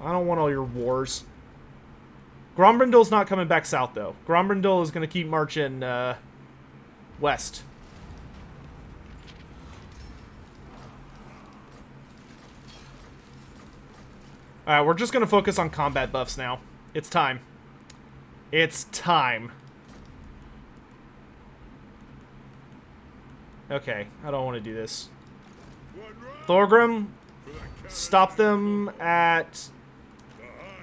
I don't want all your wars. Grombrindal's not coming back south, though. Grombrindal is going to keep marching west. Alright, we're just going to focus on combat buffs now. It's time. It's time. Okay, I don't want to do this. Thorgrim, stop them at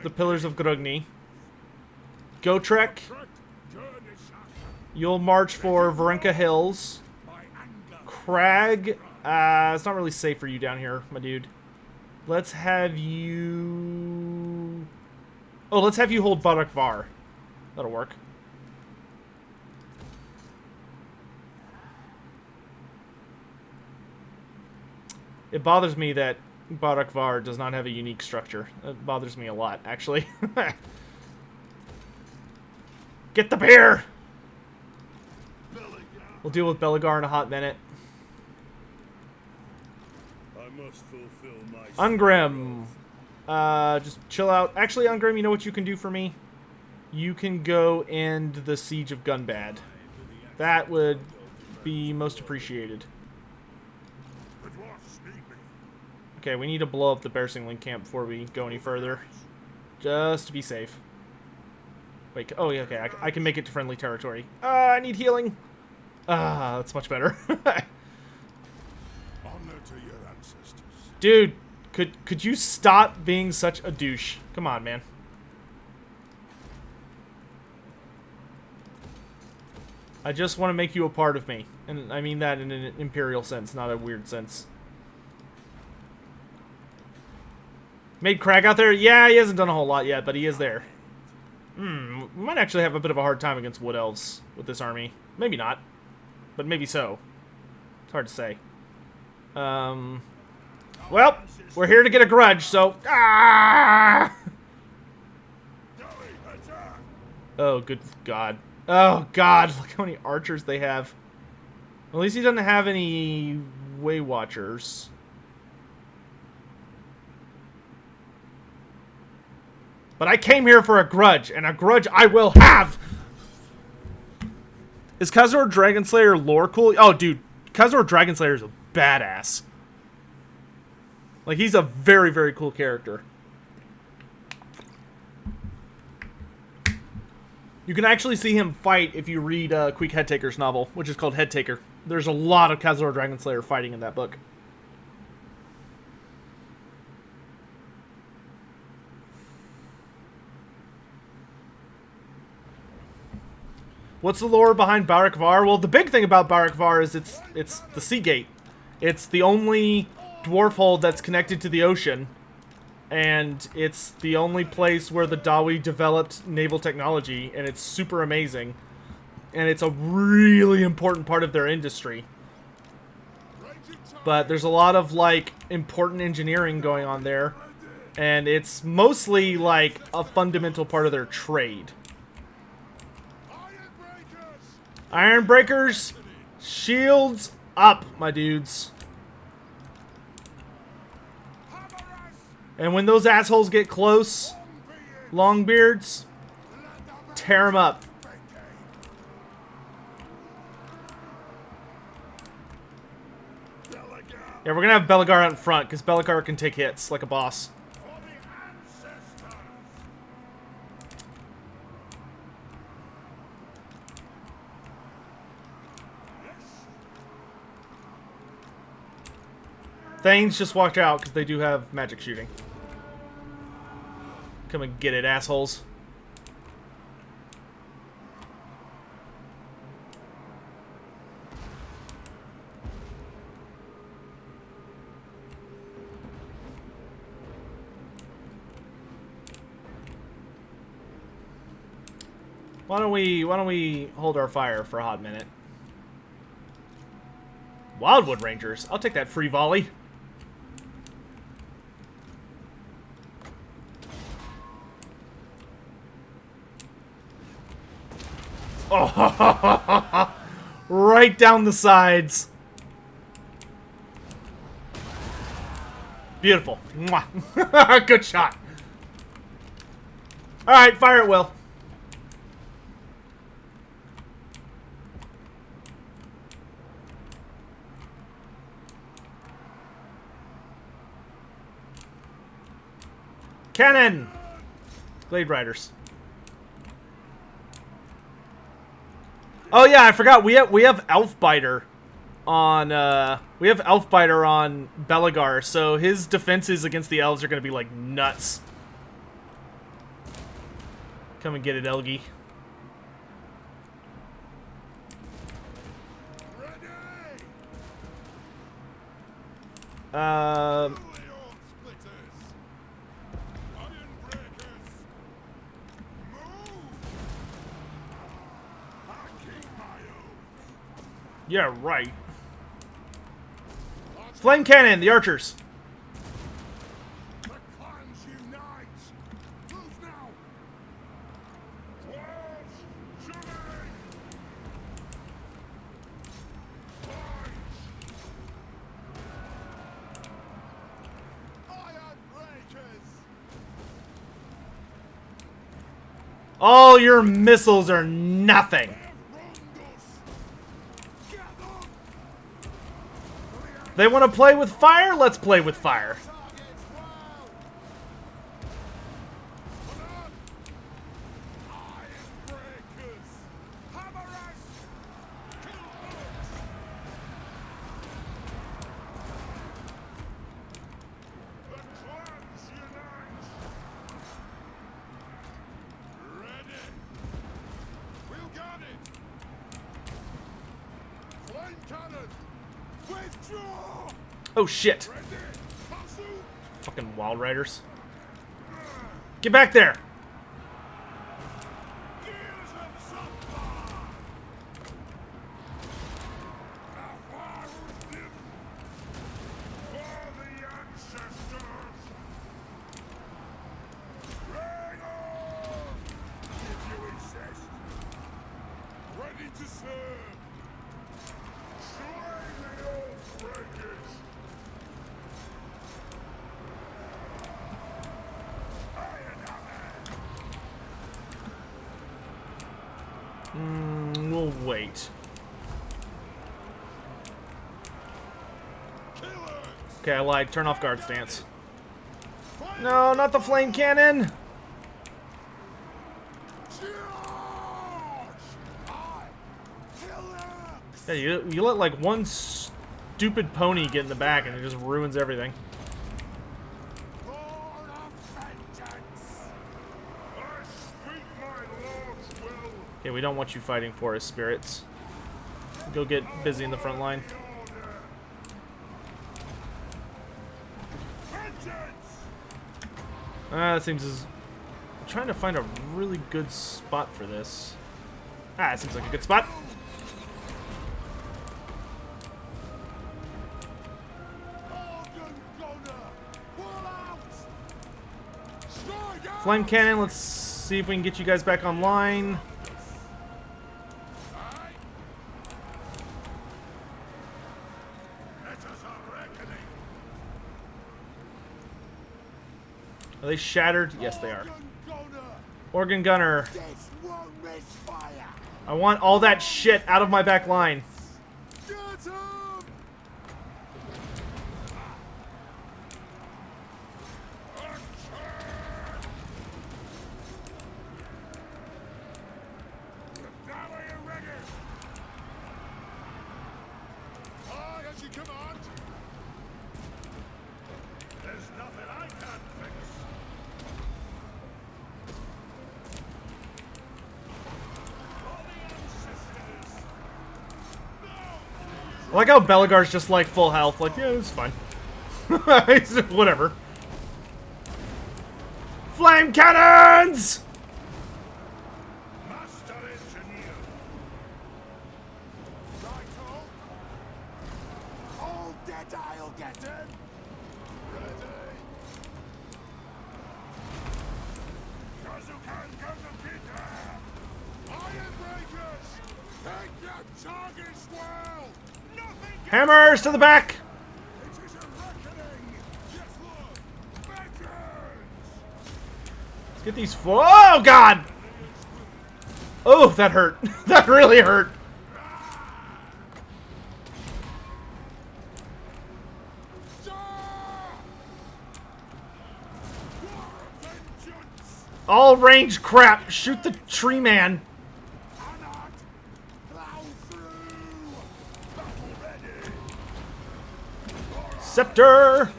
the Pillars of Grugni. Gotrek, you'll march for Varenka Hills. Crag, it's not really safe for you down here, my dude. Let's have you... Oh, let's have you hold Barak Var. That'll work. It bothers me that Barak Var does not have a unique structure. It bothers me a lot, actually. Get the beer! We'll deal with Belagar in a hot minute. I must fulfill my Ungrim. Just chill out. Actually, Ungrim, you know what you can do for me? You can go end the Siege of Gunbad. That would be most appreciated. Okay, we need to blow up the Bear Singling camp before we go any further. Just to be safe. Wait, oh yeah, okay, I can make it to friendly territory. I need healing. That's much better. Honor to your ancestors. Dude, could you stop being such a douche? Come on, man. I just want to make you a part of me. And I mean that in an imperial sense, not a weird sense. Made Crag out there? Yeah, he hasn't done a whole lot yet, but he is there. We might actually have a bit of a hard time against Wood Elves with this army. Maybe not, but maybe so. It's hard to say. Well, we're here to get a grudge, so... Ah! Oh, good God. Oh, God, look how many archers they have. At least he doesn't have any Way Watchers. But I came here for a grudge, and a grudge I will have! Is Khazor Dragonslayer lore cool? Oh, dude, Khazor Dragonslayer is a badass. Like, he's a very, very cool character. You can actually see him fight if you read Queek Headtaker's novel, which is called Headtaker. There's a lot of Khazor Dragonslayer fighting in that book. What's the lore behind Barak Var? Well, the big thing about Barak Var is it's the Sea Gate. It's the only dwarf hold that's connected to the ocean. And it's the only place where the Dawi developed naval technology, and it's super amazing. And it's a really important part of their industry. But there's a lot of, like, important engineering going on there. And it's mostly, like, a fundamental part of their trade. Ironbreakers, shields up, my dudes. And when those assholes get close, Longbeards, tear them up. Yeah, we're gonna have Belagar out in front, because Belagar can take hits like a boss. Thanes just walked out because they do have magic shooting. Come and get it, assholes. Why don't we hold our fire for a hot minute? Wildwood Rangers. I'll take that free volley. Oh, right down the sides. Beautiful. Mwah. Good shot. All right, fire at will. Cannon! Glade Riders. Oh yeah, I forgot. We have Elfbiter on Belagar, so his defenses against the elves are gonna be like nuts. Come and get it, Elgie. Yeah, right. Flame cannon, the archers. The clans unite! Move now! Swords, shooting! Iron breakers! All your missiles are nothing. They want to play with fire? Let's play with fire. Oh shit. Fucking Wild Riders. Get back there. Ready to serve! Slay the old breakers! We'll wait. Okay, I lied. Turn off guard stance. No, not the flame cannon! Yeah, you let like one stupid pony get in the back and it just ruins everything. Okay, we don't want you fighting forest spirits. Go get busy in the front line. That seems as... I'm trying to find a really good spot for this. Ah, that seems like a good spot. Flame cannon, let's see if we can get you guys back online. Are they shattered? Yes, they are. Organ Gunner. I want all that shit out of my back line. I like how Belagar's just like full health. Like, yeah, it's fine. Whatever. Flame cannons! Master Hammers to the back! Let's get these oh, God! Oh, that hurt. That really hurt. All range crap. Shoot the tree man. Scepter.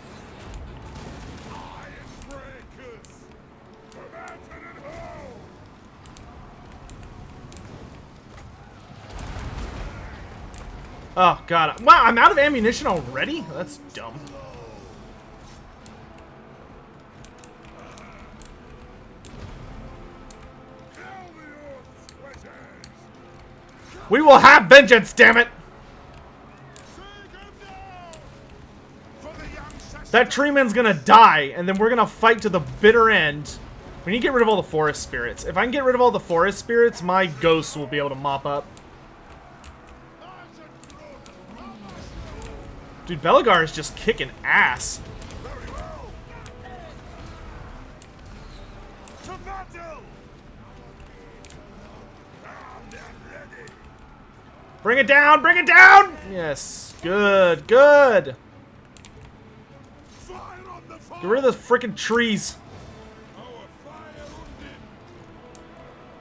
Oh, God. Wow, I'm out of ammunition already? That's dumb. We will have vengeance, damn it! That tree man's gonna die, and then we're gonna fight to the bitter end. We need to get rid of all the forest spirits. If I can get rid of all the forest spirits, my ghosts will be able to mop up. Dude, Belagar is just kicking ass. Bring it down! Bring it down! Yes. Good. Good. Get rid of the freaking trees.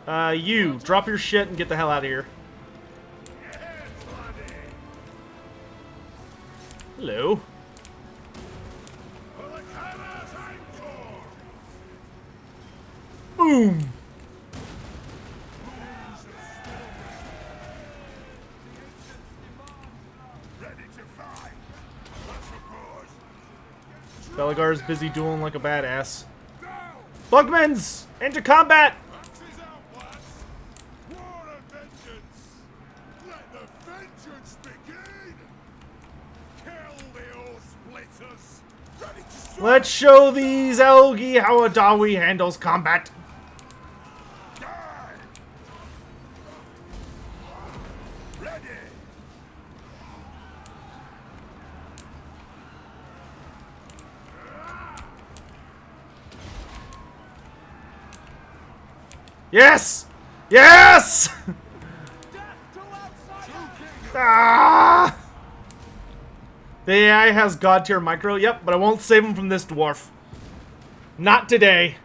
You. Drop your shit and get the hell out of here. Hello. Boom. Belagar's busy dueling like a badass. Bugmans! Into combat! Let's show these Elgi how Adawi handles combat. Yes! Yes! Ah! The AI has god tier micro, yep, but I won't save him from this dwarf. Not today.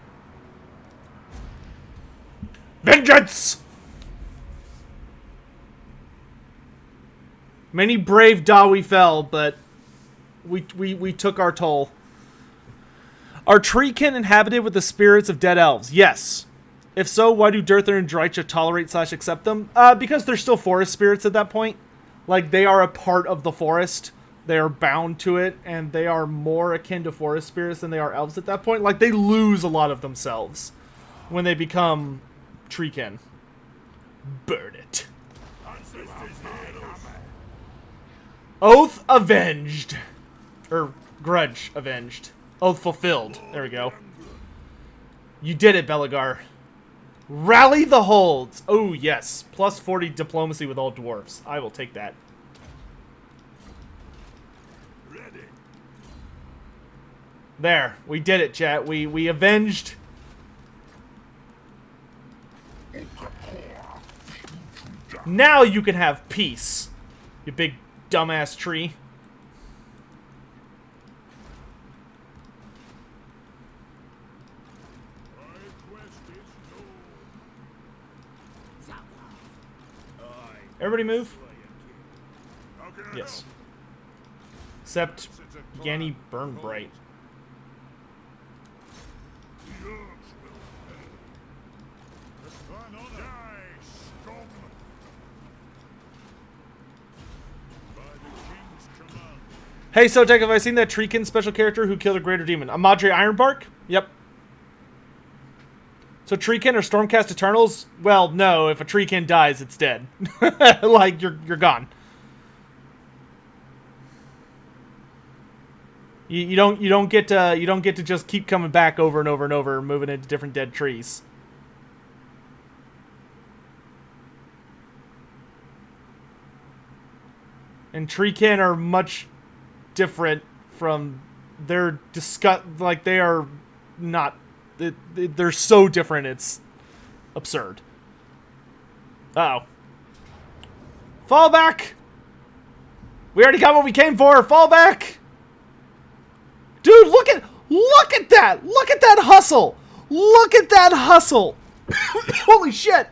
Vengeance! Many brave Dawi fell, but we took our toll. Are Treekin inhabited with the spirits of dead elves? Yes. If so, why do Durther and Drycha tolerate / accept them? Because they're still forest spirits at that point. Like, they are a part of the forest. They are bound to it, and they are more akin to forest spirits than they are elves at that point. Like, they lose a lot of themselves when they become Treekin. Burn it. Oath avenged. Or, grudge avenged. Oath fulfilled. There we go. You did it, Belagar. Rally the holds. Oh, yes. Plus 40 diplomacy with all dwarves. I will take that. There. We did it, chat. We avenged. Now you can have peace. You big dumbass tree. Everybody move. Yes. Except Yanni Burnbright. Hey, Sotek, have I seen that Treekin special character who killed a greater demon? Amadre Ironbark? Yep. So Treekin are Stormcast Eternals? Well, no. If a Treekin dies, it's dead. Like, you're gone. You don't get to just keep coming back over and over and over, moving into different dead trees. And Treekin are much different from their like they are not. They're so different. It's absurd. Uh-oh. Fall back! We already got what we came for. Fall back! Dude, look at that! Look at that hustle! Look at that hustle! Holy shit!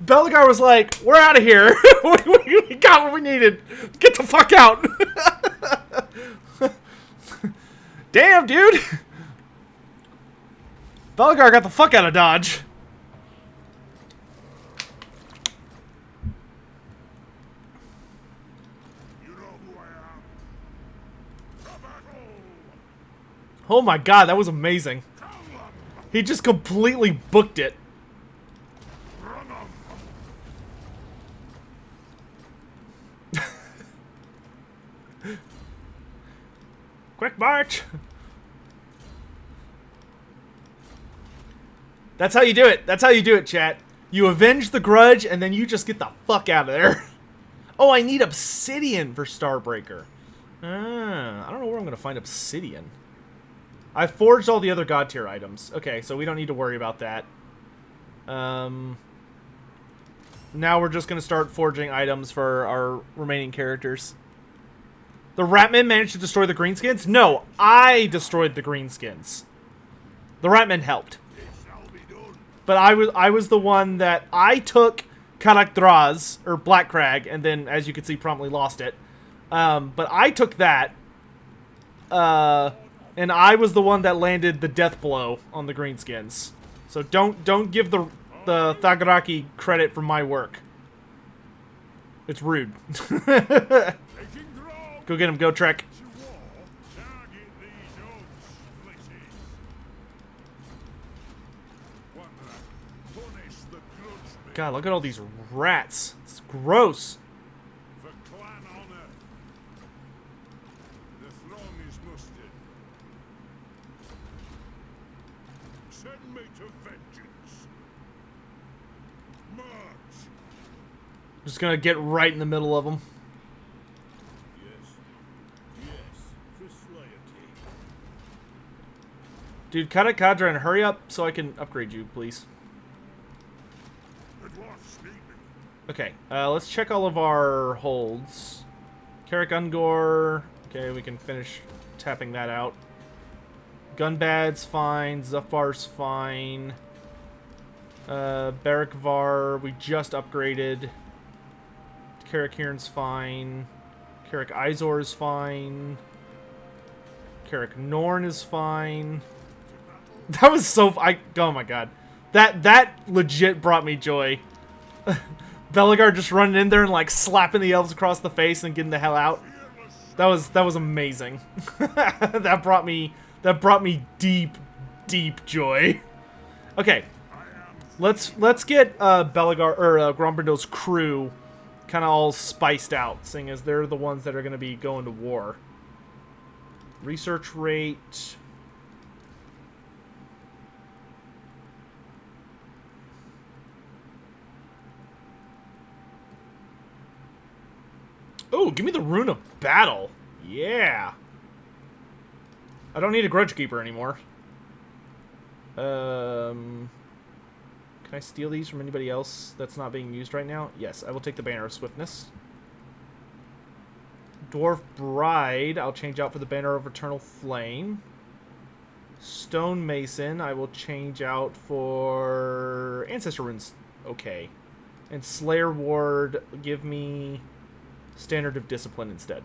Belagar was like, we're out of here. We got what we needed. Get the fuck out. Damn, dude. Belagar got the fuck out of Dodge. Oh my god, that was amazing. He just completely booked it. Quick march! That's how you do it. That's how you do it, chat. You avenge the grudge, and then you just get the fuck out of there. Oh, I need obsidian for Starbreaker. I don't know where I'm going to find obsidian. I forged all the other god tier items. Okay, so we don't need to worry about that. Now we're just going to start forging items for our remaining characters. The Ratmen managed to destroy the greenskins? No, I destroyed the greenskins. The Ratmen helped. But I was the one that I took Karak or Black Crag, and then, as you can see, promptly lost it. But I took that, and I was the one that landed the death blow on the greenskins. So don't give the Thaggoraki credit for my work. It's rude. Go get him, go Trek. God, look at all these rats. It's gross. For clan honor, the throng is mustered. Send me to vengeance. March. Just gonna get right in the middle of them. Dude, Karak Kadran, hurry up so I can upgrade you, please. Okay, let's check all of our holds. Karak Ungor. Okay, we can finish tapping that out. Gunbad's fine. Zuffar's fine. Barrackvar, we just upgraded. Karak Hiern's fine. Karak Izor's fine. Karak Norn is fine. That was so... oh my god. That legit brought me joy. Belagar just running in there and like slapping the elves across the face and getting the hell out. That was amazing. that brought me deep joy. Okay. Let's get Belagar or Grombrindal's crew kind of all spiced out, seeing as they're the ones that are going to be going to war. Research rate. Oh, give me the Rune of Battle. Yeah. I don't need a Grudge Keeper anymore. Can I steal these from anybody else that's not being used right now? Yes, I will take the Banner of Swiftness. Dwarf Bride, I'll change out for the Banner of Eternal Flame. Stone Mason, I will change out for Ancestor Runes. Okay. And Slayer Ward, give me Standard of Discipline instead.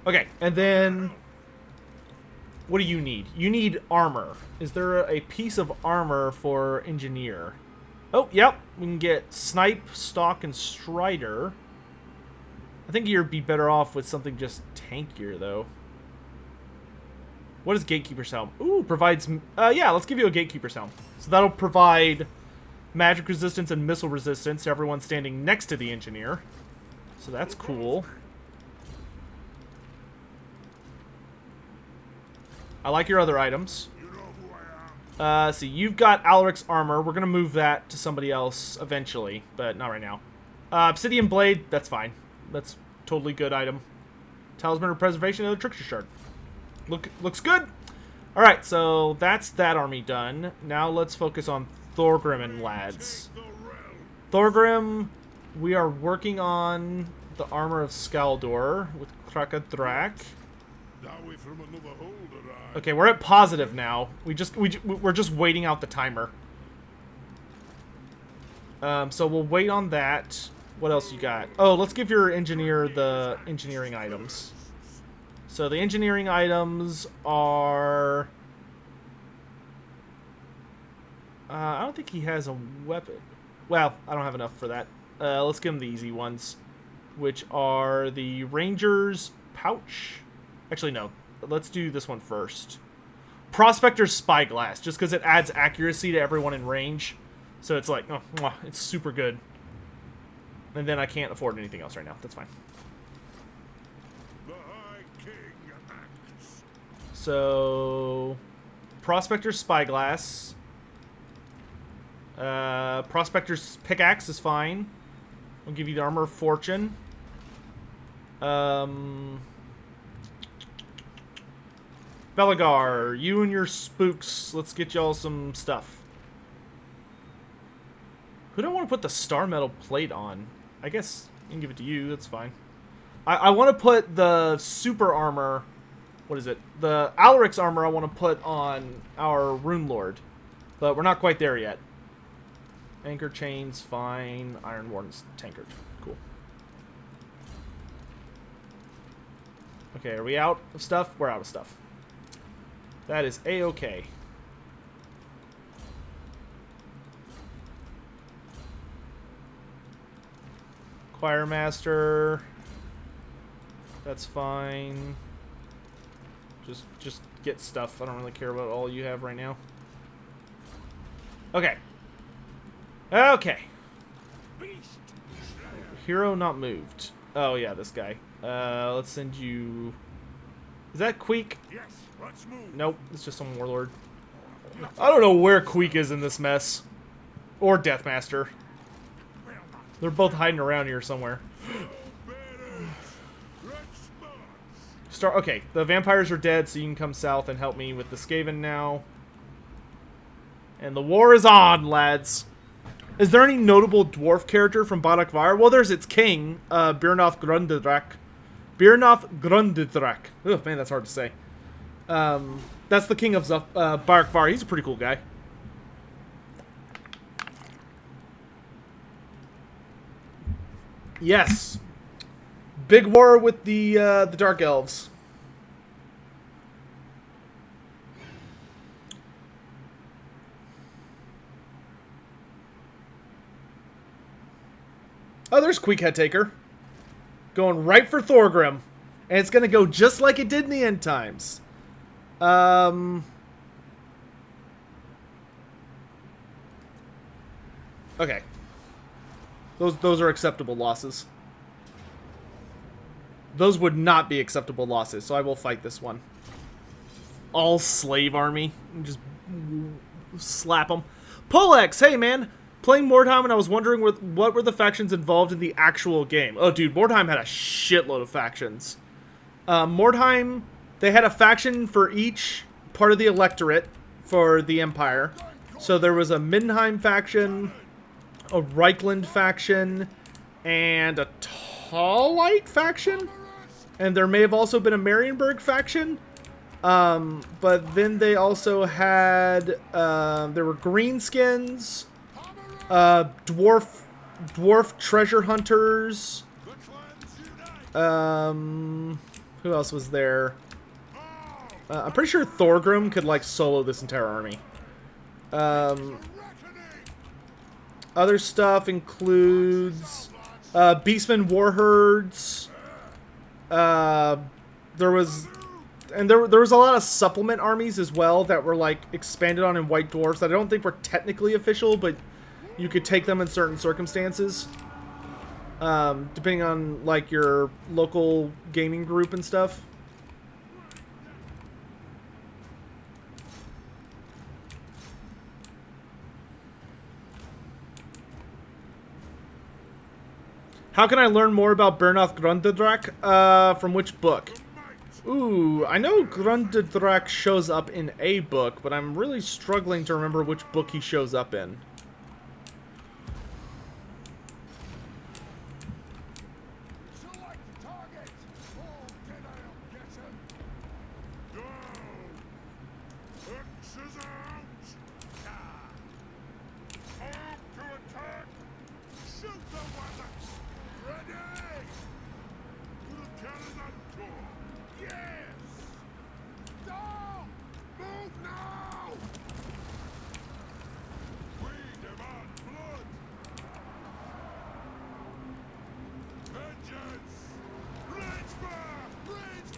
Okay, and then what do you need? You need armor. Is there a piece of armor for Engineer? Oh, yep. We can get Snipe, Stalk, and Strider. I think you'd be better off with something just tankier, though. What is Gatekeeper's Helm? Ooh, provides... yeah, let's give you a Gatekeeper's Helm. So that'll provide magic resistance and missile resistance to everyone standing next to the Engineer. So that's cool. I like your other items. See, you've got Alaric's armor. We're going to move that to somebody else eventually, but not right now. Obsidian blade, that's fine. That's totally good item. Talisman of preservation and a trickster shard. Looks good. All right, so that's that army done. Now let's focus on Thorgrim and lads. Thorgrim, we are working on the armor of Skaldor with Krakadrak. Okay, we're at positive now. We're just waiting out the timer. So we'll wait on that. What else you got? Oh, let's give your engineer the engineering items. So the engineering items are... I don't think he has a weapon. Well, I don't have enough for that. Let's give him the easy ones, which are the Ranger's pouch. Actually, no. Let's do this one first. Prospector's spyglass, just because it adds accuracy to everyone in range. So it's like, oh, mwah, it's super good. And then I can't afford anything else right now. That's fine. So, Prospector's spyglass. Prospector's pickaxe is fine. I'll give you the armor of fortune. Belagar, you and your spooks. Let's get y'all some stuff. Who do I want to put the star metal plate on? I guess I can give it to you. That's fine. I want to put the super armor. What is it? The Alaric's armor I want to put on our Rune Lord. But we're not quite there yet. Anchor chains, fine. Iron Warden's tankard. Cool. Okay, are we out of stuff? We're out of stuff. That is A-okay. Choir Master. That's fine. Just get stuff. I don't really care about all you have right now. Okay. Okay. Hero not moved. Oh yeah, this guy. Let's send you... Is that Queek? Yes, let's move. Nope, it's just some warlord. I don't know where Queek is in this mess. Or Deathmaster. They're both hiding around here somewhere. Okay, the vampires are dead, so you can come south and help me with the Skaven now. And the war is on, lads. Is there any notable dwarf character from Badakvar? Well, there's its king, Birnoth Grundidrak. Birnoth Grundidrak. Oh, man, that's hard to say. That's the king of Badakvar. He's a pretty cool guy. Yes. Big war with the Dark Elves. Oh, there's Queek Head Taker. Going right for Thorgrim. And it's going to go just like it did in the end times. Okay. Those are acceptable losses. Those would not be acceptable losses, so I will fight this one. All slave army. Just slap them. Polex, hey man! Playing Mordheim, and I was wondering what were the factions involved in the actual game. Oh dude, Mordheim had a shitload of factions. Mordheim, they had a faction for each part of the electorate for the Empire. So there was a Middenheim faction, a Reichland faction, and a Tallite faction. And there may have also been a Marienburg faction. But then they also had, there were Greenskins, dwarf treasure hunters. Who else was there? I'm pretty sure Thorgrim could, like, solo this entire army. Other stuff includes Beastmen Warherds. There was a lot of supplement armies as well that were like expanded on in White Dwarfs that I don't think were technically official, but you could take them in certain circumstances. Depending on like your local gaming group and stuff. How can I learn more about Bernoth Grundedrak? From which book? Ooh, I know Grundedrak shows up in a book, but I'm really struggling to remember which book he shows up in.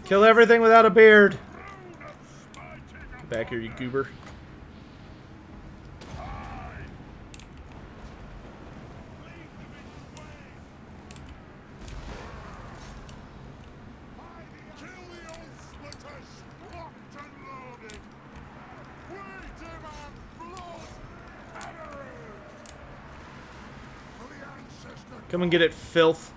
Kill everything without a beard. Get back here, you goober. Come and get it, filth.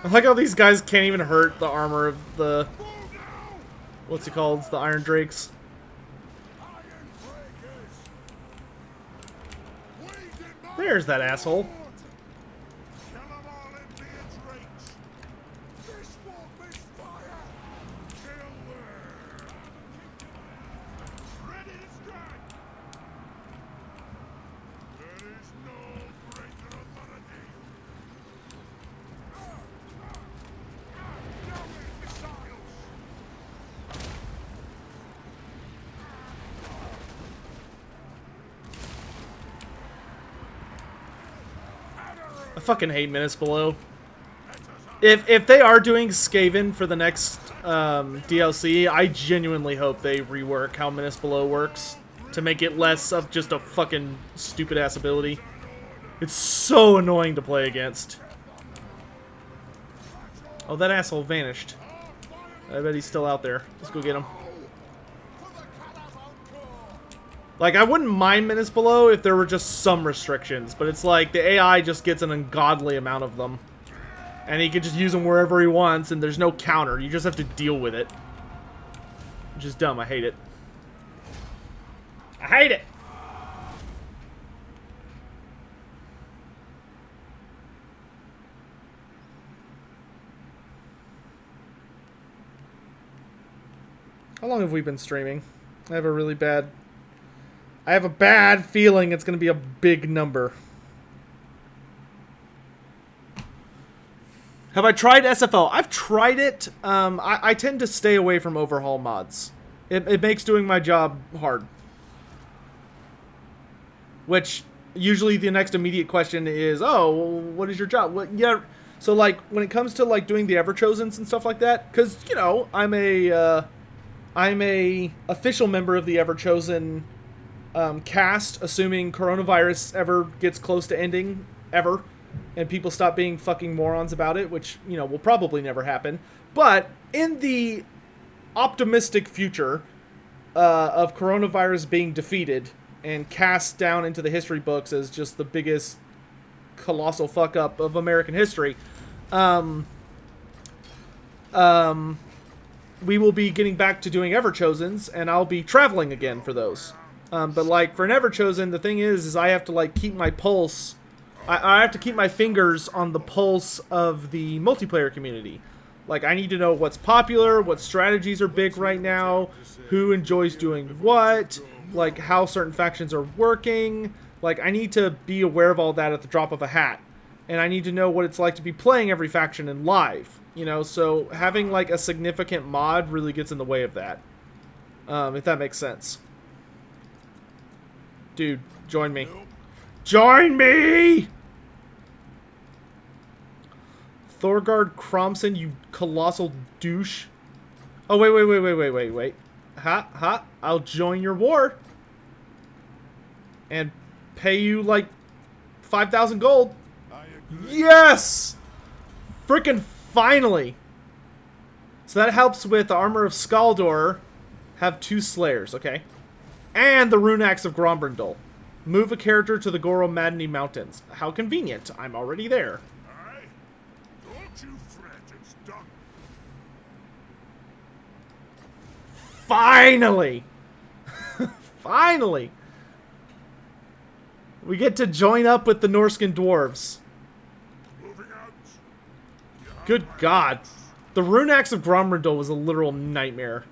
I like how these guys can't even hurt the armor of the... What's it called? It's the Iron Drakes. There's that asshole. I fucking hate Menace Below. If they are doing Skaven for the next DLC, I genuinely hope they rework how Menace Below works to make it less of just a fucking stupid-ass ability. It's so annoying to play against. Oh, that asshole vanished. I bet he's still out there. Let's go get him. Like, I wouldn't mind Menace Below if there were just some restrictions, but it's like the AI just gets an ungodly amount of them. And he can just use them wherever he wants, and there's no counter. You just have to deal with it. Which is dumb. I hate it. I hate it! How long have we been streaming? I have a bad feeling it's going to be a big number. Have I tried SFL? I've tried it. I tend to stay away from overhaul mods. It makes doing my job hard. Which, usually the next immediate question is, oh, well, what is your job? What, yeah, so, like, when it comes to, like, doing the Everchosens and stuff like that, because, you know, I'm a official member of the Everchosen cast, assuming coronavirus ever gets close to ending, ever, and people stop being fucking morons about it, which, you know, will probably never happen. But in the optimistic future of coronavirus being defeated and cast down into the history books as just the biggest colossal fuck up of American history, we will be getting back to doing Everchosens, and I'll be traveling again for those. But, like, for an Everchosen, the thing is I have to, like, keep my pulse. I have to keep my fingers on the pulse of the multiplayer community. Like, I need to know what's popular, what strategies are big right now, who enjoys doing what, like, how certain factions are working. Like, I need to be aware of all that at the drop of a hat. And I need to know what it's like to be playing every faction in live. You know, so having, like, a significant mod really gets in the way of that. If that makes sense. Dude, join me. Join me! Thorgard Cromson, you colossal douche. Oh, wait. Ha. I'll join your war. And pay you, like, 5,000 gold. Yes! Frickin' finally! So that helps with the Armor of Skaldor. Have 2 Slayers, okay. And the Rune Axe of Grombrindal. Move a character to the Goro Madney Mountains. How convenient. I'm already there. Aye? Don't you fret, it's done. Finally! Finally! We get to join up with the Norscan dwarves. Moving out. Good God. The Rune Axe of Grombrindal was a literal nightmare.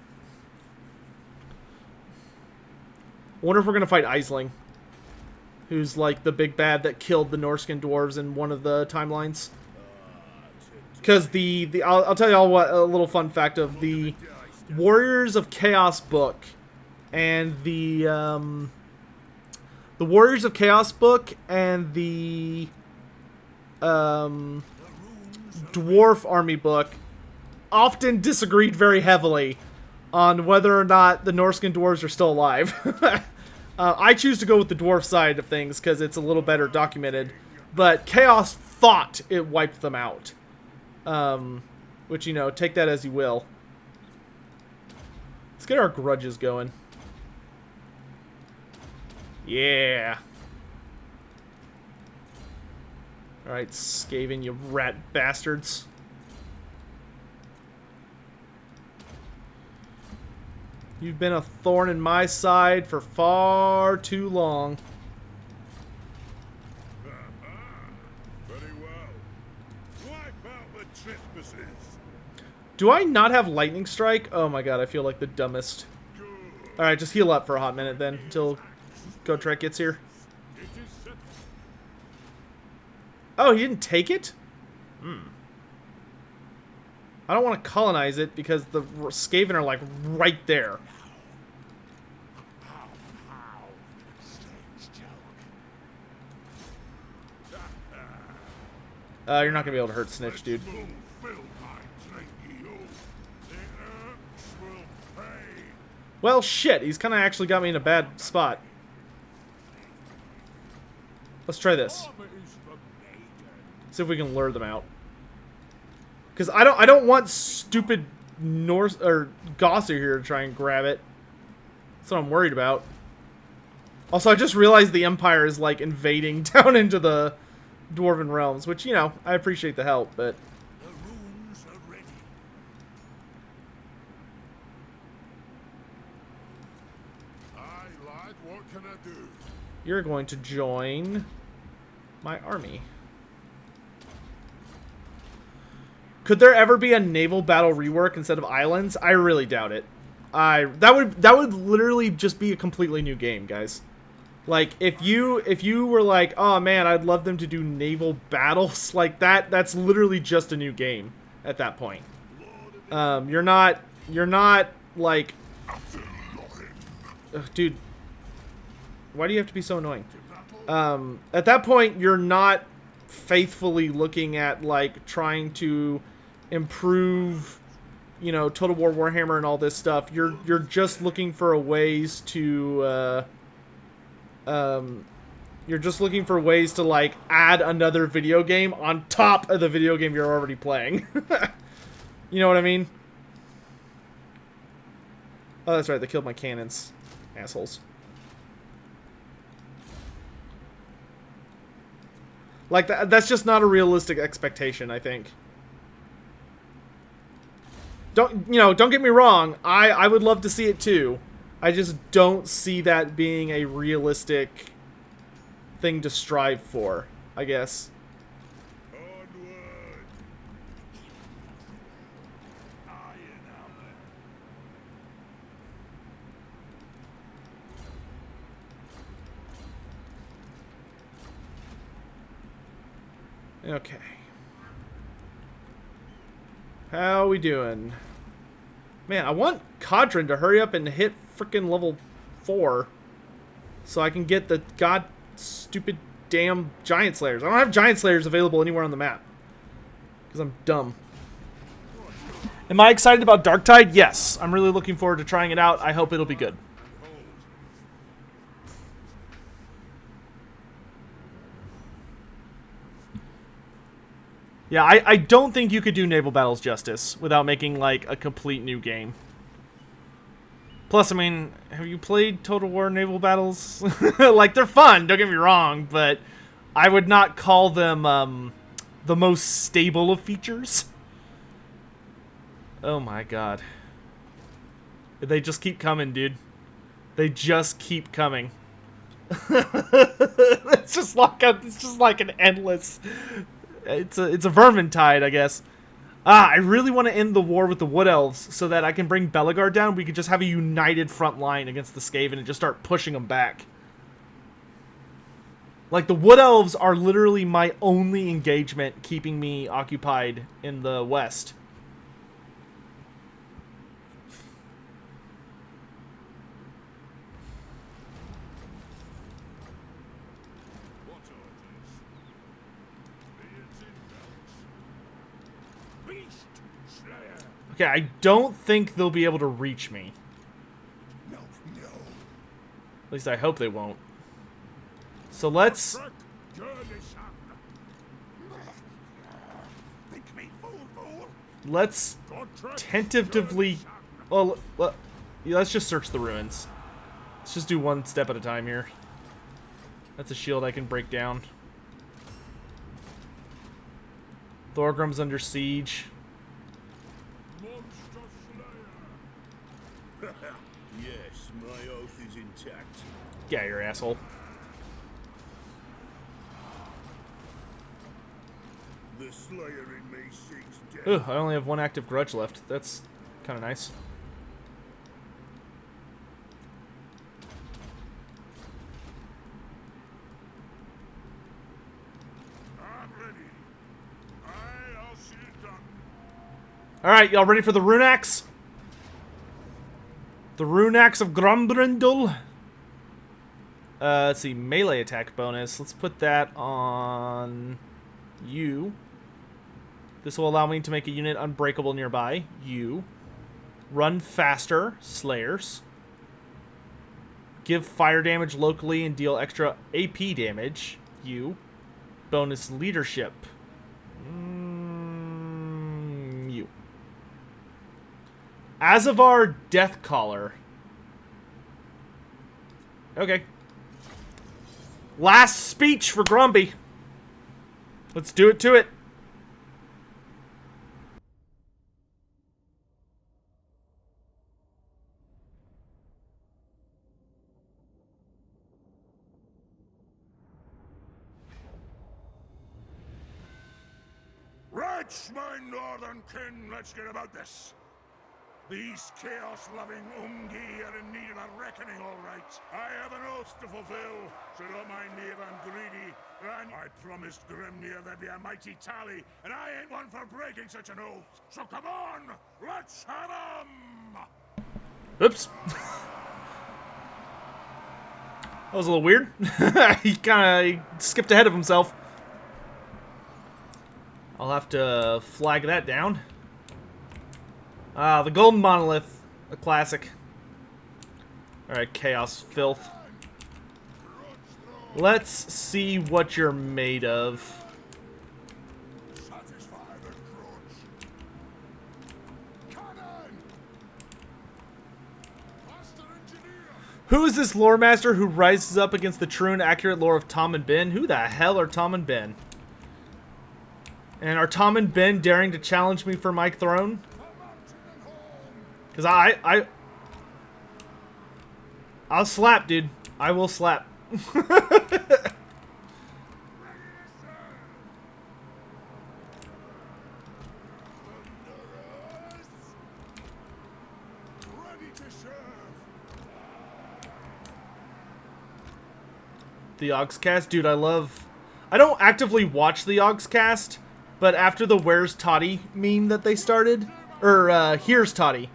I wonder if we're going to fight Aisling. Who's like the big bad that killed the Norscan dwarves in one of the timelines. Because I'll tell you all what, a little fun fact of the Warriors of Chaos book and the Warriors of Chaos book and the Dwarf Army book often disagreed very heavily on whether or not the Norscan dwarves are still alive. I choose to go with the dwarf side of things because it's a little better documented. But Chaos thought it wiped them out. Which, you know, take that as you will. Let's get our grudges going. Yeah. Alright, Skaven, you rat bastards. You've been a thorn in my side for far too long. Very well. Wipe out the trespassers. Do I not have Lightning Strike? Oh my god, I feel like the dumbest. Alright, just heal up for a hot minute then, until Gotrek gets here. Oh, he didn't take it? I don't want to colonize it because the Skaven are like right there. You're not going to be able to hurt Snitch, dude. Well, shit. He's kind of actually got me in a bad spot. Let's try this. See if we can lure them out. Because I don't want stupid Norse or Gosser here to try and grab it. That's what I'm worried about. Also, I just realized the Empire is like invading down into the Dwarven realms, which, you know, I appreciate the help, but The runes are ready. Aye, lad, what can I do? you're going to join my army. Could there ever be a naval battle rework instead of islands? I really doubt it. That would literally just be a completely new game, guys. Like if you were like, oh man, I'd love them to do naval battles like that. That's literally just a new game at that point. You're not like, ugh, dude. Why do you have to be so annoying? At that point, you're not faithfully looking at like trying to improve, you know, Total War Warhammer and all this stuff. You're just looking for ways to you're just looking for ways to like add another video game on top of the video game you're already playing. You know what I mean? Oh, that's right. They killed my cannons. Assholes. Like, that's just not a realistic expectation, I think. Don't get me wrong. I would love to see it too. I just don't see that being a realistic thing to strive for, I guess. Onward. Okay. How we doing? Man, I want Cadron to hurry up and hit freaking level 4 so I can get the stupid damn Giant Slayers. I don't have Giant Slayers available anywhere on the map because I'm dumb. Am I excited about Darktide? Yes. I'm really looking forward to trying it out. I hope it'll be good. Yeah, I don't think you could do naval battles justice without making, like, a complete new game. Plus, I mean, have you played Total War naval battles? Like, they're fun, don't get me wrong, but I would not call them, the most stable of features. Oh my god. They just keep coming, dude. They just keep coming. It's just like an endless... It's a Vermintide, I guess. I really want to end the war with the Wood Elves so that I can bring Belegar down. We could just have a united front line against the Skaven and just start pushing them back. Like, the Wood Elves are literally my only engagement keeping me occupied in the west. Okay, I don't think they'll be able to reach me. No. At least I hope they won't. So let's... Let's tentatively... Well, yeah, let's just search the ruins. Let's just do one step at a time here. That's a shield I can break down. Thorgrim's under siege. Yes, my oath is intact. Yeah, you asshole. The Slayer in me seeks death. Ugh, I only have one active grudge left. That's kind of nice. I'm ready. I'll see it done. Alright, y'all ready for the Rune Axe? The Rune Axe of Grombrindal. Let's see, melee attack bonus. Let's put that on you. This will allow me to make a unit unbreakable nearby. You. Run faster. Slayers. Give fire damage locally and deal extra AP damage. You. Bonus leadership. You. Azavar Deathcaller. Okay. Last speech for Grumby. Let's do it to it. Right, my northern kin, let's get about this. These chaos-loving Ungi are in need of a reckoning, all right. I have an oath to fulfill, so don't mind me if I'm greedy. And I promised Grimnir there'd be a mighty tally, and I ain't one for breaking such an oath. So come on, let's have 'em! Oops. That was a little weird. He kind of skipped ahead of himself. I'll have to flag that down. The Golden Monolith. A classic. Alright, Chaos Filth. Let's see what you're made of. Who is this lore master who rises up against the true and accurate lore of Tom and Ben? Who the hell are Tom and Ben? And are Tom and Ben daring to challenge me for my throne? Because I'll slap, dude. I will slap. The Oxcast, dude, I love I don't actively watch the Yogscast, but after the Where's Toddy meme that they started, or Here's Toddy,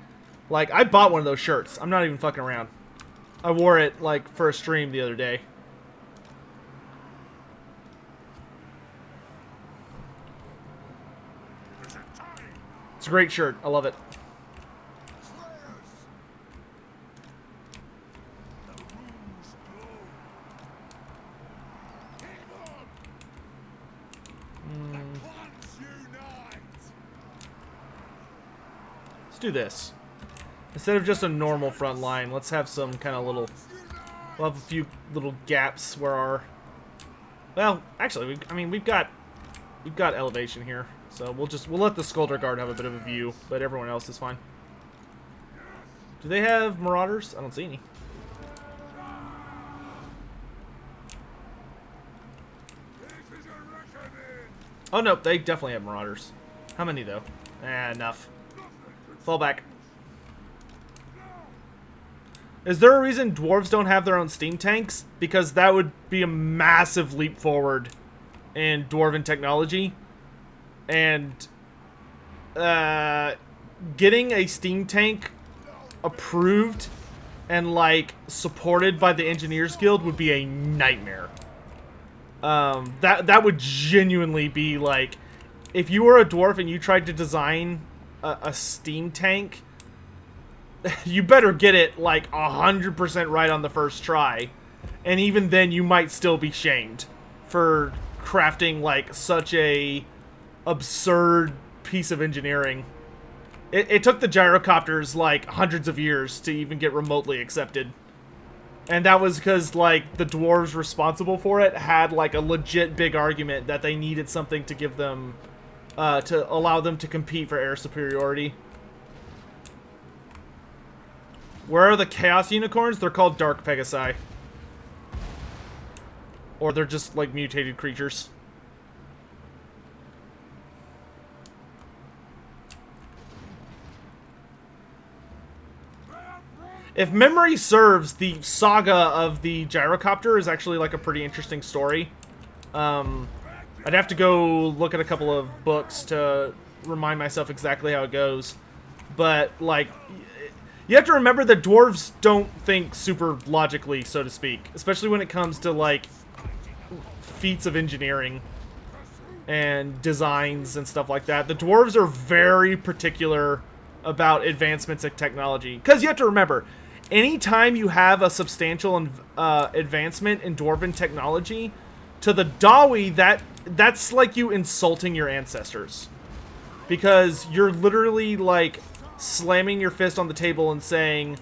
like, I bought one of those shirts. I'm not even fucking around. I wore it, like, for a stream the other day. It's a great shirt. I love it. Let's do this. Instead of just a normal front line, let's have some kind of little... We'll have a few little gaps where our... Well, actually, we've got elevation here. So we'll let the Skulder Guard have a bit of a view, but everyone else is fine. Do they have Marauders? I don't see any. Oh no, they definitely have Marauders. How many though? Enough. Fall back. Is there a reason dwarves don't have their own steam tanks? Because that would be a massive leap forward in dwarven technology. And getting a steam tank approved and like supported by the Engineers Guild would be a nightmare. That would genuinely be like, if you were a dwarf and you tried to design a steam tank, you better get it like 100% right on the first try, and even then you might still be shamed for crafting like such a absurd piece of engineering. It took the gyrocopters like hundreds of years to even get remotely accepted. And that was because, like, the dwarves responsible for it had, like, a legit big argument that they needed something to give them, to allow them to compete for air superiority. Where are the Chaos Unicorns? They're called Dark Pegasi. Or they're just, like, mutated creatures. If memory serves, the saga of the gyrocopter is actually like a pretty interesting story. I'd have to go look at a couple of books to remind myself exactly how it goes. But, like, you have to remember that dwarves don't think super logically, so to speak. Especially when it comes to, like, feats of engineering and designs and stuff like that. The dwarves are very particular about advancements in technology. Because you have to remember, anytime you have a substantial advancement in dwarven technology, to the Dawi, that's like you insulting your ancestors. Because you're literally, like, slamming your fist on the table and saying,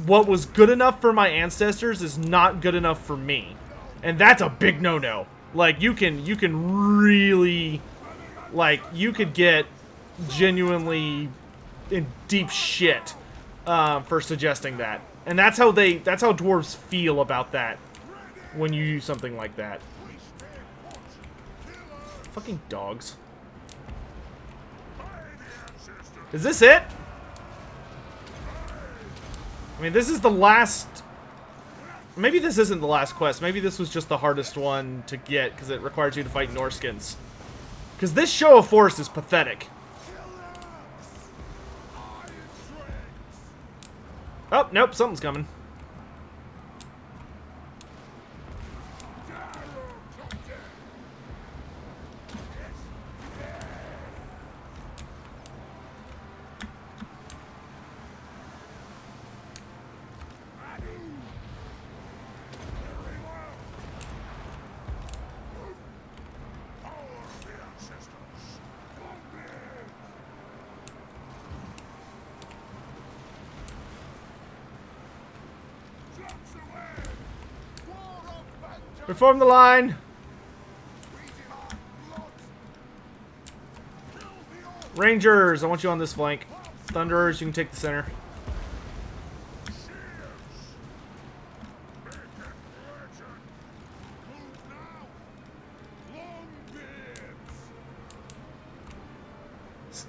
what was good enough for my ancestors is not good enough for me. And that's a big no-no. Like, you can really, like, you could get genuinely in deep shit for suggesting that. And that's how dwarves feel about that when you use something like that. Fucking dogs. Is this it? I mean, this is the last... Maybe this isn't the last quest. Maybe this was just the hardest one to get because it requires you to fight Norskins. Because this show of force is pathetic. Oh, nope, something's coming. Reform the line! Rangers, I want you on this flank. Thunderers, you can take the center.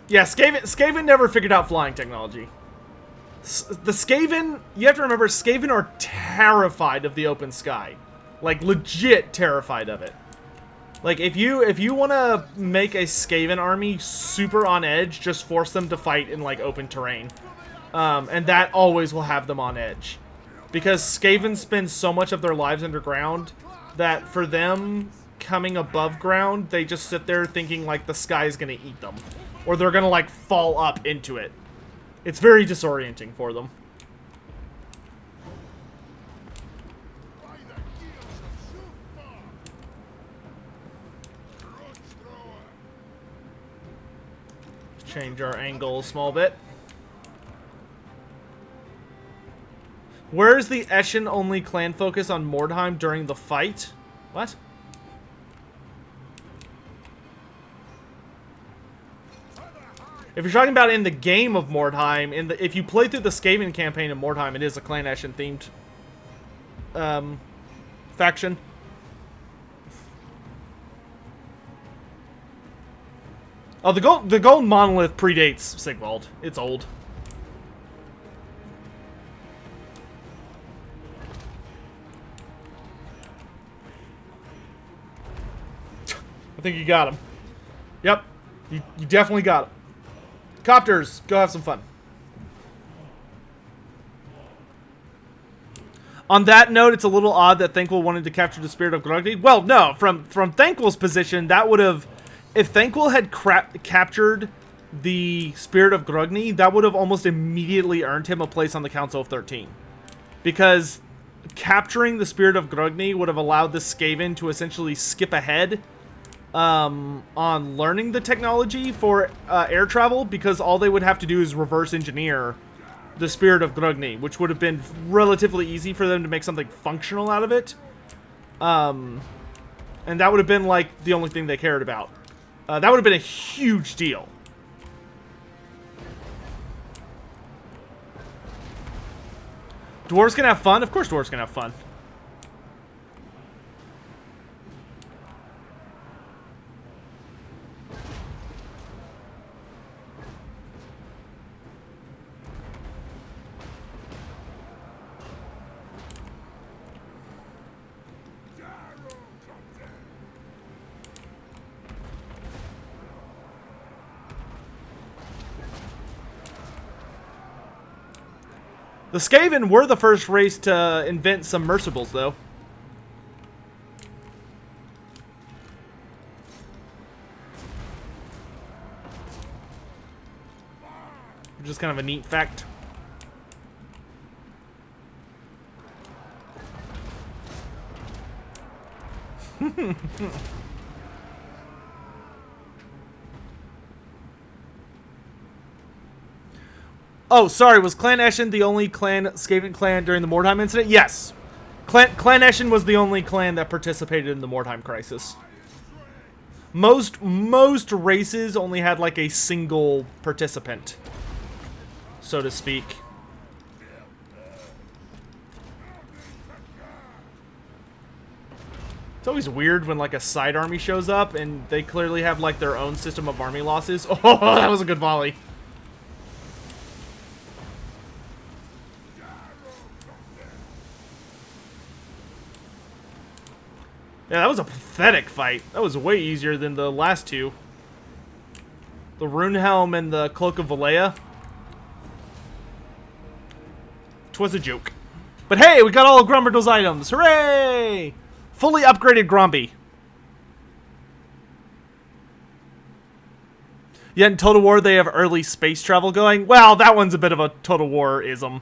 Yeah, Skaven never figured out flying technology. The Skaven, you have to remember, Skaven are terrified of the open sky. Like, legit terrified of it. Like, if you want to make a Skaven army super on edge, just force them to fight in, like, open terrain. And that always will have them on edge. Because Skaven spend so much of their lives underground that for them coming above ground, they just sit there thinking, like, the sky is going to eat them. Or they're going to, like, fall up into it. It's very disorienting for them. Change our angle a small bit. Where is the Eschen only clan focus on Mordheim during the fight? What? If you're talking about in the game of Mordheim, if you play through the Skaven campaign in Mordheim, it is a Clan Eschen themed faction. Oh, the gold monolith predates Sigvald. It's old. I think you got him. Yep. You definitely got him. Copters, go have some fun. On that note, it's a little odd that Thankful wanted to capture the spirit of Grogny. Well, no, from Thankful's position, that would have... If Thankful had captured the spirit of Grogny, that would have almost immediately earned him a place on the Council of 13. Because capturing the spirit of Grogny would have allowed the Skaven to essentially skip ahead on learning the technology for air travel, because all they would have to do is reverse engineer the spirit of Grogny, which would have been relatively easy for them to make something functional out of it. And that would have been, like, the only thing they cared about. That would have been a huge deal. Dwarves can have fun? Of course dwarves can have fun. The Skaven were the first race to invent submersibles, though. Just kind of a neat fact. Oh, sorry, was Clan Eschen the only Skaven clan during the Mordheim incident? Yes. Clan Eschen was the only clan that participated in the Mordheim crisis. Most races only had, like, a single participant, so to speak. It's always weird when, like, a side army shows up and they clearly have, like, their own system of army losses. Oh, that was a good volley. Yeah, that was a pathetic fight. That was way easier than the last two. The Runehelm and the Cloak of Valea. 'Twas a joke. But hey, we got all of Grombrindal's items. Hooray! Fully upgraded Gromby. Yet in Total War, they have early space travel going. Well, that one's a bit of a Total War-ism.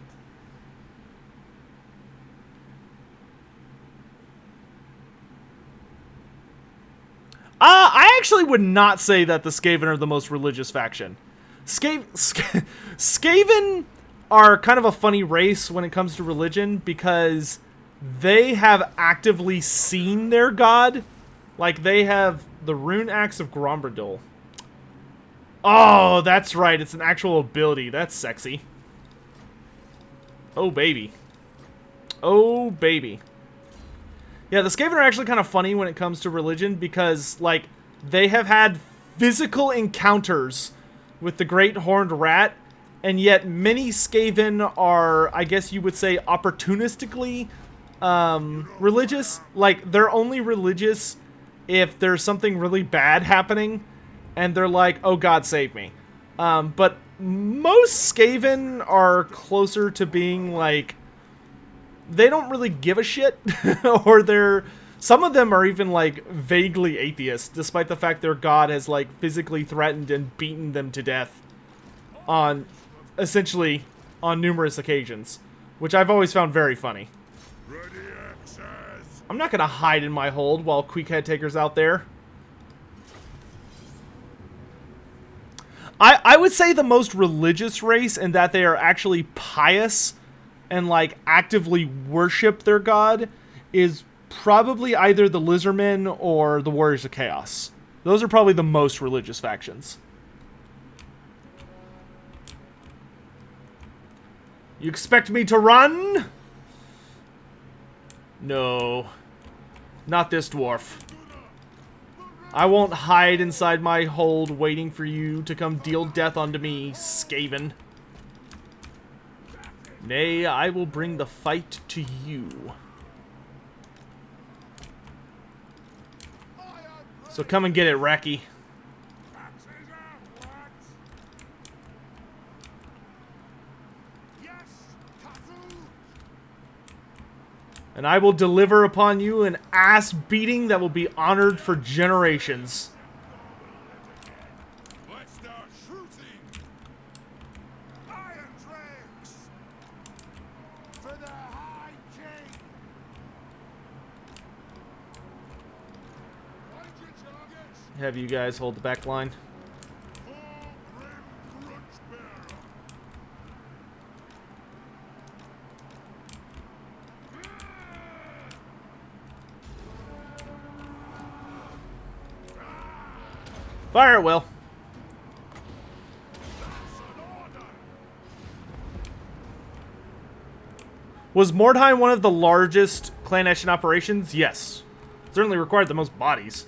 I actually would not say that the Skaven are the most religious faction. Skaven are kind of a funny race when it comes to religion because they have actively seen their god. Like, they have the Rune Axe of Grombrindal. Oh, that's right. It's an actual ability. That's sexy. Oh, baby. Oh, baby. Yeah, the Skaven are actually kind of funny when it comes to religion because, like, they have had physical encounters with the Great Horned Rat, and yet many Skaven are, I guess you would say, opportunistically religious. Like, they're only religious if there's something really bad happening, and they're like, "Oh God, save me." But most Skaven are closer to being like, they don't really give a shit, or they're, some of them are even like vaguely atheist, despite the fact their god has like physically threatened and beaten them to death on, essentially, on numerous occasions, which I've always found very funny. I'm not gonna hide in my hold while Queekhead Taker's out there. I would say the most religious race in that they are actually pious and like actively worship their god is probably either the Lizardmen or the Warriors of Chaos. Those are probably the most religious factions. You expect me to run? No. Not this dwarf. I won't hide inside my hold waiting for you to come deal death unto me, Skaven. Nay, I will bring the fight to you. So come and get it, Raki. And I will deliver upon you an ass beating that will be honored for generations. Let's start shooting. Iron Drakes for the High King. Find your targets. Have you guys hold the back line. Fire at will. Was Mordheim one of the largest clandestine operations? Yes. Certainly required the most bodies.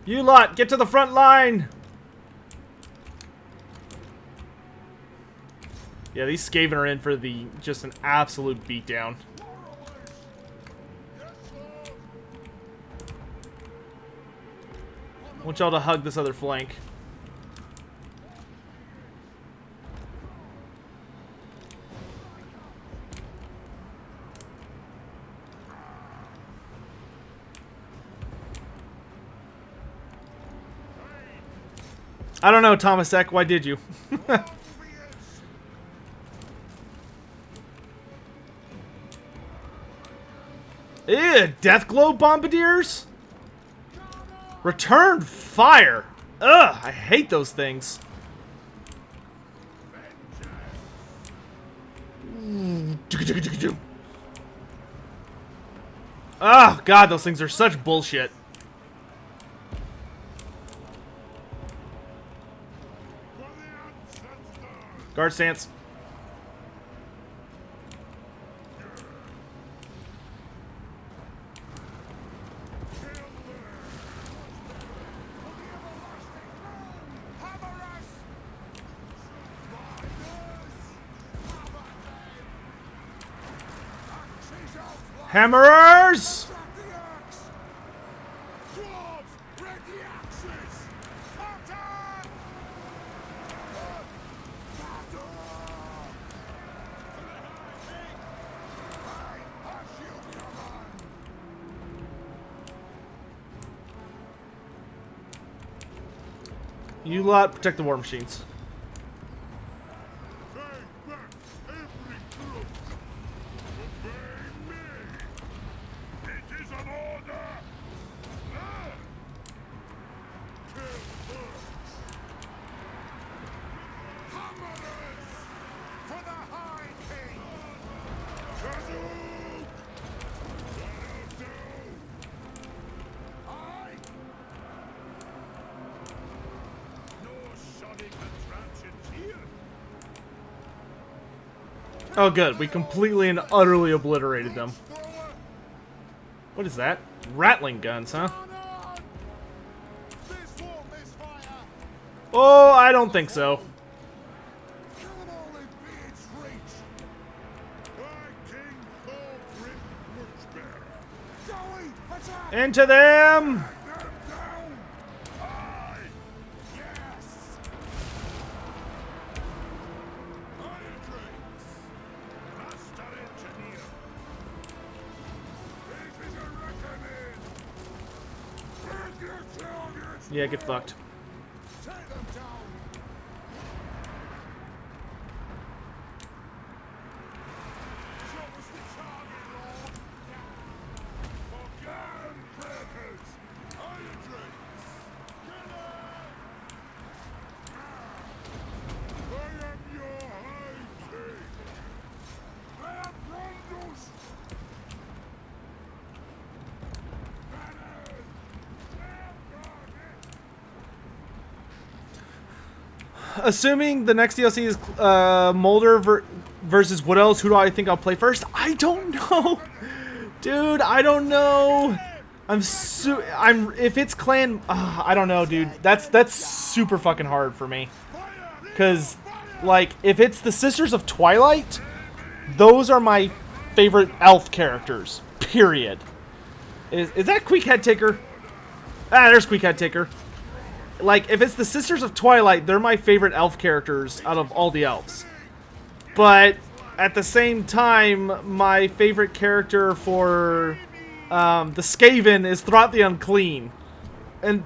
You lot, get to the front line! Yeah, these Skaven are in for the just an absolute beatdown. I want y'all to hug this other flank. I don't know, Thomas Eck, why did you? Ew, Deathglow Bombardiers? Return fire! Ugh, I hate those things. Oh, God, those things are such bullshit. Guard stance. Hammerers! You lot protect the war machines. Oh good, we completely and utterly obliterated them. What is that? Rattling guns, huh? Oh, I don't think so. Into them! Yeah, get fucked. Assuming the next DLC is Molder versus what else? Who do I think I'll play first? I don't know, dude. I don't know. If it's Clan, I don't know, dude. That's super fucking hard for me. Cause, like, if it's the Sisters of Twilight, those are my favorite elf characters. Period. Is that Queek Head Taker? Ah, there's Queek Head Taker. Like, if it's the Sisters of Twilight, they're my favorite elf characters out of all the elves. But, at the same time, my favorite character for the Skaven is Throt the Unclean. And,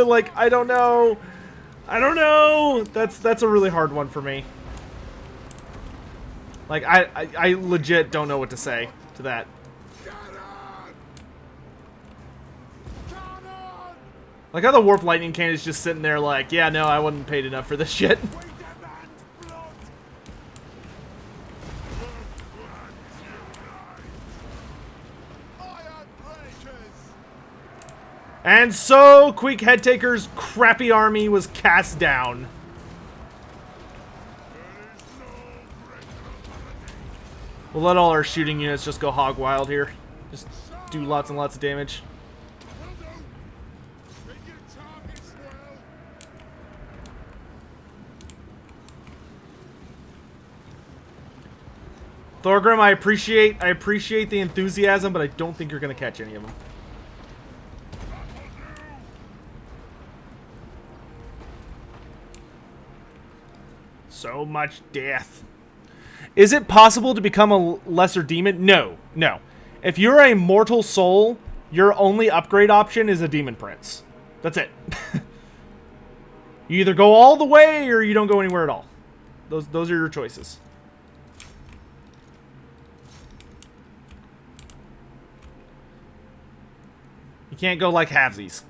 like, I don't know. I don't know. That's a really hard one for me. Like, I legit don't know what to say to that. Like how the Warp Lightning Cannon is just sitting there like, yeah, no, I wasn't paid enough for this shit. And so, Queek Head Taker's crappy army was cast down. We'll let all our shooting units just go hog wild here. Just do lots and lots of damage. Thorgrim, I appreciate the enthusiasm, but I don't think you're gonna catch any of them. So much death. Is it possible to become a lesser demon? No, no. If you're a mortal soul, your only upgrade option is a demon prince. That's it. You either go all the way or you don't go anywhere at all. Those are your choices. You can't go like halvesies.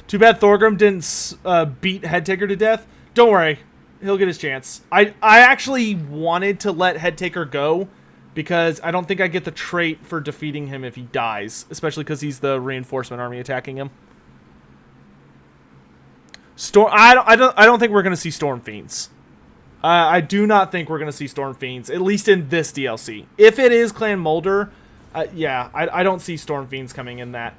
Too bad Thorgrim didn't beat Headtaker to death. Don't worry. He'll get his chance. I actually wanted to let Headtaker go because I don't think I get the trait for defeating him if he dies, especially because he's the reinforcement army attacking him. I don't think we're going to see Storm Fiends. I do not think we're going to see Storm Fiends, at least in this DLC. If it is Clan Molder, yeah, I don't see Storm Fiends coming in that.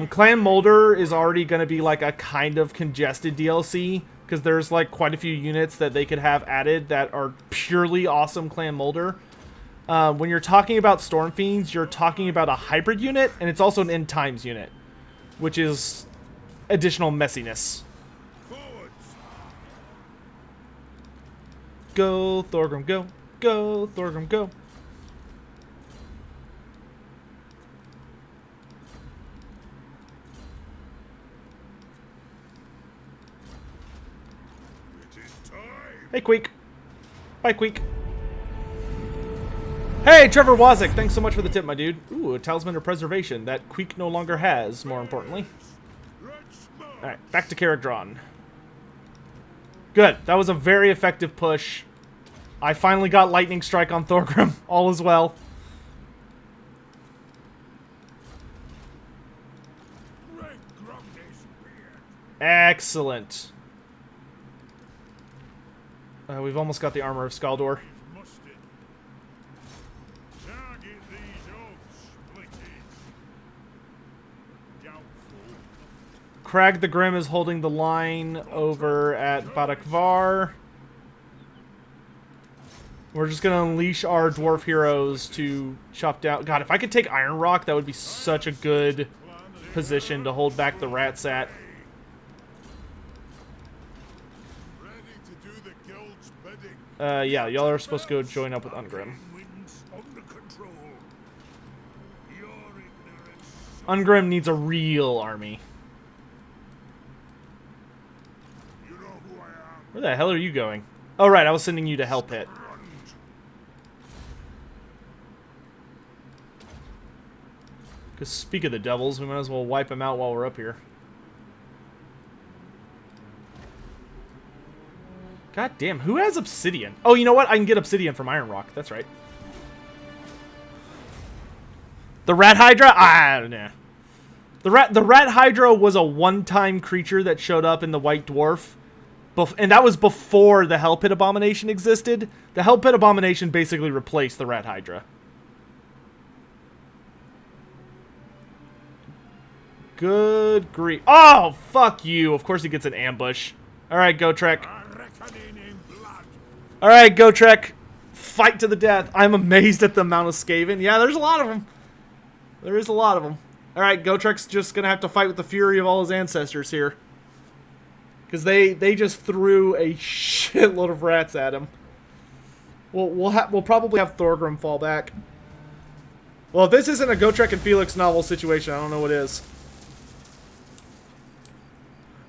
Clan Molder is already going to be like a kind of congested DLC, because there's like quite a few units that they could have added that are purely awesome Clan Molder. When you're talking about Storm Fiends, you're talking about a hybrid unit, and it's also an End Times unit, which is additional messiness. Go, Thorgrim, go. Go, Thorgrim, go. Hey, Queek. Bye, Queek. Hey, Trevor Wazik. Thanks so much for the tip, my dude. Ooh, a Talisman of Preservation that Queek no longer has, more importantly. Alright, back to Caradron. Good. That was a very effective push. I finally got Lightning Strike on Thorgrim. All is well. Excellent. We've almost got the Armor of Skaldor. Crag the Grim is holding the line over at Badakvar. We're just going to unleash our dwarf heroes to chop down... God, if I could take Iron Rock, that would be such a good position to hold back the rats at. Yeah, y'all are supposed to go join up with Ungrim. Ungrim needs a real army. Where the hell are you going? Oh, right, I was sending you to Hell Pit. Because speak of the devils, we might as well wipe them out while we're up here. God damn, who has obsidian? Oh, you know what? I can get obsidian from Iron Rock. That's right. The Rat Hydra? Ah, nah. The Rat Hydra was a one-time creature that showed up in the White Dwarf. And that was before the Hell Pit Abomination existed. The Hell Pit Abomination basically replaced the Rat Hydra. Good grief. Oh, fuck you. Of course he gets an ambush. Alright, go Trek. Alright, go Trek. Fight to the death. I'm amazed at the amount of Skaven. Yeah, there's a lot of them. There is a lot of them. Alright, Gotrek's just gonna have to fight with the fury of all his ancestors here. Because they just threw a shitload of rats at him. We'll probably have Thorgrim fall back. Well, if this isn't a Gotrek and Felix novel situation, I don't know what is.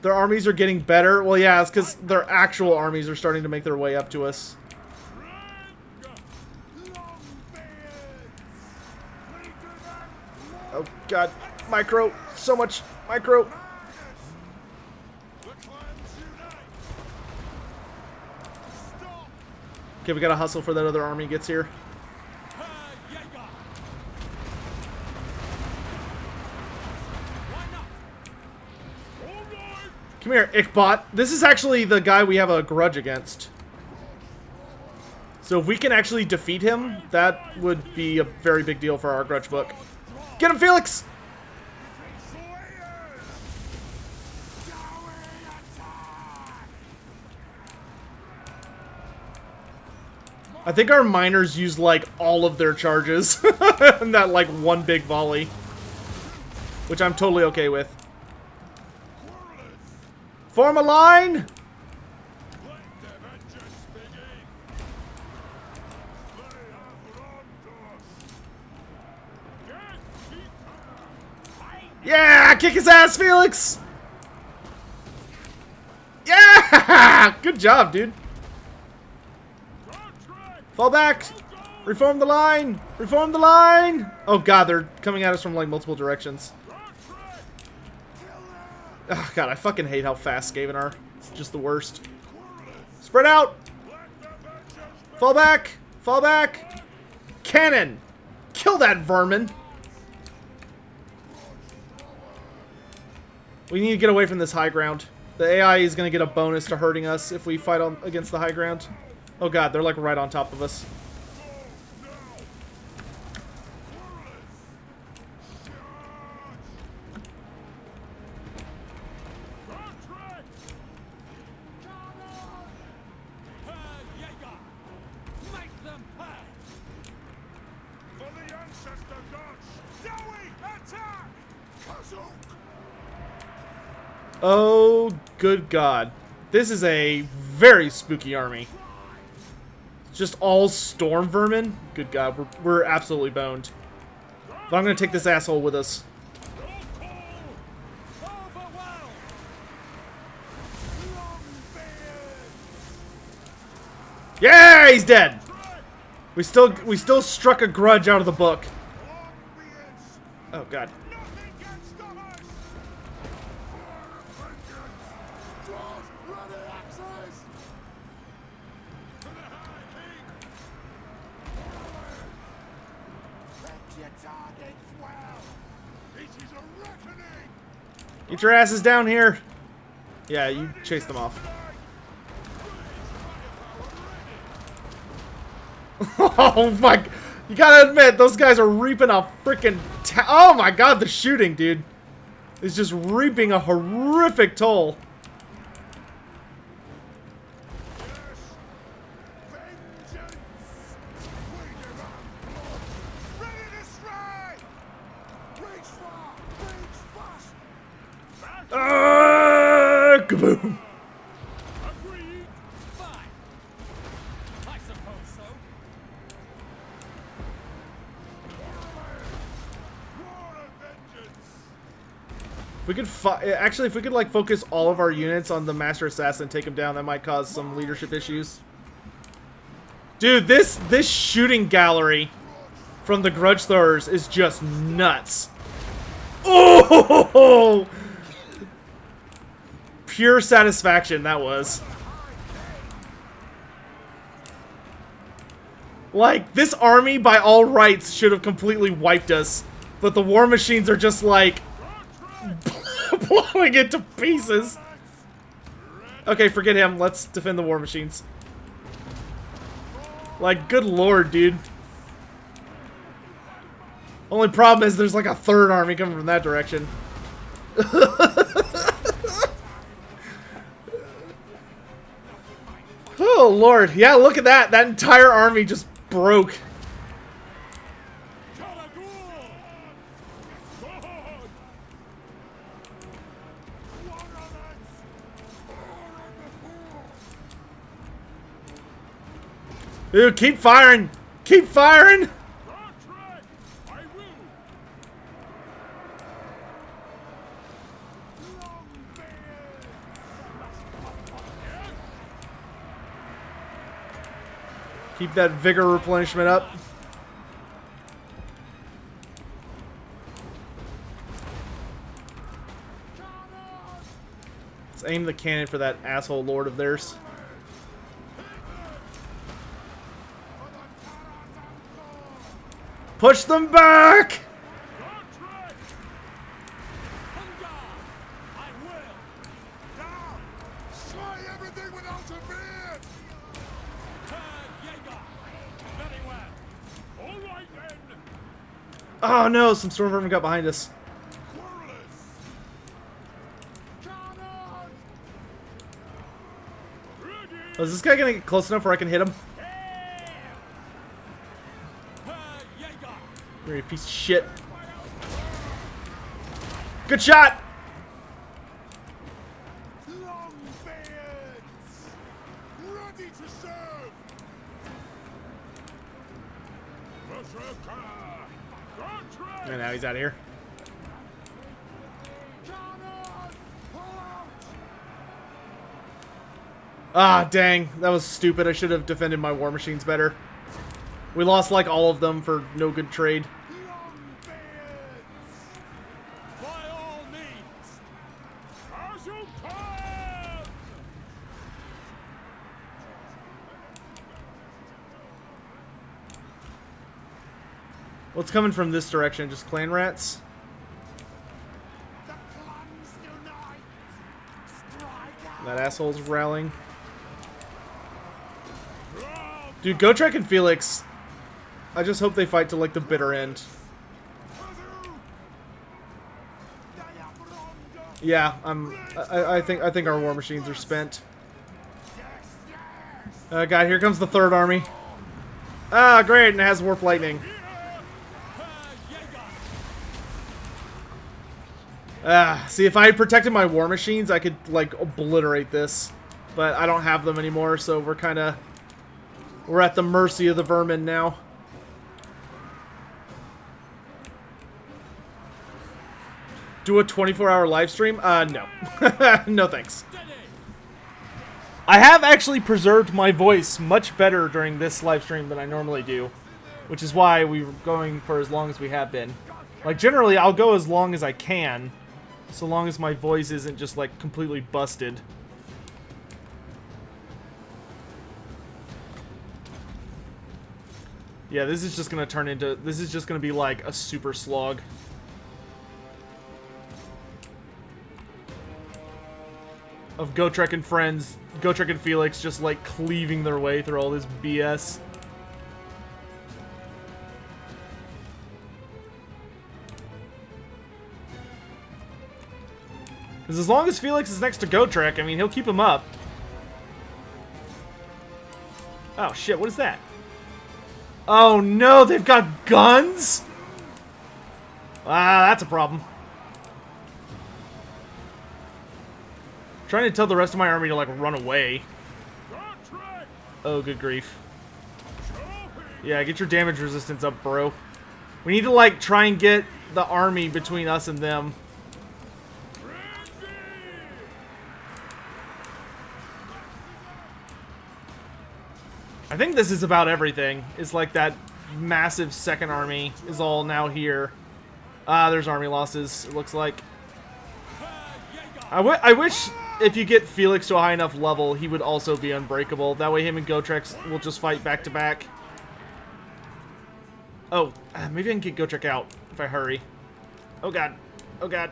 Their armies are getting better. Well, yeah, it's because their actual armies are starting to make their way up to us. Oh, God. Micro. So much micro. Okay, we gotta hustle for that other army gets here. Come here, Ickbot. This is actually the guy we have a grudge against. So if we can actually defeat him, that would be a very big deal for our grudge book. Get him, Felix! I think our miners used, like, all of their charges in that, like, one big volley. Which I'm totally okay with. Form a line! Yeah! Kick his ass, Felix! Yeah! Good job, dude. Fall back! Reform the line! Reform the line! Oh god, they're coming at us from like multiple directions. Oh god, I fucking hate how fast Skaven are. It's just the worst. Spread out! Fall back! Fall back! Cannon! Kill that vermin! We need to get away from this high ground. The AI is going to get a bonus to hurting us if we fight against the high ground. Oh god, they're like right on top of us. Oh, good god. This is a very spooky army. Just all storm vermin? Good god, we're absolutely boned. But I'm gonna take this asshole with us. Yeah, he's dead! We still struck a grudge out of the book. Oh god. Get your asses down here. Yeah, you chase them off. Oh my... You gotta admit, those guys are reaping a freaking... Oh my god, the shooting, dude. is just reaping a horrific toll. Kaboom! Agreed. Fine. I suppose so. If we could actually, if we could like focus all of our units on the Master Assassin and take him down, that might cause some leadership issues. Dude, this shooting gallery from the Grudge Throwers is just nuts. Oh! Pure satisfaction that was. Like, this army by all rights should have completely wiped us, but the war machines are just like blowing it to pieces. Okay, forget him. Let's defend the war machines. Like, good lord, dude. Only problem is there's like a third army coming from that direction. Oh lord, yeah, look at that. That entire army just broke. Dude, keep firing! Keep firing! Keep that vigor replenishment up. Let's aim the cannon for that asshole lord of theirs. Push them back! Oh no, some storm vermin got behind us. Oh, is this guy gonna get close enough where I can hit him? You're a piece of shit. Good shot! Ready to serve. And now he's out of here. Ah, dang. That was stupid. I should have defended my war machines better. We lost like all of them for no good trade. By all means. As you can. What's coming from this direction? Just clan rats? That asshole's rallying. Dude, Gotrek and Felix, I just hope they fight to like the bitter end. Yeah, I think our war machines are spent. Oh god, here comes the third army. Ah, great, and it has warp lightning. Ah, see, if I had protected my war machines, I could like obliterate this, but I don't have them anymore, so we're at the mercy of the vermin now. Do a 24-hour live stream? No. No thanks. I have actually preserved my voice much better during this live stream than I normally do, which is why we were going for as long as we have been. Like, generally, I'll go as long as I can, so long as my voice isn't just, like, completely busted. Yeah, this is just gonna turn into... This is just gonna be, like, a super slog. Of Gotrek and friends, Gotrek and Felix just, like, cleaving their way through all this BS. Because as long as Felix is next to Gotrek, I mean, he'll keep him up. Oh, shit, what is that? Oh, no, they've got guns? Ah, that's a problem. Trying to tell the rest of my army to, like, run away. Oh, good grief. Yeah, get your damage resistance up, bro. We need to, like, try and get the army between us and them. I think this is about everything. It's like that massive second army is all now here. Ah, there's army losses, it looks like. I wish if you get Felix to a high enough level, he would also be unbreakable. That way him and Gotrek will just fight back to back. Oh, maybe I can get Gotrek out if I hurry. Oh god. Oh god.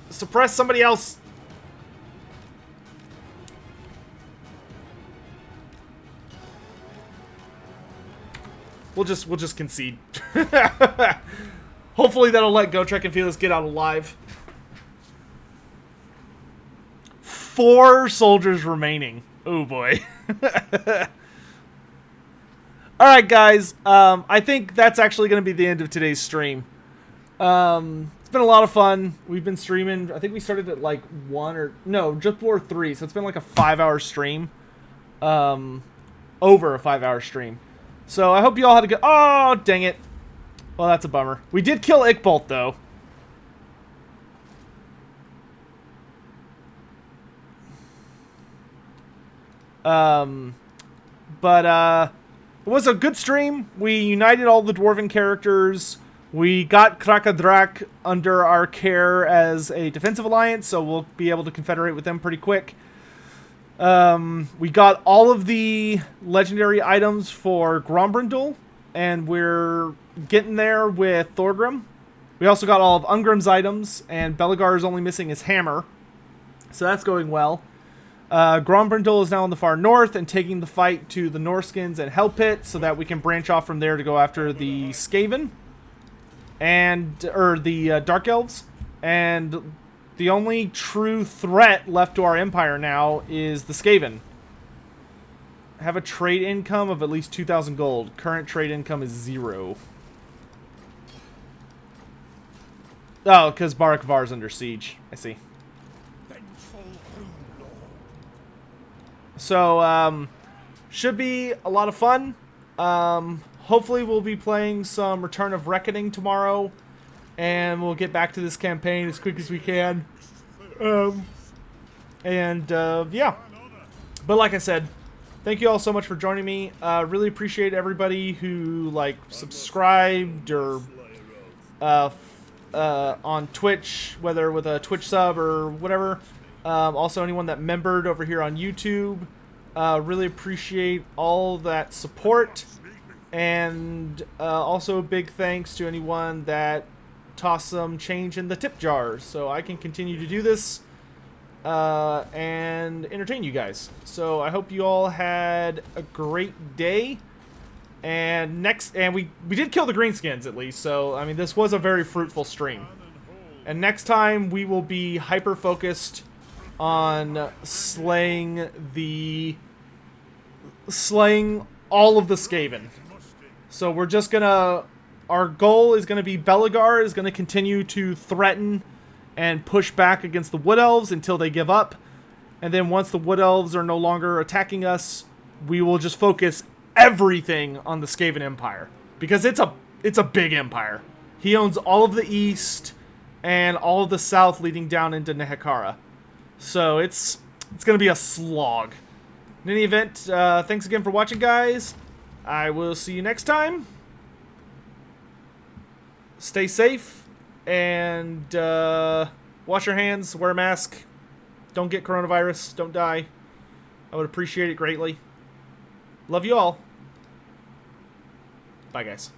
Suppress somebody else! We'll just concede. Hopefully that'll let Gotrek and Felix get out alive. 4 soldiers remaining. Oh boy. Alright guys, I think that's actually going to be the end of today's stream. It's been a lot of fun. We've been streaming, I think we started at like 1 or, no, just before 3, so it's been like a 5-hour stream. Over a 5-hour stream. So I hope you all had a good... Oh, dang it. Well, that's a bummer. We did kill Ickbolt, though. It was a good stream. We united all the Dwarven characters. We got Krakadrak under our care as a defensive alliance, so we'll be able to confederate with them pretty quick. We got all of the legendary items for Grombrindal, and we're getting there with Thorgrim. We also got all of Ungrim's items, and Belegar is only missing his hammer. So that's going well. Grombrindal is now in the far north and taking the fight to the Norskins and Hell Pit so that we can branch off from there to go after the Skaven. Or the Dark Elves. And the only true threat left to our empire now is the Skaven. Have a trade income of at least 2,000 gold. Current trade income is 0. Oh, because Barak Var's under siege. I see. So, should be a lot of fun. Hopefully we'll be playing some Return of Reckoning tomorrow. And we'll get back to this campaign as quick as we can. Yeah. But like I said, thank you all so much for joining me. Really appreciate everybody who, like, subscribed or on Twitch, whether with a Twitch sub or whatever. Also anyone that membered over here on YouTube. Really appreciate all that support. And also a big thanks to anyone that tossed some change in the tip jar so I can continue to do this and entertain you guys. So I hope you all had a great day. And we did kill the greenskins at least, so I mean this was a very fruitful stream. And next time we will be hyper focused on slaying all of the Skaven. So we're just gonna, our goal is gonna be Belegar is gonna continue to threaten and push back against the Wood Elves until they give up. And then once the Wood Elves are no longer attacking us, we will just focus everything on the Skaven Empire. Because it's a big empire. He owns all of the east and all of the south leading down into Nehekara. So it's going to be a slog. In any event, thanks again for watching, guys. I will see you next time. Stay safe and wash your hands, wear a mask. Don't get coronavirus. Don't die. I would appreciate it greatly. Love you all. Bye, guys.